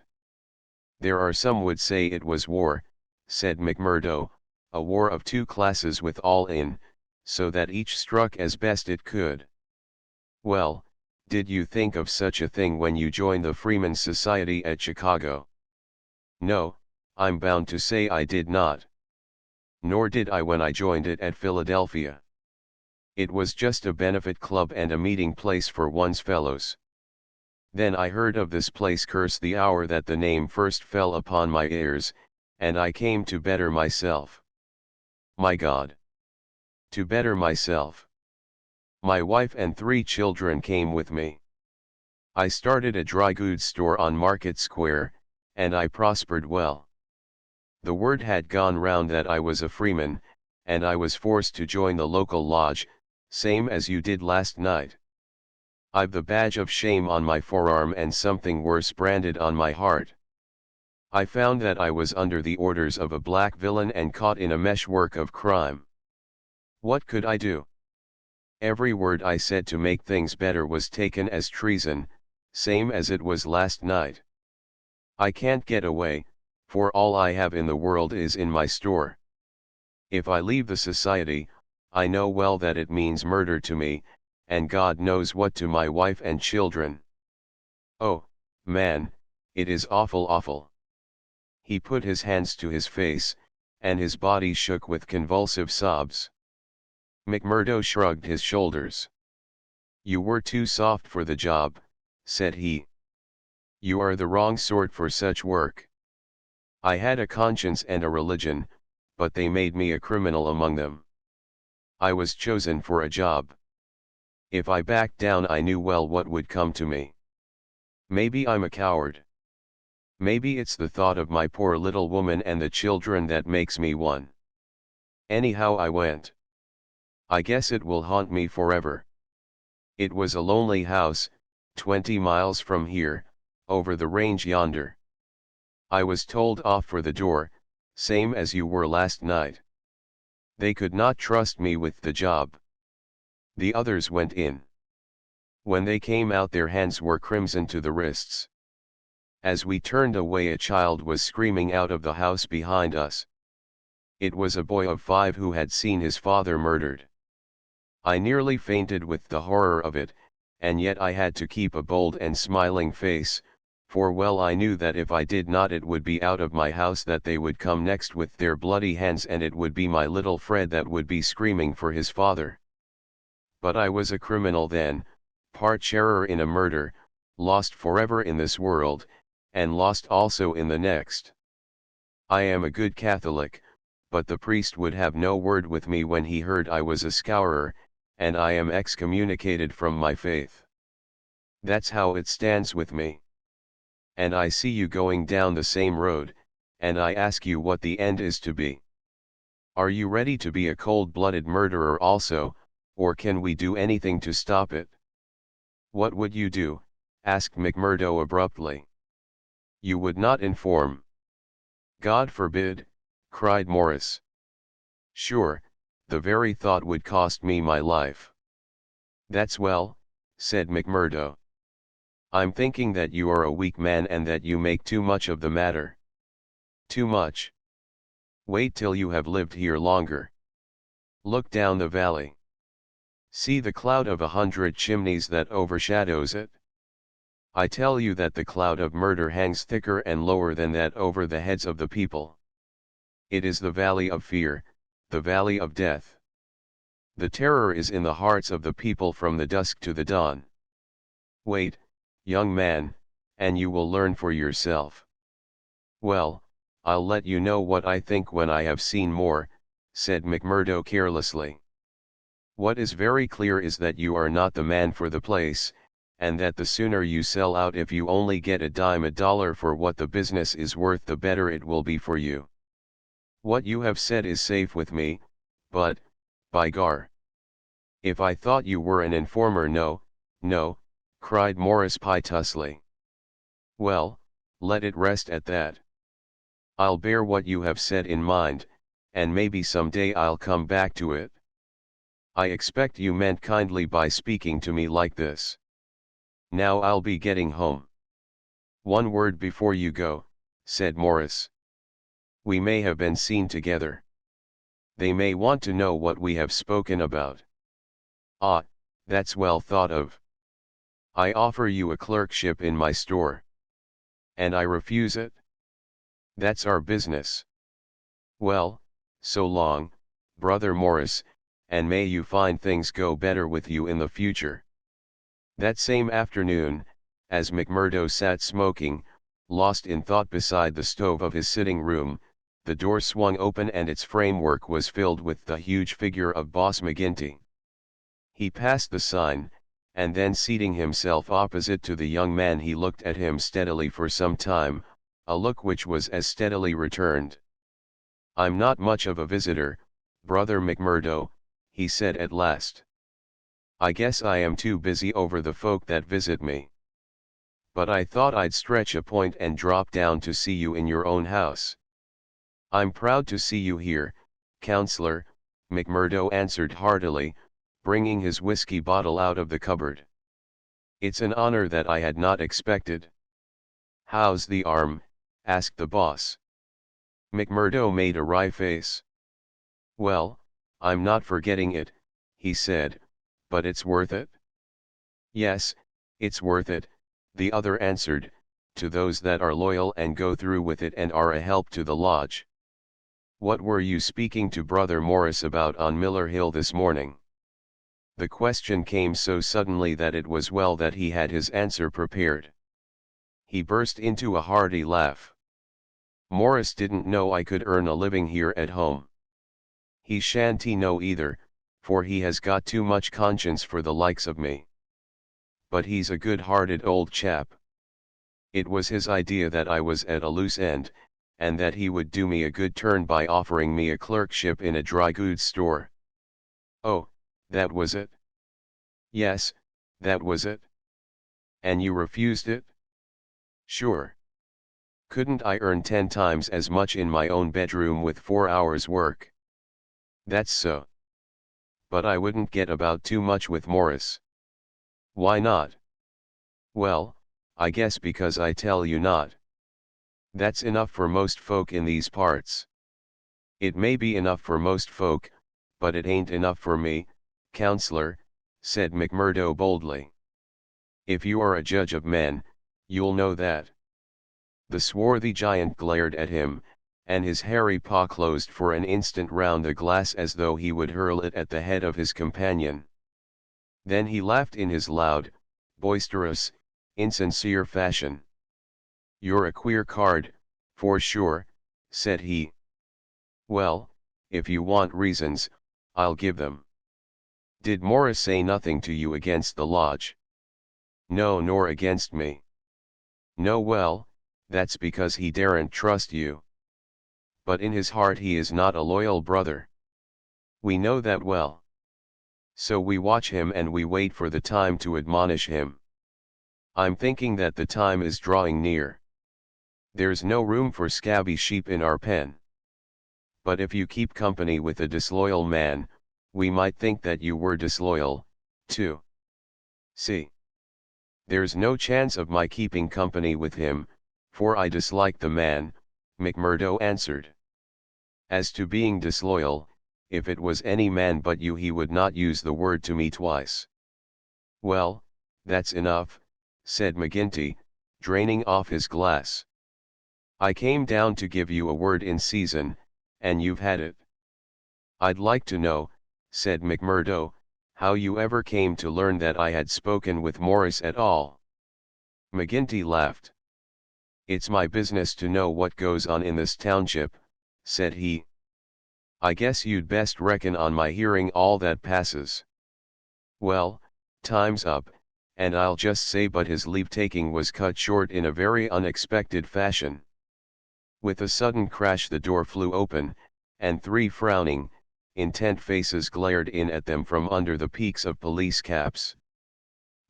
"There are some would say it was war," said McMurdo, "a war of two classes with all in, so that each struck as best it could. Well, did you think of such a thing when you joined the Freemen's Society at Chicago?" "No, I'm bound to say I did not. Nor did I when I joined it at Philadelphia. It was just a benefit club and a meeting place for one's fellows. Then I heard of this place curse the hour that the name first fell upon my ears, and I came to better myself. My God! To better myself. My wife and 3 children came with me. I started a dry goods store on Market Square, and I prospered well. The word had gone round that I was a freeman, and I was forced to join the local lodge, same as you did last night. I've the badge of shame on my forearm and something worse branded on my heart. I found that I was under the orders of a black villain and caught in a meshwork of crime. What could I do? Every word I said to make things better was taken as treason, same as it was last night. I can't get away, for all I have in the world is in my store. If I leave the society, I know well that it means murder to me, and God knows what to my wife and children. Oh, man, it is awful awful. He put his hands to his face, and his body shook with convulsive sobs. McMurdo shrugged his shoulders. You were too soft for the job, said he. You are the wrong sort for such work. I had a conscience and a religion, but they made me a criminal among them. I was chosen for a job. If I backed down I knew well what would come to me. Maybe I'm a coward. Maybe it's the thought of my poor little woman and the children that makes me one. Anyhow I went. I guess it will haunt me forever. It was a lonely house, 20 miles from here, over the range yonder. I was told off for the door, same as you were last night. They could not trust me with the job. The others went in. When they came out their hands were crimson to the wrists. As we turned away a child was screaming out of the house behind us. It was a boy of 5 who had seen his father murdered. I nearly fainted with the horror of it, and yet I had to keep a bold and smiling face, for well I knew that if I did not it would be out of my house that they would come next with their bloody hands and it would be my little Fred that would be screaming for his father. But I was a criminal then, part sharer in a murder, lost forever in this world, and lost also in the next. I am a good Catholic, but the priest would have no word with me when he heard I was a scourer, and I am excommunicated from my faith. That's how it stands with me. And I see you going down the same road, and I ask you what the end is to be. Are you ready to be a cold-blooded murderer also, or can we do anything to stop it? What would you do? Asked McMurdo abruptly. You would not inform. God forbid, cried Morris. Sure, the very thought would cost me my life. That's well, said McMurdo. I'm thinking that you are a weak man and that you make too much of the matter. Too much. Wait till you have lived here longer. Look down the valley. See the cloud of 100 chimneys that overshadows it? I tell you that the cloud of murder hangs thicker and lower than that over the heads of the people. It is the valley of fear, the valley of death. The terror is in the hearts of the people from the dusk to the dawn. Wait, young man, and you will learn for yourself. Well, I'll let you know what I think when I have seen more, said McMurdo carelessly. What is very clear is that you are not the man for the place, and that the sooner you sell out if you only get a dime a dollar for what the business is worth the better it will be for you. What you have said is safe with me, but, by gar. If I thought you were an informer no, cried Morris piteously. Well, let it rest at that. I'll bear what you have said in mind, and maybe some day I'll come back to it. I expect you meant kindly by speaking to me like this. Now I'll be getting home. One word before you go, said Morris. We may have been seen together. They may want to know what we have spoken about. Ah, that's well thought of. I offer you a clerkship in my store. And I refuse it? That's our business. Well, so long, Brother Morris, and may you find things go better with you in the future. That same afternoon, as McMurdo sat smoking, lost in thought beside the stove of his sitting room, the door swung open and its framework was filled with the huge figure of Boss McGinty. He passed the sign, and then seating himself opposite to the young man he looked at him steadily for some time, a look which was as steadily returned. I'm not much of a visitor, Brother McMurdo, he said at last. I guess I am too busy over the folk that visit me. But I thought I'd stretch a point and drop down to see you in your own house. I'm proud to see you here, counselor, McMurdo answered heartily, bringing his whiskey bottle out of the cupboard. It's an honor that I had not expected. How's the arm? Asked the boss. McMurdo made a wry face. Well, I'm not forgetting it, he said, but it's worth it? Yes, it's worth it, the other answered, to those that are loyal and go through with it and are a help to the lodge. What were you speaking to Brother Morris about on Miller Hill this morning? The question came so suddenly that it was well that he had his answer prepared. He burst into a hearty laugh. Morris didn't know I could earn a living here at home. He shan't know either, for he has got too much conscience for the likes of me. But he's a good-hearted old chap. It was his idea that I was at a loose end, and that he would do me a good turn by offering me a clerkship in a dry goods store. Oh, that was it? Yes, that was it. And you refused it? Sure. Couldn't I earn 10 times as much in my own bedroom with 4 hours work? That's so. But I wouldn't get about too much with Morris. Why not? Well, I guess because I tell you not. That's enough for most folk in these parts. It may be enough for most folk, but it ain't enough for me, counselor, said McMurdo boldly. If you are a judge of men, you'll know that. The swarthy giant glared at him, and his hairy paw closed for an instant round the glass as though he would hurl it at the head of his companion. Then he laughed in his loud, boisterous, insincere fashion. You're a queer card, for sure, said he. Well, if you want reasons, I'll give them. Did Morris say nothing to you against the lodge? No, nor against me. No, well, that's because he daren't trust you. But in his heart he is not a loyal brother. We know that well. So we watch him and we wait for the time to admonish him. I'm thinking that the time is drawing near. There's no room for scabby sheep in our pen. But if you keep company with a disloyal man, we might think that you were disloyal, too. See? There's no chance of my keeping company with him, for I dislike the man, McMurdo answered. As to being disloyal, if it was any man but you he would not use the word to me twice. Well, that's enough, said McGinty, draining off his glass. I came down to give you a word in season, and you've had it. I'd like to know, said McMurdo, how you ever came to learn that I had spoken with Morris at all. McGinty laughed. It's my business to know what goes on in this township, said he. I guess you'd best reckon on my hearing all that passes. Well, time's up, and I'll just say but his leave-taking was cut short in a very unexpected fashion. With a sudden crash the door flew open, and 3 frowning, intent faces glared in at them from under the peaks of police caps.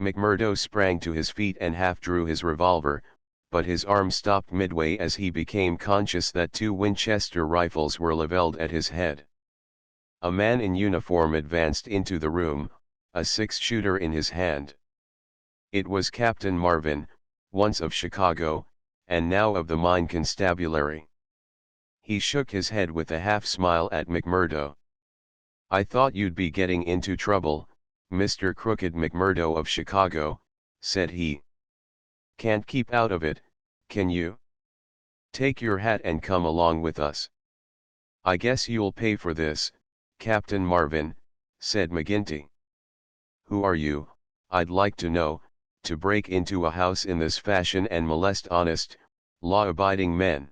McMurdo sprang to his feet and half drew his revolver, but his arm stopped midway as he became conscious that 2 Winchester rifles were leveled at his head. A man in uniform advanced into the room, a 6-shooter in his hand. It was Captain Marvin, once of Chicago, and now of the Mine Constabulary. He shook his head with a half-smile at McMurdo. I thought you'd be getting into trouble, Mr. Crooked McMurdo of Chicago, said he. Can't keep out of it, can you? Take your hat and come along with us. I guess you'll pay for this, Captain Marvin, said McGinty. Who are you, I'd like to know, to break into a house in this fashion and molest honest, law-abiding men?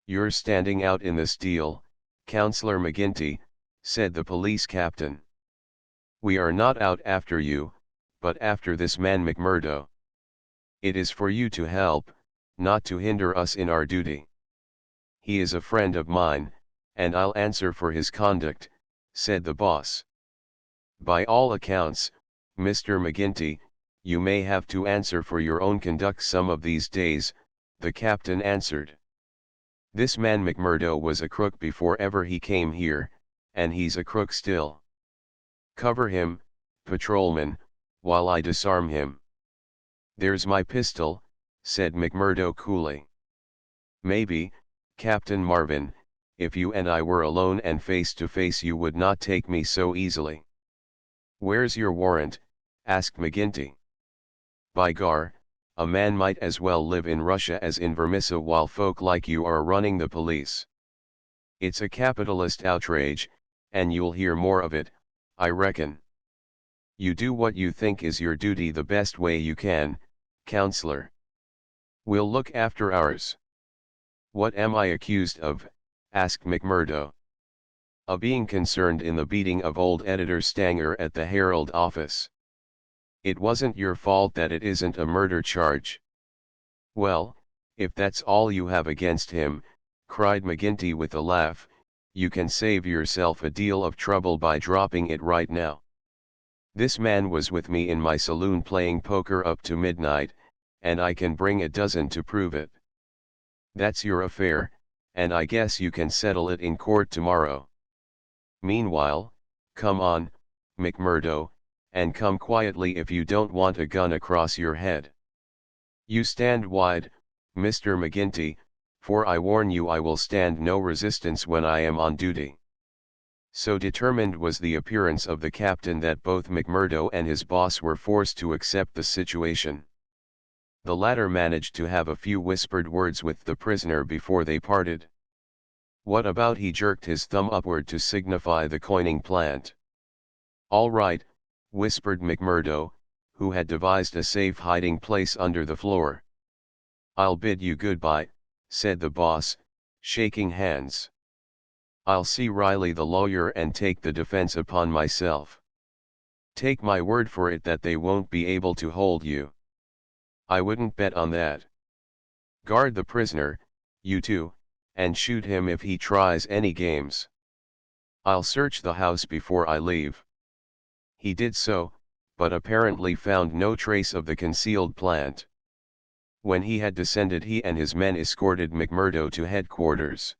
You're standing out in this deal, Counselor McGinty, said the police captain. We are not out after you, but after this man McMurdo. It is for you to help, not to hinder us in our duty. He is a friend of mine, and I'll answer for his conduct, said the boss. By all accounts, Mr. McGinty, you may have to answer for your own conduct some of these days, the captain answered. This man McMurdo was a crook before ever he came here, and he's a crook still. Cover him, patrolman, while I disarm him. There's my pistol, said McMurdo coolly. Maybe, Captain Marvin, if you and I were alone and face to face you would not take me so easily. Where's your warrant? Asked McGinty. By gar, a man might as well live in Russia as in Vermissa while folk like you are running the police. It's a capitalist outrage, and you'll hear more of it, I reckon. You do what you think is your duty the best way you can, counselor. We'll look after ours. What am I accused of? Asked McMurdo. Of being concerned in the beating of old editor Stanger at the Herald office. It wasn't your fault that it isn't a murder charge. Well, if that's all you have against him, cried McGinty with a laugh, you can save yourself a deal of trouble by dropping it right now. This man was with me in my saloon playing poker up to midnight, and I can bring a dozen to prove it. That's your affair, and I guess you can settle it in court tomorrow. Meanwhile, come on, McMurdo, and come quietly if you don't want a gun across your head. You stand wide, Mr. McGinty, for I warn you I will stand no resistance when I am on duty. So determined was the appearance of the captain that both McMurdo and his boss were forced to accept the situation. The latter managed to have a few whispered words with the prisoner before they parted. What about? He jerked his thumb upward to signify the coining plant. All right, whispered McMurdo, who had devised a safe hiding place under the floor. I'll bid you goodbye, said the boss, shaking hands. I'll see Riley the lawyer and take the defense upon myself. Take my word for it that they won't be able to hold you. I wouldn't bet on that. Guard the prisoner, you two, and shoot him if he tries any games. I'll search the house before I leave. He did so, but apparently found no trace of the concealed plant. When he had descended, he and his men escorted McMurdo to headquarters.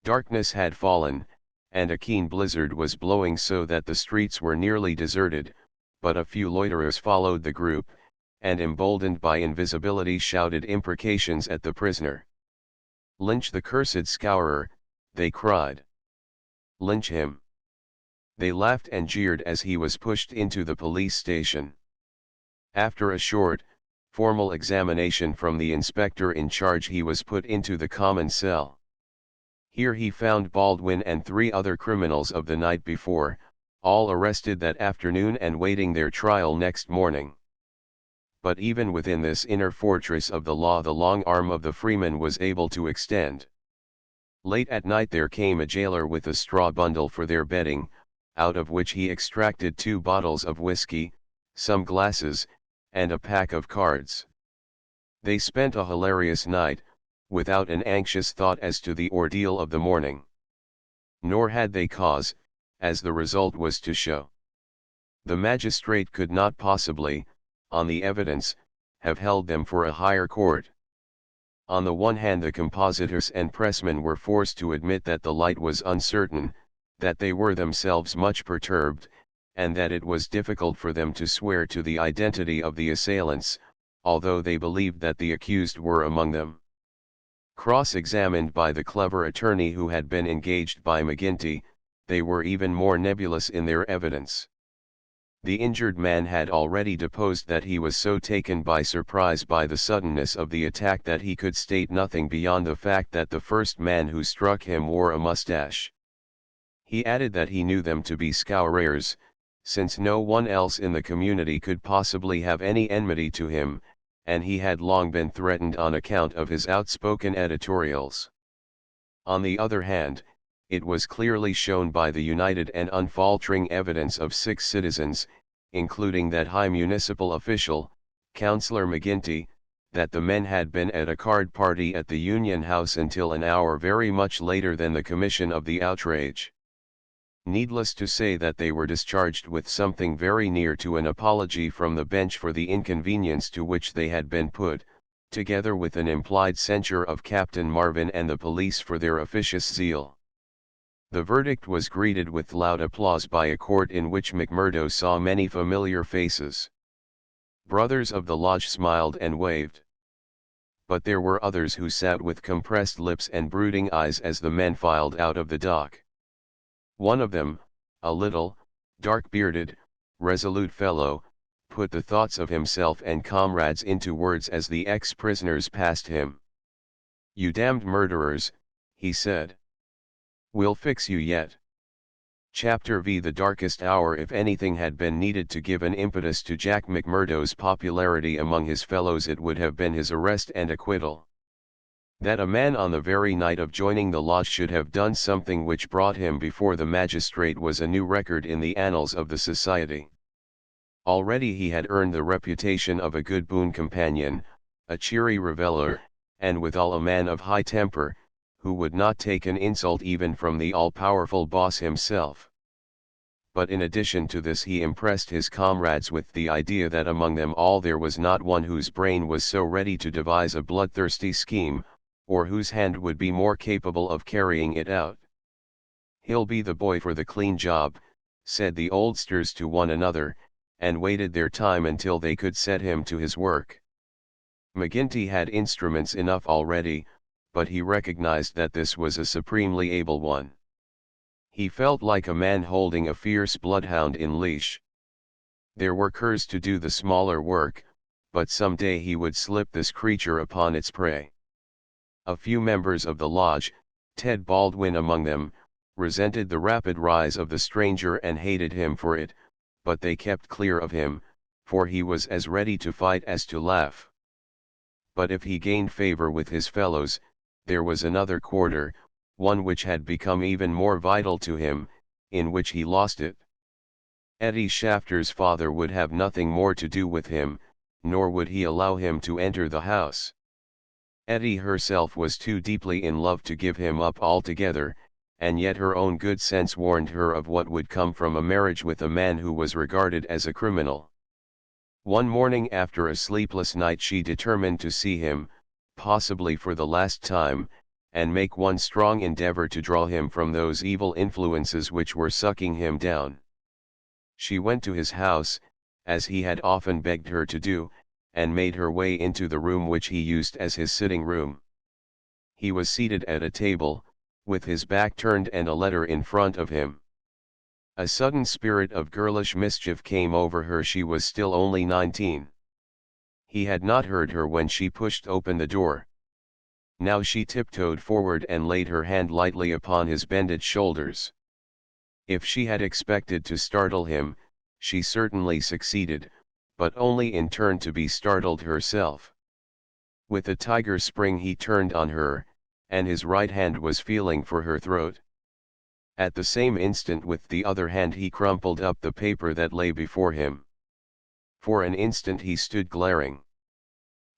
Darkness had fallen, and a keen blizzard was blowing so that the streets were nearly deserted, but a few loiterers followed the group, and emboldened by invisibility shouted imprecations at the prisoner. Lynch the cursed scourer, they cried. Lynch him. They laughed and jeered as he was pushed into the police station. After a short, formal examination from the inspector in charge, he was put into the common cell. Here he found Baldwin and 3 other criminals of the night before, all arrested that afternoon and waiting their trial next morning. But even within this inner fortress of the law the long arm of the freeman was able to extend. Late at night there came a jailer with a straw bundle for their bedding, out of which he extracted 2 bottles of whiskey, some glasses, and a pack of cards. They spent a hilarious night, without an anxious thought as to the ordeal of the morning. Nor had they cause, as the result was to show. The magistrate could not possibly, on the evidence, have held them for a higher court. On the one hand, the compositors and pressmen were forced to admit that the light was uncertain, that they were themselves much perturbed, and that it was difficult for them to swear to the identity of the assailants, although they believed that the accused were among them. Cross-examined by the clever attorney who had been engaged by McGinty, they were even more nebulous in their evidence. The injured man had already deposed that he was so taken by surprise by the suddenness of the attack that he could state nothing beyond the fact that the first man who struck him wore a mustache. He added that he knew them to be scourers, since no one else in the community could possibly have any enmity to him, and he had long been threatened on account of his outspoken editorials. On the other hand, it was clearly shown by the united and unfaltering evidence of 6 citizens, including that high municipal official, Councillor McGinty, that the men had been at a card party at the Union House until an hour very much later than the commission of the outrage. Needless to say that they were discharged with something very near to an apology from the bench for the inconvenience to which they had been put, together with an implied censure of Captain Marvin and the police for their officious zeal. The verdict was greeted with loud applause by a court in which McMurdo saw many familiar faces. Brothers of the lodge smiled and waved. But there were others who sat with compressed lips and brooding eyes as the men filed out of the dock. One of them, a little, dark-bearded, resolute fellow, put the thoughts of himself and comrades into words as the ex-prisoners passed him. "You damned murderers," he said. "We'll fix you yet." Chapter V. The darkest hour. If anything had been needed to give an impetus to Jack McMurdo's popularity among his fellows, it would have been his arrest and acquittal. That a man on the very night of joining the lodge should have done something which brought him before the magistrate was a new record in the annals of the society. Already he had earned the reputation of a good boon companion, a cheery reveller, and withal a man of high temper, who would not take an insult even from the all-powerful boss himself. But in addition to this, he impressed his comrades with the idea that among them all there was not one whose brain was so ready to devise a bloodthirsty scheme, or whose hand would be more capable of carrying it out. "He'll be the boy for the clean job," said the oldsters to one another, and waited their time until they could set him to his work. McGinty had instruments enough already, but he recognized that this was a supremely able one. He felt like a man holding a fierce bloodhound in leash. There were curs to do the smaller work, but some day he would slip this creature upon its prey. A few members of the lodge, Ted Baldwin among them, resented the rapid rise of the stranger and hated him for it, but they kept clear of him, for he was as ready to fight as to laugh. But if he gained favor with his fellows, there was another quarter, one which had become even more vital to him, in which he lost it. Eddie Shafter's father would have nothing more to do with him, nor would he allow him to enter the house. Eddie herself was too deeply in love to give him up altogether, and yet her own good sense warned her of what would come from a marriage with a man who was regarded as a criminal. One morning after a sleepless night she determined to see him, possibly for the last time, and make one strong endeavor to draw him from those evil influences which were sucking him down. She went to his house, as he had often begged her to do, and made her way into the room which he used as his sitting room. He was seated at a table, with his back turned and a letter in front of him. A sudden spirit of girlish mischief came over her. She was still only 19. He had not heard her when she pushed open the door. Now she tiptoed forward and laid her hand lightly upon his bended shoulders. If she had expected to startle him, she certainly succeeded, but only in turn to be startled herself. With a tiger spring he turned on her, and his right hand was feeling for her throat. At the same instant with the other hand he crumpled up the paper that lay before him. For an instant he stood glaring.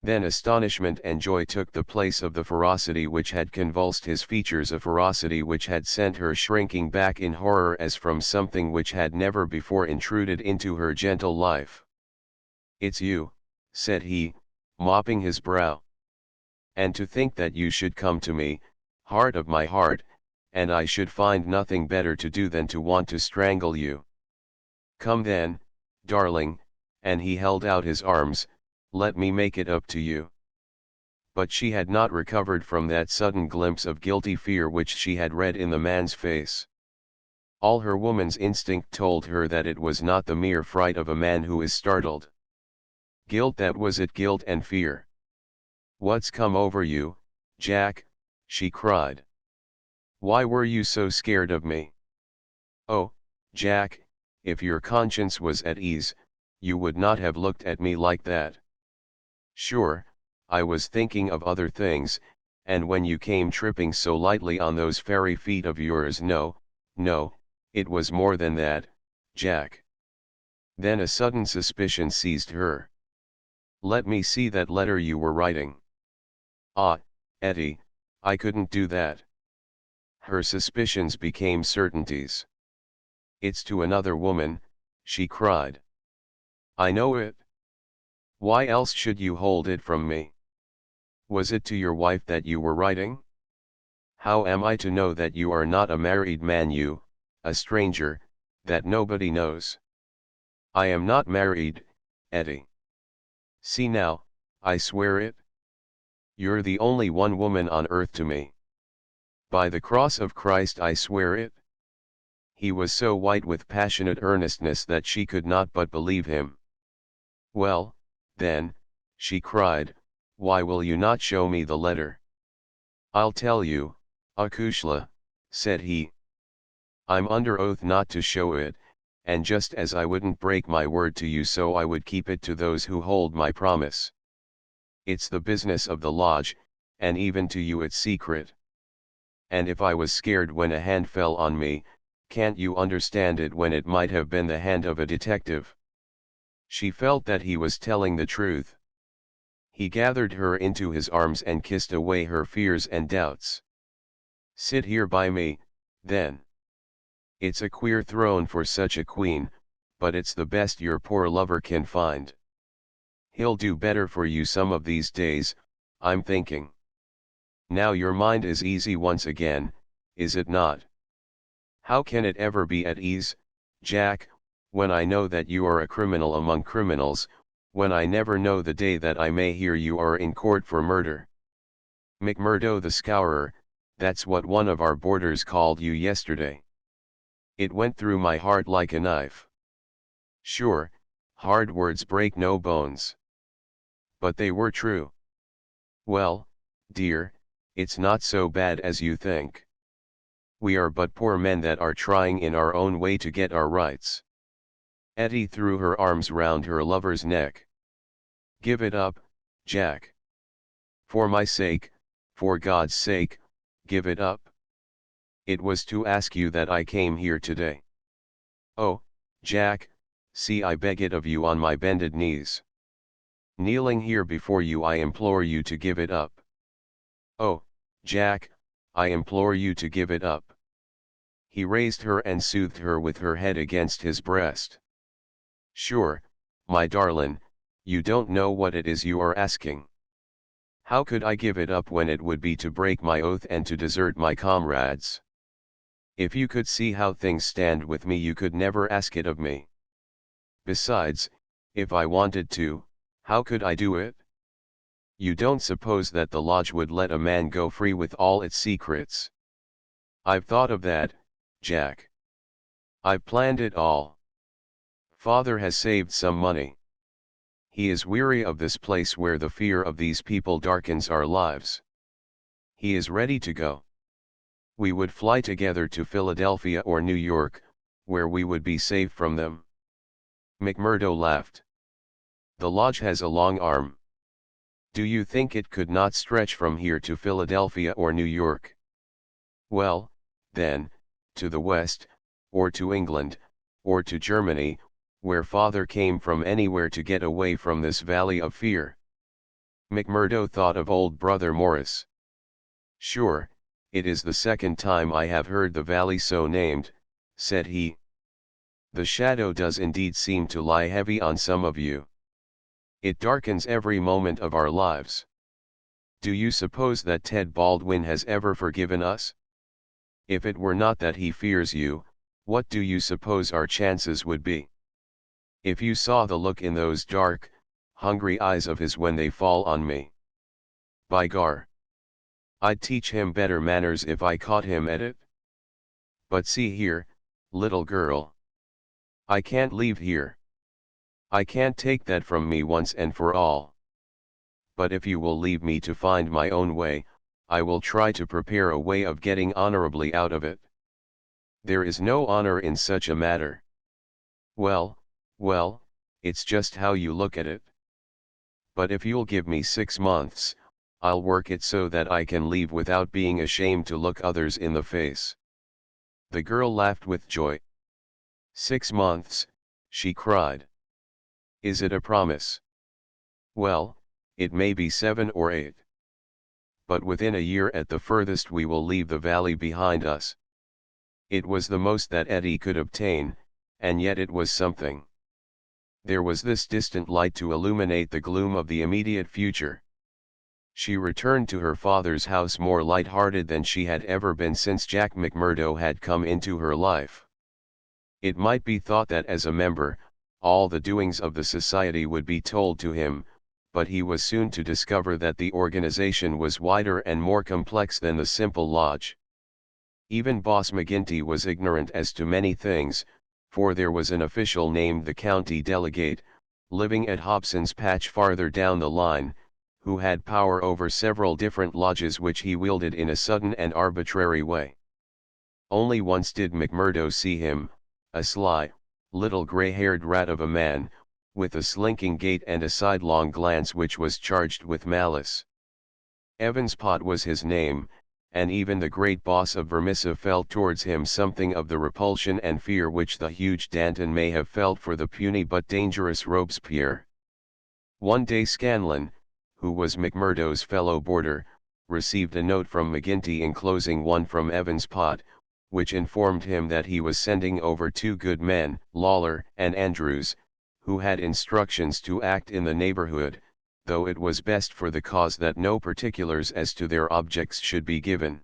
Then astonishment and joy took the place of the ferocity which had convulsed his features, a ferocity which had sent her shrinking back in horror as from something which had never before intruded into her gentle life. "It's you," said he, mopping his brow. "And to think that you should come to me, heart of my heart, and I should find nothing better to do than to want to strangle you. Come then, darling," and he held out his arms, "let me make it up to you." But she had not recovered from that sudden glimpse of guilty fear which she had read in the man's face. All her woman's instinct told her that it was not the mere fright of a man who is startled. Guilt, that was it, guilt and fear. "What's come over you, Jack?" she cried. "Why were you so scared of me?" "Oh, Jack, if your conscience was at ease, you would not have looked at me like that." "Sure, I was thinking of other things, and when you came tripping so lightly on those fairy feet of yours, no, it was more than that, Jack." Then a sudden suspicion seized her. Let me see that letter you were writing. Ah, Etty, I couldn't do that. Her suspicions became certainties. It's to another woman, she cried. I know it. Why else should you hold it from me? Was it to your wife that you were writing? How am I to know that you are not a married man, you, a stranger, that nobody knows? I am not married, Etty. See now, I swear it. You're the only one woman on earth to me. By the cross of Christ I swear it. He was so white with passionate earnestness that she could not but believe him. Well, then, she cried, why will you not show me the letter? I'll tell you, Akushla, said he. I'm under oath not to show it, and just as I wouldn't break my word to you, so I would keep it to those who hold my promise. It's the business of the lodge, and even to you it's secret. And if I was scared when a hand fell on me, can't you understand it when it might have been the hand of a detective? She felt that he was telling the truth. He gathered her into his arms and kissed away her fears and doubts. Sit here by me, then. It's a queer throne for such a queen, but it's the best your poor lover can find. He'll do better for you some of these days, I'm thinking. Now your mind is easy once again, is it not? How can it ever be at ease, Jack, when I know that you are a criminal among criminals, when I never know the day that I may hear you are in court for murder? McMurdo the Scourer, that's what one of our boarders called you yesterday. It went through my heart like a knife. Sure, hard words break no bones. But they were true. Well, dear, it's not so bad as you think. We are but poor men that are trying in our own way to get our rights. Etty threw her arms round her lover's neck. Give it up, Jack. For my sake, for God's sake, give it up. It was to ask you that I came here today. Oh, Jack, see, I beg it of you on my bended knees. Kneeling here before you, I implore you to give it up. Oh, Jack, I implore you to give it up. He raised her and soothed her with her head against his breast. Sure, my darling, you don't know what it is you are asking. How could I give it up when it would be to break my oath and to desert my comrades? If you could see how things stand with me, you could never ask it of me. Besides, if I wanted to, how could I do it? You don't suppose that the lodge would let a man go free with all its secrets? I've thought of that, Jack. I've planned it all. Father has saved some money. He is weary of this place where the fear of these people darkens our lives. He is ready to go. We would fly together to Philadelphia or New York, where we would be safe from them. McMurdo laughed. The lodge has a long arm. Do you think it could not stretch from here to Philadelphia or New York? Well, then, to the west, or to England, or to Germany, where Father came from, anywhere to get away from this valley of fear. McMurdo thought of old brother Morris. Sure, it is the second time I have heard the valley so named, said he. The shadow does indeed seem to lie heavy on some of you. It darkens every moment of our lives. Do you suppose that Ted Baldwin has ever forgiven us? If it were not that he fears you, what do you suppose our chances would be? If you saw the look in those dark, hungry eyes of his when they fall on me. By gar! I'd teach him better manners if I caught him at it. But see here, little girl. I can't leave here. I can't take that from me once and for all. But if you will leave me to find my own way, I will try to prepare a way of getting honorably out of it. There is no honor in such a matter. Well, well, it's just how you look at it. But if you'll give me 6 months, I'll work it so that I can leave without being ashamed to look others in the face. The girl laughed with joy. 6 months, she cried. Is it a promise? Well, it may be 7 or 8. But within a year at the furthest we will leave the valley behind us. It was the most that Eddie could obtain, and yet it was something. There was this distant light to illuminate the gloom of the immediate future. She returned to her father's house more light-hearted than she had ever been since Jack McMurdo had come into her life. It might be thought that as a member, all the doings of the society would be told to him, but he was soon to discover that the organization was wider and more complex than the simple lodge. Even Boss McGinty was ignorant as to many things, for there was an official named the county delegate, living at Hobson's Patch farther down the line, who had power over several different lodges which he wielded in a sudden and arbitrary way. Only once did McMurdo see him, a sly, little gray-haired rat of a man, with a slinking gait and a sidelong glance which was charged with malice. Evans Pott was his name, and even the great boss of Vermissa felt towards him something of the repulsion and fear which the huge Danton may have felt for the puny but dangerous Robespierre. One day Scanlon, who was McMurdo's fellow boarder, received a note from McGinty enclosing one from Evans Pott, which informed him that he was sending over 2 good men, Lawler and Andrews, who had instructions to act in the neighborhood, though it was best for the cause that no particulars as to their objects should be given.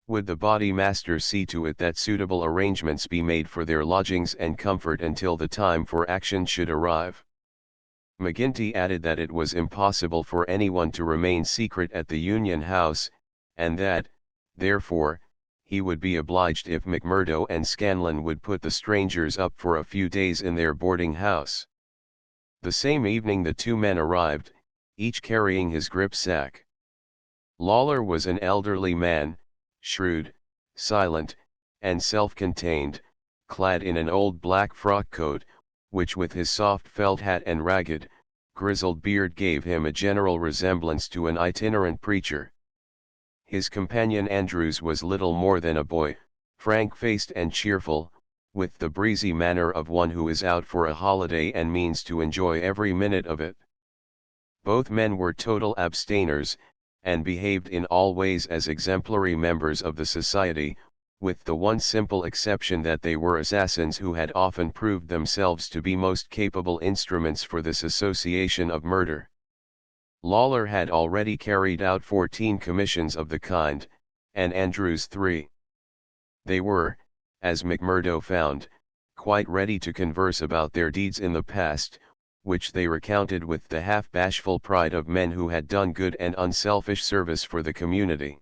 Would the body master see to it that suitable arrangements be made for their lodgings and comfort until the time for action should arrive? McGinty added that it was impossible for anyone to remain secret at the Union House, and that, therefore, he would be obliged if McMurdo and Scanlon would put the strangers up for a few days in their boarding house. The same evening the 2 men arrived, each carrying his grip-sack. Lawler was an elderly man, shrewd, silent, and self-contained, clad in an old black frock coat, which with his soft felt hat and ragged, grizzled beard gave him a general resemblance to an itinerant preacher. His companion Andrews was little more than a boy, frank-faced and cheerful, with the breezy manner of one who is out for a holiday and means to enjoy every minute of it. Both men were total abstainers, and behaved in all ways as exemplary members of the society, with the one simple exception that they were assassins who had often proved themselves to be most capable instruments for this association of murder. Lawler had already carried out 14 commissions of the kind, and Andrews 3. They were, as McMurdo found, quite ready to converse about their deeds in the past, which they recounted with the half-bashful pride of men who had done good and unselfish service for the community.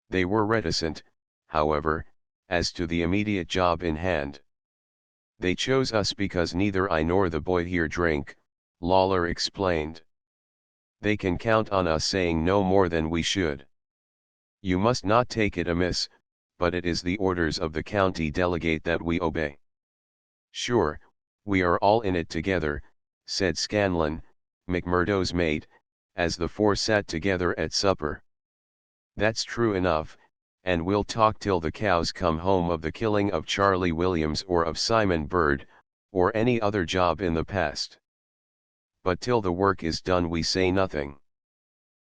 They were reticent, however, as to the immediate job in hand. "They chose us because neither I nor the boy here drink," Lawler explained. "They can count on us saying no more than we should. You must not take it amiss, but it is the orders of the county delegate that we obey." "Sure, we are all in it together," said Scanlon, McMurdo's mate, as the 4 sat together at supper. "That's true enough, and we'll talk till the cows come home of the killing of Charlie Williams or of Simon Bird, or any other job in the past. But till the work is done we say nothing.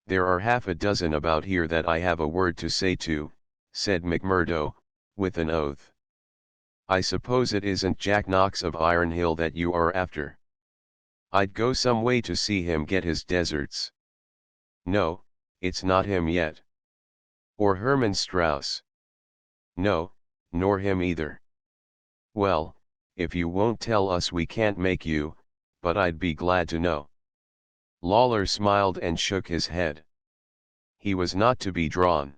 There are half a dozen about here that I have a word to say to," said McMurdo, with an oath. "I suppose it isn't Jack Knox of Iron Hill that you are after? I'd go some way to see him get his deserts." "No, it's not him yet." "Or Herman Strauss?" "No, nor him either." "Well, if you won't tell us we can't make you, but I'd be glad to know." Lawler smiled and shook his head. He was not to be drawn.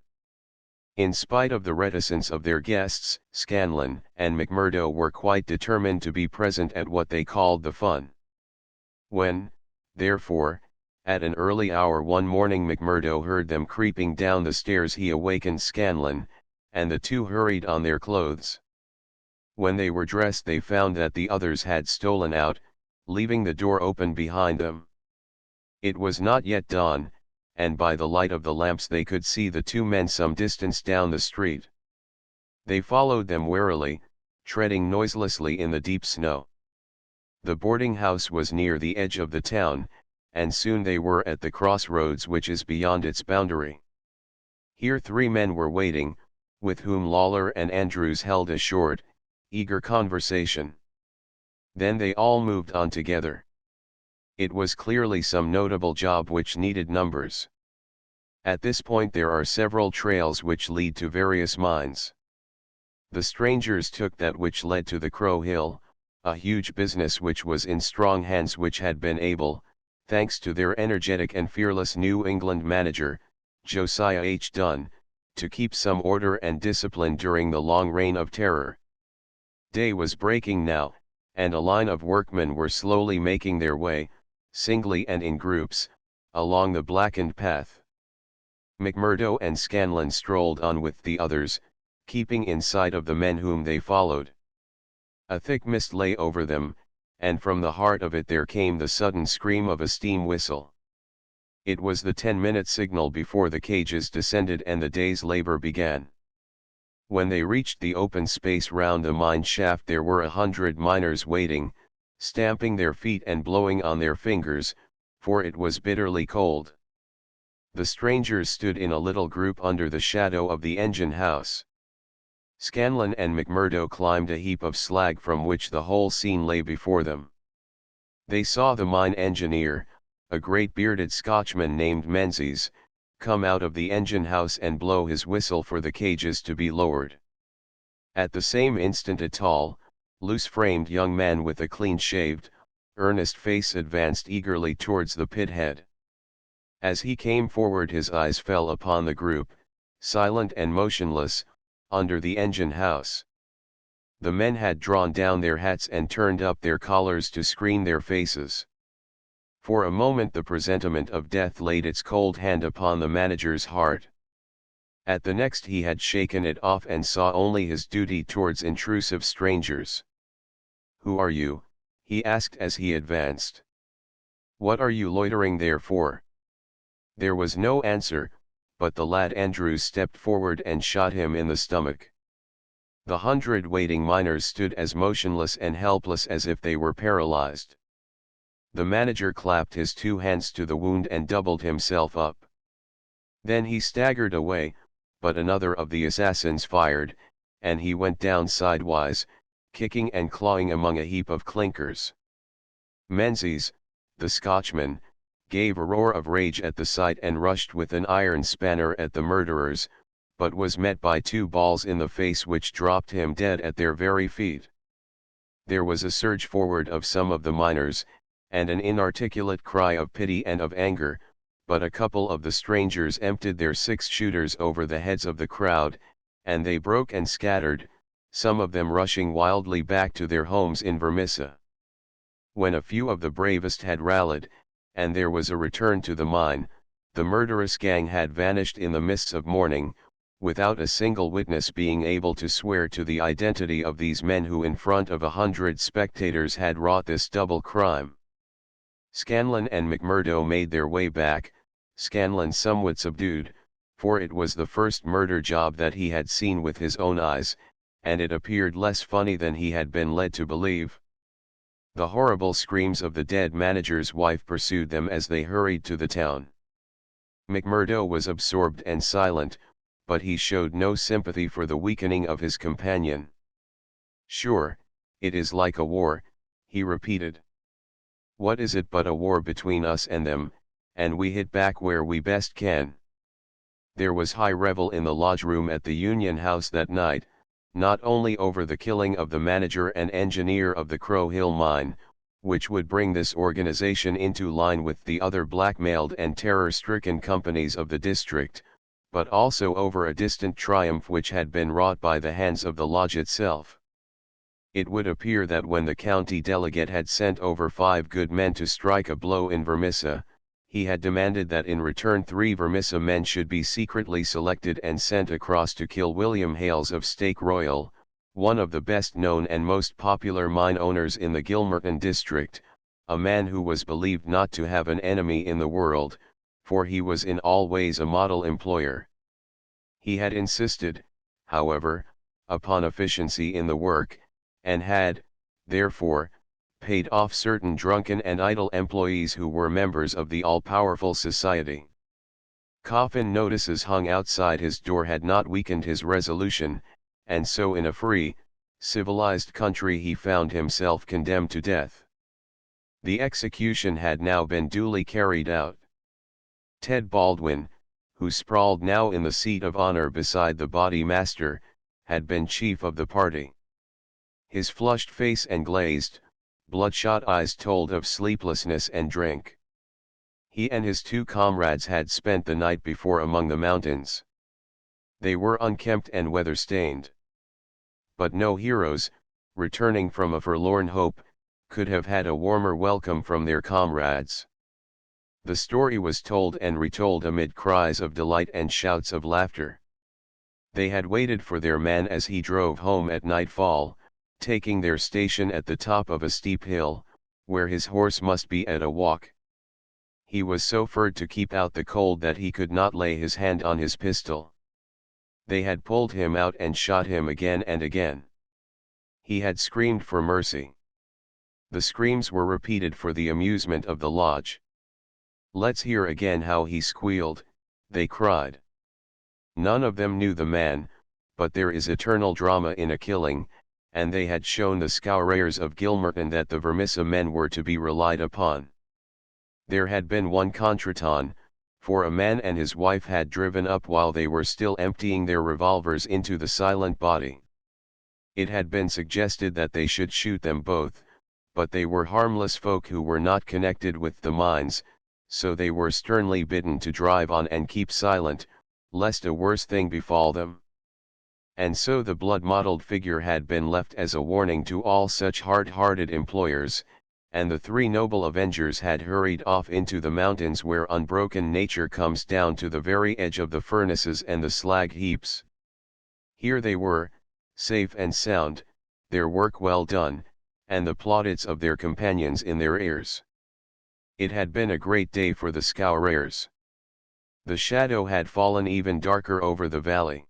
In spite of the reticence of their guests, Scanlon and McMurdo were quite determined to be present at what they called the fun. When, therefore, at an early hour one morning McMurdo heard them creeping down the stairs, he awakened Scanlon, and the 2 hurried on their clothes. When they were dressed they found that the others had stolen out, leaving the door open behind them. It was not yet dawn, and by the light of the lamps they could see the 2 men some distance down the street. They followed them warily, treading noiselessly in the deep snow. The boarding house was near the edge of the town, and soon they were at the crossroads which is beyond its boundary. Here 3 men were waiting, with whom Lawler and Andrews held a short, eager conversation. Then they all moved on together. It was clearly some notable job which needed numbers. At this point there are several trails which lead to various mines. The strangers took that which led to the Crow Hill, a huge business which was in strong hands, which had been able, thanks to their energetic and fearless New England manager, Josiah H. Dunn, to keep some order and discipline during the long reign of terror. Day was breaking now, and a line of workmen were slowly making their way, singly and in groups, along the blackened path. McMurdo and Scanlon strolled on with the others, keeping in sight of the men whom they followed. A thick mist lay over them, and from the heart of it there came the sudden scream of a steam whistle. It was the 10-minute signal before the cages descended and the day's labor began. When they reached the open space round the mine shaft, there were 100 miners waiting, stamping their feet and blowing on their fingers, for it was bitterly cold. The strangers stood in a little group under the shadow of the engine house. Scanlon and McMurdo climbed a heap of slag from which the whole scene lay before them. They saw the mine engineer, a great bearded Scotchman named Menzies, come out of the engine house and blow his whistle for the cages to be lowered. At the same instant a tall, loose-framed young man with a clean-shaved, earnest face advanced eagerly towards the pit head. As he came forward his eyes fell upon the group, silent and motionless, under the engine house. The men had drawn down their hats and turned up their collars to screen their faces. For a moment the presentiment of death laid its cold hand upon the manager's heart. At the next he had shaken it off and saw only his duty towards intrusive strangers. "Who are you?" he asked as he advanced. "What are you loitering there for?" There was no answer, but the lad Andrews stepped forward and shot him in the stomach. The 100 waiting miners stood as motionless and helpless as if they were paralyzed. The manager clapped his 2 hands to the wound and doubled himself up. Then he staggered away, but another of the assassins fired, and he went down sidewise, kicking and clawing among a heap of clinkers. Menzies, the Scotchman, gave a roar of rage at the sight and rushed with an iron spanner at the murderers, but was met by 2 balls in the face which dropped him dead at their very feet. There was a surge forward of some of the miners, and an inarticulate cry of pity and of anger, but a couple of the strangers emptied their 6-shooters over the heads of the crowd, and they broke and scattered, some of them rushing wildly back to their homes in Vermissa. When a few of the bravest had rallied, and there was a return to the mine, the murderous gang had vanished in the mists of morning, without a single witness being able to swear to the identity of these men who in front of 100 spectators had wrought this double crime. Scanlon and McMurdo made their way back, Scanlon somewhat subdued, for it was the first murder job that he had seen with his own eyes, and it appeared less funny than he had been led to believe. The horrible screams of the dead manager's wife pursued them as they hurried to the town. McMurdo was absorbed and silent, but he showed no sympathy for the weakening of his companion. "Sure, it is like a war," he repeated. "What is it but a war between us and them, and we hit back where we best can." There was high revel in the lodge room at the Union House that night, not only over the killing of the manager and engineer of the Crow Hill mine, which would bring this organization into line with the other blackmailed and terror-stricken companies of the district, but also over a distant triumph which had been wrought by the hands of the lodge itself. It would appear that when the county delegate had sent over 5 good men to strike a blow in Vermissa, he had demanded that in return 3 Vermissa men should be secretly selected and sent across to kill William Hales of Stake Royal, one of the best known and most popular mine owners in the Gilmerton district, a man who was believed not to have an enemy in the world, for he was in all ways a model employer. He had insisted, however, upon efficiency in the work, and had, therefore, paid off certain drunken and idle employees who were members of the all-powerful society. Coffin notices hung outside his door had not weakened his resolution, and so in a free, civilized country he found himself condemned to death. The execution had now been duly carried out. Ted Baldwin, who sprawled now in the seat of honor beside the body master, had been chief of the party. His flushed face and glazed, bloodshot eyes told of sleeplessness and drink. He and his two comrades had spent the night before among the mountains. They were unkempt and weather-stained. But no heroes, returning from a forlorn hope, could have had a warmer welcome from their comrades. The story was told and retold amid cries of delight and shouts of laughter. They had waited for their man as he drove home at nightfall, taking their station at the top of a steep hill, where his horse must be at a walk. He was so furred to keep out the cold that he could not lay his hand on his pistol. They had pulled him out and shot him again and again. He had screamed for mercy. The screams were repeated for the amusement of the lodge. "Let's hear again how he squealed," they cried. None of them knew the man, but there is eternal drama in a killing, and they had shown the scourers of Gilmerton that the Vermissa men were to be relied upon. There had been one contretemps, for a man and his wife had driven up while they were still emptying their revolvers into the silent body. It had been suggested that they should shoot them both, but they were harmless folk who were not connected with the mines, so they were sternly bidden to drive on and keep silent, lest a worse thing befall them. And so the blood-mottled figure had been left as a warning to all such hard-hearted employers, and the three noble avengers had hurried off into the mountains where unbroken nature comes down to the very edge of the furnaces and the slag heaps. Here they were, safe and sound, their work well done, and the plaudits of their companions in their ears. It had been a great day for the scourers. The shadow had fallen even darker over the valley.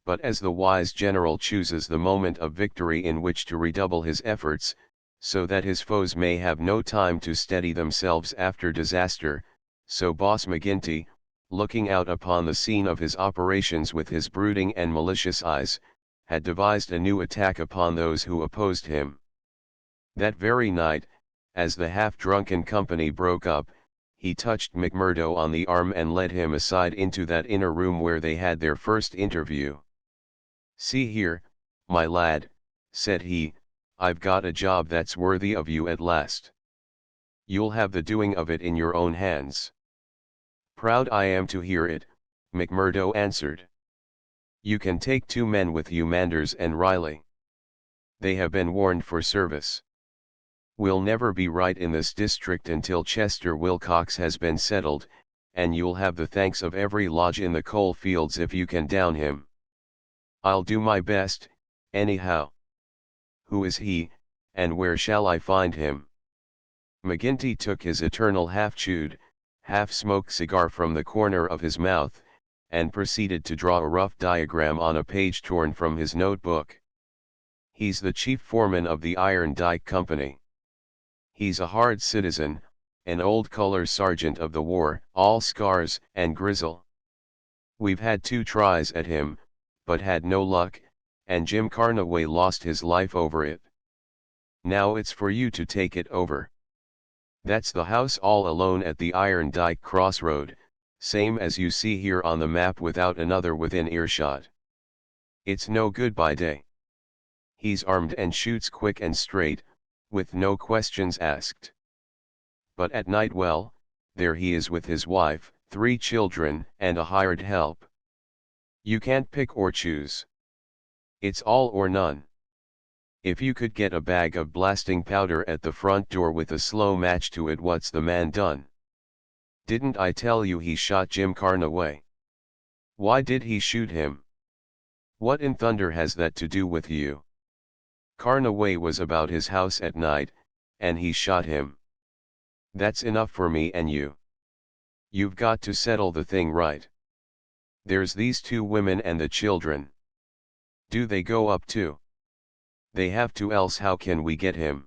But as the wise general chooses the moment of victory in which to redouble his efforts, so that his foes may have no time to steady themselves after disaster, so Boss McGinty, looking out upon the scene of his operations with his brooding and malicious eyes, had devised a new attack upon those who opposed him. That very night, as the half-drunken company broke up, he touched McMurdo on the arm and led him aside into that inner room where they had their first interview. "See here, my lad," said he, "I've got a job that's worthy of you at last. You'll have the doing of it in your own hands." "Proud I am to hear it," McMurdo answered. "You can take 2 men with you, Manders and Riley. They have been warned for service. We'll never be right in this district until Chester Wilcox has been settled, and you'll have the thanks of every lodge in the coal fields if you can down him. I'll do my best, anyhow. Who is he, and where shall I find him?" McGinty took his eternal half-chewed, half-smoked cigar from the corner of his mouth, and proceeded to draw a rough diagram on a page torn from his notebook. "He's the chief foreman of the Iron Dike Company. He's a hard citizen, an old color sergeant of the war, all scars and grizzle. We've had 2 tries at him, but had no luck, and Jim Carnaway lost his life over it. Now it's for you to take it over. That's the house all alone at the Iron Dike crossroad, same as you see here on the map without another within earshot. It's no good by day. He's armed and shoots quick and straight, with no questions asked. But at night, well, there he is with his wife, 3 children, and a hired help. You can't pick or choose. It's all or none. If you could get a bag of blasting powder at the front door with a slow match to it, what's the man done? Didn't I tell you he shot Jim Carnaway? Why did he shoot him? What in thunder has that to do with you? Carnaway was about his house at night, and he shot him. That's enough for me and you. You've got to settle the thing right. There's these 2 women and the children. Do they go up too? They have to, else how can we get him?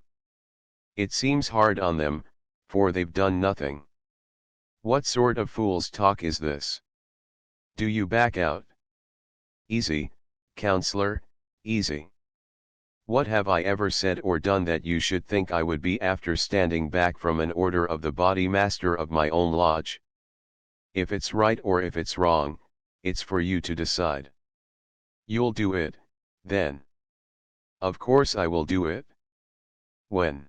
It seems hard on them, for they've done nothing. What sort of fool's talk is this? Do you back out? Easy, counselor, easy. What have I ever said or done that you should think I would be after standing back from an order of the body master of my own lodge? If it's right or if it's wrong, it's for you to decide. You'll do it, then. Of course I will do it. When?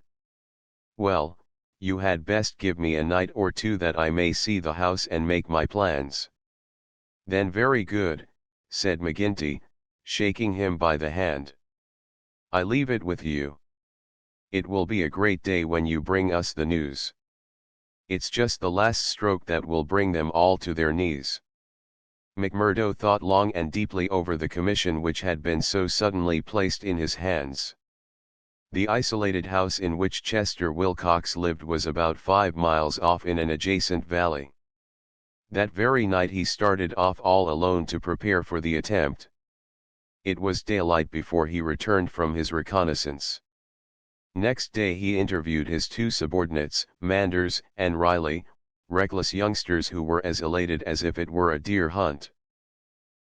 Well, you had best give me a night or two that I may see the house and make my plans. Then very good, said McGinty, shaking him by the hand. I leave it with you. It will be a great day when you bring us the news. It's just the last stroke that will bring them all to their knees. McMurdo thought long and deeply over the commission which had been so suddenly placed in his hands. The isolated house in which Chester Wilcox lived was about 5 miles off in an adjacent valley. That very night he started off all alone to prepare for the attempt. It was daylight before he returned from his reconnaissance. Next day he interviewed his 2 subordinates, Manders and Riley, reckless youngsters who were as elated as if it were a deer hunt.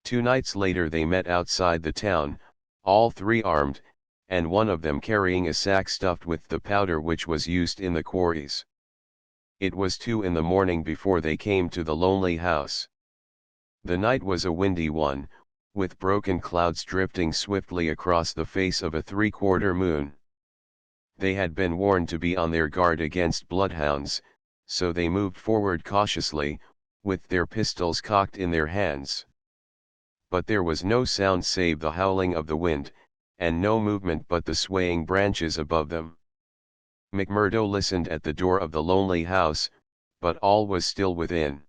2 nights later they met outside the town, all 3 armed, and one of them carrying a sack stuffed with the powder which was used in the quarries. It was 2 in the morning before they came to the lonely house. The night was a windy one, with broken clouds drifting swiftly across the face of a 3/4 moon. They had been warned to be on their guard against bloodhounds, so they moved forward cautiously, with their pistols cocked in their hands. But there was no sound save the howling of the wind, and no movement but the swaying branches above them. McMurdo listened at the door of the lonely house, but all was still within.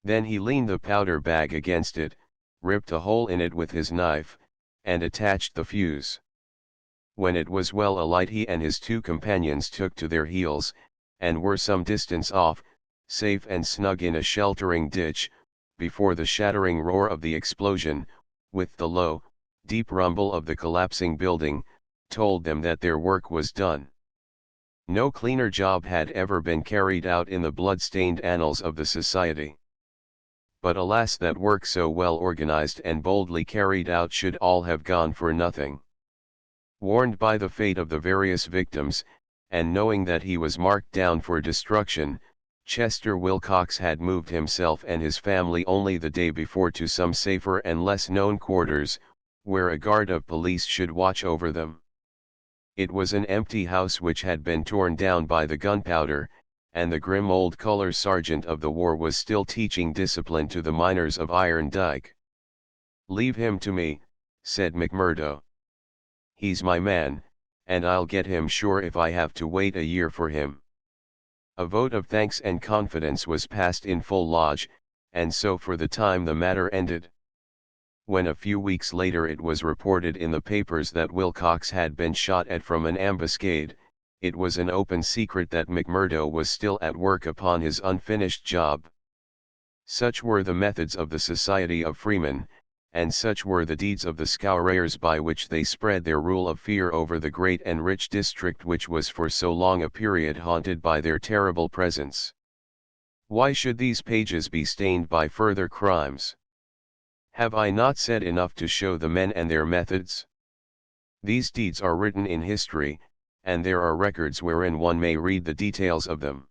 Then he leaned the powder bag against it, ripped a hole in it with his knife, and attached the fuse. When it was well alight he and his 2 companions took to their heels, and were some distance off, safe and snug in a sheltering ditch, before the shattering roar of the explosion, with the low, deep rumble of the collapsing building, told them that their work was done. No cleaner job had ever been carried out in the blood-stained annals of the society. But alas, that work so well organized and boldly carried out should all have gone for nothing. Warned by the fate of the various victims, and knowing that he was marked down for destruction, Chester Wilcox had moved himself and his family only the day before to some safer and less known quarters, where a guard of police should watch over them. It was an empty house which had been torn down by the gunpowder, and the grim old color sergeant of the war was still teaching discipline to the miners of Iron Dike. "Leave him to me," said McMurdo. "He's my man, and I'll get him sure if I have to wait a year for him." A vote of thanks and confidence was passed in full lodge, and so for the time the matter ended. When a few weeks later it was reported in the papers that Wilcox had been shot at from an ambuscade, it was an open secret that McMurdo was still at work upon his unfinished job. Such were the methods of the Society of Freemen, and such were the deeds of the Scourers by which they spread their rule of fear over the great and rich district which was for so long a period haunted by their terrible presence. Why should these pages be stained by further crimes? Have I not said enough to show the men and their methods? These deeds are written in history, and there are records wherein one may read the details of them.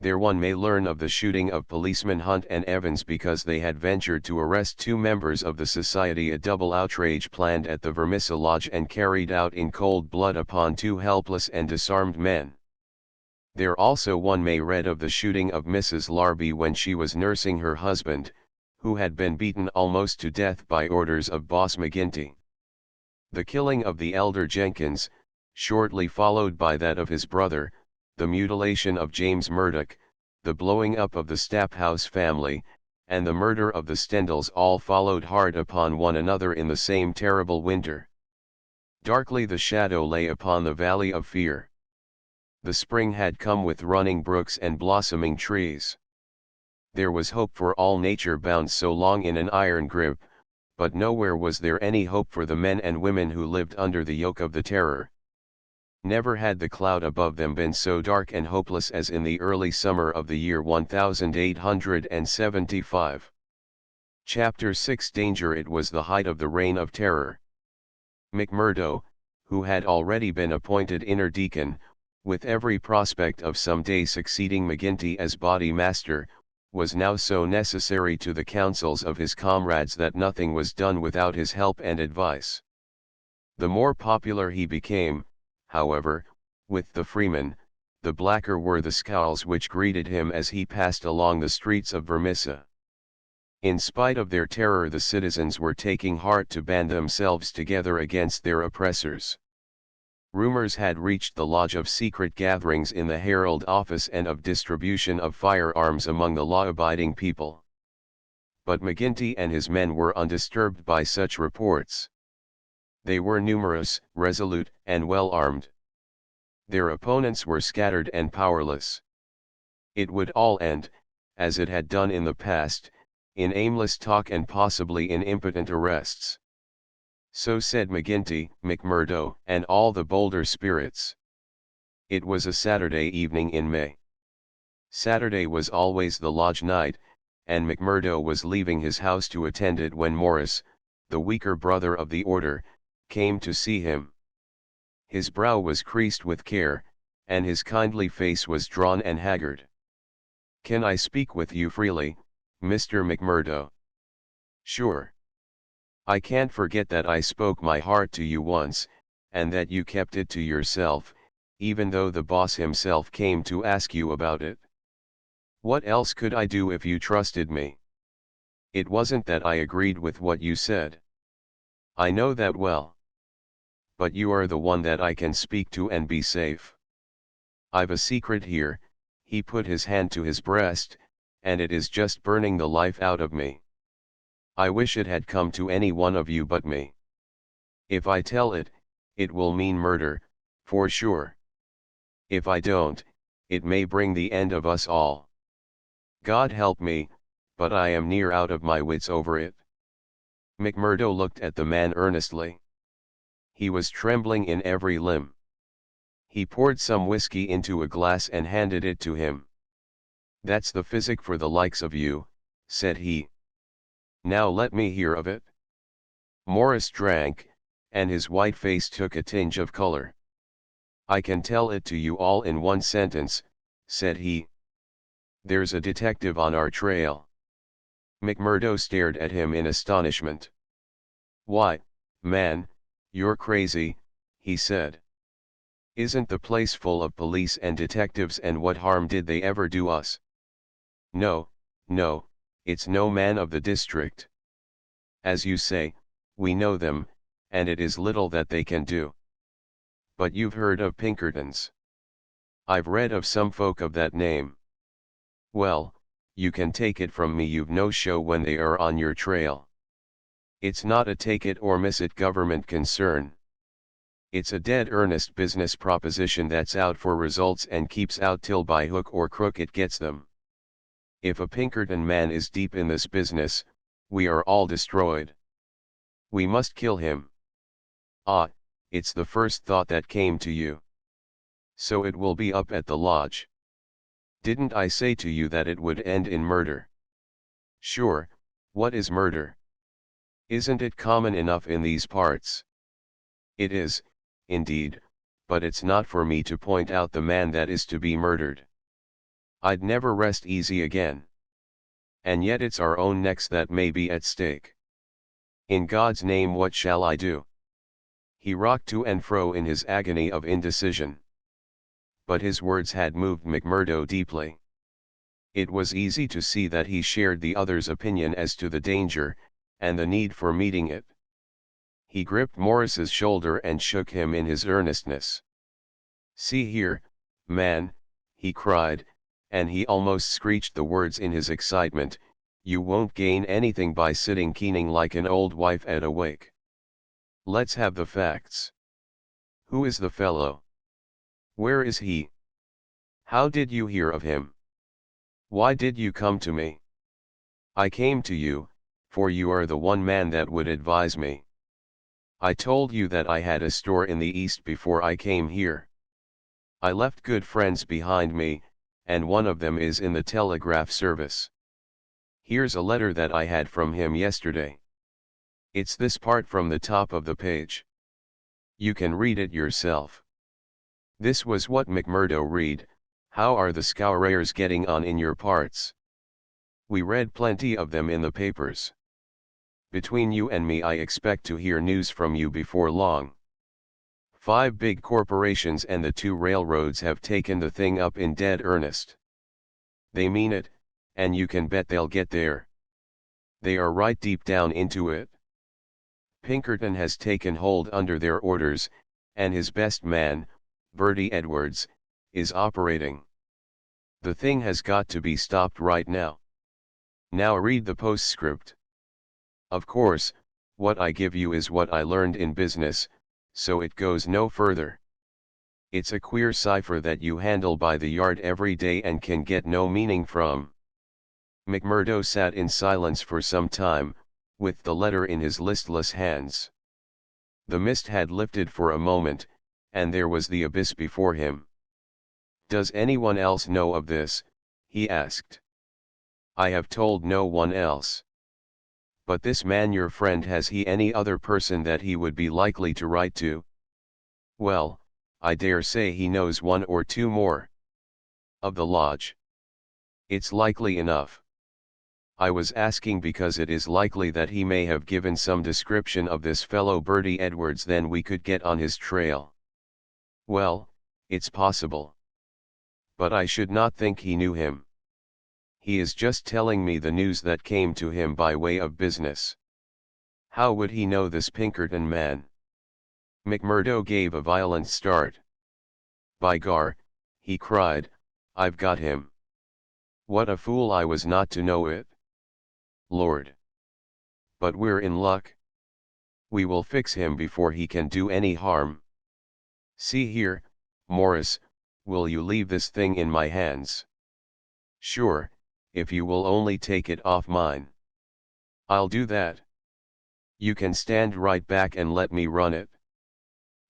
There one may learn of the shooting of policemen Hunt and Evans because they had ventured to arrest 2 members of the society, a double outrage planned at the Vermissa Lodge and carried out in cold blood upon 2 helpless and disarmed men. There also one may read of the shooting of Mrs. Larby when she was nursing her husband, who had been beaten almost to death by orders of Boss McGinty. The killing of the elder Jenkins, shortly followed by that of his brother, the mutilation of James Murdoch, the blowing up of the Staphouse family, and the murder of the Stendals all followed hard upon one another in the same terrible winter. Darkly the shadow lay upon the valley of fear. The spring had come with running brooks and blossoming trees. There was hope for all nature bound so long in an iron grip, but nowhere was there any hope for the men and women who lived under the yoke of the terror. Never had the cloud above them been so dark and hopeless as in the early summer of the year 1875. Chapter 6 Danger. It was the height of the Reign of Terror. McMurdo, who had already been appointed inner deacon, with every prospect of some day succeeding McGinty as body master, was now so necessary to the counsels of his comrades that nothing was done without his help and advice. The more popular he became, however, with the freemen, the blacker were the scowls which greeted him as he passed along the streets of Vermissa. In spite of their terror, the citizens were taking heart to band themselves together against their oppressors. Rumors had reached the lodge of secret gatherings in the Herald office and of distribution of firearms among the law-abiding people. But McGinty and his men were undisturbed by such reports. They were numerous, resolute, and well armed. Their opponents were scattered and powerless. It would all end, as it had done in the past, in aimless talk and possibly in impotent arrests. So said McGinty, McMurdo, and all the bolder spirits. It was a Saturday evening in May. Saturday was always the lodge night, and McMurdo was leaving his house to attend it when Morris, the weaker brother of the order, came to see him. His brow was creased with care, and his kindly face was drawn and haggard. "Can I speak with you freely, Mr. McMurdo?" "Sure. I can't forget that I spoke my heart to you once, and that you kept it to yourself, even though the boss himself came to ask you about it. What else could I do if you trusted me? It wasn't that I agreed with what you said. I know that well. But you are the one that I can speak to and be safe. I've a secret here," he put his hand to his breast, "and it is just burning the life out of me. I wish it had come to any one of you but me. If I tell it, it will mean murder, for sure. If I don't, it may bring the end of us all. God help me, but I am near out of my wits over it." McMurdo looked at the man earnestly. He was trembling in every limb. He poured some whiskey into a glass and handed it to him. "That's the physic for the likes of you," said he. "Now let me hear of it." Morris drank, and his white face took a tinge of color. "I can tell it to you all in one sentence," said he. "There's a detective on our trail." McMurdo stared at him in astonishment. "Why, man, you're crazy," he said. "Isn't the place full of police and detectives, and what harm did they ever do us?" "No, no, it's no man of the district. As you say, we know them, and it is little that they can do. But you've heard of Pinkertons. I've read of some folk of that name. Well, you can take it from me you've no show when they are on your trail. It's not a take it or miss it government concern. It's a dead earnest business proposition that's out for results and keeps out till by hook or crook it gets them. If a Pinkerton man is deep in this business, we are all destroyed. We must kill him. Ah, it's the first thought that came to you. So it will be up at the lodge. Didn't I say to you that it would end in murder? Sure, what is murder? Isn't it common enough in these parts? It is, indeed, but it's not for me to point out the man that is to be murdered. I'd never rest easy again. And yet it's our own necks that may be at stake. In God's name, what shall I do?" He rocked to and fro in his agony of indecision. But his words had moved McMurdo deeply. It was easy to see that he shared the other's opinion as to the danger, and the need for meeting it. He gripped Morris's shoulder and shook him in his earnestness. "See here, man," he cried, and he almost screeched the words in his excitement, "you won't gain anything by sitting keening like an old wife at a wake. Let's have the facts. Who is the fellow? Where is he? How did you hear of him? Why did you come to me?" "I came to you, for you are the one man that would advise me. I told you that I had a store in the East before I came here. I left good friends behind me, and one of them is in the telegraph service. Here's a letter that I had from him yesterday. It's this part from the top of the page. You can read it yourself. This was what McMurdo read: "How are the Scourers getting on in your parts? We read plenty of them in the papers. Between you and me, I expect to hear news from you before long. 5 big corporations and the 2 railroads have taken the thing up in dead earnest. They mean it, and you can bet they'll get there. They are right deep down into it. Pinkerton has taken hold under their orders, and his best man, Bertie Edwards, is operating. The thing has got to be stopped right now. Now read the postscript. Of course, what I give you is what I learned in business, so it goes no further. It's a queer cipher that you handle by the yard every day and can get no meaning from." McMurdo sat in silence for some time, with the letter in his listless hands. The mist had lifted for a moment, and there was the abyss before him. "Does anyone else know of this?" he asked. "I have told no one else. But this man your friend, has he any other person that he would be likely to write to?" "Well, I dare say he knows 1 or 2 more." "Of the lodge?" "It's likely enough. I was asking because it is likely that he may have given some description of this fellow Bertie Edwards, then we could get on his trail." "Well, it's possible. But I should not think he knew him. He is just telling me the news that came to him by way of business. How would he know this Pinkerton man?" McMurdo gave a violent start. "By gar," he cried, "I've got him. What a fool I was not to know it. Lord! But we're in luck. We will fix him before he can do any harm. See here, Morris, will you leave this thing in my hands?" "Sure, if you will only take it off mine." "I'll do that. You can stand right back and let me run it.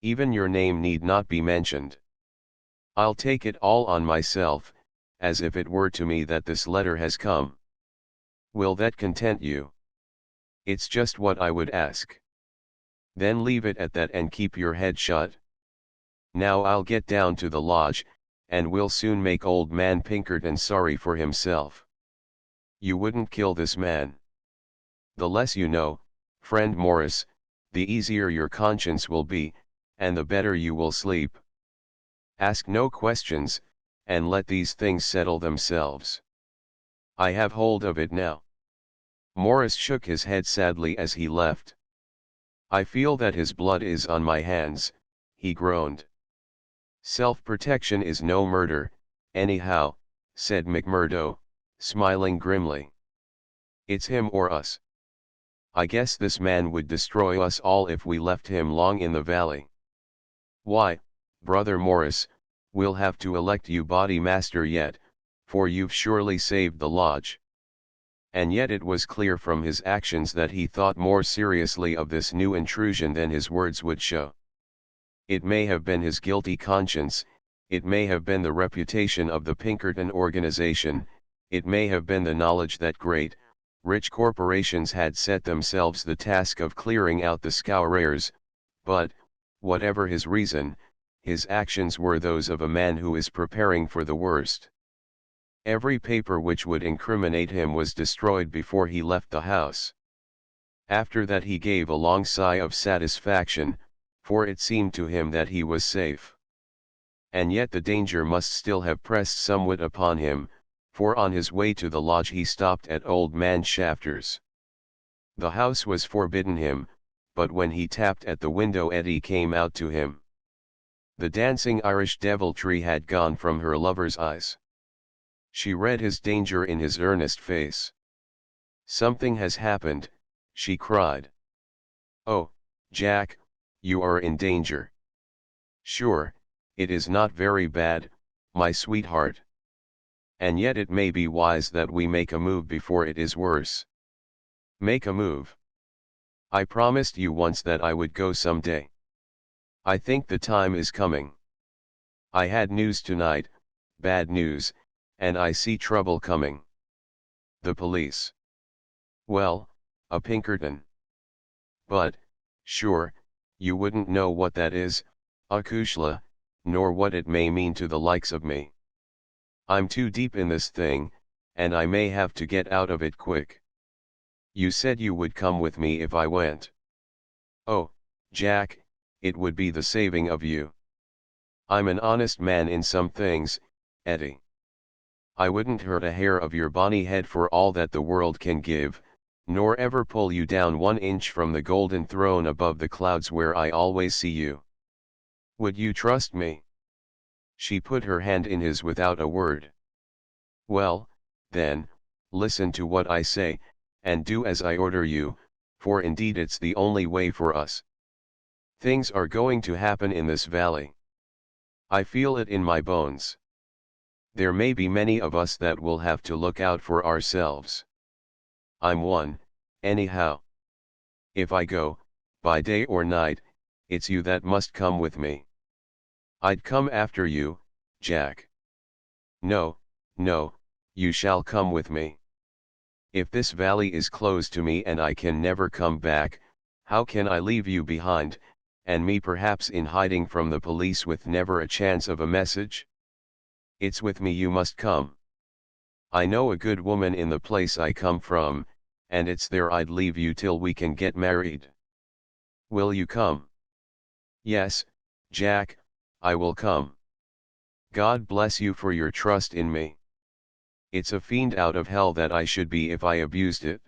Even your name need not be mentioned. I'll take it all on myself, as if it were to me that this letter has come. Will that content you?" "It's just what I would ask." "Then leave it at that and keep your head shut. Now I'll get down to the lodge, and we'll soon make old man Pinkerton sorry for himself. You wouldn't kill this man. The less you know, friend Morris, the easier your conscience will be, and the better you will sleep. Ask no questions, and let these things settle themselves. I have hold of it now." Morris shook his head sadly as he left. "I feel that his blood is on my hands," he groaned. "Self-protection is no murder, anyhow," said McMurdo, smiling grimly. "It's him or us. I guess this man would destroy us all if we left him long in the valley. Why, brother Morris, we'll have to elect you body master yet, for you've surely saved the lodge." And yet it was clear from his actions that he thought more seriously of this new intrusion than his words would show. It may have been his guilty conscience, it may have been the reputation of the Pinkerton organization, it may have been the knowledge that great, rich corporations had set themselves the task of clearing out the Scourers, but, whatever his reason, his actions were those of a man who is preparing for the worst. Every paper which would incriminate him was destroyed before he left the house. After that he gave a long sigh of satisfaction, for it seemed to him that he was safe. And yet the danger must still have pressed somewhat upon him, for on his way to the lodge he stopped at old man Shafter's. The house was forbidden him, but when he tapped at the window Eddie came out to him. The dancing Irish deviltry had gone from her lover's eyes. She read his danger in his earnest face. "Something has happened," she cried. "Oh, Jack, you are in danger." "Sure, it is not very bad, my sweetheart. And yet it may be wise that we make a move before it is worse." "Make a move?" "I promised you once that I would go some day. I think the time is coming." I had news tonight, bad news, and I see trouble coming. The police. Well, a Pinkerton. But, sure, you wouldn't know what that is, Akushla, nor what it may mean to the likes of me. I'm too deep in this thing, and I may have to get out of it quick. You said you would come with me if I went. Oh, Jack, it would be the saving of you. I'm an honest man in some things, Eddie. I wouldn't hurt a hair of your bonny head for all that the world can give, nor ever pull you down 1 inch from the golden throne above the clouds where I always see you. Would you trust me? She put her hand in his without a word. Well, then, listen to what I say, and do as I order you, for indeed it's the only way for us. Things are going to happen in this valley. I feel it in my bones. There may be many of us that will have to look out for ourselves. I'm one, anyhow. If I go, by day or night, it's you that must come with me. I'd come after you, Jack. No, no, you shall come with me. If this valley is closed to me and I can never come back, how can I leave you behind, and me perhaps in hiding from the police with never a chance of a message? It's with me you must come. I know a good woman in the place I come from, and it's there I'd leave you till we can get married. Will you come? Yes, Jack, I will come. God bless you for your trust in me. It's a fiend out of hell that I should be if I abused it.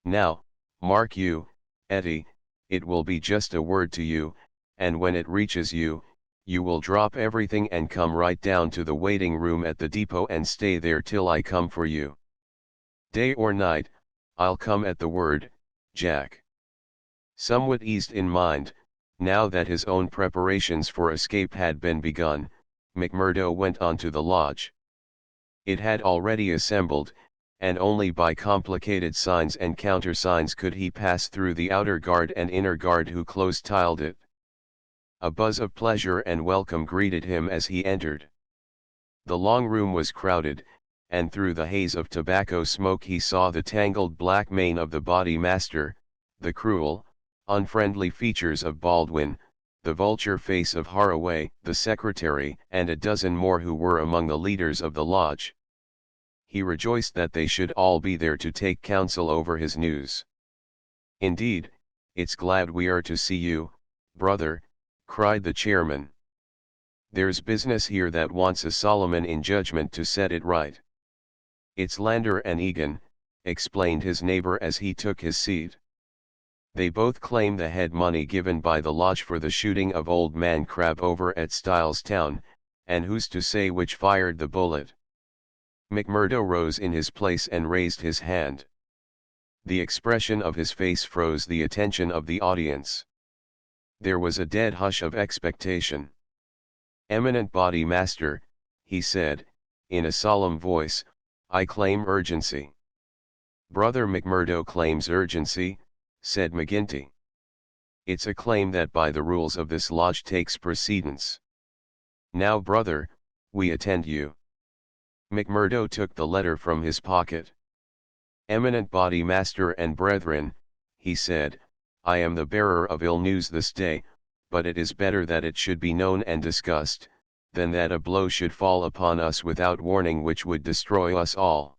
Now, mark you, Eddie, it will be just a word to you, and when it reaches you, you will drop everything and come right down to the waiting room at the depot and stay there till I come for you. Day or night, I'll come at the word, Jack. Somewhat eased in mind, now that his own preparations for escape had been begun, McMurdo went on to the lodge. It had already assembled, and only by complicated signs and countersigns could he pass through the outer guard and inner guard who close-tiled it. A buzz of pleasure and welcome greeted him as he entered. The long room was crowded, and through the haze of tobacco smoke he saw the tangled black mane of the body master, the cruel, unfriendly features of Baldwin, the vulture face of Haraway, the secretary, and a dozen more who were among the leaders of the lodge. He rejoiced that they should all be there to take counsel over his news. Indeed, it's glad we are to see you, brother, cried the chairman. There's business here that wants a Solomon in judgment to set it right. It's Lander and Egan, explained his neighbor as he took his seat. They both claim the head money given by the lodge for the shooting of old man Crab over at Stylestown, and who's to say which fired the bullet? McMurdo rose in his place and raised his hand. The expression of his face froze the attention of the audience. There was a dead hush of expectation. Eminent body master, he said, in a solemn voice, I claim urgency. Brother McMurdo claims urgency, said McGinty. It's a claim that by the rules of this lodge takes precedence. Now brother, we attend you. McMurdo took the letter from his pocket. Eminent body master and brethren, he said, I am the bearer of ill news this day, but it is better that it should be known and discussed, than that a blow should fall upon us without warning which would destroy us all.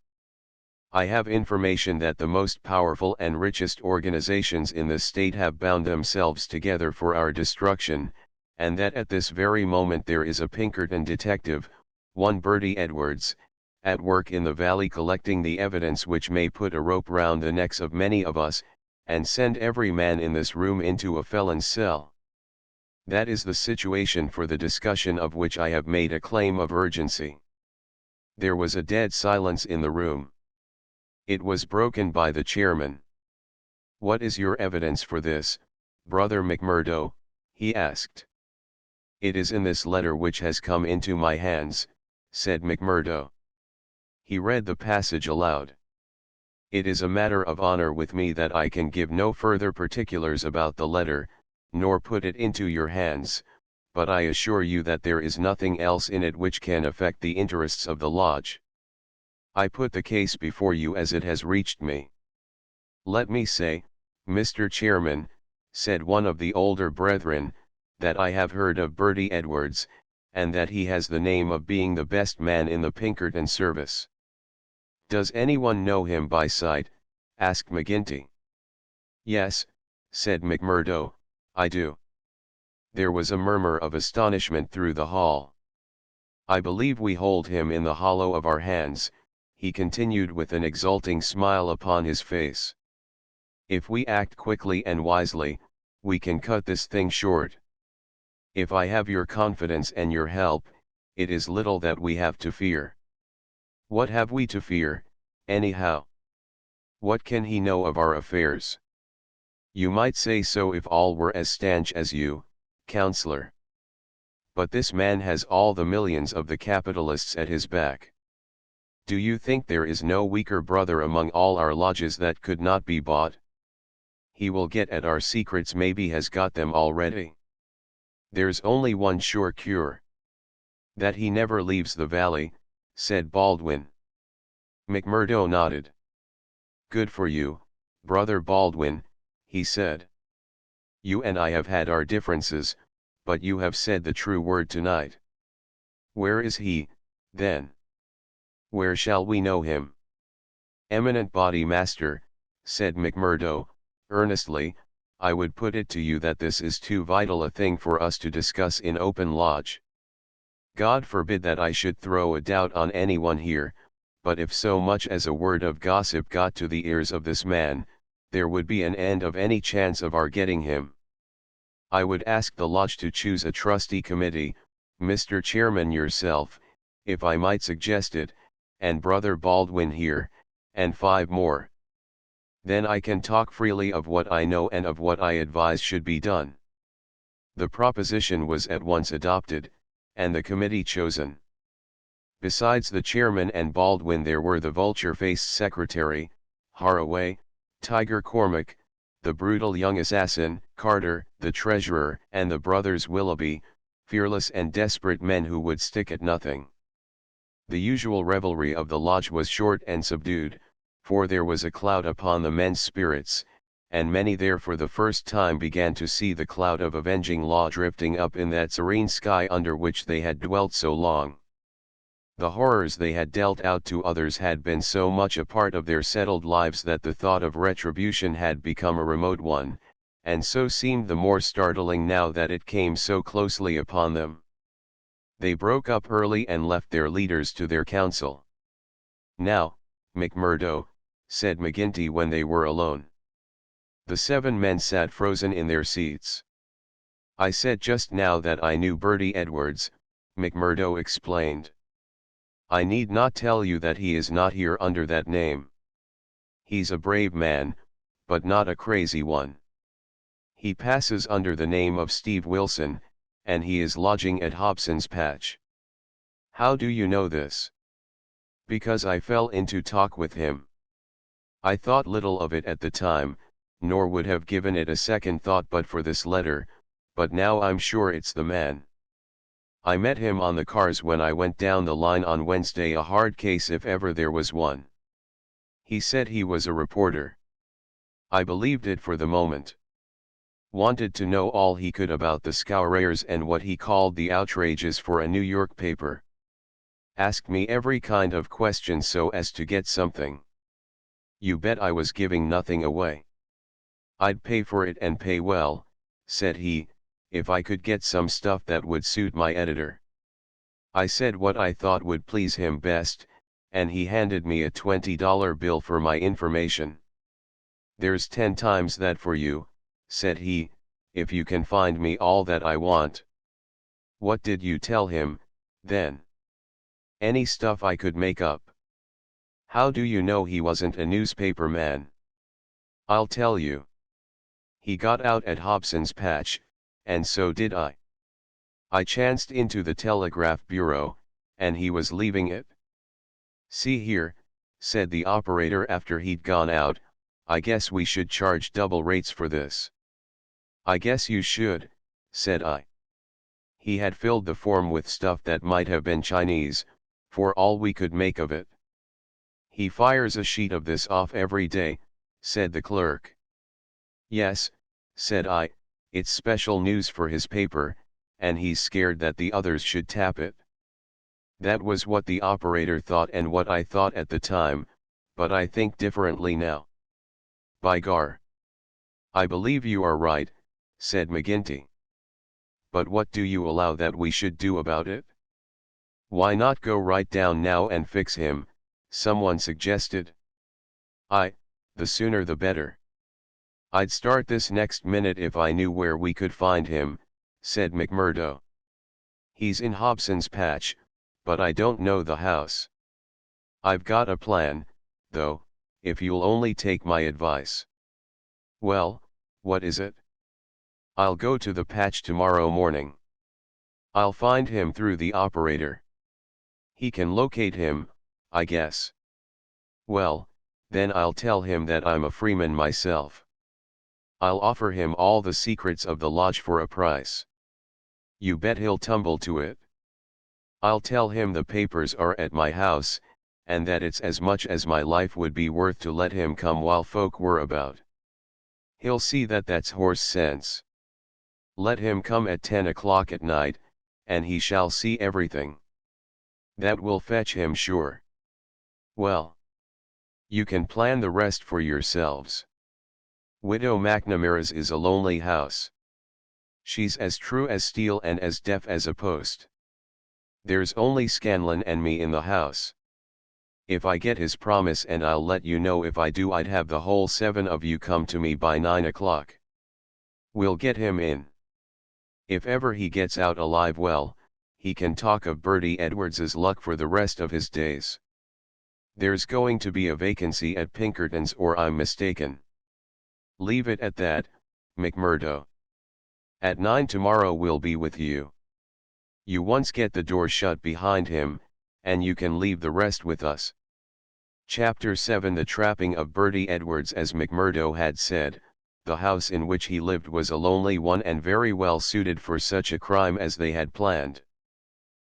I have information that the most powerful and richest organizations in the state have bound themselves together for our destruction, and that at this very moment there is a Pinkerton detective, one Bertie Edwards, at work in the valley collecting the evidence which may put a rope round the necks of many of us, and send every man in this room into a felon's cell. That is the situation for the discussion of which I have made a claim of urgency. There was a dead silence in the room. It was broken by the chairman. What is your evidence for this, Brother McMurdo? He asked. It is in this letter which has come into my hands, said McMurdo. He read the passage aloud. It is a matter of honor with me that I can give no further particulars about the letter, nor put it into your hands, but I assure you that there is nothing else in it which can affect the interests of the lodge. I put the case before you as it has reached me. Let me say, Mr. Chairman, said one of the older brethren, that I have heard of Bertie Edwards, and that he has the name of being the best man in the Pinkerton service. Does anyone know him by sight? Asked McGinty. Yes, said McMurdo, I do. There was a murmur of astonishment through the hall. I believe we hold him in the hollow of our hands, he continued with an exulting smile upon his face. If we act quickly and wisely, we can cut this thing short. If I have your confidence and your help, it is little that we have to fear. What have we to fear, anyhow? What can he know of our affairs? You might say so if all were as stanch as you, counselor. But this man has all the millions of the capitalists at his back. Do you think there is no weaker brother among all our lodges that could not be bought? He will get at our secrets, maybe has got them already. There's only one sure cure. That he never leaves the valley, said Baldwin. McMurdo nodded. Good for you, brother Baldwin, he said. You and I have had our differences, but you have said the true word tonight. Where is he, then? Where shall we know him? Eminent body master, said McMurdo, earnestly, I would put it to you that this is too vital a thing for us to discuss in open lodge. God forbid that I should throw a doubt on anyone here, but if so much as a word of gossip got to the ears of this man, there would be an end of any chance of our getting him. I would ask the lodge to choose a trustee committee, Mr. Chairman yourself, if I might suggest it, and Brother Baldwin here, and 5 more. Then I can talk freely of what I know and of what I advise should be done. The proposition was at once adopted, and the committee chosen. Besides the chairman and Baldwin there were the vulture-faced secretary, Haraway, Tiger Cormac, the brutal young assassin, Carter, the treasurer, and the brothers Willoughby, fearless and desperate men who would stick at nothing. The usual revelry of the lodge was short and subdued, for there was a cloud upon the men's spirits, and many there for the first time began to see the cloud of avenging law drifting up in that serene sky under which they had dwelt so long. The horrors they had dealt out to others had been so much a part of their settled lives that the thought of retribution had become a remote one, and so seemed the more startling now that it came so closely upon them. They broke up early and left their leaders to their counsel. Now, McMurdo, said McGinty when they were alone. The 7 men sat frozen in their seats. I said just now that I knew Bertie Edwards, McMurdo explained. I need not tell you that he is not here under that name. He's a brave man, but not a crazy one. He passes under the name of Steve Wilson, and he is lodging at Hobson's Patch. How do you know this? Because I fell into talk with him. I thought little of it at the time, nor would have given it a second thought but for this letter, but now I'm sure it's the man. I met him on the cars when I went down the line on Wednesday, a hard case if ever there was one. He said he was a reporter. I believed it for the moment. Wanted to know all he could about the Scourers and what he called the outrages for a New York paper. Asked me every kind of question so as to get something. You bet I was giving nothing away. I'd pay for it and pay well, said he, if I could get some stuff that would suit my editor. I said what I thought would please him best, and he handed me a $20 bill for my information. There's 10 times that for you, said he, if you can find me all that I want. What did you tell him, then? Any stuff I could make up. How do you know he wasn't a newspaper man? I'll tell you. He got out at Hobson's Patch, and so did I. I chanced into the telegraph bureau, and he was leaving it. See here, said the operator after he'd gone out, I guess we should charge double rates for this. I guess you should, said I. He had filled the form with stuff that might have been Chinese, for all we could make of it. "He fires a sheet of this off every day," said the clerk. "Yes," said I, "it's special news for his paper, and he's scared that the others should tap it." That was what the operator thought and what I thought at the time, but I think differently now. "By gar! I believe you are right," said McGinty. "But what do you allow that we should do about it?" "Why not go right down now and fix him," someone suggested. The sooner the better." "I'd start this next minute if I knew where we could find him," said McMurdo. "He's in Hobson's Patch, but I don't know the house. I've got a plan, though, if you'll only take my advice." "Well, what is it?" "I'll go to the patch tomorrow morning. I'll find him through the operator. He can locate him, I guess. Well, then I'll tell him that I'm a freeman myself. I'll offer him all the secrets of the lodge for a price. You bet he'll tumble to it. I'll tell him the papers are at my house, and that it's as much as my life would be worth to let him come while folk were about. He'll see that that's horse sense. Let him come at 10 o'clock at night, and he shall see everything. That will fetch him sure. Well, you can plan the rest for yourselves. Widow McNamara's is a lonely house. She's as true as steel and as deaf as a post. There's only Scanlon and me in the house. If I get his promise, and I'll let you know if I do, I'd have the whole 7 of you come to me by 9 o'clock. We'll get him in. If ever he gets out alive, well, he can talk of Bertie Edwards's luck for the rest of his days. There's going to be a vacancy at Pinkerton's, or I'm mistaken. Leave it at that, McMurdo. At 9 tomorrow we'll be with you. You once get the door shut behind him, and you can leave the rest with us." Chapter 7. The trapping of Bertie Edwards. As McMurdo had said, the house in which he lived was a lonely one and very well suited for such a crime as they had planned.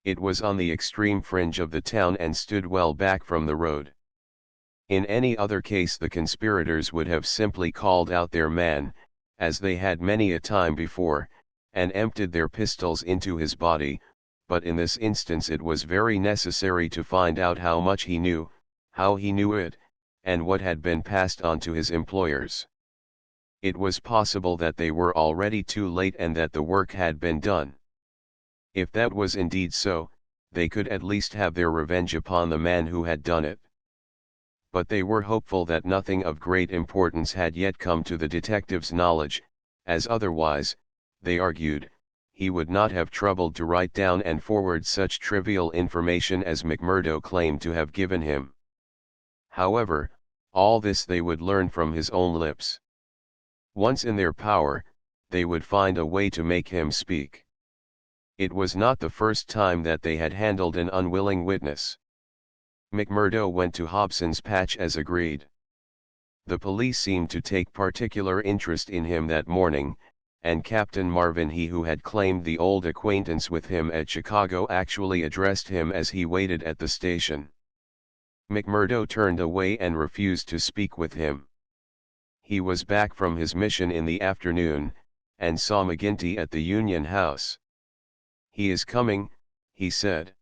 It was on the extreme fringe of the town and stood well back from the road. In any other case the conspirators would have simply called out their man, as they had many a time before, and emptied their pistols into his body, but in this instance it was very necessary to find out how much he knew, how he knew it, and what had been passed on to his employers. It was possible that they were already too late and that the work had been done. If that was indeed so, they could at least have their revenge upon the man who had done it. But they were hopeful that nothing of great importance had yet come to the detective's knowledge, as otherwise, they argued, he would not have troubled to write down and forward such trivial information as McMurdo claimed to have given him. However, all this they would learn from his own lips. Once in their power, they would find a way to make him speak. It was not the first time that they had handled an unwilling witness. McMurdo went to Hobson's Patch as agreed. The police seemed to take particular interest in him that morning, and Captain Marvin, he who had claimed the old acquaintance with him at Chicago, actually addressed him as he waited at the station. McMurdo turned away and refused to speak with him. He was back from his mission in the afternoon, and saw McGinty at the Union House. "He is coming," he said.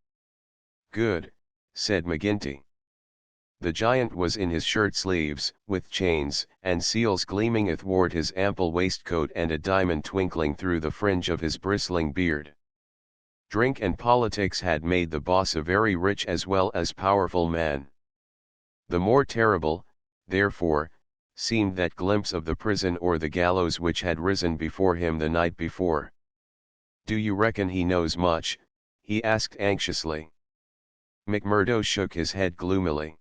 "Good," said McGinty. The giant was in his shirt sleeves, with chains and seals gleaming athwart his ample waistcoat and a diamond twinkling through the fringe of his bristling beard. Drink and politics had made the boss a very rich as well as powerful man. The more terrible, therefore, seemed that glimpse of the prison or the gallows which had risen before him the night before. "Do you reckon he knows much?" he asked anxiously. McMurdo shook his head gloomily.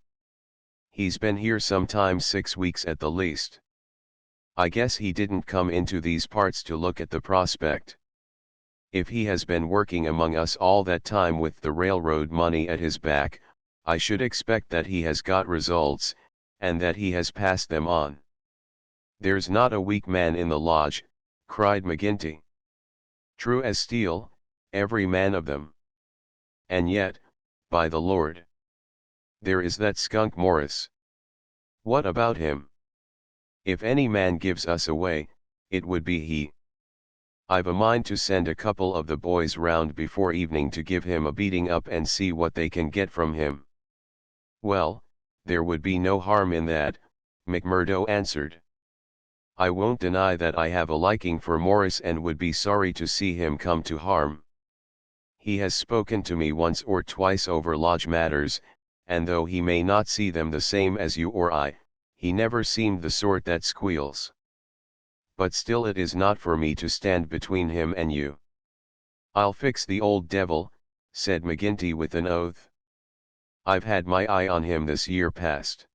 "He's been here some time, 6 weeks at the least. I guess he didn't come into these parts to look at the prospect. If he has been working among us all that time with the railroad money at his back, I should expect that he has got results, and that he has passed them on." "There's not a weak man in the lodge," cried McGinty. "True as steel," every man of them. And yet, by the Lord, there is that skunk Morris. What about him? If any man gives us away, it would be he. I've a mind to send a couple of the boys round before evening to give him a beating up and see what they can get from him. Well, there would be no harm in that, McMurdo answered. I won't deny that I have a liking for Morris and would be sorry to see him come to harm. He has spoken to me once or twice over lodge matters, and though he may not see them the same as you or I, he never seemed the sort that squeals. But still it is not for me to stand between him and you. I'll fix the old devil, said McGinty with an oath. I've had my eye on him this year past.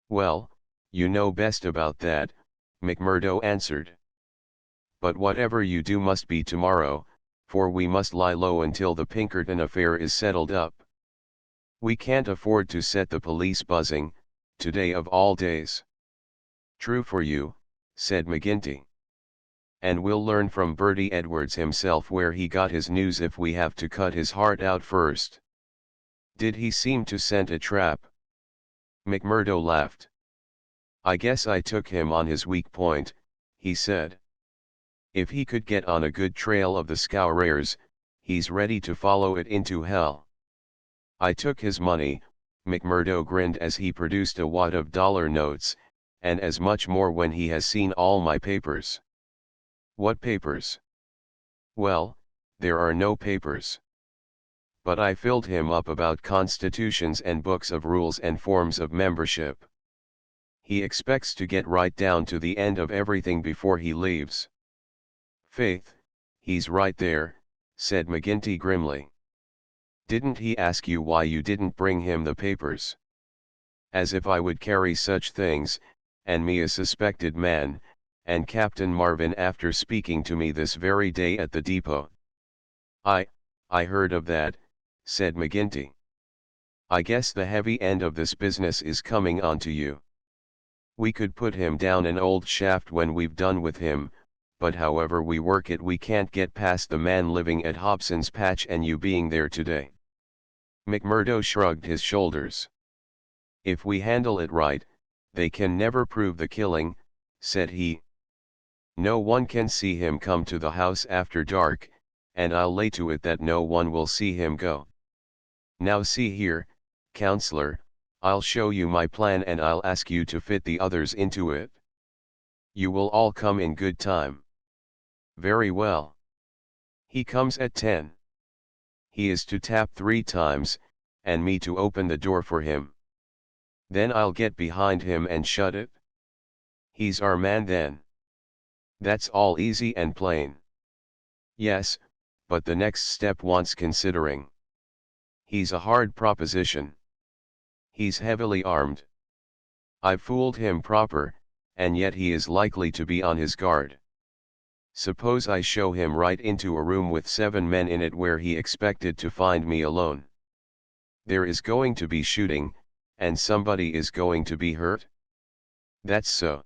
Well, you know best about that, McMurdo answered. But whatever you do must be tomorrow, for we must lie low until the Pinkerton affair is settled up. We can't afford to set the police buzzing, today of all days. True for you, said McGinty. And we'll learn from Bertie Edwards himself where he got his news if we have to cut his heart out first. Did he seem to scent a trap? McMurdo laughed. I guess I took him on his weak point, he said. If he could get on a good trail of the Scourers, he's ready to follow it into hell. I took his money, McMurdo grinned as he produced a wad of dollar notes, and as much more when he has seen all my papers. What papers? Well, there are no papers. But I filled him up about constitutions and books of rules and forms of membership. He expects to get right down to the end of everything before he leaves. Faith, he's right there, said McGinty grimly. Didn't he ask you why you didn't bring him the papers? As if I would carry such things, and me a suspected man, and Captain Marvin after speaking to me this very day at the depot. I heard of that, said McGinty. I guess the heavy end of this business is coming on to you. We could put him down an old shaft when we've done with him, but however we work it we can't get past the man living at Hobson's Patch and you being there today. McMurdo shrugged his shoulders. If we handle it right, they can never prove the killing, said he. No one can see him come to the house after dark, and I'll lay to it that no one will see him go. Now see here, counselor, I'll show you my plan and I'll ask you to fit the others into it. You will all come in good time. Very well. He comes at 10. He is to tap 3 times, and me to open the door for him. Then I'll get behind him and shut it. He's our man then. That's all easy and plain. Yes, but the next step wants considering. He's a hard proposition. He's heavily armed. I've fooled him proper, and yet he is likely to be on his guard. Suppose I show him right into a room with 7 men in it where he expected to find me alone. There is going to be shooting, and somebody is going to be hurt? That's so.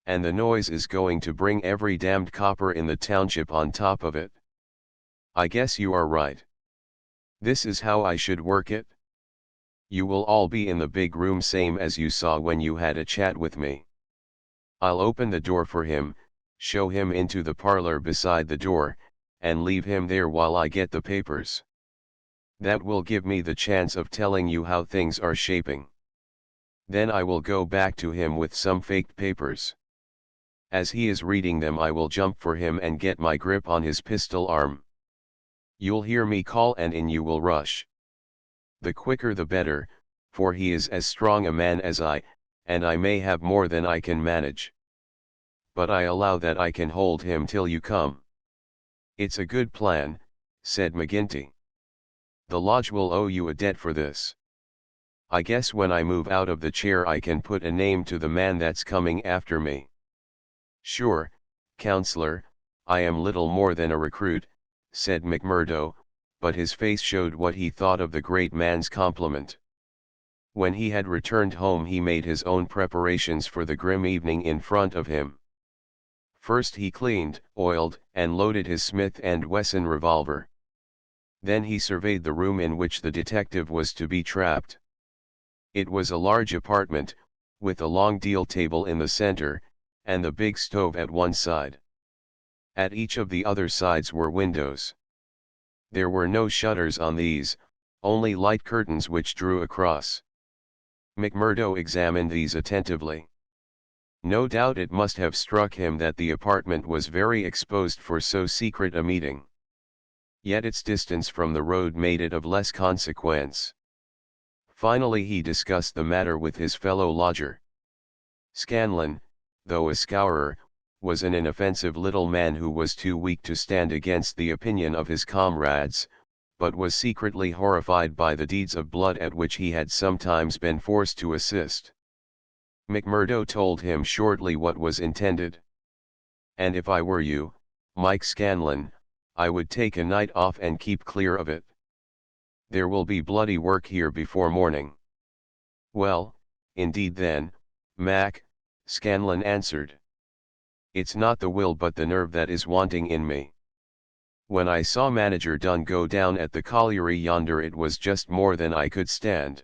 And the noise is going to bring every damned copper in the township on top of it. I guess you are right. This is how I should work it. You will all be in the big room same as you saw when you had a chat with me. I'll open the door for him, show him into the parlor beside the door, and leave him there while I get the papers. That will give me the chance of telling you how things are shaping. Then I will go back to him with some faked papers. As he is reading them I will jump for him and get my grip on his pistol arm. You'll hear me call and in you will rush. The quicker the better, for he is as strong a man as I, and I may have more than I can manage. But I allow that I can hold him till you come. It's a good plan, said McGinty. The lodge will owe you a debt for this. I guess when I move out of the chair I can put a name to the man that's coming after me. Sure, counselor, I am little more than a recruit, said McMurdo, but his face showed what he thought of the great man's compliment. When he had returned home he made his own preparations for the grim evening in front of him. First he cleaned, oiled, and loaded his Smith & Wesson revolver. Then he surveyed the room in which the detective was to be trapped. It was a large apartment, with a long deal table in the center, and the big stove at one side. At each of the other sides were windows. There were no shutters on these, only light curtains which drew across. McMurdo examined these attentively. No doubt it must have struck him that the apartment was very exposed for so secret a meeting. Yet its distance from the road made it of less consequence. Finally he discussed the matter with his fellow lodger. Scanlon, though a scourer, was an inoffensive little man who was too weak to stand against the opinion of his comrades, but was secretly horrified by the deeds of blood at which he had sometimes been forced to assist. McMurdo told him shortly what was intended. "And if I were you, Mike Scanlon, I would take a night off and keep clear of it. There will be bloody work here before morning." "Well, indeed then, Mac," Scanlon answered. "It's not the will but the nerve that is wanting in me. When I saw Manager Dunn go down at the colliery yonder it was just more than I could stand.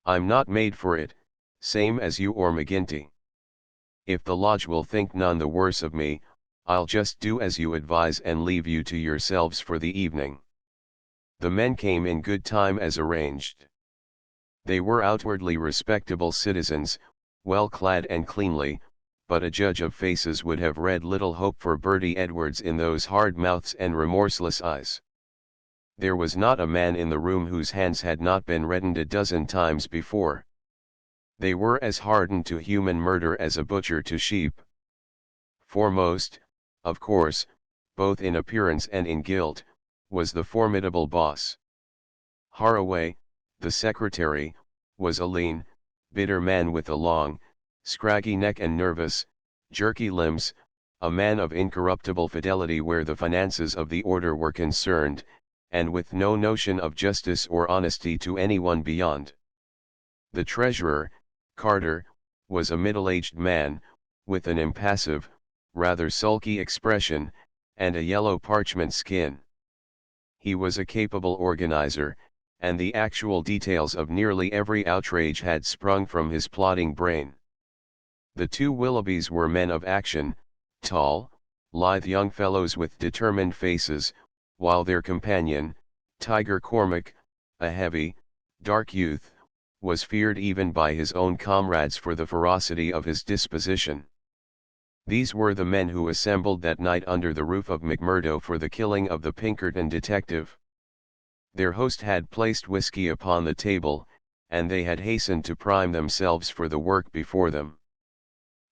I'm not made for it, same as you or McGinty. If the lodge will think none the worse of me, I'll just do as you advise and leave you to yourselves for the evening." The men came in good time as arranged. They were outwardly respectable citizens, well clad and cleanly, but a judge of faces would have read little hope for Bertie Edwards in those hard mouths and remorseless eyes. There was not a man in the room whose hands had not been reddened a dozen times before. They were as hardened to human murder as a butcher to sheep. Foremost, of course, both in appearance and in guilt, was the formidable boss. Haraway, the secretary, was a lean, bitter man with a long, scraggy neck and nervous, jerky limbs, a man of incorruptible fidelity where the finances of the order were concerned, and with no notion of justice or honesty to anyone beyond. The treasurer, Carter, was a middle-aged man, with an impassive, rather sulky expression, and a yellow parchment skin. He was a capable organizer, and the actual details of nearly every outrage had sprung from his plodding brain. The two Willoughbys were men of action, tall, lithe young fellows with determined faces, while their companion, Tiger Cormac, a heavy, dark youth, was feared even by his own comrades for the ferocity of his disposition. These were the men who assembled that night under the roof of McMurdo for the killing of the Pinkerton detective. Their host had placed whiskey upon the table, and they had hastened to prime themselves for the work before them.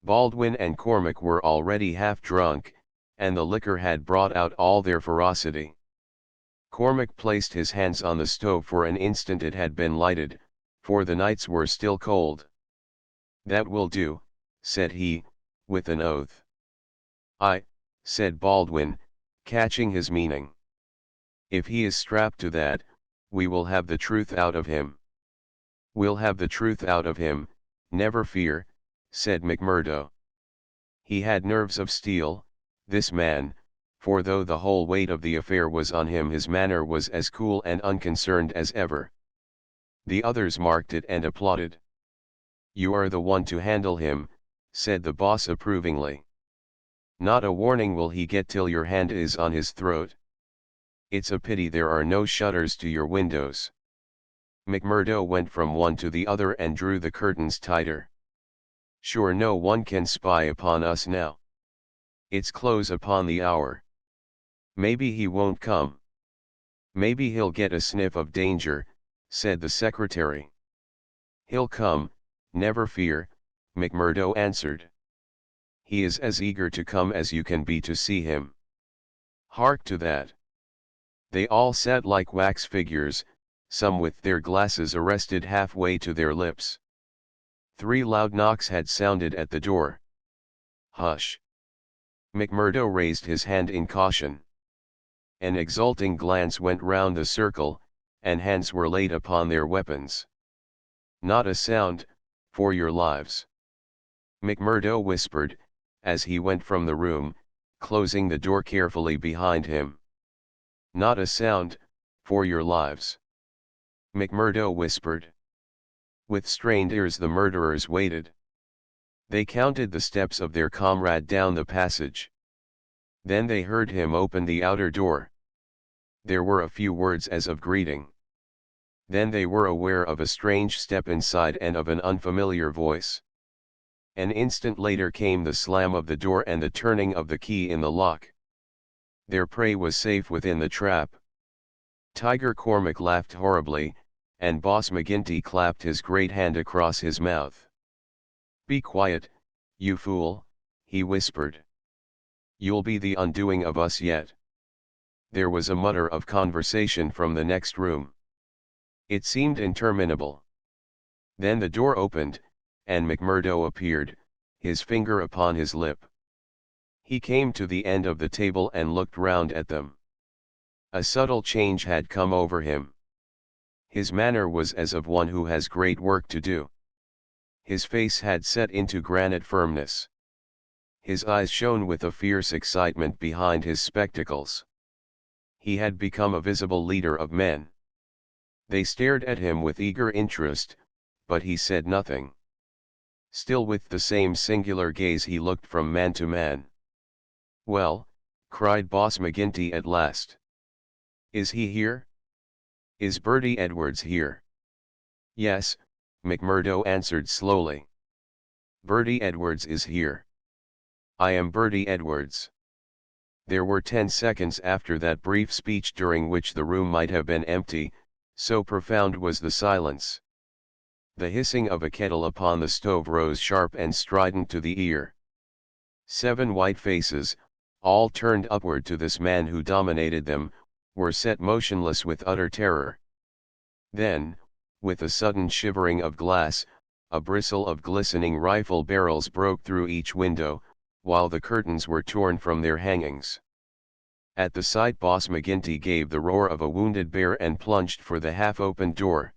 Baldwin and Cormac were already half drunk, and the liquor had brought out all their ferocity. Cormac placed his hands on the stove for an instant it had been lighted, for the nights were still cold. "That will do," said he, with an oath. "Aye," said Baldwin, catching his meaning. "If he is strapped to that, we will have the truth out of him." "We'll have the truth out of him, never fear," said McMurdo. He had nerves of steel, this man, for though the whole weight of the affair was on him his manner was as cool and unconcerned as ever. The others marked it and applauded. "You are the one to handle him," said the boss approvingly. "Not a warning will he get till your hand is on his throat. It's a pity there are no shutters to your windows." McMurdo went from one to the other and drew the curtains tighter. "Sure no one can spy upon us now. It's close upon the hour. Maybe he won't come." "Maybe he'll get a sniff of danger," said the secretary. "He'll come, never fear," McMurdo answered. "He is as eager to come as you can be to see him." "Hark to that." They all sat like wax figures, some with their glasses arrested halfway to their lips. 3 loud knocks had sounded at the door. "Hush!" McMurdo raised his hand in caution. An exulting glance went round the circle, and hands were laid upon their weapons. "Not a sound, for your lives." McMurdo whispered, as he went from the room, closing the door carefully behind him. "Not a sound, for your lives," McMurdo whispered. With strained ears the murderers waited. They counted the steps of their comrade down the passage. Then they heard him open the outer door. There were a few words as of greeting. Then they were aware of a strange step inside and of an unfamiliar voice. An instant later came the slam of the door and the turning of the key in the lock. Their prey was safe within the trap. Tiger Cormac laughed horribly, and Boss McGinty clapped his great hand across his mouth. "Be quiet, you fool," he whispered. "You'll be the undoing of us yet." There was a mutter of conversation from the next room. It seemed interminable. Then the door opened, and McMurdo appeared, his finger upon his lip. He came to the end of the table and looked round at them. A subtle change had come over him. His manner was as of one who has great work to do. His face had set into granite firmness. His eyes shone with a fierce excitement behind his spectacles. He had become a visible leader of men. They stared at him with eager interest, but he said nothing. Still with the same singular gaze he looked from man to man. "Well," cried Boss McGinty at last. "Is he here? Is Bertie Edwards here?" "Yes," McMurdo answered slowly. "Bertie Edwards is here. I am Bertie Edwards." There were 10 seconds after that brief speech during which the room might have been empty, so profound was the silence. The hissing of a kettle upon the stove rose sharp and strident to the ear. 7 white faces, all turned upward to this man who dominated them, were set motionless with utter terror. Then, with a sudden shivering of glass, a bristle of glistening rifle barrels broke through each window, while the curtains were torn from their hangings. At the sight Boss McGinty gave the roar of a wounded bear and plunged for the half-opened door.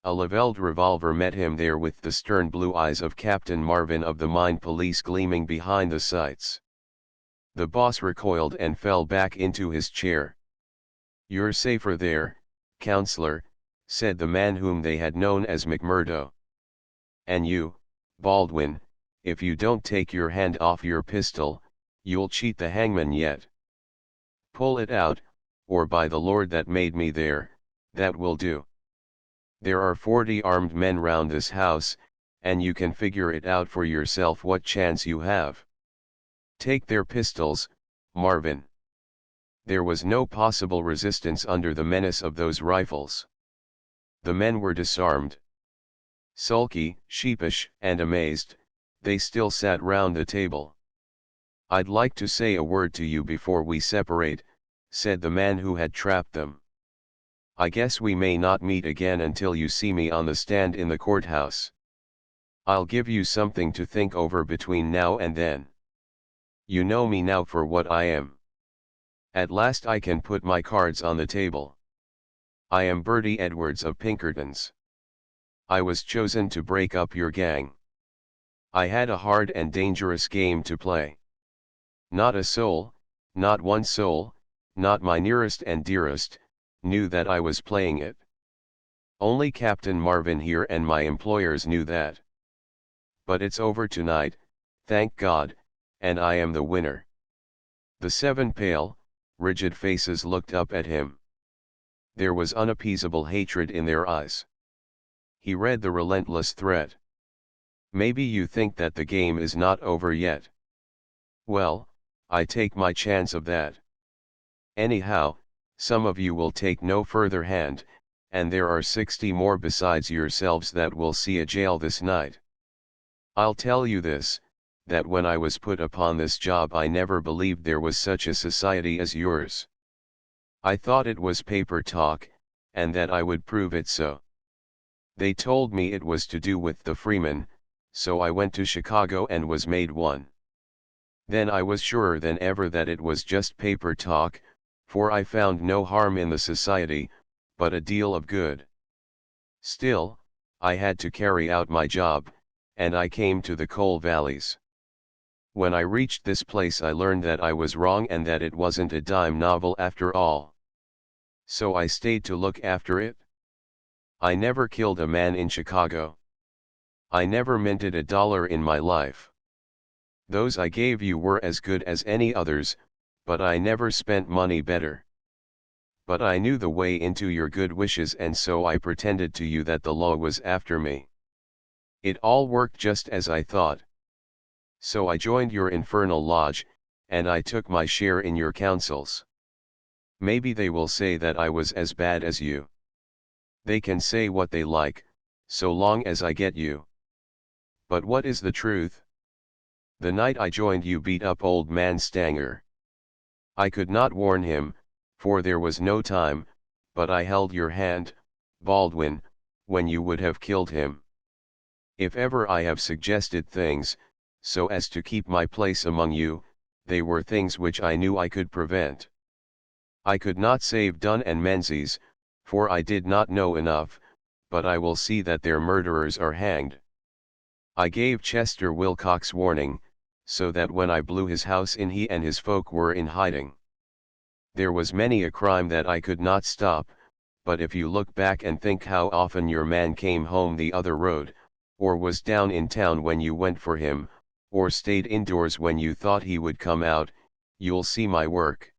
A levelled revolver met him there with the stern blue eyes of Captain Marvin of the Mine Police gleaming behind the sights. The boss recoiled and fell back into his chair. "You're safer there, counselor," said the man whom they had known as McMurdo. "And you, Baldwin, if you don't take your hand off your pistol, you'll cheat the hangman yet. Pull it out, or by the Lord that made me there, that will do. There are 40 armed men round this house, and you can figure it out for yourself what chance you have. Take their pistols, Marvin." There was no possible resistance under the menace of those rifles. The men were disarmed. Sulky, sheepish, and amazed, they still sat round the table. "I'd like to say a word to you before we separate," said the man who had trapped them. "I guess we may not meet again until you see me on the stand in the courthouse. I'll give you something to think over between now and then. You know me now for what I am. At last I can put my cards on the table. I am Bertie Edwards of Pinkertons. I was chosen to break up your gang. I had a hard and dangerous game to play. Not a soul, not one soul, not my nearest and dearest, knew that I was playing it. Only Captain Marvin here and my employers knew that. But it's over tonight, thank God, and I am the winner." The 7 pale, rigid faces looked up at him. There was unappeasable hatred in their eyes. He read the relentless threat. "Maybe you think that the game is not over yet. Well, I take my chance of that. Anyhow, some of you will take no further hand, and there are 60 more besides yourselves that will see a jail this night. I'll tell you this, that when I was put upon this job I never believed there was such a society as yours. I thought it was paper talk, and that I would prove it so. They told me it was to do with the freemen, so I went to Chicago and was made one. Then I was surer than ever that it was just paper talk, for I found no harm in the society, but a deal of good. Still, I had to carry out my job, and I came to the coal valleys. When I reached this place I learned that I was wrong and that it wasn't a dime novel after all. So I stayed to look after it. I never killed a man in Chicago. I never minted $1 in my life. Those I gave you were as good as any others, but I never spent money better. But I knew the way into your good wishes, and so I pretended to you that the law was after me. It all worked just as I thought. So I joined your infernal lodge, and I took my share in your councils. Maybe they will say that I was as bad as you. They can say what they like, so long as I get you. But what is the truth? The night I joined you beat up old man Stanger. I could not warn him, for there was no time, but I held your hand, Baldwin, when you would have killed him. If ever I have suggested things, so as to keep my place among you, they were things which I knew I could prevent. I could not save Dunn and Menzies, for I did not know enough, but I will see that their murderers are hanged. I gave Chester Wilcox warning, so that when I blew his house in he and his folk were in hiding. There was many a crime that I could not stop, but if you look back and think how often your man came home the other road, or was down in town when you went for him, or stayed indoors when you thought he would come out, you'll see my work.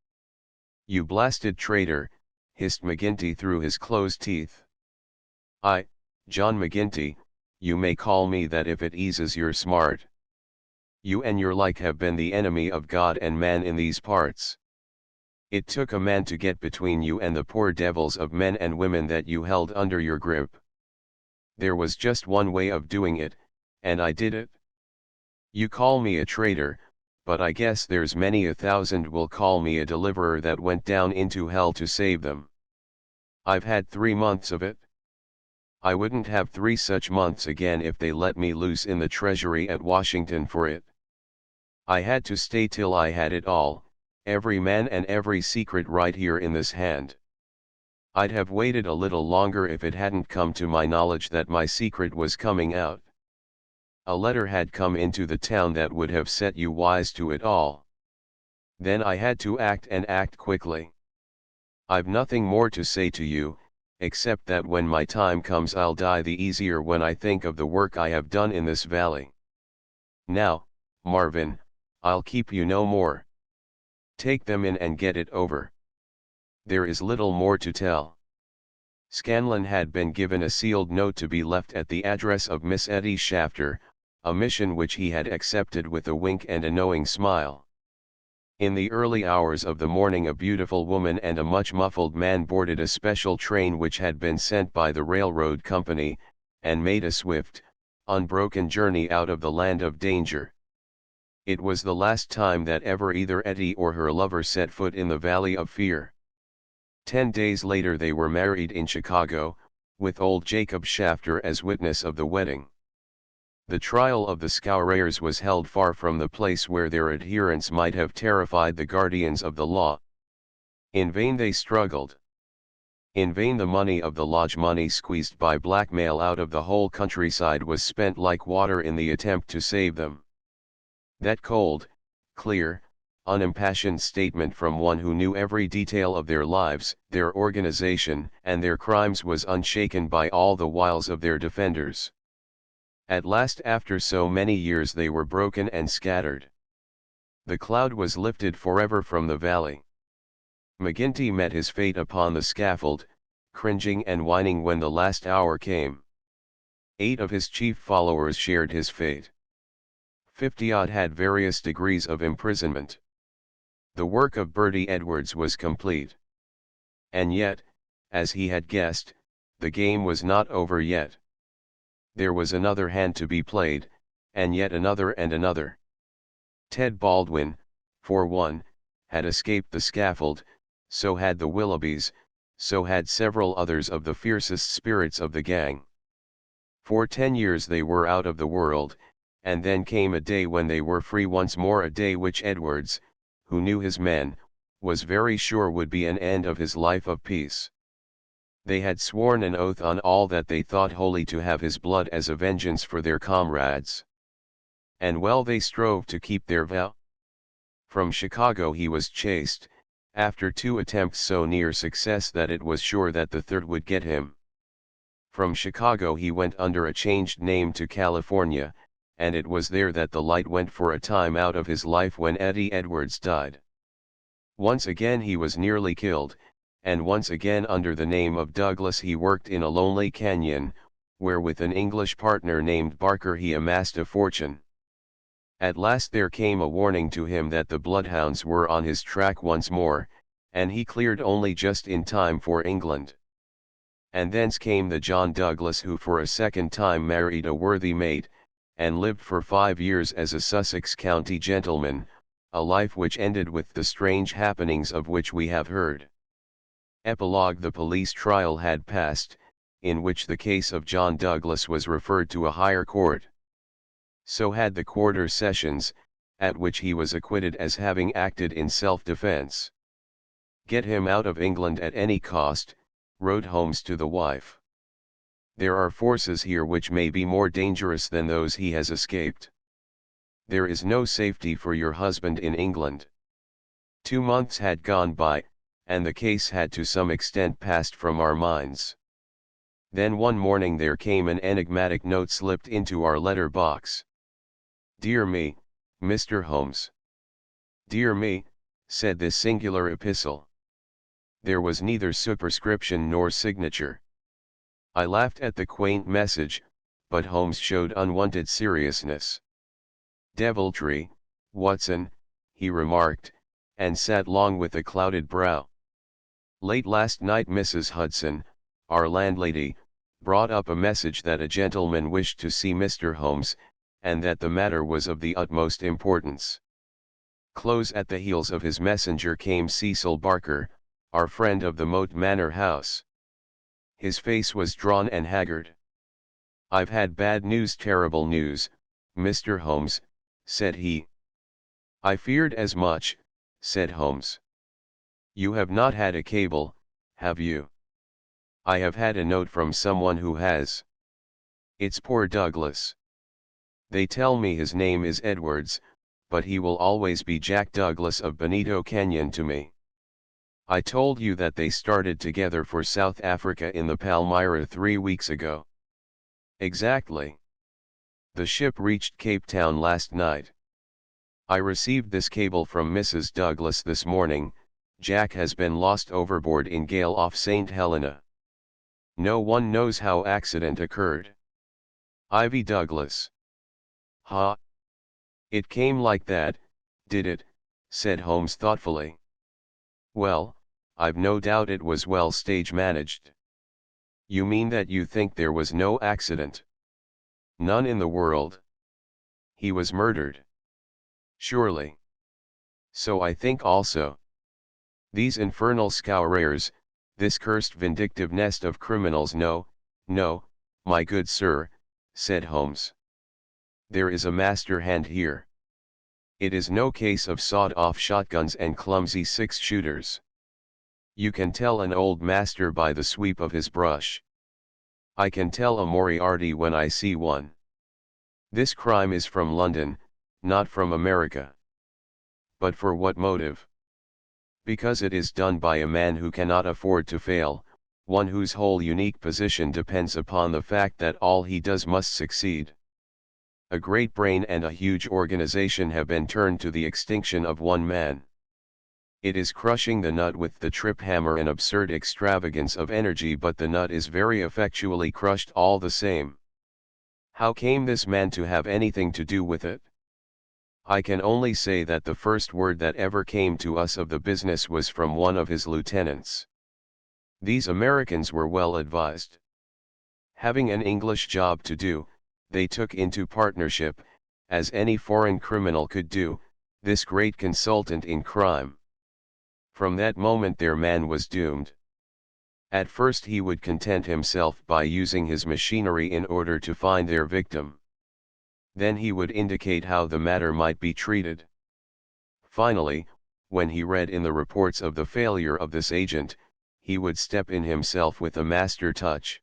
You blasted traitor, hissed McGinty through his closed teeth. John McGinty, you may call me that if it eases your smart. You and your like have been the enemy of God and man in these parts. It took a man to get between you and the poor devils of men and women that you held under your grip. There was just one way of doing it, and I did it. You call me a traitor, but I guess there's many 1,000 will call me a deliverer that went down into hell to save them. I've had 3 months of it. I wouldn't have 3 such months again if they let me loose in the treasury at Washington for it. I had to stay till I had it all, every man and every secret right here in this hand. I'd have waited a little longer if it hadn't come to my knowledge that my secret was coming out. A letter had come into the town that would have set you wise to it all. Then I had to act, and act quickly. I've nothing more to say to you, except that when my time comes I'll die the easier when I think of the work I have done in this valley. Now, Marvin, I'll keep you no more. Take them in and get it over. There is little more to tell. Scanlon had been given a sealed note to be left at the address of Miss Etty Shafter, a mission which he had accepted with a wink and a knowing smile. In the early hours of the morning a beautiful woman and a much muffled man boarded a special train which had been sent by the railroad company, and made a swift, unbroken journey out of the land of danger. It was the last time that ever either Etty or her lover set foot in the Valley of Fear. 10 days later they were married in Chicago, with old Jacob Shafter as witness of the wedding. The trial of the Scourers was held far from the place where their adherents might have terrified the guardians of the law. In vain they struggled. In vain the money of the lodge, money squeezed by blackmail out of the whole countryside, was spent like water in the attempt to save them. That cold, clear, unimpassioned statement from one who knew every detail of their lives, their organization, and their crimes was unshaken by all the wiles of their defenders. At last, after so many years, they were broken and scattered. The cloud was lifted forever from the valley. McGinty met his fate upon the scaffold, cringing and whining when the last hour came. 8 of his chief followers shared his fate. 50-odd had various degrees of imprisonment. The work of Bertie Edwards was complete. And yet, as he had guessed, the game was not over yet. There was another hand to be played, and yet another and another. Ted Baldwin, for one, had escaped the scaffold, so had the Willoughbys, so had several others of the fiercest spirits of the gang. For 10 years they were out of the world, and then came a day when they were free once more, a day which Edwards, who knew his men, was very sure would be an end of his life of peace. They had sworn an oath on all that they thought holy to have his blood as a vengeance for their comrades. and well they strove to keep their vow. From Chicago he was chased, after 2 attempts so near success that it was sure that the third would get him. From Chicago he went under a changed name to California, and it was there that the light went for a time out of his life when Eddie Edwards died. Once again he was nearly killed, and once again under the name of Douglas he worked in a lonely canyon, where with an English partner named Barker he amassed a fortune. At last there came a warning to him that the bloodhounds were on his track once more, and he cleared only just in time for England. And thence came the John Douglas who for a second time married a worthy mate, and lived for 5 years as a Sussex County gentleman, a life which ended with the strange happenings of which we have heard. Epilogue: the police trial had passed, in which the case of John Douglas was referred to a higher court. So had the quarter sessions, at which he was acquitted as having acted in self-defense. "Get him out of England at any cost," wrote Holmes to the wife. "There are forces here which may be more dangerous than those he has escaped. There is no safety for your husband in England." 2 months had gone by, and the case had to some extent passed from our minds. Then one morning there came an enigmatic note slipped into our letter box. "Dear me, Mr. Holmes." "Dear me," said this singular epistle. There was neither superscription nor signature. I laughed at the quaint message, but Holmes showed unwonted seriousness. "Deviltry, Watson," he remarked, and sat long with a clouded brow. "Late last night Mrs. Hudson, our landlady, brought up a message that a gentleman wished to see Mr. Holmes, and that the matter was of the utmost importance." Close at the heels of his messenger came Cecil Barker, our friend of the Moat Manor house. His face was drawn and haggard. "I've had bad news, terrible news, Mr. Holmes," said he. "I feared as much," said Holmes. "You have not had a cable, have you?" "I have had a note from someone who has. It's poor Douglas. They tell me his name is Edwards, but he will always be Jack Douglas of Bonito Canyon to me. I told you that they started together for South Africa in the Palmyra 3 weeks ago." "Exactly. The ship reached Cape Town last night. I received this cable from Mrs. Douglas this morning: Jack has been lost overboard in gale off St. Helena. No one knows how accident occurred. Ivy Douglas." "Ha! It came like that, did it?" said Holmes thoughtfully. "Well, I've no doubt it was well stage managed." "You mean that you think there was no accident?" "None in the world. He was murdered." "Surely." "So I think also. These infernal scourers, this cursed vindictive nest of criminals. No, no, my good sir," said Holmes. "There is a master hand here. It is no case of sawed-off shotguns and clumsy six-shooters. You can tell an old master by the sweep of his brush. I can tell a Moriarty when I see one. This crime is from London, not from America. But for what motive? Because it is done by a man who cannot afford to fail, one whose whole unique position depends upon the fact that all he does must succeed. A great brain and a huge organization have been turned to the extinction of one man. It is crushing the nut with the trip hammer, an absurd extravagance of energy, but the nut is very effectually crushed all the same. How came this man to have anything to do with it? I can only say that the first word that ever came to us of the business was from one of his lieutenants. These Americans were well advised. Having an English job to do, they took into partnership, as any foreign criminal could do, this great consultant in crime. From that moment their man was doomed. At first he would content himself by using his machinery in order to find their victim. Then he would indicate how the matter might be treated. Finally, when he read in the reports of the failure of this agent, he would step in himself with a master touch.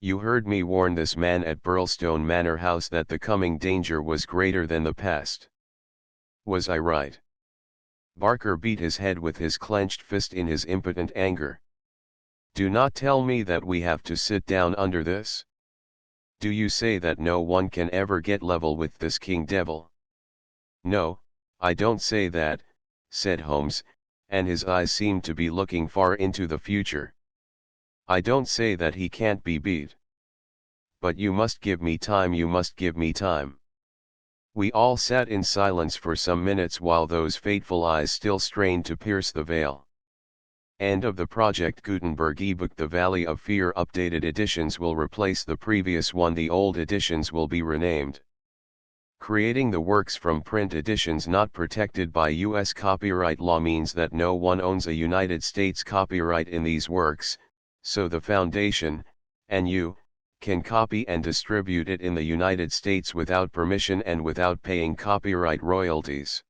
You heard me warn this man at Burlstone Manor House that the coming danger was greater than the past. Was I right? Barker beat his head with his clenched fist in his impotent anger. Do not tell me that we have to sit down under this. Do you say that no one can ever get level with this king devil? No, I don't say that, said Holmes, and his eyes seemed to be looking far into the future. I don't say that he can't be beat. But you must give me time, you must give me time. We all sat in silence for some minutes while those fateful eyes still strained to pierce the veil. End of the Project Gutenberg ebook. The Valley of Fear updated editions will replace the previous one. The old editions will be renamed. Creating the works from print editions not protected by U.S. copyright law means that no one owns a United States copyright in these works, so the Foundation, and you, can copy and distribute it in the United States without permission and without paying copyright royalties.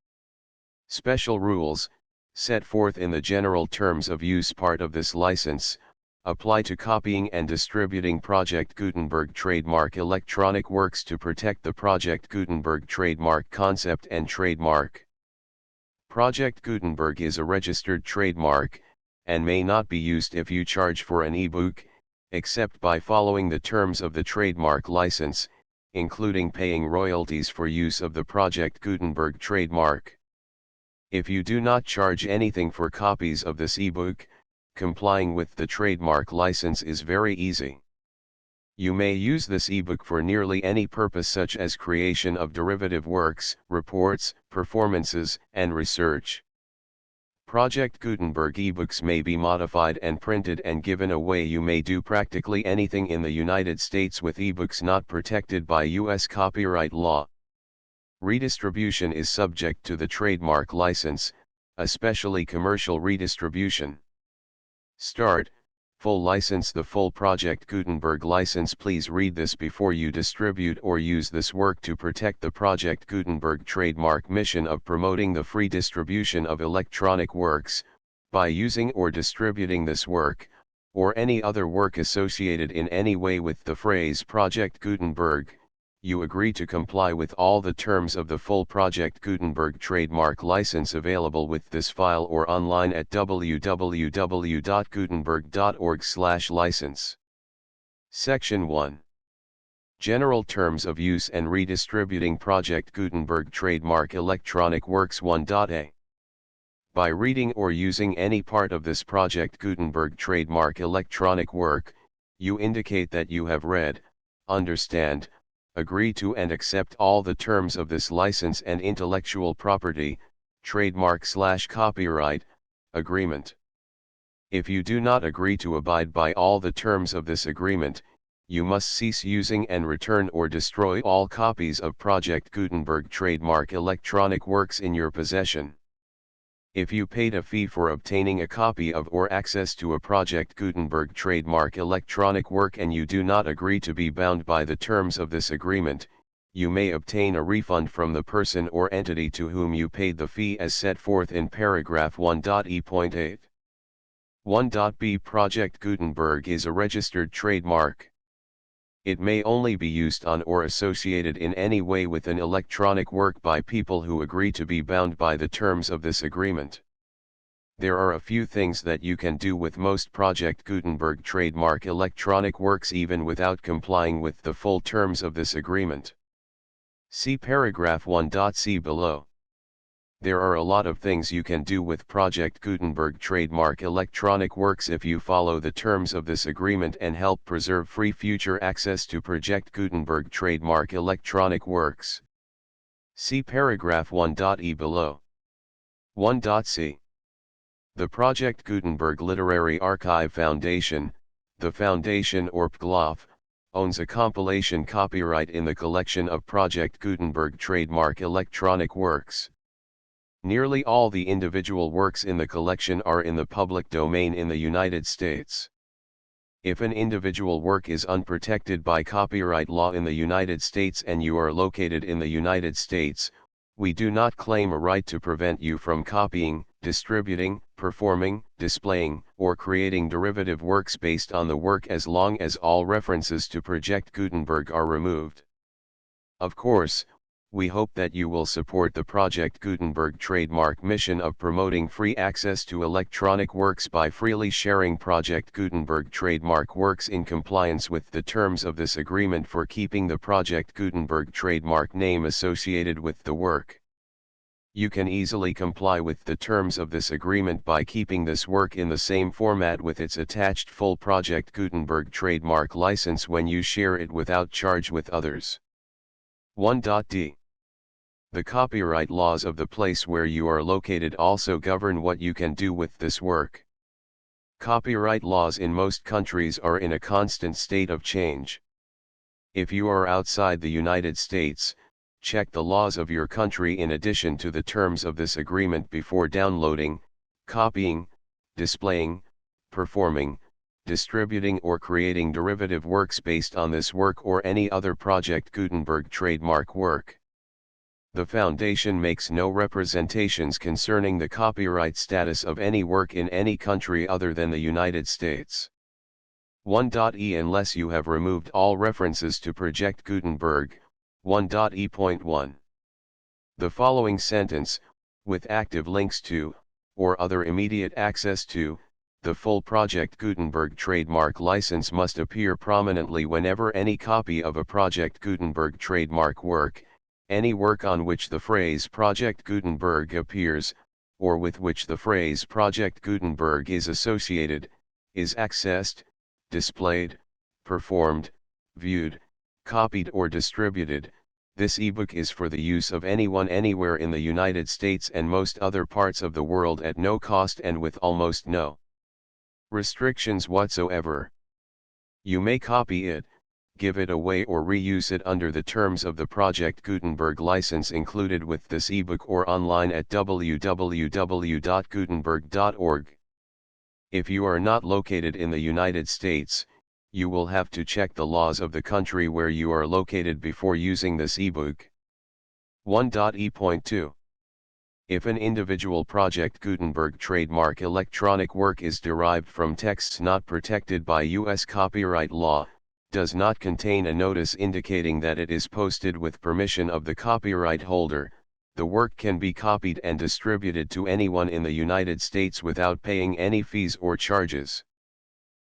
Special rules, set forth in the General Terms of Use part of this license, apply to copying and distributing Project Gutenberg trademark electronic works to protect the Project Gutenberg trademark concept and trademark. Project Gutenberg is a registered trademark, and may not be used if you charge for an ebook, except by following the terms of the trademark license, including paying royalties for use of the Project Gutenberg trademark. If you do not charge anything for copies of this ebook, complying with the trademark license is very easy. You may use this ebook for nearly any purpose, such as creation of derivative works, reports, performances, and research. Project Gutenberg ebooks may be modified and printed and given away. You may do practically anything in the United States with ebooks not protected by U.S. copyright law. Redistribution is subject to the trademark license, especially commercial redistribution. Start, full license. The full Project Gutenberg license. Please read this before you distribute or use this work to protect the Project Gutenberg trademark mission of promoting the free distribution of electronic works, by using or distributing this work, or any other work associated in any way with the phrase Project Gutenberg. You agree to comply with all the terms of the full Project Gutenberg trademark license available with this file or online at www.gutenberg.org/license. Section 1. General Terms of Use and Redistributing Project Gutenberg Trademark Electronic Works 1.a. By reading or using any part of this Project Gutenberg trademark electronic work, you indicate that you have read, understand, agree to and accept all the terms of this license and intellectual property, trademark/copyright, agreement. If you do not agree to abide by all the terms of this agreement, you must cease using and return or destroy all copies of Project Gutenberg trademark electronic works in your possession. If you paid a fee for obtaining a copy of or access to a Project Gutenberg trademark electronic work and you do not agree to be bound by the terms of this agreement, you may obtain a refund from the person or entity to whom you paid the fee as set forth in paragraph 1.e.8. 1.b. Project Gutenberg is a registered trademark. It may only be used on or associated in any way with an electronic work by people who agree to be bound by the terms of this agreement. There are a few things that you can do with most Project Gutenberg trademark electronic works even without complying with the full terms of this agreement. See paragraph 1.c below. There are a lot of things you can do with Project Gutenberg trademark electronic works if you follow the terms of this agreement and help preserve free future access to Project Gutenberg trademark electronic works. See paragraph 1.e below. 1.c. The Project Gutenberg Literary Archive Foundation, the Foundation or PGLOF, owns a compilation copyright in the collection of Project Gutenberg trademark electronic works. Nearly all the individual works in the collection are in the public domain in the United States. If an individual work is unprotected by copyright law in the United States and you are located in the United States, we do not claim a right to prevent you from copying, distributing, performing, displaying, or creating derivative works based on the work as long as all references to Project Gutenberg are removed. Of course, we hope that you will support the Project Gutenberg trademark mission of promoting free access to electronic works by freely sharing Project Gutenberg trademark works in compliance with the terms of this agreement for keeping the Project Gutenberg trademark name associated with the work. You can easily comply with the terms of this agreement by keeping this work in the same format with its attached full Project Gutenberg trademark license when you share it without charge with others. 1.d. The copyright laws of the place where you are located also govern what you can do with this work. Copyright laws in most countries are in a constant state of change. If you are outside the United States, check the laws of your country in addition to the terms of this agreement before downloading, copying, displaying, performing, distributing or creating derivative works based on this work or any other Project Gutenberg trademark work. The Foundation makes no representations concerning the copyright status of any work in any country other than the United States. 1.e Unless you have removed all references to Project Gutenberg, 1.e.1. The following sentence, with active links to, or other immediate access to, the full Project Gutenberg trademark license must appear prominently whenever any copy of a Project Gutenberg trademark work, any work on which the phrase Project Gutenberg appears, or with which the phrase Project Gutenberg is associated, is accessed, displayed, performed, viewed, copied or distributed. This ebook is for the use of anyone anywhere in the United States and most other parts of the world at no cost and with almost no restrictions whatsoever. You may copy it, give it away or reuse it under the terms of the Project Gutenberg license included with this ebook or online at www.gutenberg.org. If you are not located in the United States, you will have to check the laws of the country where you are located before using this ebook. 1.e.2. If an individual Project Gutenberg trademark electronic work is derived from texts not protected by U.S. copyright law, does not contain a notice indicating that it is posted with permission of the copyright holder, the work can be copied and distributed to anyone in the United States without paying any fees or charges.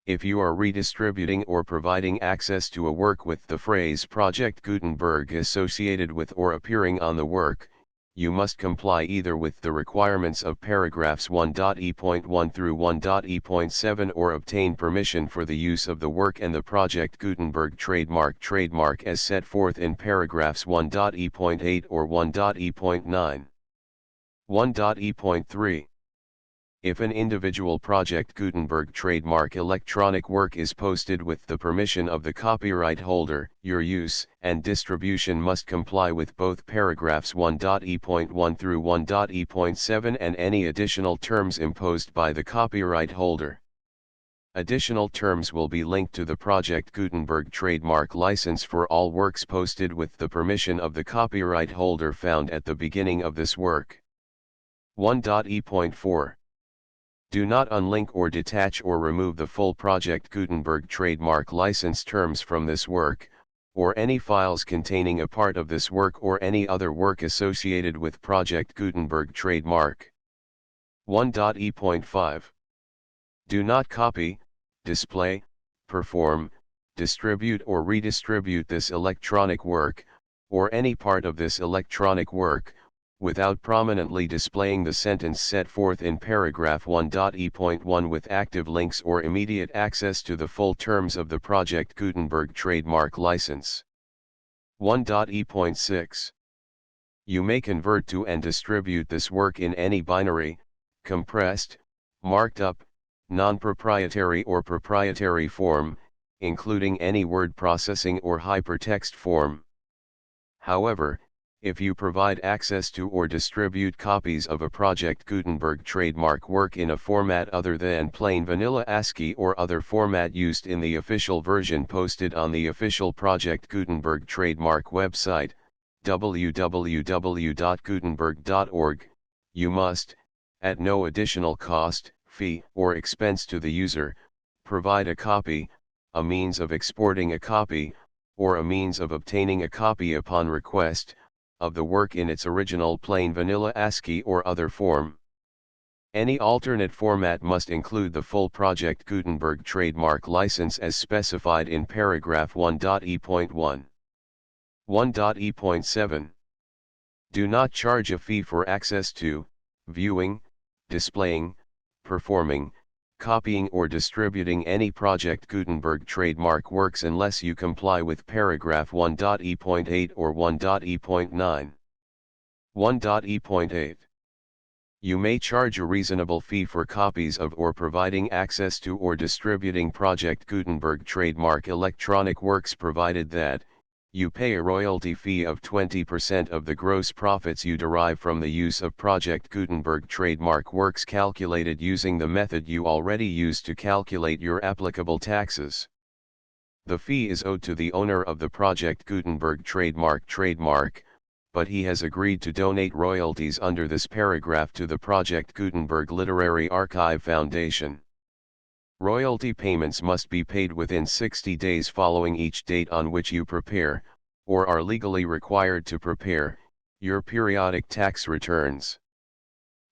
If you are redistributing or providing access to a work with the phrase Project Gutenberg associated with or appearing on the work, you must comply either with the requirements of paragraphs 1.e.1 through 1.e.7 or obtain permission for the use of the work and the Project Gutenberg trademark as set forth in paragraphs 1.e.8 or 1.e.9. 1.e.3. If an individual Project Gutenberg trademark electronic work is posted with the permission of the copyright holder, your use and distribution must comply with both paragraphs 1.e.1 through 1.e.7 and any additional terms imposed by the copyright holder. Additional terms will be linked to the Project Gutenberg trademark license for all works posted with the permission of the copyright holder found at the beginning of this work. 1.e.4. Do not unlink or detach or remove the full Project Gutenberg trademark license terms from this work, or any files containing a part of this work or any other work associated with Project Gutenberg trademark. 1.e.5. Do not copy, display, perform, distribute or redistribute this electronic work, or any part of this electronic work, without prominently displaying the sentence set forth in paragraph 1.e.1 with active links or immediate access to the full terms of the Project Gutenberg trademark license. 1.e.6. You may convert to and distribute this work in any binary, compressed, marked up, non-proprietary or proprietary form, including any word processing or hypertext form. However, if you provide access to or distribute copies of a Project Gutenberg trademark work in a format other than plain vanilla ASCII or other format used in the official version posted on the official Project Gutenberg trademark website, www.gutenberg.org, you must, at no additional cost, fee or expense to the user, provide a copy, a means of exporting a copy, or a means of obtaining a copy upon request, of the work in its original plain vanilla ASCII or other form. Any alternate format must include the full Project Gutenberg trademark license as specified in paragraph 1.e.1. 1.e.7. Do not charge a fee for access to, viewing, displaying, performing, copying or distributing any Project Gutenberg trademark works unless you comply with paragraph 1.e.8 or 1.e.9. 1.e.8. You may charge a reasonable fee for copies of or providing access to or distributing Project Gutenberg trademark electronic works provided that, you pay a royalty fee of 20% of the gross profits you derive from the use of Project Gutenberg trademark works calculated using the method you already use to calculate your applicable taxes. The fee is owed to the owner of the Project Gutenberg trademark, but he has agreed to donate royalties under this paragraph to the Project Gutenberg Literary Archive Foundation. Royalty payments must be paid within 60 days following each date on which you prepare, or are legally required to prepare, your periodic tax returns.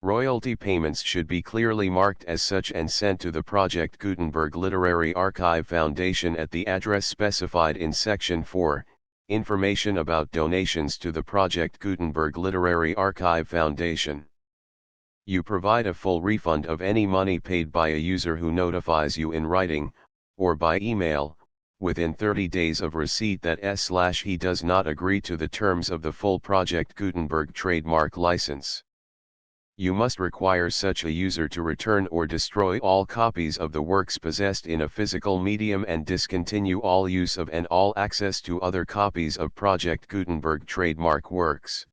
Royalty payments should be clearly marked as such and sent to the Project Gutenberg Literary Archive Foundation at the address specified in Section 4. Information about donations to the Project Gutenberg Literary Archive Foundation. You provide a full refund of any money paid by a user who notifies you in writing, or by email, within 30 days of receipt that he does not agree to the terms of the full Project Gutenberg trademark license. You must require such a user to return or destroy all copies of the works possessed in a physical medium and discontinue all use of and all access to other copies of Project Gutenberg trademark works.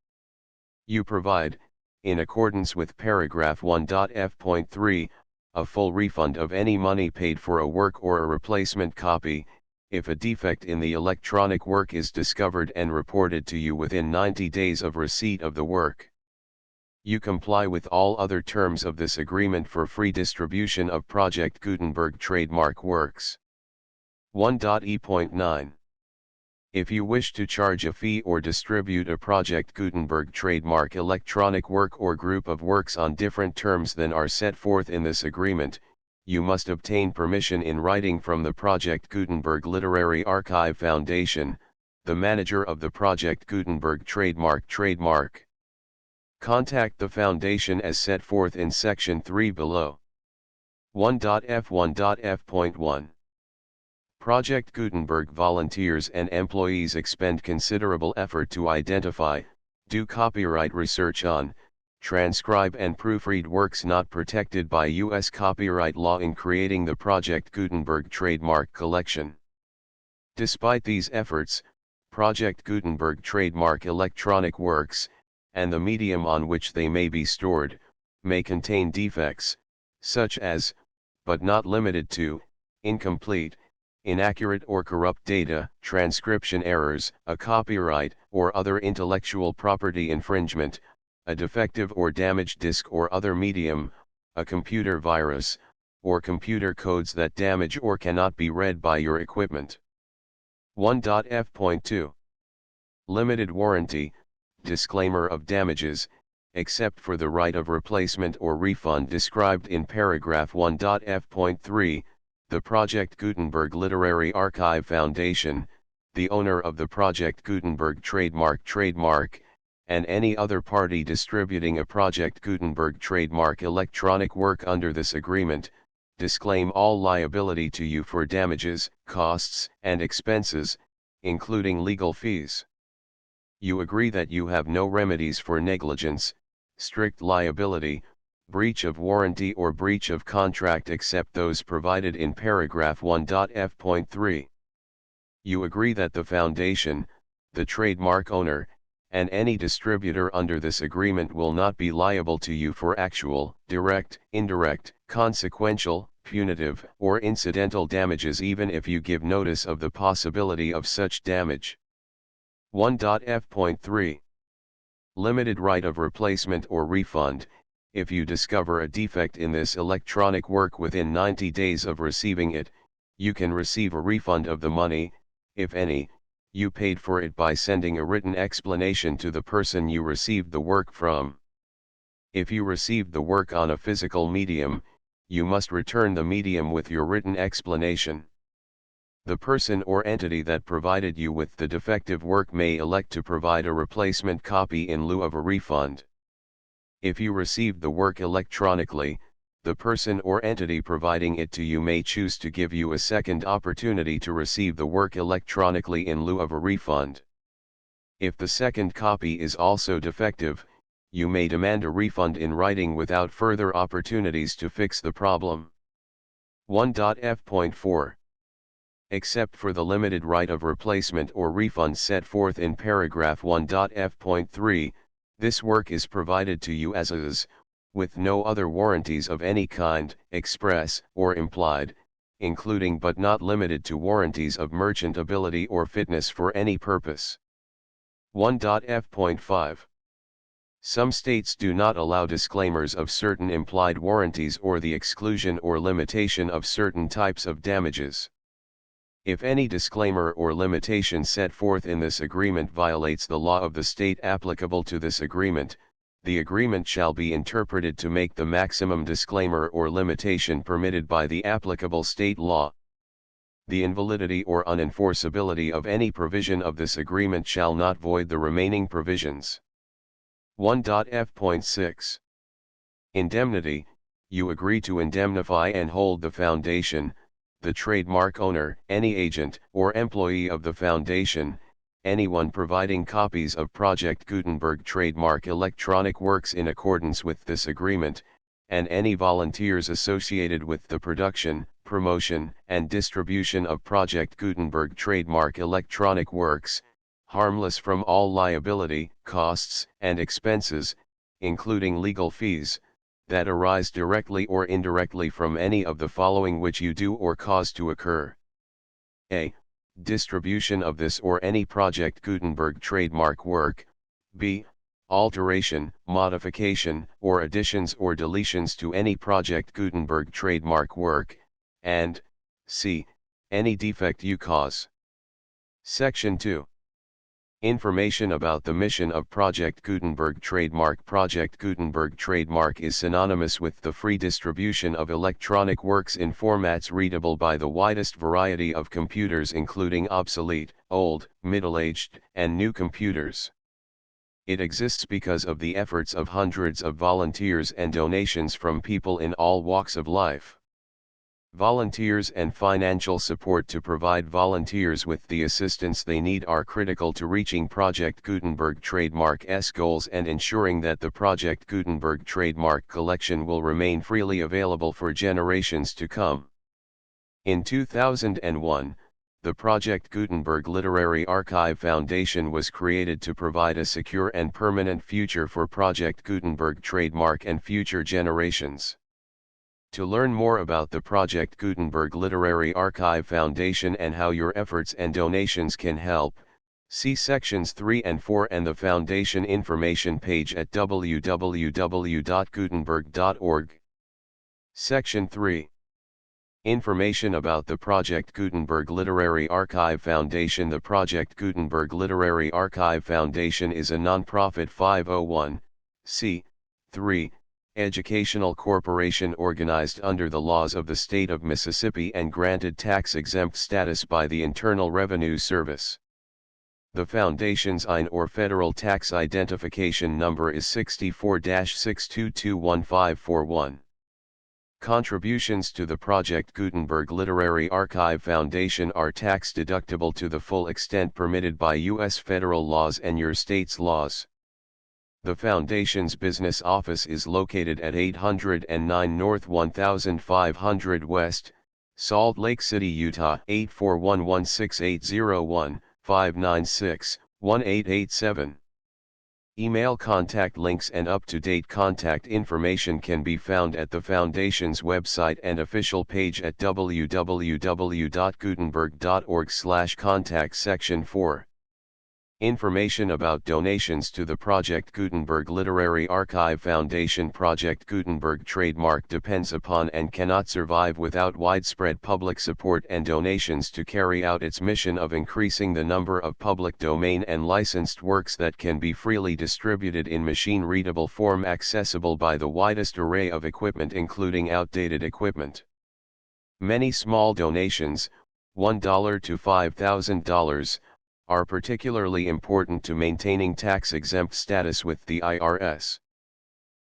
You provide, in accordance with paragraph 1.f.3, a full refund of any money paid for a work or a replacement copy, if a defect in the electronic work is discovered and reported to you within 90 days of receipt of the work. You comply with all other terms of this agreement for free distribution of Project Gutenberg trademark works. 1.e.9. If you wish to charge a fee or distribute a Project Gutenberg trademark electronic work or group of works on different terms than are set forth in this agreement, you must obtain permission in writing from the Project Gutenberg Literary Archive Foundation, the manager of the Project Gutenberg trademark. Contact the Foundation as set forth in Section 3 below. 1.f.1.f.1. Project Gutenberg volunteers and employees expend considerable effort to identify, do copyright research on, transcribe and proofread works not protected by U.S. copyright law in creating the Project Gutenberg trademark collection. Despite these efforts, Project Gutenberg trademark electronic works, and the medium on which they may be stored, may contain defects, such as, but not limited to, incomplete, inaccurate or corrupt data, transcription errors, a copyright or other intellectual property infringement, a defective or damaged disk or other medium, a computer virus, or computer codes that damage or cannot be read by your equipment. 1.f.2. Limited warranty, disclaimer of damages, except for the right of replacement or refund described in paragraph 1.f.3, the Project Gutenberg Literary Archive Foundation, the owner of the Project Gutenberg trademark, and any other party distributing a Project Gutenberg trademark electronic work under this agreement, disclaim all liability to you for damages, costs, and expenses, including legal fees. You agree that you have no remedies for negligence, strict liability, breach of warranty or breach of contract except those provided in paragraph 1.f.3. You agree that the Foundation, the trademark owner, and any distributor under this agreement will not be liable to you for actual, direct, indirect, consequential, punitive, or incidental damages even if you give notice of the possibility of such damage. 1.f.3. Limited right of replacement or refund, If you discover a defect in this electronic work within 90 days of receiving it, you can receive a refund of the money, if any, you paid for it by sending a written explanation to the person you received the work from. If you received the work on a physical medium, you must return the medium with your written explanation. The person or entity that provided you with the defective work may elect to provide a replacement copy in lieu of a refund. If you received the work electronically, the person or entity providing it to you may choose to give you a second opportunity to receive the work electronically in lieu of a refund. If the second copy is also defective, you may demand a refund in writing without further opportunities to fix the problem. 1.f.4 Except for the limited right of replacement or refund set forth in paragraph 1.f.3, this work is provided to you as is, with no other warranties of any kind, express or implied, including but not limited to warranties of merchantability or fitness for any purpose. 1.f.5 Some states do not allow disclaimers of certain implied warranties or the exclusion or limitation of certain types of damages. If any disclaimer or limitation set forth in this agreement violates the law of the state applicable to this agreement, the agreement shall be interpreted to make the maximum disclaimer or limitation permitted by the applicable state law. The invalidity or unenforceability of any provision of this agreement shall not void the remaining provisions. 1.f.6 Indemnity. You agree to indemnify and hold the foundation, the trademark owner, any agent or employee of the foundation, anyone providing copies of Project Gutenberg trademark electronic works in accordance with this agreement, and any volunteers associated with the production, promotion, and distribution of Project Gutenberg trademark electronic works, harmless from all liability, costs, and expenses, including legal fees, that arise directly or indirectly from any of the following which you do or cause to occur. A. Distribution of this or any Project Gutenberg trademark work. B. Alteration, modification, or additions or deletions to any Project Gutenberg trademark work, and C. Any defect you cause. Section 2. Information about the mission of Project Gutenberg trademark. Project Gutenberg trademark is synonymous with the free distribution of electronic works in formats readable by the widest variety of computers, including obsolete, old, middle-aged, and new computers. It exists because of the efforts of hundreds of volunteers and donations from people in all walks of life. Volunteers and financial support to provide volunteers with the assistance they need are critical to reaching Project Gutenberg trademark's goals and ensuring that the Project Gutenberg trademark collection will remain freely available for generations to come. In 2001, the Project Gutenberg Literary Archive Foundation was created to provide a secure and permanent future for Project Gutenberg trademark and future generations. To learn more about the Project Gutenberg Literary Archive Foundation and how your efforts and donations can help, see sections 3 and 4 and the Foundation information page at www.gutenberg.org. Section 3. Information about the Project Gutenberg Literary Archive Foundation. The Project Gutenberg Literary Archive Foundation is a non-profit 501(c)(3) educational corporation organized under the laws of the state of Mississippi and granted tax-exempt status by the Internal Revenue Service. The Foundation's IN or Federal Tax Identification Number is 64-6221541. Contributions to the Project Gutenberg Literary Archive Foundation are tax-deductible to the full extent permitted by U.S. federal laws and your state's laws. The Foundation's business office is located at 809 North 1500 West, Salt Lake City, Utah 841-16801-596-1887. Email contact links and up-to-date contact information can be found at the Foundation's website and official page at www.gutenberg.org/contact. Section 4. Information about donations to the Project Gutenberg Literary Archive Foundation. Project Gutenberg trademark depends upon and cannot survive without widespread public support and donations to carry out its mission of increasing the number of public domain and licensed works that can be freely distributed in machine-readable form accessible by the widest array of equipment including outdated equipment. Many small donations, $1 to $5,000, are particularly important to maintaining tax-exempt status with the IRS.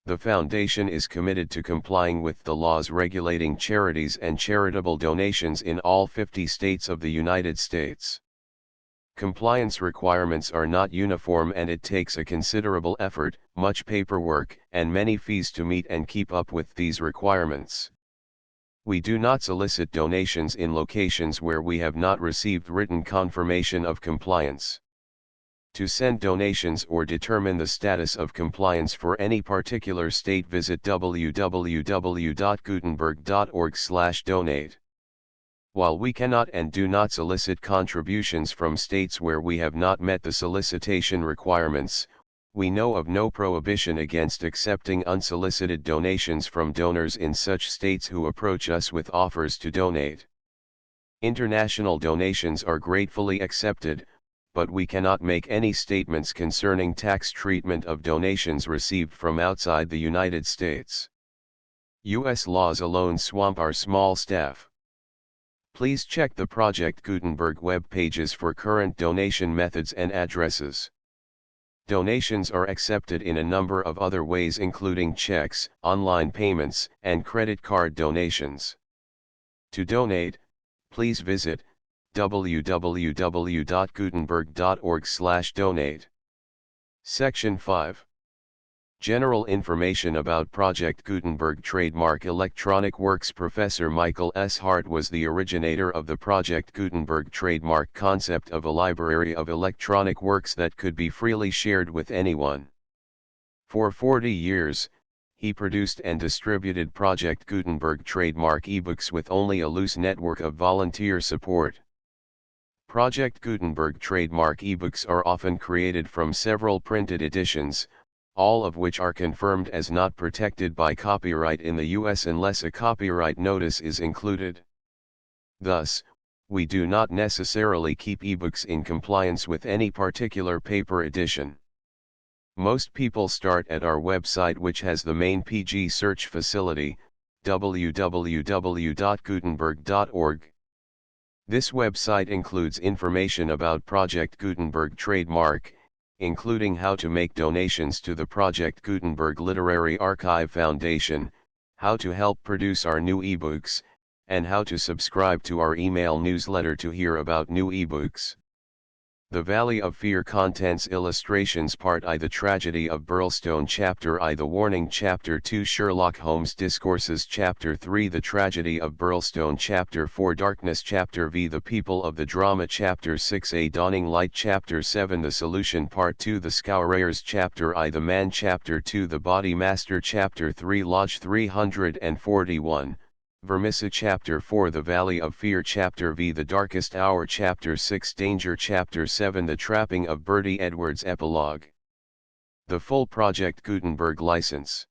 The Foundation is committed to complying with the laws regulating charities and charitable donations in all 50 states of the United States. Compliance requirements are not uniform and it takes a considerable effort, much paperwork, and many fees to meet and keep up with these requirements. We do not solicit donations in locations where we have not received written confirmation of compliance. To send donations or determine the status of compliance for any particular state, visit www.gutenberg.org/donate. While we cannot and do not solicit contributions from states where we have not met the solicitation requirements, we know of no prohibition against accepting unsolicited donations from donors in such states who approach us with offers to donate. International donations are gratefully accepted, but we cannot make any statements concerning tax treatment of donations received from outside the United States. U.S. laws alone swamp our small staff. Please check the Project Gutenberg web pages for current donation methods and addresses. Donations are accepted in a number of other ways including checks, online payments, and credit card donations. To donate, please visit www.gutenberg.org/donate. Section 5. General information about Project Gutenberg trademark electronic works. Professor Michael S. Hart was the originator of the Project Gutenberg trademark concept of a library of electronic works that could be freely shared with anyone. For 40 years, he produced and distributed Project Gutenberg trademark ebooks with only a loose network of volunteer support. Project Gutenberg trademark ebooks are often created from several printed editions, all of which are confirmed as not protected by copyright in the U.S. unless a copyright notice is included. Thus, we do not necessarily keep ebooks in compliance with any particular paper edition. Most people start at our website, which has the main PG search facility, www.gutenberg.org. This website includes information about Project Gutenberg trademark, including how to make donations to the Project Gutenberg Literary Archive Foundation, how to help produce our new ebooks, and how to subscribe to our email newsletter to hear about new ebooks. The Valley of Fear contents illustrations. Part I: The Tragedy of Burlstone. Chapter I: The Warning. Chapter 2: Sherlock Holmes Discourses. Chapter 3: The Tragedy of Burlstone. Chapter 4: Darkness. Chapter V: The People of the Drama. Chapter 6: A Dawning Light. Chapter 7: The Solution. Part 2: The Scourers. Chapter I: The Man. Chapter 2: The Body Master. Chapter 3: Lodge 341. Vermissa. Chapter 4: The Valley of Fear. Chapter V: The Darkest Hour. Chapter 6: Danger. Chapter 7: The Trapping of Bertie Edwards. Epilogue. The full Project Gutenberg license.